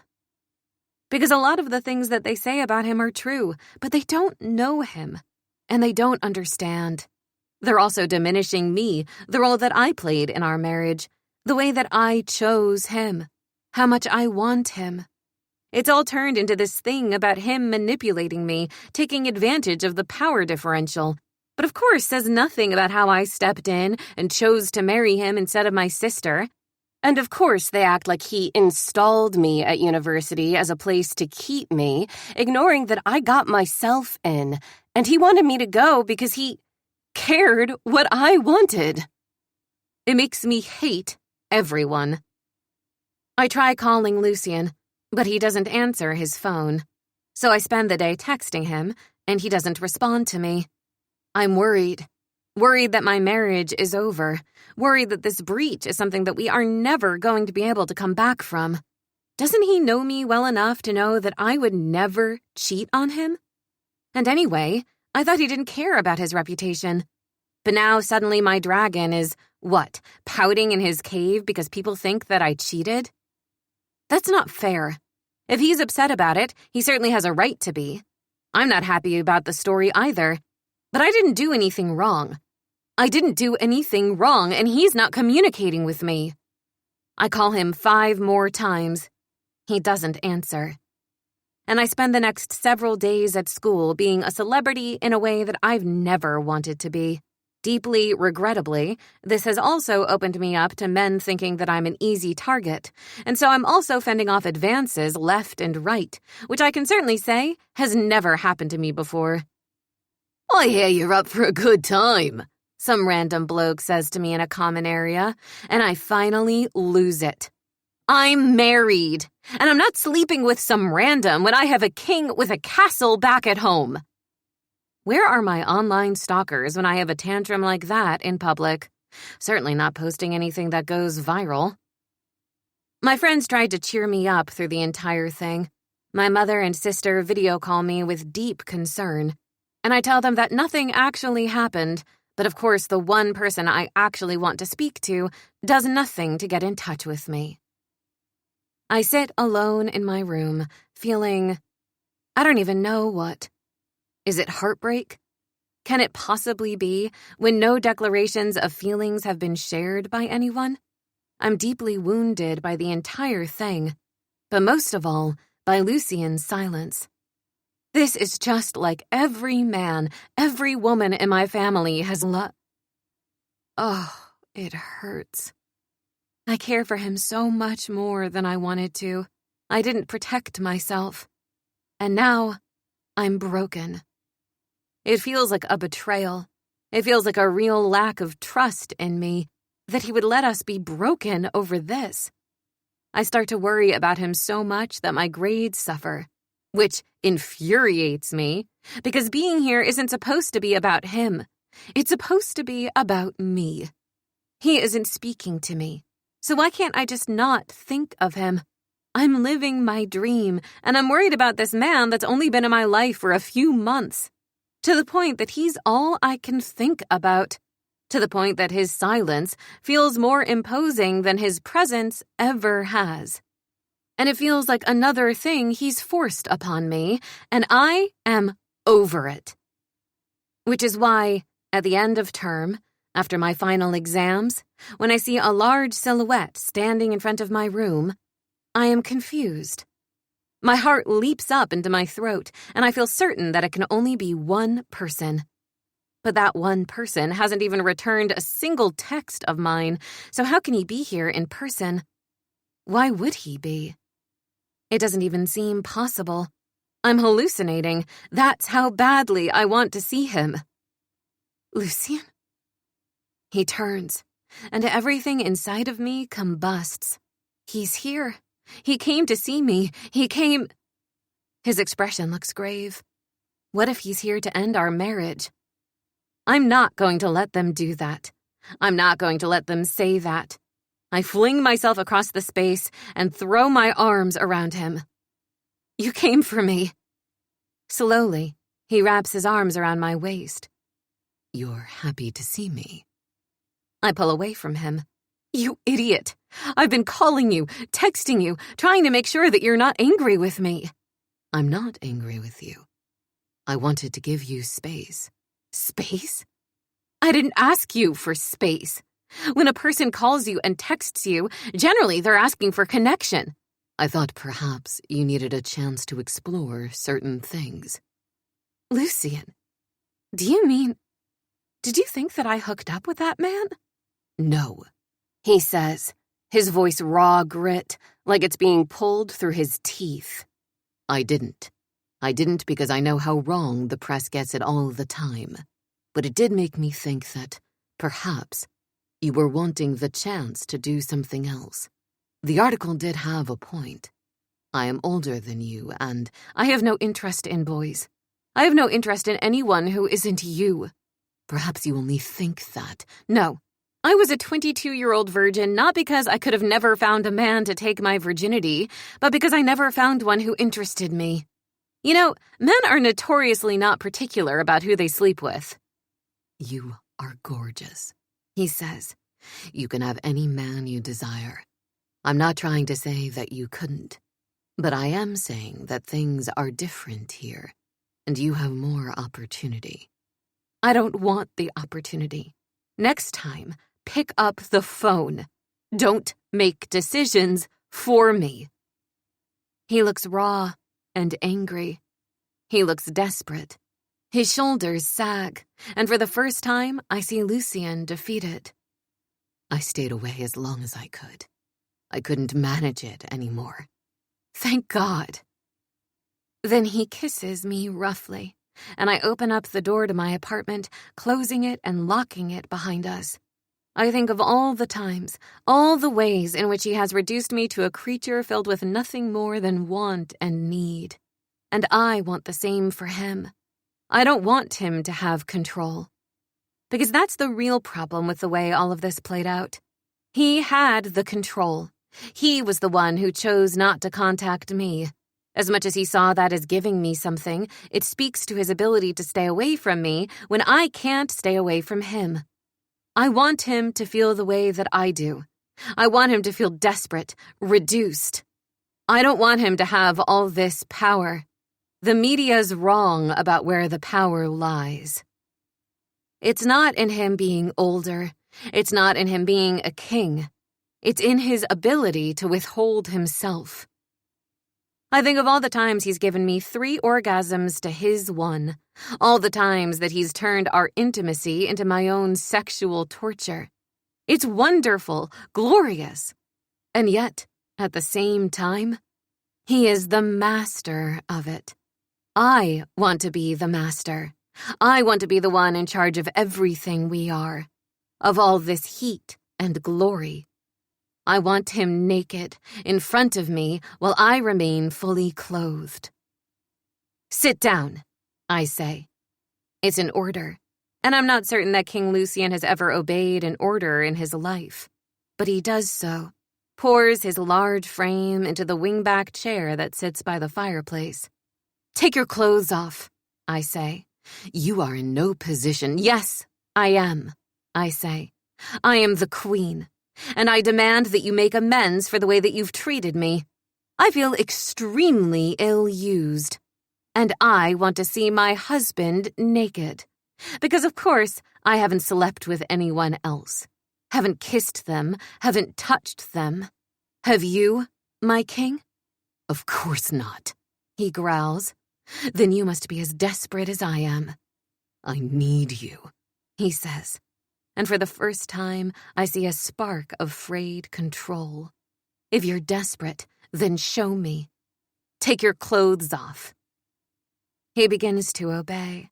Because a lot of the things that they say about him are true, but they don't know him, and they don't understand. They're also diminishing me, the role that I played in our marriage, the way that I chose him, how much I want him. It's all turned into this thing about him manipulating me, taking advantage of the power differential, but of course says nothing about how I stepped in and chose to marry him instead of my sister. And of course they act like he installed me at university as a place to keep me, ignoring that I got myself in, and he wanted me to go because he cared what I wanted. It makes me hate everyone. I try calling Lucien, but he doesn't answer his phone. So I spend the day texting him, and he doesn't respond to me. I'm worried. Worried that my marriage is over. Worried that this breach is something that we are never going to be able to come back from. Doesn't he know me well enough to know that I would never cheat on him? And anyway, I thought he didn't care about his reputation. But now suddenly my dragon is, what, pouting in his cave because people think that I cheated? That's not fair. If he's upset about it, he certainly has a right to be. I'm not happy about the story either. But I didn't do anything wrong. I didn't do anything wrong, and he's not communicating with me. I call him 5 more times. He doesn't answer. And I spend the next several days at school being a celebrity in a way that I've never wanted to be. Deeply regrettably, this has also opened me up to men thinking that I'm an easy target, and so I'm also fending off advances left and right, which I can certainly say has never happened to me before. I hear you're up for a good time. some random bloke says to me in a common area, and I finally lose it. I'm married, and I'm not sleeping with some random when I have a king with a castle back at home. Where are my online stalkers when I have a tantrum like that in public? Certainly not posting anything that goes viral. My friends tried to cheer me up through the entire thing. My mother and sister video call me with deep concern, and I tell them that nothing actually happened, but of course the one person I actually want to speak to does nothing to get in touch with me. I sit alone in my room, feeling, I don't even know what. Is it heartbreak? Can it possibly be when no declarations of feelings have been shared by anyone? I'm deeply wounded by the entire thing, but most of all, by Lucien's silence. This is just like every man, every woman in my family has Oh, it hurts. I care for him so much more than I wanted to. I didn't protect myself. And now, I'm broken. It feels like a betrayal. It feels like a real lack of trust in me, that he would let us be broken over this. I start to worry about him so much that my grades suffer, which infuriates me, because being here isn't supposed to be about him. It's supposed to be about me. He isn't speaking to me, so why can't I just not think of him? I'm living my dream, and I'm worried about this man that's only been in my life for a few months, to the point that he's all I can think about, to the point that his silence feels more imposing than his presence ever has. And it feels like another thing he's forced upon me, and I am over it. Which is why, at the end of term, after my final exams, when I see a large silhouette standing in front of my room, I am confused. My heart leaps up into my throat, and I feel certain that it can only be one person. But that one person hasn't even returned a single text of mine, so how can he be here in person? Why would he be? It doesn't even seem possible. I'm hallucinating. That's how badly I want to see him. Lucien? He turns, and everything inside of me combusts. He's here. He came to see me. His expression looks grave. What if he's here to end our marriage? I'm not going to let them do that. I'm not going to let them say that. I fling myself across the space and throw my arms around him. You came for me. Slowly, he wraps his arms around my waist. You're happy to see me. I pull away from him. You idiot! I've been calling you, texting you, trying to make sure that you're not angry with me. I'm not angry with you. I wanted to give you space. Space? I didn't ask you for space. When a person calls you and texts you, generally they're asking for connection. I thought perhaps you needed a chance to explore certain things. Lucien, do you mean... Did you think that I hooked up with that man? No, he says, his voice raw grit, like it's being pulled through his teeth. I didn't. I didn't because I know how wrong the press gets it all the time. But it did make me think that, perhaps, you were wanting the chance to do something else. The article did have a point. I am older than you, and I have no interest in boys. I have no interest in anyone who isn't you. Perhaps you only think that. No. I was a 22-year-old virgin not because I could have never found a man to take my virginity, but because I never found one who interested me. You know, men are notoriously not particular about who they sleep with. You are gorgeous, he says. You can have any man you desire. I'm not trying to say that you couldn't, but I am saying that things are different here, and you have more opportunity. I don't want the opportunity. Next time, pick up the phone. Don't make decisions for me. He looks raw and angry. He looks desperate. His shoulders sag, and for the first time, I see Lucien defeated. I stayed away as long as I could. I couldn't manage it anymore. Thank God. Then he kisses me roughly, and I open up the door to my apartment, closing it and locking it behind us. I think of all the times, all the ways in which he has reduced me to a creature filled with nothing more than want and need. And I want the same for him. I don't want him to have control. Because that's the real problem with the way all of this played out. He had the control. He was the one who chose not to contact me. As much as he saw that as giving me something, it speaks to his ability to stay away from me when I can't stay away from him. I want him to feel the way that I do. I want him to feel desperate, reduced. I don't want him to have all this power. The media's wrong about where the power lies. It's not in him being older. It's not in him being a king. It's in his ability to withhold himself. I think of all the times he's given me 3 orgasms to his 1. All the times that he's turned our intimacy into my own sexual torture. It's wonderful, glorious. And yet, at the same time, he is the master of it. I want to be the master. I want to be the one in charge of everything we are, of all this heat and glory. I want him naked, in front of me, while I remain fully clothed. Sit down, I say. It's an order, and I'm not certain that King Lucian has ever obeyed an order in his life. But he does so, pours his large frame into the wingback chair that sits by the fireplace. Take your clothes off, I say. You are in no position. Yes, I am, I say. I am the queen, and I demand that you make amends for the way that you've treated me. I feel extremely ill-used, and I want to see my husband naked. Because, of course, I haven't slept with anyone else. Haven't kissed them, haven't touched them. Have you, my king? Of course not, he growls. Then you must be as desperate as I am. I need you, he says. And for the first time, I see a spark of frayed control. If you're desperate, then show me. Take your clothes off. He begins to obey.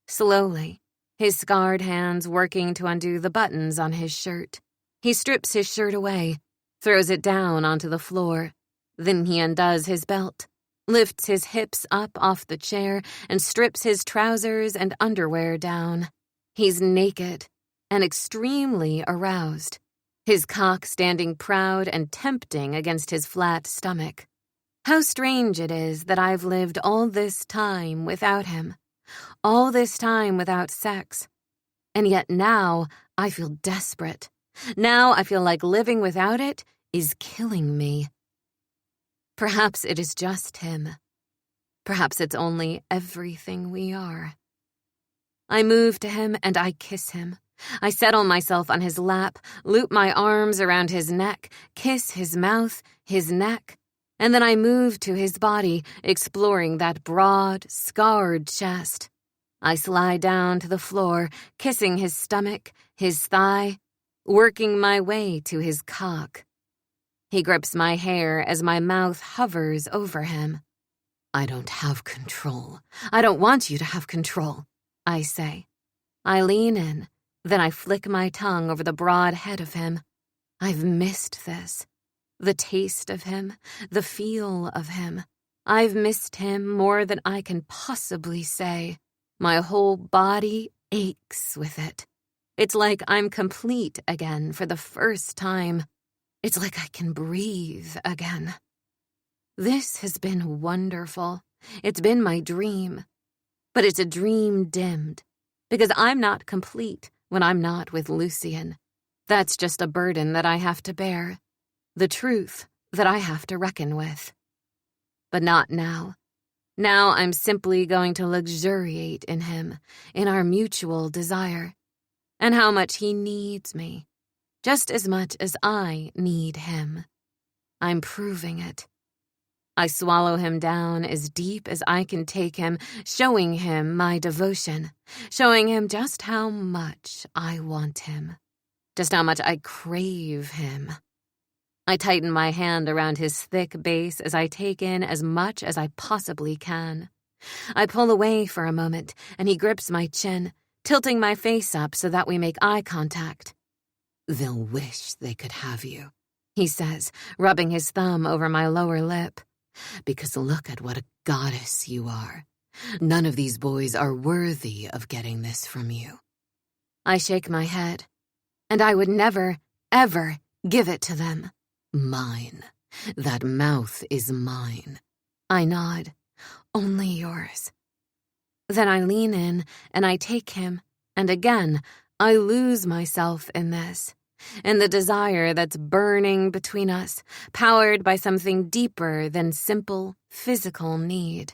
Slowly, his scarred hands working to undo the buttons on his shirt. He strips his shirt away, throws it down onto the floor. Then he undoes his belt, lifts his hips up off the chair, and strips his trousers and underwear down. He's naked and extremely aroused, his cock standing proud and tempting against his flat stomach. How strange it is that I've lived all this time without him, all this time without sex. And yet now I feel desperate. Now I feel like living without it is killing me. Perhaps it is just him. Perhaps it's only everything we are. I move to him and I kiss him. I settle myself on his lap, loop my arms around his neck, kiss his mouth, his neck, and then I move to his body, exploring that broad, scarred chest. I slide down to the floor, kissing his stomach, his thigh, working my way to his cock. He grips my hair as my mouth hovers over him. I don't have control. I don't want you to have control, I say. I lean in, then I flick my tongue over the broad head of him. I've missed this. The taste of him, the feel of him. I've missed him more than I can possibly say. My whole body aches with it. It's like I'm complete again for the first time. It's like I can breathe again. This has been wonderful. It's been my dream. But it's a dream dimmed, because I'm not complete when I'm not with Lucian. That's just a burden that I have to bear. The truth that I have to reckon with. But not now. Now I'm simply going to luxuriate in him, in our mutual desire, and how much he needs me. Just as much as I need him. I'm proving it. I swallow him down as deep as I can take him, showing him my devotion, showing him just how much I want him, just how much I crave him. I tighten my hand around his thick base as I take in as much as I possibly can. I pull away for a moment, and he grips my chin, tilting my face up so that we make eye contact. "They'll wish they could have you," he says, rubbing his thumb over my lower lip. "Because look at what a goddess you are. None of these boys are worthy of getting this from you." I shake my head. And I would never, ever give it to them. "Mine. That mouth is mine." I nod. Only yours. Then I lean in and I take him, and again, I lose myself in this, in the desire that's burning between us, powered by something deeper than simple physical need.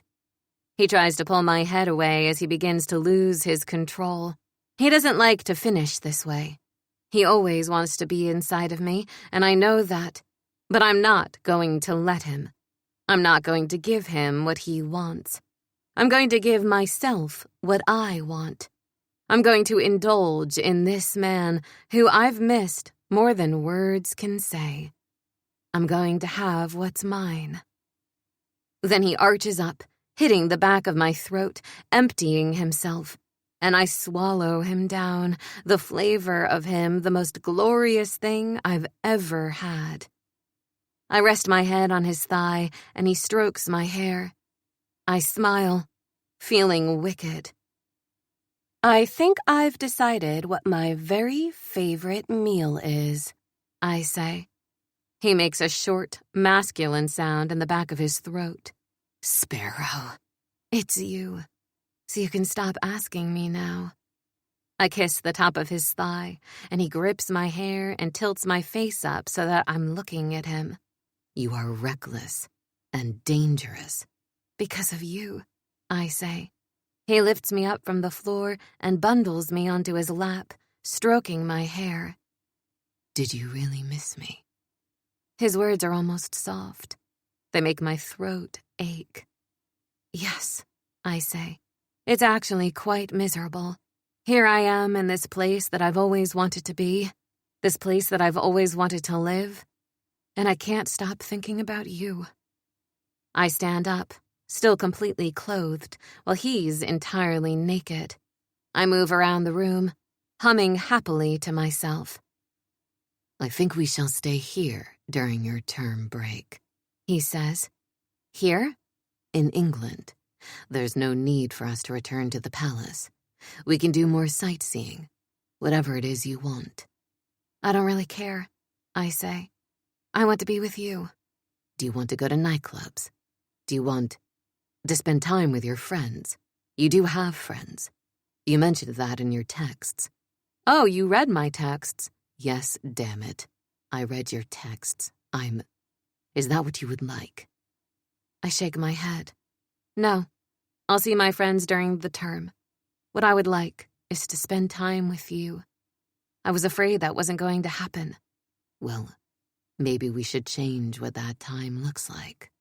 He tries to pull my head away as he begins to lose his control. He doesn't like to finish this way. He always wants to be inside of me, and I know that, but I'm not going to let him. I'm not going to give him what he wants. I'm going to give myself what I want. I'm going to indulge in this man who I've missed more than words can say. I'm going to have what's mine. Then he arches up, hitting the back of my throat, emptying himself, and I swallow him down, the flavor of him the most glorious thing I've ever had. I rest my head on his thigh, and he strokes my hair. I smile, feeling wicked. I think I've decided what my very favorite meal is, I say. He makes a short, masculine sound in the back of his throat. "Sparrow." It's you, so you can stop asking me now. I kiss the top of his thigh, and he grips my hair and tilts my face up so that I'm looking at him. "You are reckless and dangerous." "Because of you," I say. He lifts me up from the floor and bundles me onto his lap, stroking my hair. "Did you really miss me?" His words are almost soft. They make my throat ache. "Yes," I say. "It's actually quite miserable. Here I am in this place that I've always wanted to be, this place that I've always wanted to live, and I can't stop thinking about you." I stand up, still completely clothed, while he's entirely naked. I move around the room, humming happily to myself. "I think we shall stay here during your term break," he says. "Here?" "In England. There's no need for us to return to the palace. We can do more sightseeing, whatever it is you want." "I don't really care," I say. "I want to be with you." "Do you want to go to nightclubs? Do you want to spend time with your friends? You do have friends. You mentioned that in your texts." "Oh, you read my texts?" "Yes, damn it. I read your texts. Is that what you would like?" I shake my head. "No, I'll see my friends during the term. What I would like is to spend time with you. I was afraid that wasn't going to happen." "Well, maybe we should change what that time looks like."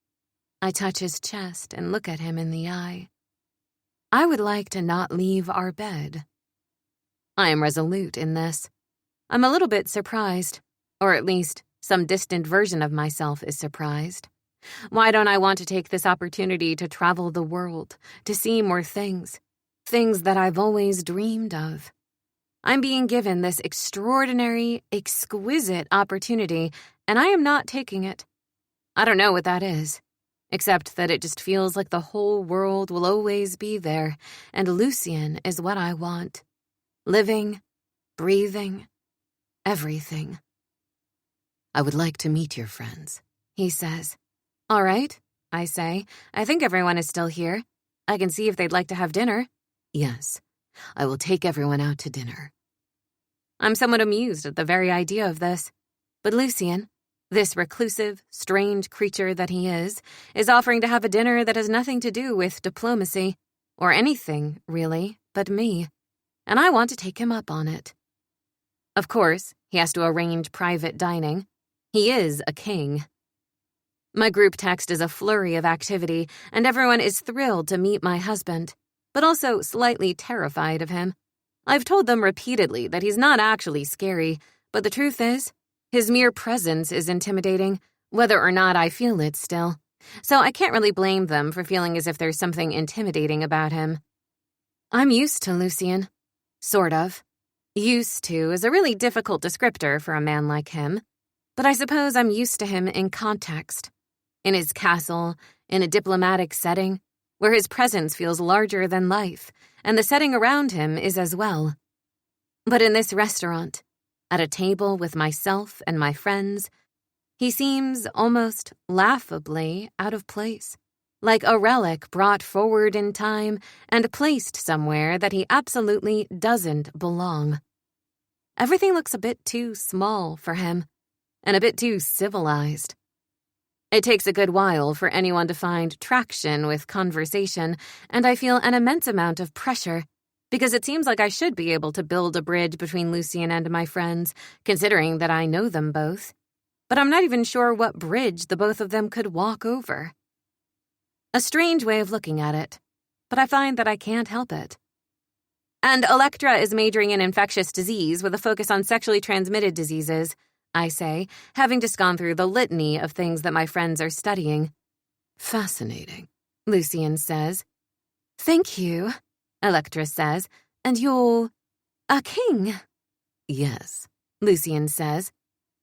I touch his chest and look at him in the eye. "I would like to not leave our bed." I am resolute in this. I'm a little bit surprised, or at least some distant version of myself is surprised. Why don't I want to take this opportunity to travel the world, to see more things that I've always dreamed of? I'm being given this extraordinary, exquisite opportunity, and I am not taking it. I don't know what that is, except that it just feels like the whole world will always be there, and Lucien is what I want. Living, breathing, everything. "I would like to meet your friends," he says. "All right," I say. "I think everyone is still here. I can see if they'd like to have dinner." "Yes, I will take everyone out to dinner." I'm somewhat amused at the very idea of this. But Lucien, this reclusive, strange creature that he is offering to have a dinner that has nothing to do with diplomacy, or anything, really, but me. And I want to take him up on it. Of course, he has to arrange private dining. He is a king. My group text is a flurry of activity, and everyone is thrilled to meet my husband, but also slightly terrified of him. I've told them repeatedly that he's not actually scary, but the truth is, his mere presence is intimidating, whether or not I feel it still. So I can't really blame them for feeling as if there's something intimidating about him. I'm used to Lucien. Sort of. Used to is a really difficult descriptor for a man like him, but I suppose I'm used to him in context. In his castle, in a diplomatic setting, where his presence feels larger than life, and the setting around him is as well. But in this restaurant, at a table with myself and my friends, he seems almost laughably out of place, like a relic brought forward in time and placed somewhere that he absolutely doesn't belong. Everything looks a bit too small for him, and a bit too civilized. It takes a good while for anyone to find traction with conversation, and I feel an immense amount of pressure, because it seems like I should be able to build a bridge between Lucien and my friends, considering that I know them both. But I'm not even sure what bridge the both of them could walk over. A strange way of looking at it, but I find that I can't help it. And Electra is majoring in infectious disease with a focus on sexually transmitted diseases, I say, having just gone through the litany of things that my friends are studying. Fascinating, Lucien says. Thank you, Electra says, and you're a king. Yes, Lucien says.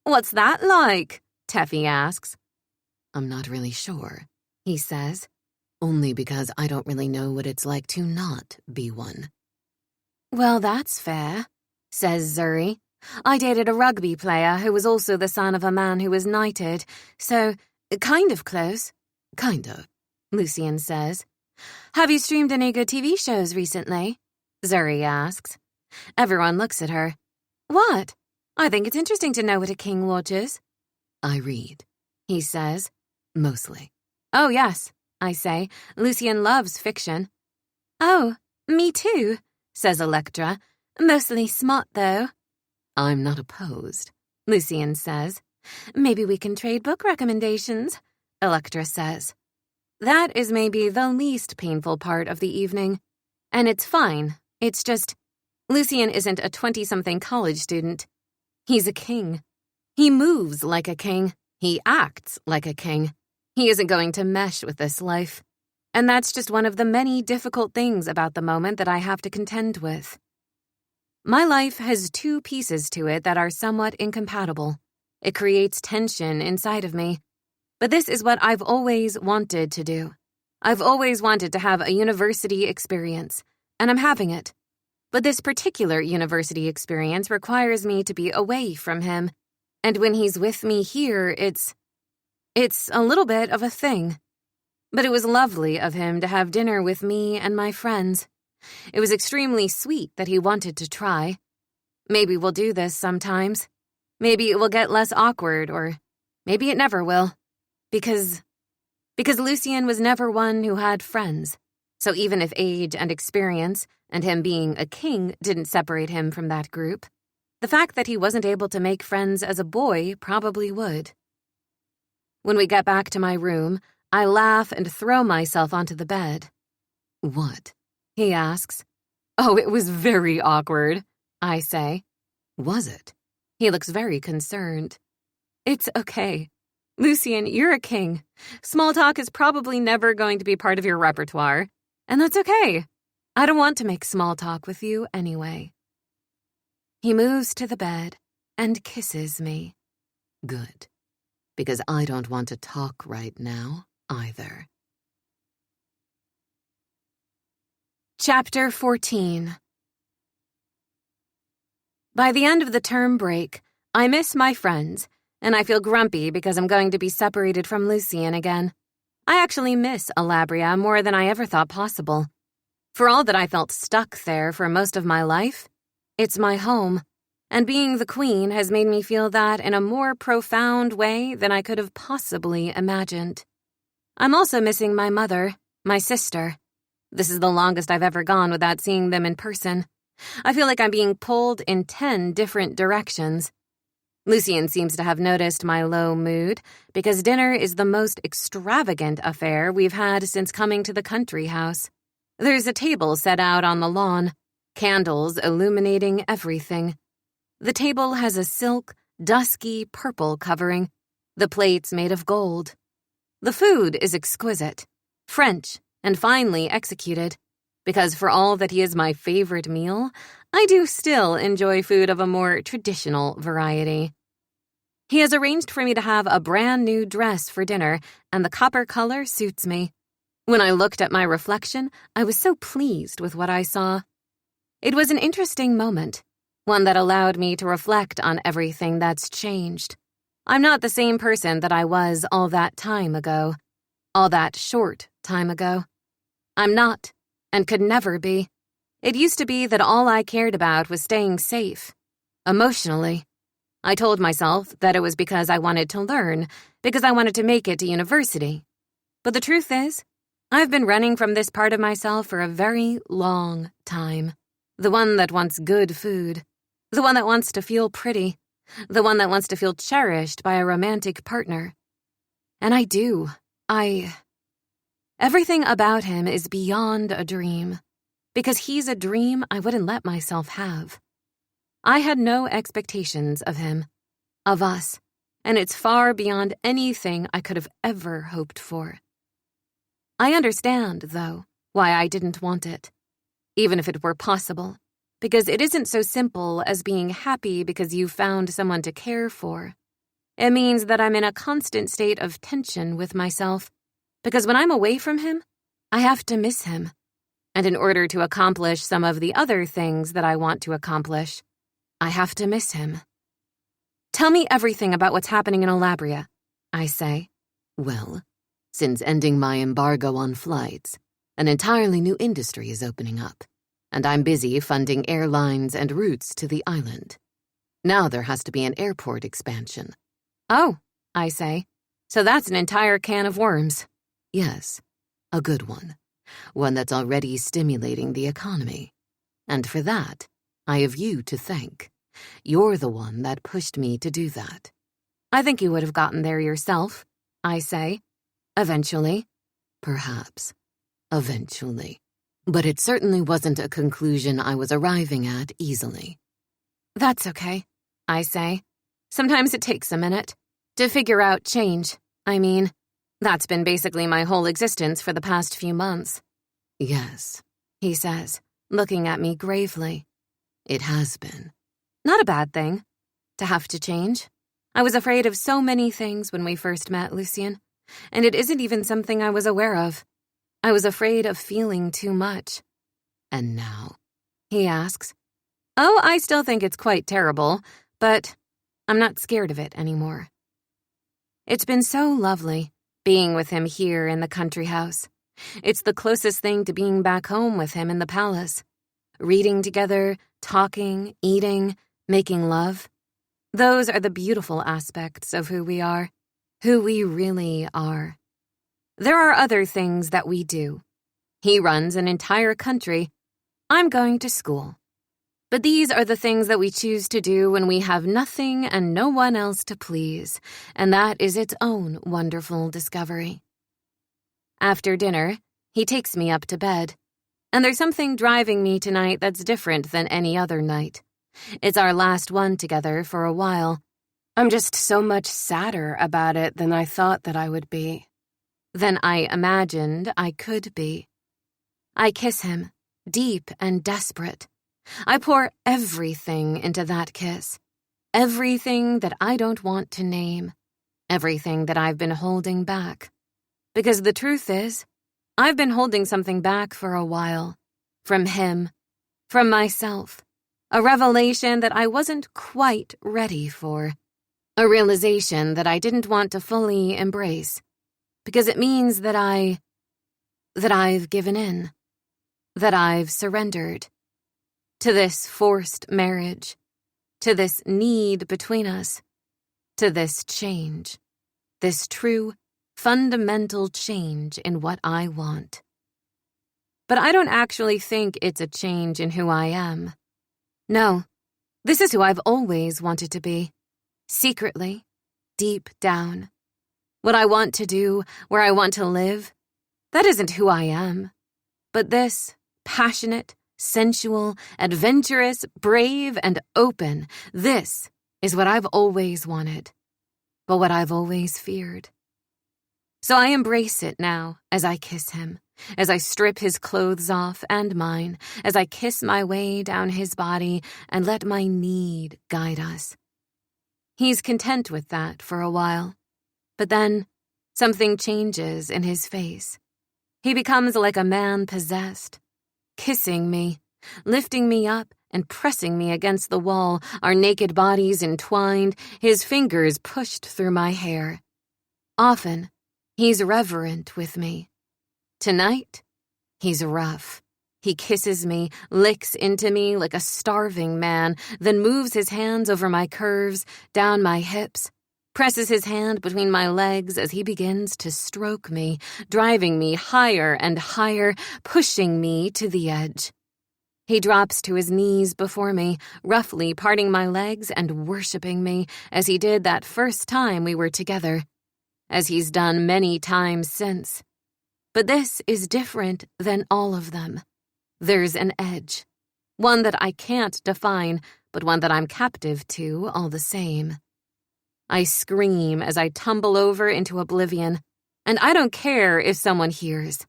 What's that like? Teffy asks. I'm not really sure, he says, only because I don't really know what it's like to not be one. Well, that's fair, says Zuri. I dated a rugby player who was also the son of a man who was knighted, so kind of close. Kind of, Lucien says. Have you streamed any good TV shows recently? Zuri asks. Everyone looks at her. What? I think it's interesting to know what a king watches. I read, He says. mostly. Oh, yes, I say. Lucien loves fiction. Oh, me too, says Electra. Mostly smart, though. I'm not opposed, Lucien says. Maybe we can trade book recommendations, Electra says. That is maybe the least painful part of the evening. And it's fine. It's just, Lucien isn't a 20-something college student. He's a king. He moves like a king. He acts like a king. He isn't going to mesh with this life. And that's just one of the many difficult things about the moment that I have to contend with. My life has two pieces to it that are somewhat incompatible. It creates tension inside of me. But this is what I've always wanted to do. I've always wanted to have a university experience, and I'm having it. But this particular university experience requires me to be away from him, and when he's with me here, it's a little bit of a thing. But it was lovely of him to have dinner with me and my friends. It was extremely sweet that he wanted to try. Maybe we'll do this sometimes. Maybe it will get less awkward, or maybe it never will. Because Lucien was never one who had friends. So even if age and experience and him being a king didn't separate him from that group, the fact that he wasn't able to make friends as a boy probably would. When we get back to my room, I laugh and throw myself onto the bed. What? He asks. Oh, it was very awkward, I say. Was it? He looks very concerned. It's okay. Lucien, you're a king. Small talk is probably never going to be part of your repertoire. And that's okay. I don't want to make small talk with you anyway. He moves to the bed and kisses me. Good. Because I don't want to talk right now, either. Chapter 14. By the end of the term break, I miss my friends, and I feel grumpy because I'm going to be separated from Lucien again. I actually miss Alabria more than I ever thought possible. For all that I felt stuck there for most of my life, it's my home, and being the queen has made me feel that in a more profound way than I could have possibly imagined. I'm also missing my mother, my sister. This is the longest I've ever gone without seeing them in person. I feel like I'm being pulled in 10 different directions. Lucien seems to have noticed my low mood because dinner is the most extravagant affair we've had since coming to the country house. There's a table set out on the lawn, candles illuminating everything. The table has a silk, dusky purple covering, the plates made of gold. The food is exquisite, French, and finely executed, because for all that he is my favorite meal, I do still enjoy food of a more traditional variety. He has arranged for me to have a brand new dress for dinner, and the copper color suits me. When I looked at my reflection, I was so pleased with what I saw. It was an interesting moment, one that allowed me to reflect on everything that's changed. I'm not the same person that I was all that time ago, all that short time ago. I'm not, and could never be. It used to be that all I cared about was staying safe, emotionally. I told myself that it was because I wanted to learn, because I wanted to make it to university. But the truth is, I've been running from this part of myself for a very long time. The one that wants good food. The one that wants to feel pretty. The one that wants to feel cherished by a romantic partner. And I do. Everything about him is beyond a dream. Because he's a dream I wouldn't let myself have. I had no expectations of him, of us, and it's far beyond anything I could have ever hoped for. I understand, though, why I didn't want it, even if it were possible, because it isn't so simple as being happy because you've found someone to care for. It means that I'm in a constant state of tension with myself, because when I'm away from him, I have to miss him. And in order to accomplish some of the other things that I want to accomplish, I have to miss him. Tell me everything about what's happening in Alabria, I say. Well, since ending my embargo on flights, an entirely new industry is opening up, and I'm busy funding airlines and routes to the island. Now there has to be an airport expansion. Oh, I say, so that's an entire can of worms. Yes, a good one. One that's already stimulating the economy. And for that, I have you to thank. You're the one that pushed me to do that. I think you would have gotten there yourself, I say. Eventually. Perhaps. Eventually. But it certainly wasn't a conclusion I was arriving at easily. That's okay, I say. Sometimes it takes a minute. To figure out change, I mean. That's been basically my whole existence for the past few months. Yes, he says, looking at me gravely. It has been. Not a bad thing, to have to change. I was afraid of so many things when we first met, Lucien, and it isn't even something I was aware of. I was afraid of feeling too much. And now? He asks. Oh, I still think it's quite terrible, but I'm not scared of it anymore. It's been so lovely, being with him here in the country house. It's the closest thing to being back home with him in the palace. Reading together, talking, eating, making love. Those are the beautiful aspects of who we are, who we really are. There are other things that we do. He runs an entire country. I'm going to school. But these are the things that we choose to do when we have nothing and no one else to please, and that is its own wonderful discovery. After dinner, he takes me up to bed, and there's something driving me tonight that's different than any other night. It's our last one together for a while. I'm just so much sadder about it than I thought that I would be, than I imagined I could be. I kiss him, deep and desperate. I pour everything into that kiss. Everything that I don't want to name. Everything that I've been holding back. Because the truth is, I've been holding something back for a while. From him. From myself. A revelation that I wasn't quite ready for. A realization that I didn't want to fully embrace. Because it means that I've given in. That I've surrendered. To this forced marriage, to this need between us, to this change, this true, fundamental change in what I want. But I don't actually think it's a change in who I am. No, this is who I've always wanted to be, secretly, deep down. What I want to do, where I want to live, that isn't who I am. But this, passionate, sensual, adventurous, brave, and open, this is what I've always wanted, but what I've always feared. So I embrace it now as I kiss him, as I strip his clothes off and mine, as I kiss my way down his body and let my need guide us. He's content with that for a while, but then something changes in his face. He becomes like a man possessed, kissing me, lifting me up and pressing me against the wall, our naked bodies entwined, his fingers pushed through my hair. Often, he's reverent with me. Tonight, he's rough. He kisses me, licks into me like a starving man, then moves his hands over my curves, down my hips, presses his hand between my legs as he begins to stroke me, driving me higher and higher, pushing me to the edge. He drops to his knees before me, roughly parting my legs and worshiping me as he did that first time we were together, as he's done many times since. But this is different than all of them. There's an edge, one that I can't define, but one that I'm captive to all the same. I scream as I tumble over into oblivion, and I don't care if someone hears.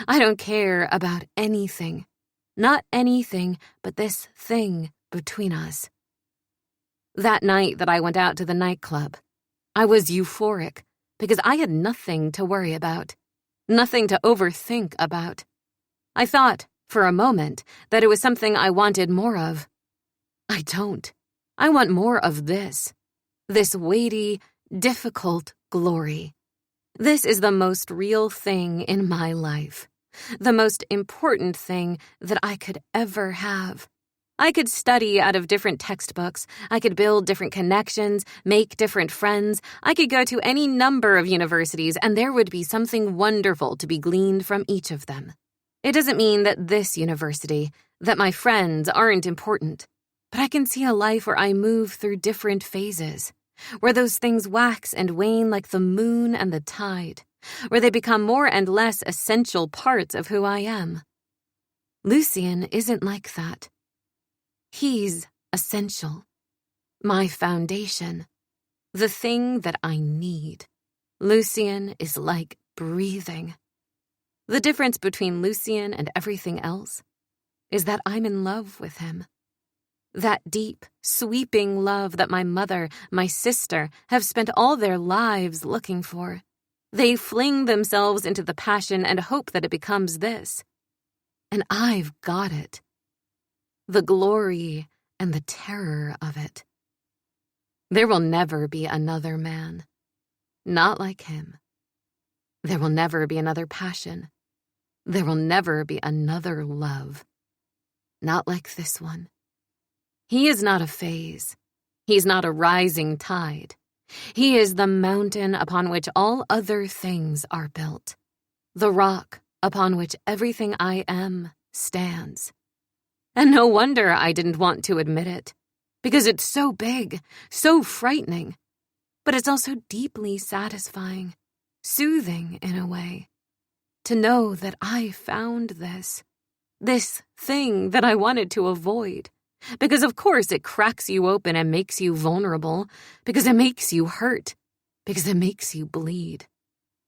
I don't care about anything. Not anything but this thing between us. That night that I went out to the nightclub, I was euphoric because I had nothing to worry about, nothing to overthink about. I thought, for a moment, that it was something I wanted more of. I don't. I want more of this weighty, difficult glory. This is the most real thing in my life. The most important thing that I could ever have. I could study out of different textbooks. I could build different connections, make different friends. I could go to any number of universities, and there would be something wonderful to be gleaned from each of them. It doesn't mean that this university, that my friends aren't important, but I can see a life where I move through different phases, where those things wax and wane like the moon and the tide, where they become more and less essential parts of who I am. Lucien isn't like that. He's essential. My foundation. The thing that I need. Lucien is like breathing. The difference between Lucien and everything else is that I'm in love with him. That deep, sweeping love that my mother, my sister, have spent all their lives looking for. They fling themselves into the passion and hope that it becomes this. And I've got it. The glory and the terror of it. There will never be another man. Not like him. There will never be another passion. There will never be another love. Not like this one. He is not a phase. He's not a rising tide. He is the mountain upon which all other things are built. The rock upon which everything I am stands. And no wonder I didn't want to admit it, because it's so big, so frightening. But it's also deeply satisfying, soothing in a way, to know that I found this thing that I wanted to avoid. Because of course it cracks you open and makes you vulnerable, because it makes you hurt, because it makes you bleed,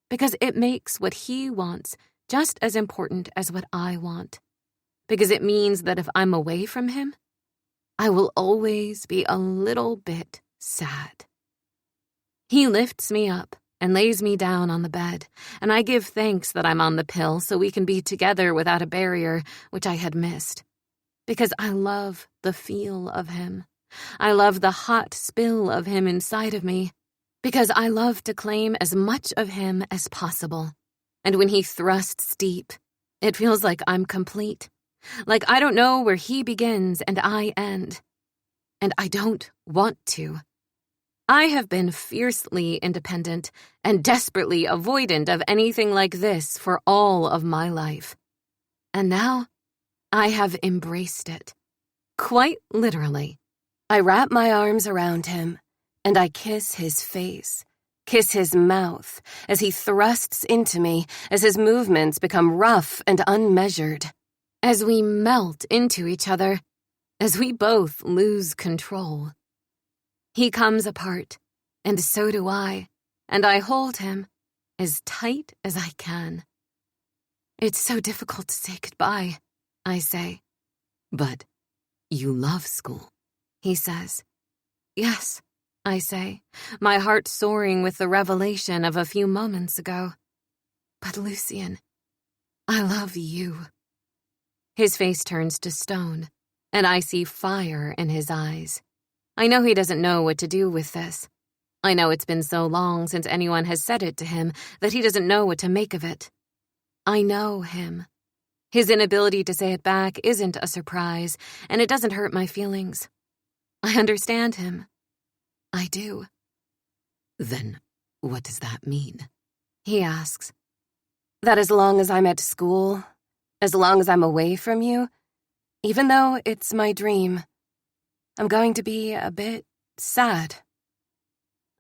because it makes what he wants just as important as what I want, because it means that if I'm away from him, I will always be a little bit sad. He lifts me up and lays me down on the bed, and I give thanks that I'm on the pill so we can be together without a barrier, which I had missed. Because I love the feel of him. I love the hot spill of him inside of me. Because I love to claim as much of him as possible. And when he thrusts deep, it feels like I'm complete. Like I don't know where he begins and I end. And I don't want to. I have been fiercely independent and desperately avoidant of anything like this for all of my life. And now, I have embraced it. Quite literally. I wrap my arms around him, and I kiss his face, kiss his mouth, as he thrusts into me, as his movements become rough and unmeasured, as we melt into each other, as we both lose control. He comes apart, and so do I, and I hold him, as tight as I can. It's so difficult to say goodbye, I say. But you love school, He says. Yes, I say, my heart soaring with the revelation of a few moments ago. But Lucien, I love you. His face turns to stone, and I see fire in his eyes. I know he doesn't know what to do with this. I know it's been so long since anyone has said it to him that he doesn't know what to make of it. I know him. His inability to say it back isn't a surprise, and it doesn't hurt my feelings. I understand him. I do. Then what does that mean? He asks. That as long as I'm at school, as long as I'm away from you, even though it's my dream, I'm going to be a bit sad.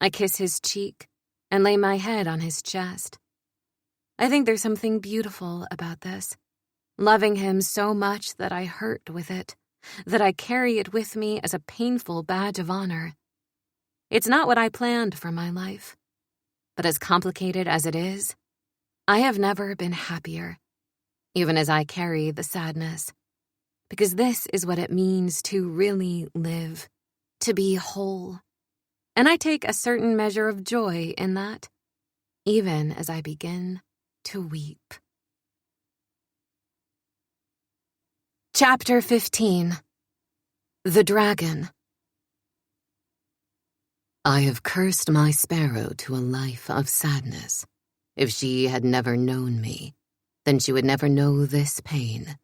I kiss his cheek and lay my head on his chest. I think there's something beautiful about this, loving him so much that I hurt with it, that I carry it with me as a painful badge of honor. It's not what I planned for my life, but as complicated as it is, I have never been happier, even as I carry the sadness, because this is what it means to really live, to be whole. And I take a certain measure of joy in that, even as I begin to weep. Chapter 15. The Dragon. I have cursed my sparrow to a life of sadness. If she had never known me, then she would never know this pain.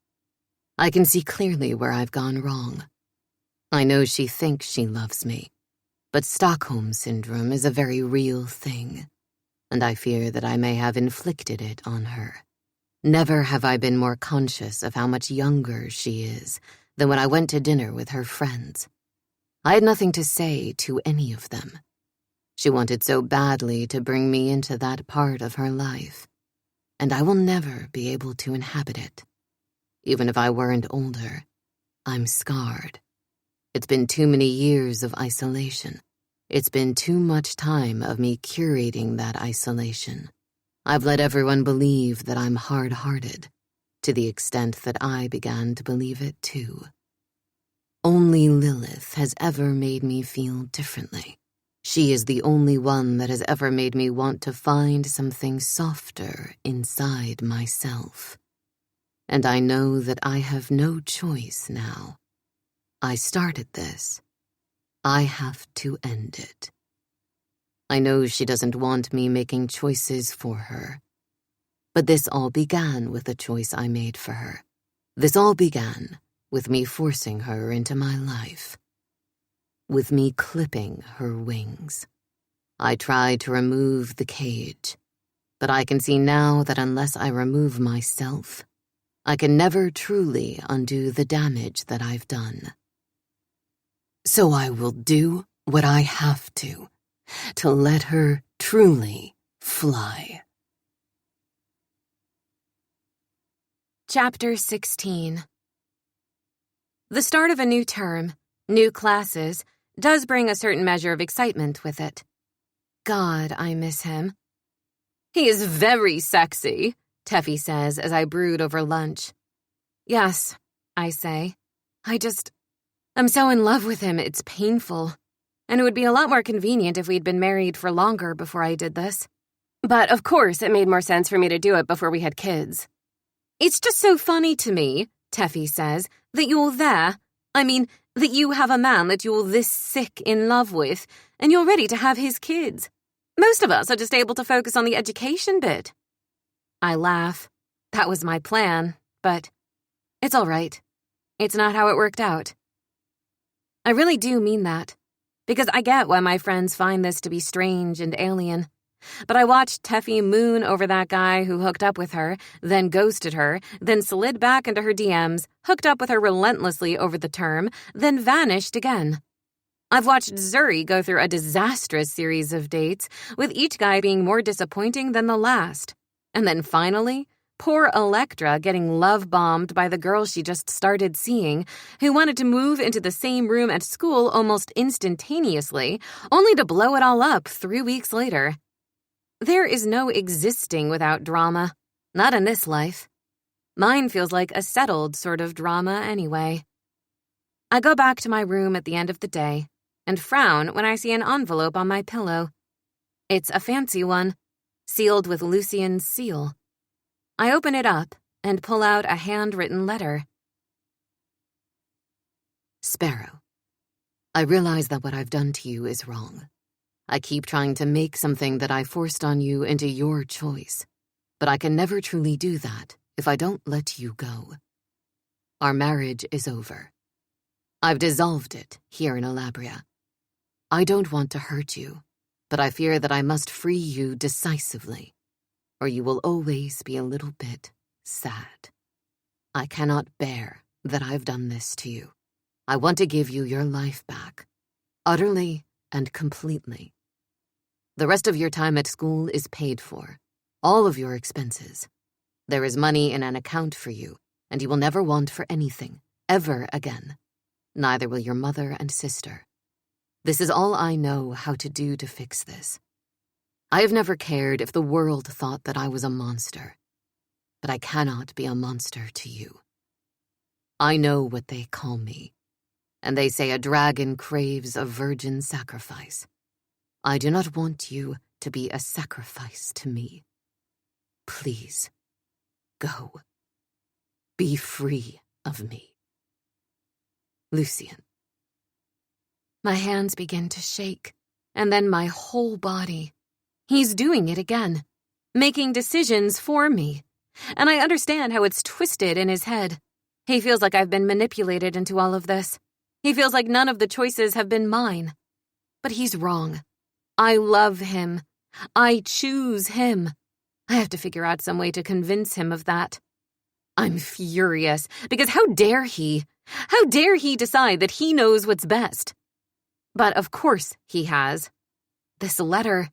I can see clearly where I've gone wrong. I know she thinks she loves me, but Stockholm Syndrome is a very real thing, and I fear that I may have inflicted it on her. Never have I been more conscious of how much younger she is than when I went to dinner with her friends. I had nothing to say to any of them. She wanted so badly to bring me into that part of her life, and I will never be able to inhabit it. Even if I weren't older, I'm scarred. It's been too many years of isolation. It's been too much time of me curating that isolation. I've let everyone believe that I'm hard-hearted, to the extent that I began to believe it too. Only Lilith has ever made me feel differently. She is the only one that has ever made me want to find something softer inside myself. And I know that I have no choice now. I started this. I have to end it. I know she doesn't want me making choices for her. But this all began with a choice I made for her. This all began with me forcing her into my life. With me clipping her wings. I tried to remove the cage, but I can see now that unless I remove myself, I can never truly undo the damage that I've done. So I will do what I have to let her truly fly. Chapter 16. The start of a new term, new classes, does bring a certain measure of excitement with it. God, I miss him. He is very sexy, Teffy says as I brood over lunch. Yes, I say. I'm so in love with him, it's painful. And it would be a lot more convenient if we'd been married for longer before I did this. But of course, it made more sense for me to do it before we had kids. It's just so funny to me, Teffy says, that that you have a man that you're this sick in love with, and you're ready to have his kids. Most of us are just able to focus on the education bit. I laugh. That was my plan, but it's all right. It's not how it worked out. I really do mean that, because I get why my friends find this to be strange and alien. But I watched Teffy moon over that guy who hooked up with her, then ghosted her, then slid back into her DMs, hooked up with her relentlessly over the term, then vanished again. I've watched Zuri go through a disastrous series of dates, with each guy being more disappointing than the last. And then finally, poor Electra getting love-bombed by the girl she just started seeing, who wanted to move into the same room at school almost instantaneously, only to blow it all up 3 weeks later. There is no existing without drama. Not in this life. Mine feels like a settled sort of drama anyway. I go back to my room at the end of the day and frown when I see an envelope on my pillow. It's a fancy one, sealed with Lucian's seal. I open it up and pull out a handwritten letter. Sparrow, I realize that what I've done to you is wrong. I keep trying to make something that I forced on you into your choice, but I can never truly do that if I don't let you go. Our marriage is over. I've dissolved it here in Alabria. I don't want to hurt you, but I fear that I must free you decisively, or you will always be a little bit sad. I cannot bear that I've done this to you. I want to give you your life back, utterly and completely. The rest of your time at school is paid for, all of your expenses. There is money in an account for you, and you will never want for anything, ever again. Neither will your mother and sister. This is all I know how to do to fix this. I have never cared if the world thought that I was a monster, but I cannot be a monster to you. I know what they call me, and they say a dragon craves a virgin sacrifice. I do not want you to be a sacrifice to me. Please, go. Be free of me. Lucian. My hands begin to shake, and then my whole body. He's doing it again, making decisions for me. And I understand how it's twisted in his head. He feels like I've been manipulated into all of this. He feels like none of the choices have been mine. But he's wrong. I love him. I choose him. I have to figure out some way to convince him of that. I'm furious, because how dare he? How dare he decide that he knows what's best? But of course he has. This letter.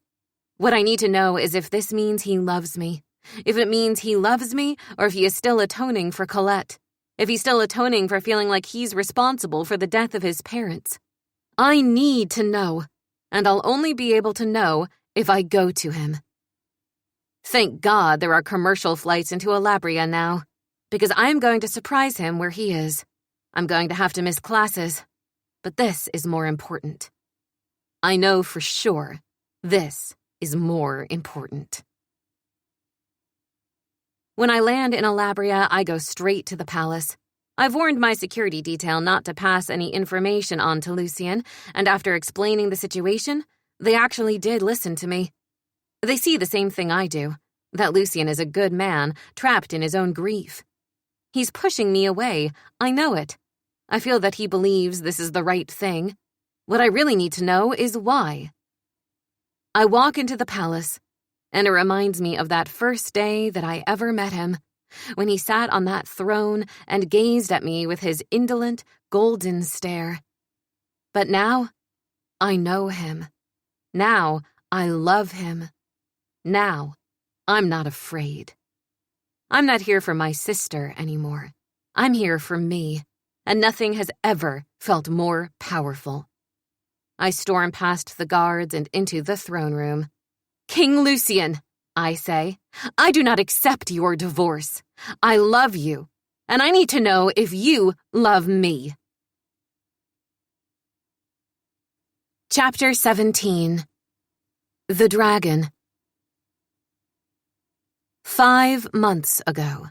What I need to know is if this means he loves me. If it means he loves me, or if he is still atoning for Colette. If he's still atoning for feeling like he's responsible for the death of his parents. I need to know, and I'll only be able to know if I go to him. Thank God there are commercial flights into Alabria now, because I'm going to surprise him where he is. I'm going to have to miss classes, but this is more important. I know for sure this is more important. When I land in Alabria, I go straight to the palace. I've warned my security detail not to pass any information on to Lucian, and after explaining the situation, they actually did listen to me. They see the same thing I do, that Lucian is a good man, trapped in his own grief. He's pushing me away, I know it. I feel that he believes this is the right thing. What I really need to know is why. I walk into the palace, and it reminds me of that first day that I ever met him, when he sat on that throne and gazed at me with his indolent, golden stare. But now, I know him. Now, I love him. Now, I'm not afraid. I'm not here for my sister anymore. I'm here for me, and nothing has ever felt more powerful. I storm past the guards and into the throne room. King Lucian, I say, I do not accept your divorce. I love you, and I need to know if you love me. Chapter 17. The Dragon. 5 months ago.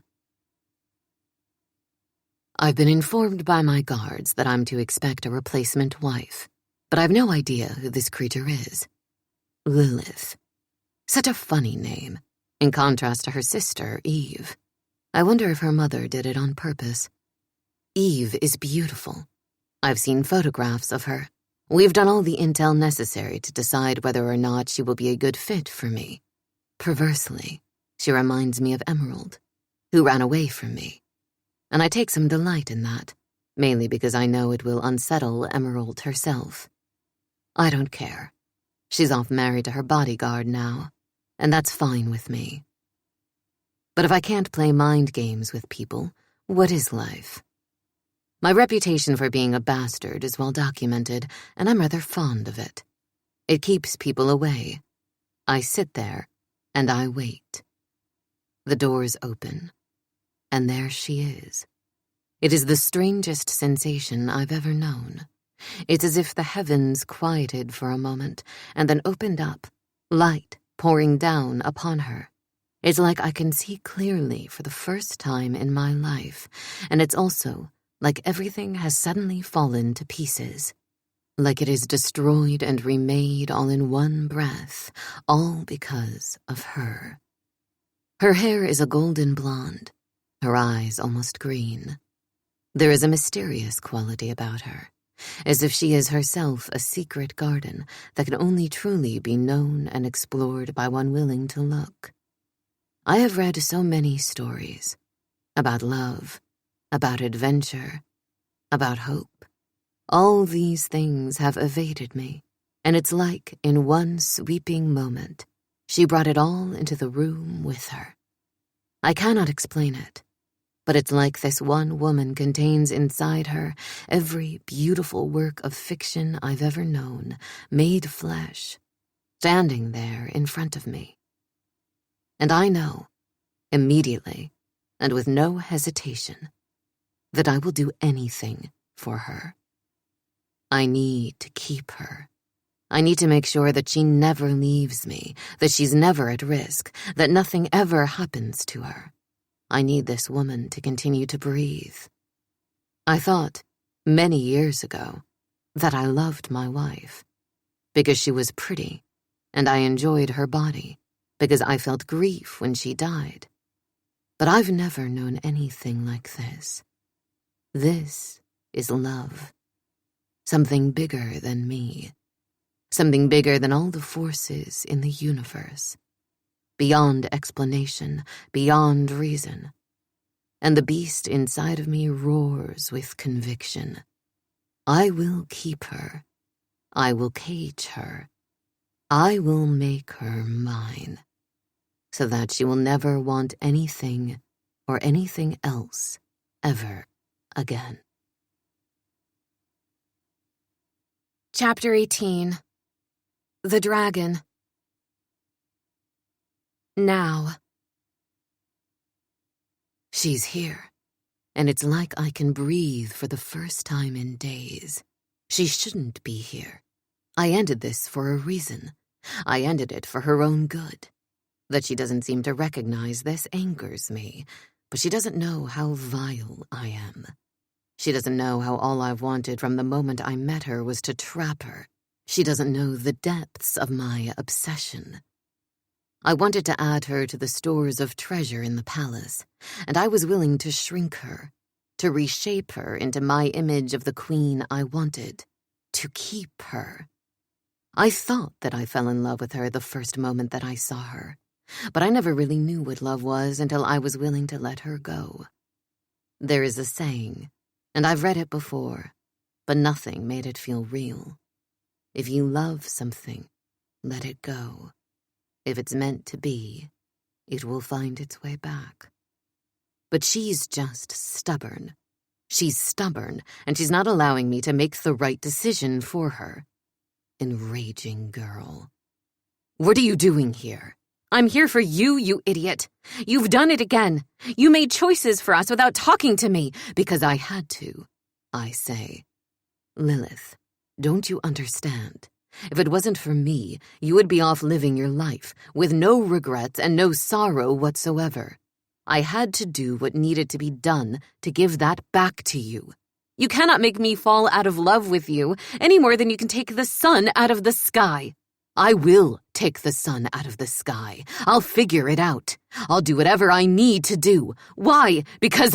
I've been informed by my guards that I'm to expect a replacement wife, but I've no idea who this creature is. Lilith. Such a funny name, in contrast to her sister, Eve. I wonder if her mother did it on purpose. Eve is beautiful. I've seen photographs of her. We've done all the intel necessary to decide whether or not she will be a good fit for me. Perversely, she reminds me of Emerald, who ran away from me. And I take some delight in that, mainly because I know it will unsettle Emerald herself. I don't care. She's off married to her bodyguard now, and that's fine with me. But if I can't play mind games with people, what is life? My reputation for being a bastard is well documented, and I'm rather fond of it. It keeps people away. I sit there, and I wait. The doors open, and there she is. It is the strangest sensation I've ever known. It's as if the heavens quieted for a moment and then opened up, light pouring down upon her. It's like I can see clearly for the first time in my life, and it's also like everything has suddenly fallen to pieces. Like it is destroyed and remade all in one breath, all because of her. Her hair is a golden blonde, her eyes almost green. There is a mysterious quality about her, as if she is herself a secret garden that can only truly be known and explored by one willing to look. I have read so many stories about love, about adventure, about hope. All these things have evaded me, and it's like, in one sweeping moment, she brought it all into the room with her. I cannot explain it, but it's like this one woman contains inside her every beautiful work of fiction I've ever known, made flesh, standing there in front of me. And I know, immediately, and with no hesitation, that I will do anything for her. I need to keep her. I need to make sure that she never leaves me, that she's never at risk, that nothing ever happens to her. I need this woman to continue to breathe. I thought, many years ago, that I loved my wife, because she was pretty, and I enjoyed her body, because I felt grief when she died. But I've never known anything like this. This is love. Something bigger than me. Something bigger than all the forces in the universe. Beyond explanation, beyond reason. And the beast inside of me roars with conviction. I will keep her. I will cage her. I will make her mine, so that she will never want anything or anything else ever again. Chapter 18. The Dragon. Now. She's here, and it's like I can breathe for the first time in days. She shouldn't be here. I ended this for a reason. I ended it for her own good. That she doesn't seem to recognize this angers me, but she doesn't know how vile I am. She doesn't know how all I've wanted from the moment I met her was to trap her. She doesn't know the depths of my obsession. I wanted to add her to the stores of treasure in the palace, and I was willing to shrink her, to reshape her into my image of the queen I wanted, to keep her. I thought that I fell in love with her the first moment that I saw her, but I never really knew what love was until I was willing to let her go. There is a saying, and I've read it before, but nothing made it feel real. If you love something, let it go. If it's meant to be, it will find its way back. But she's just stubborn. She's stubborn, and she's not allowing me to make the right decision for her. Enraging girl. What are you doing here? I'm here for you, you idiot. You've done it again. You made choices for us without talking to me. Because I had to, I say. Lilith, don't you understand? If it wasn't for me, you would be off living your life, with no regrets and no sorrow whatsoever. I had to do what needed to be done to give that back to you. You cannot make me fall out of love with you any more than you can take the sun out of the sky. I will take the sun out of the sky. I'll figure it out. I'll do whatever I need to do. Why? Because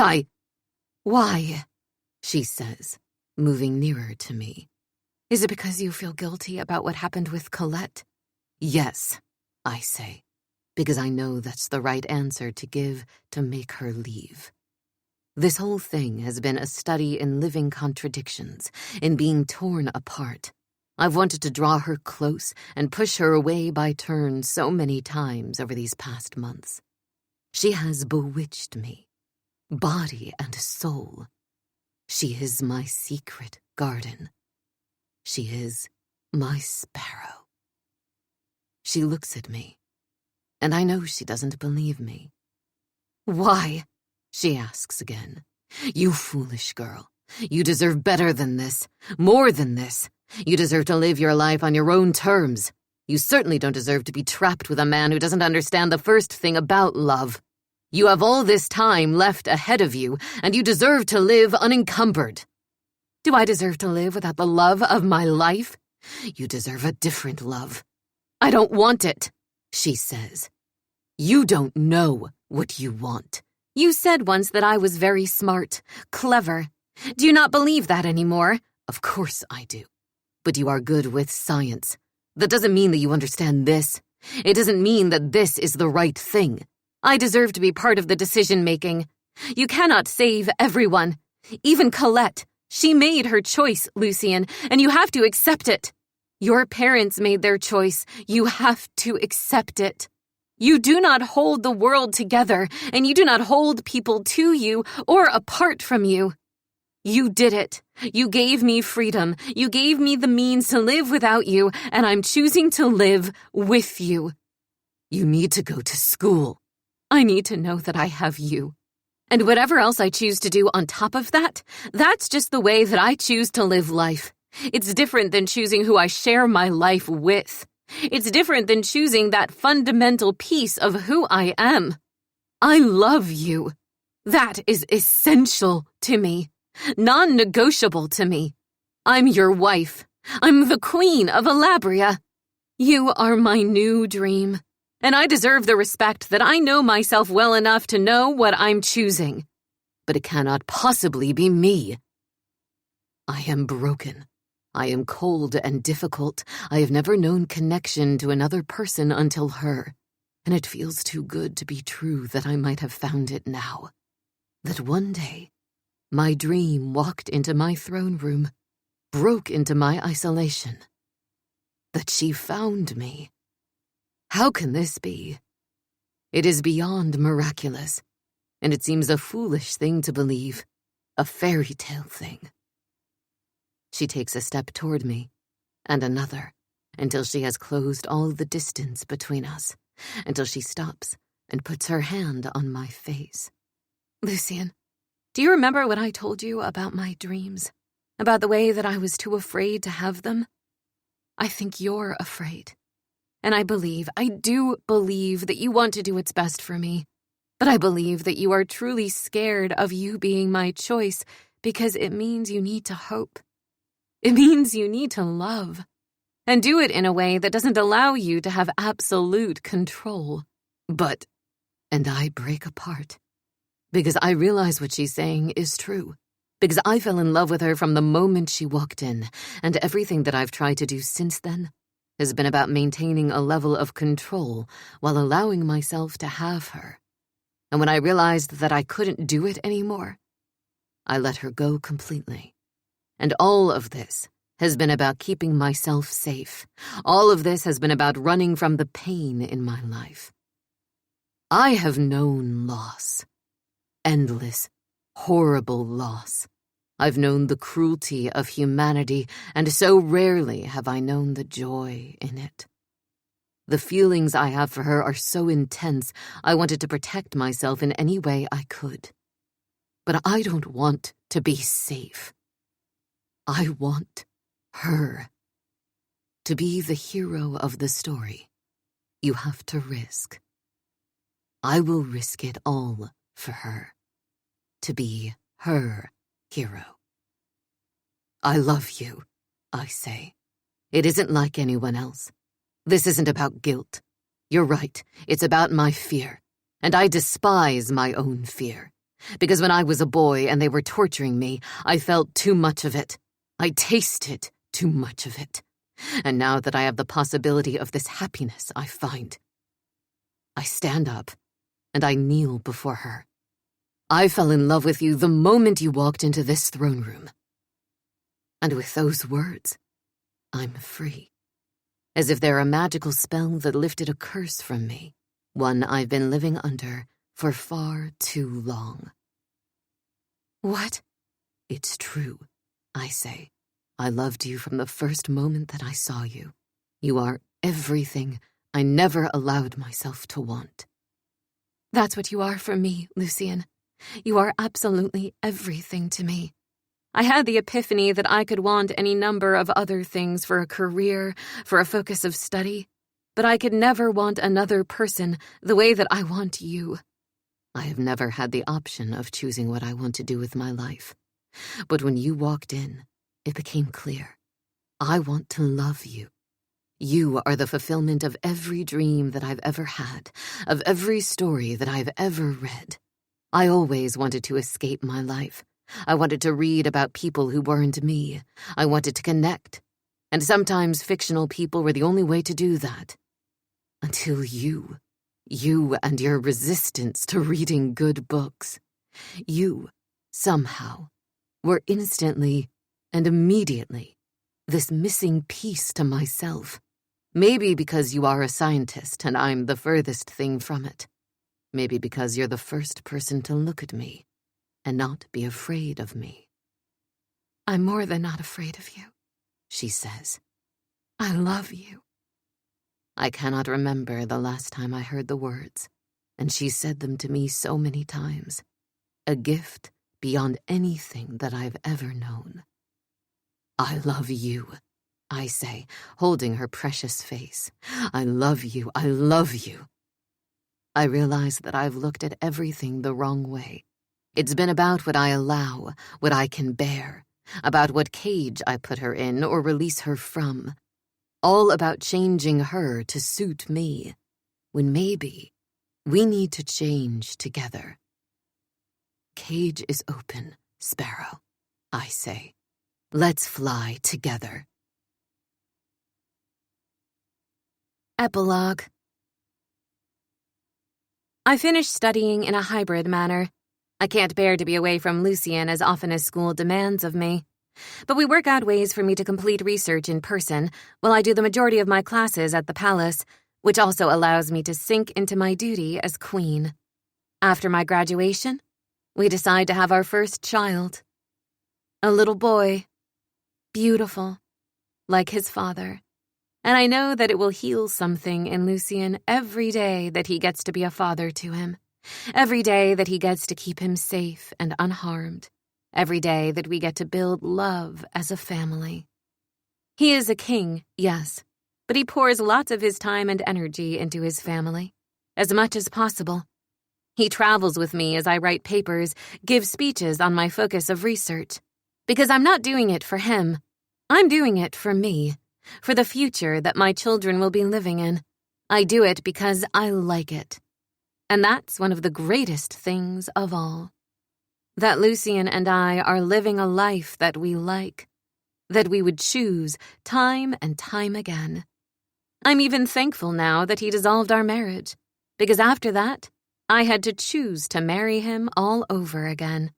Why? She says, moving nearer to me. Is it because you feel guilty about what happened with Colette? Yes, I say, because I know that's the right answer to give to make her leave. This whole thing has been a study in living contradictions, in being torn apart. I've wanted to draw her close and push her away by turns so many times over these past months. She has bewitched me, body and soul. She is my secret garden. She is my sparrow. She looks at me, And I know she doesn't believe me. Why? She asks again. You foolish girl. You deserve better than this. More than this. You deserve to live your life on your own terms. You certainly don't deserve to be trapped with a man who doesn't understand the first thing about love. You have all this time left ahead of you, and you deserve to live unencumbered. Do I deserve to live without the love of my life? You deserve a different love. I don't want it, she says. You don't know what you want. You said once that I was very smart, clever. Do you not believe that anymore? Of course I do. But you are good with science. That doesn't mean that you understand this. It doesn't mean that this is the right thing. I deserve to be part of the decision-making. You cannot save everyone. Even Colette. She made her choice, Lucien, and you have to accept it. Your parents made their choice. You have to accept it. You do not hold the world together, and you do not hold people to you or apart from you. You did it. You gave me freedom. You gave me the means to live without you, and I'm choosing to live with you. You need to go to school. I need to know that I have you. And whatever else I choose to do on top of that, that's just the way that I choose to live life. It's different than choosing who I share my life with. It's different than choosing that fundamental piece of who I am. I love you. That is essential to me. Non-negotiable to me. I'm your wife. I'm the queen of Alabria. You are my new dream, and I deserve the respect that I know myself well enough to know what I'm choosing. But it cannot possibly be me. I am broken. I am cold and difficult. I have never known connection to another person until her, and it feels too good to be true that I might have found it now. That one day, my dream walked into my throne room, broke into my isolation. That she found me. How can this be? It is beyond miraculous, and it seems a foolish thing to believe, a fairy tale thing. She takes a step toward me, and another, until she has closed all the distance between us, until she stops and puts her hand on my face. Lucien, do you remember what I told you about my dreams? About the way that I was too afraid to have them? I think you're afraid. And I do believe that you want to do what's best for me. But I believe that you are truly scared of you being my choice because it means you need to hope. It means you need to love. And do it in a way that doesn't allow you to have absolute control. And I break apart. Because I realize what she's saying is true. Because I fell in love with her from the moment she walked in, and everything that I've tried to do since then has been about maintaining a level of control while allowing myself to have her. And when I realized that I couldn't do it anymore, I let her go completely. And all of this has been about keeping myself safe. All of this has been about running from the pain in my life. I have known loss. Endless, horrible loss. I've known the cruelty of humanity, and so rarely have I known the joy in it. The feelings I have for her are so intense, I wanted to protect myself in any way I could. But I don't want to be safe. I want her. To be the hero of the story, you have to risk. I will risk it all for her. To be her hero. I love you, I say. It isn't like anyone else. This isn't about guilt. You're right, it's about my fear. And I despise my own fear. Because when I was a boy and they were torturing me, I felt too much of it. I tasted too much of it. And now that I have the possibility of this happiness I find, I stand up and I kneel before her. I fell in love with you the moment you walked into this throne room. And with those words, I'm free. As if they're a magical spell that lifted a curse from me, one I've been living under for far too long. What? It's true, I say. I loved you from the first moment that I saw you. You are everything I never allowed myself to want. That's what you are for me, Lucien. You are absolutely everything to me. I had the epiphany that I could want any number of other things for a career, for a focus of study, but I could never want another person the way that I want you. I have never had the option of choosing what I want to do with my life. But when you walked in, it became clear. I want to love you. You are the fulfillment of every dream that I've ever had, of every story that I've ever read. I always wanted to escape my life. I wanted to read about people who weren't me. I wanted to connect. And sometimes fictional people were the only way to do that. Until you and your resistance to reading good books. You, somehow, were instantly and immediately this missing piece to myself. Maybe because you are a scientist and I'm the furthest thing from it. Maybe because you're the first person to look at me and not be afraid of me. I'm more than not afraid of you, she says. I love you. I cannot remember the last time I heard the words, and she said them to me so many times. A gift beyond anything that I've ever known. I love you, I say, holding her precious face. I love you, I love you. I realize that I've looked at everything the wrong way. It's been about what I allow, what I can bear, about what cage I put her in or release her from. All about changing her to suit me, when maybe we need to change together. Cage is open, Sparrow, I say. Let's fly together. Epilogue. I finished studying in a hybrid manner. I can't bear to be away from Lucien as often as school demands of me. But we work out ways for me to complete research in person while I do the majority of my classes at the palace, which also allows me to sink into my duty as queen. After my graduation, we decide to have our first child. A little boy. Beautiful, like his father. And I know that it will heal something in Lucien every day that he gets to be a father to him. Every day that he gets to keep him safe and unharmed. Every day that we get to build love as a family. He is a king, yes, but he pours lots of his time and energy into his family, as much as possible. He travels with me as I write papers, give speeches on my focus of research, because I'm not doing it for him. I'm doing it for me, for the future that my children will be living in. I do it because I like it. And that's one of the greatest things of all. That Lucien and I are living a life that we like, that we would choose time and time again. I'm even thankful now that he dissolved our marriage, because after that, I had to choose to marry him all over again.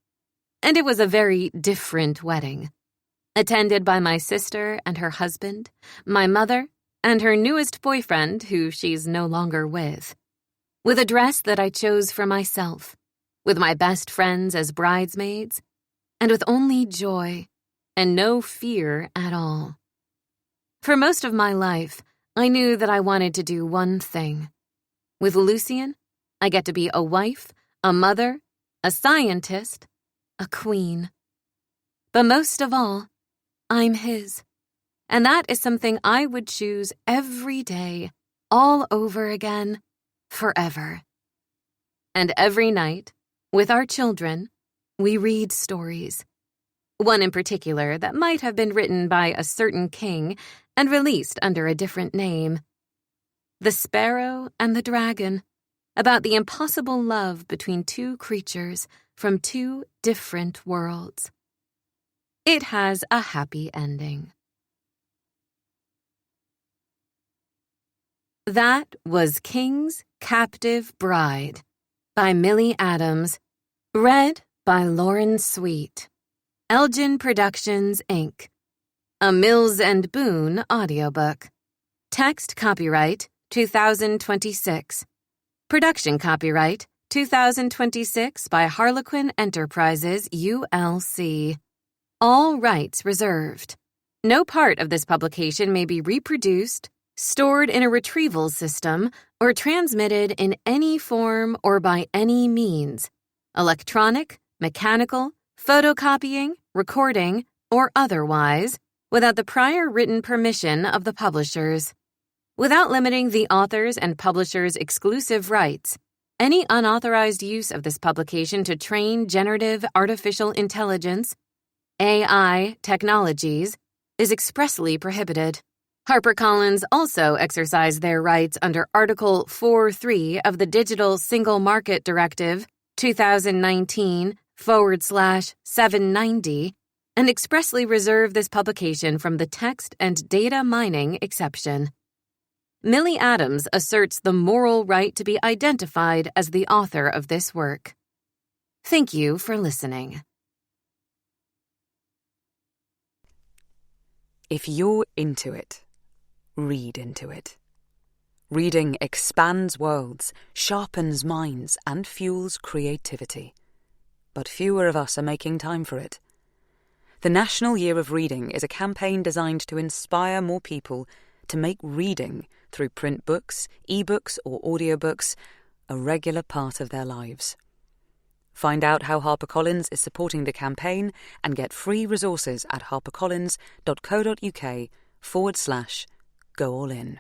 And it was a very different wedding, attended by my sister and her husband, my mother, and her newest boyfriend, who she's no longer with a dress that I chose for myself, with my best friends as bridesmaids, and with only joy and no fear at all. For most of my life, I knew that I wanted to do one thing. With Lucien, I get to be a wife, a mother, a scientist, a queen. But most of all, I'm his. And that is something I would choose every day, all over again, forever. And every night, with our children, we read stories. One in particular that might have been written by a certain king and released under a different name. The Sparrow and the Dragon, about the impossible love between two creatures from two different worlds. It has a happy ending. That was King's Captive Bride by Millie Adams, read by Lauren Sweet. Elgin Productions, Inc. A Mills and Boone audiobook. Text copyright 2026. Production copyright 2026 by Harlequin Enterprises, ULC. All rights reserved. No part of this publication may be reproduced, stored in a retrieval system, or transmitted in any form or by any means, electronic, mechanical, photocopying, recording, or otherwise, without the prior written permission of the publishers. Without limiting the author's and publisher's exclusive rights, any unauthorized use of this publication to train generative artificial intelligence, AI, technologies, is expressly prohibited. HarperCollins also exercised their rights under Article 4.3 of the Digital Single Market Directive 2019/790 and expressly reserved this publication from the text and data mining exception. Millie Adams asserts the moral right to be identified as the author of this work. Thank you for listening. If you're into it, read into it. Reading expands worlds, sharpens minds, and fuels creativity. But fewer of us are making time for it. The National Year of Reading is a campaign designed to inspire more people to make reading, through print books, ebooks, or audiobooks, a regular part of their lives. Find out how HarperCollins is supporting the campaign and get free resources at harpercollins.co.uk/go all in.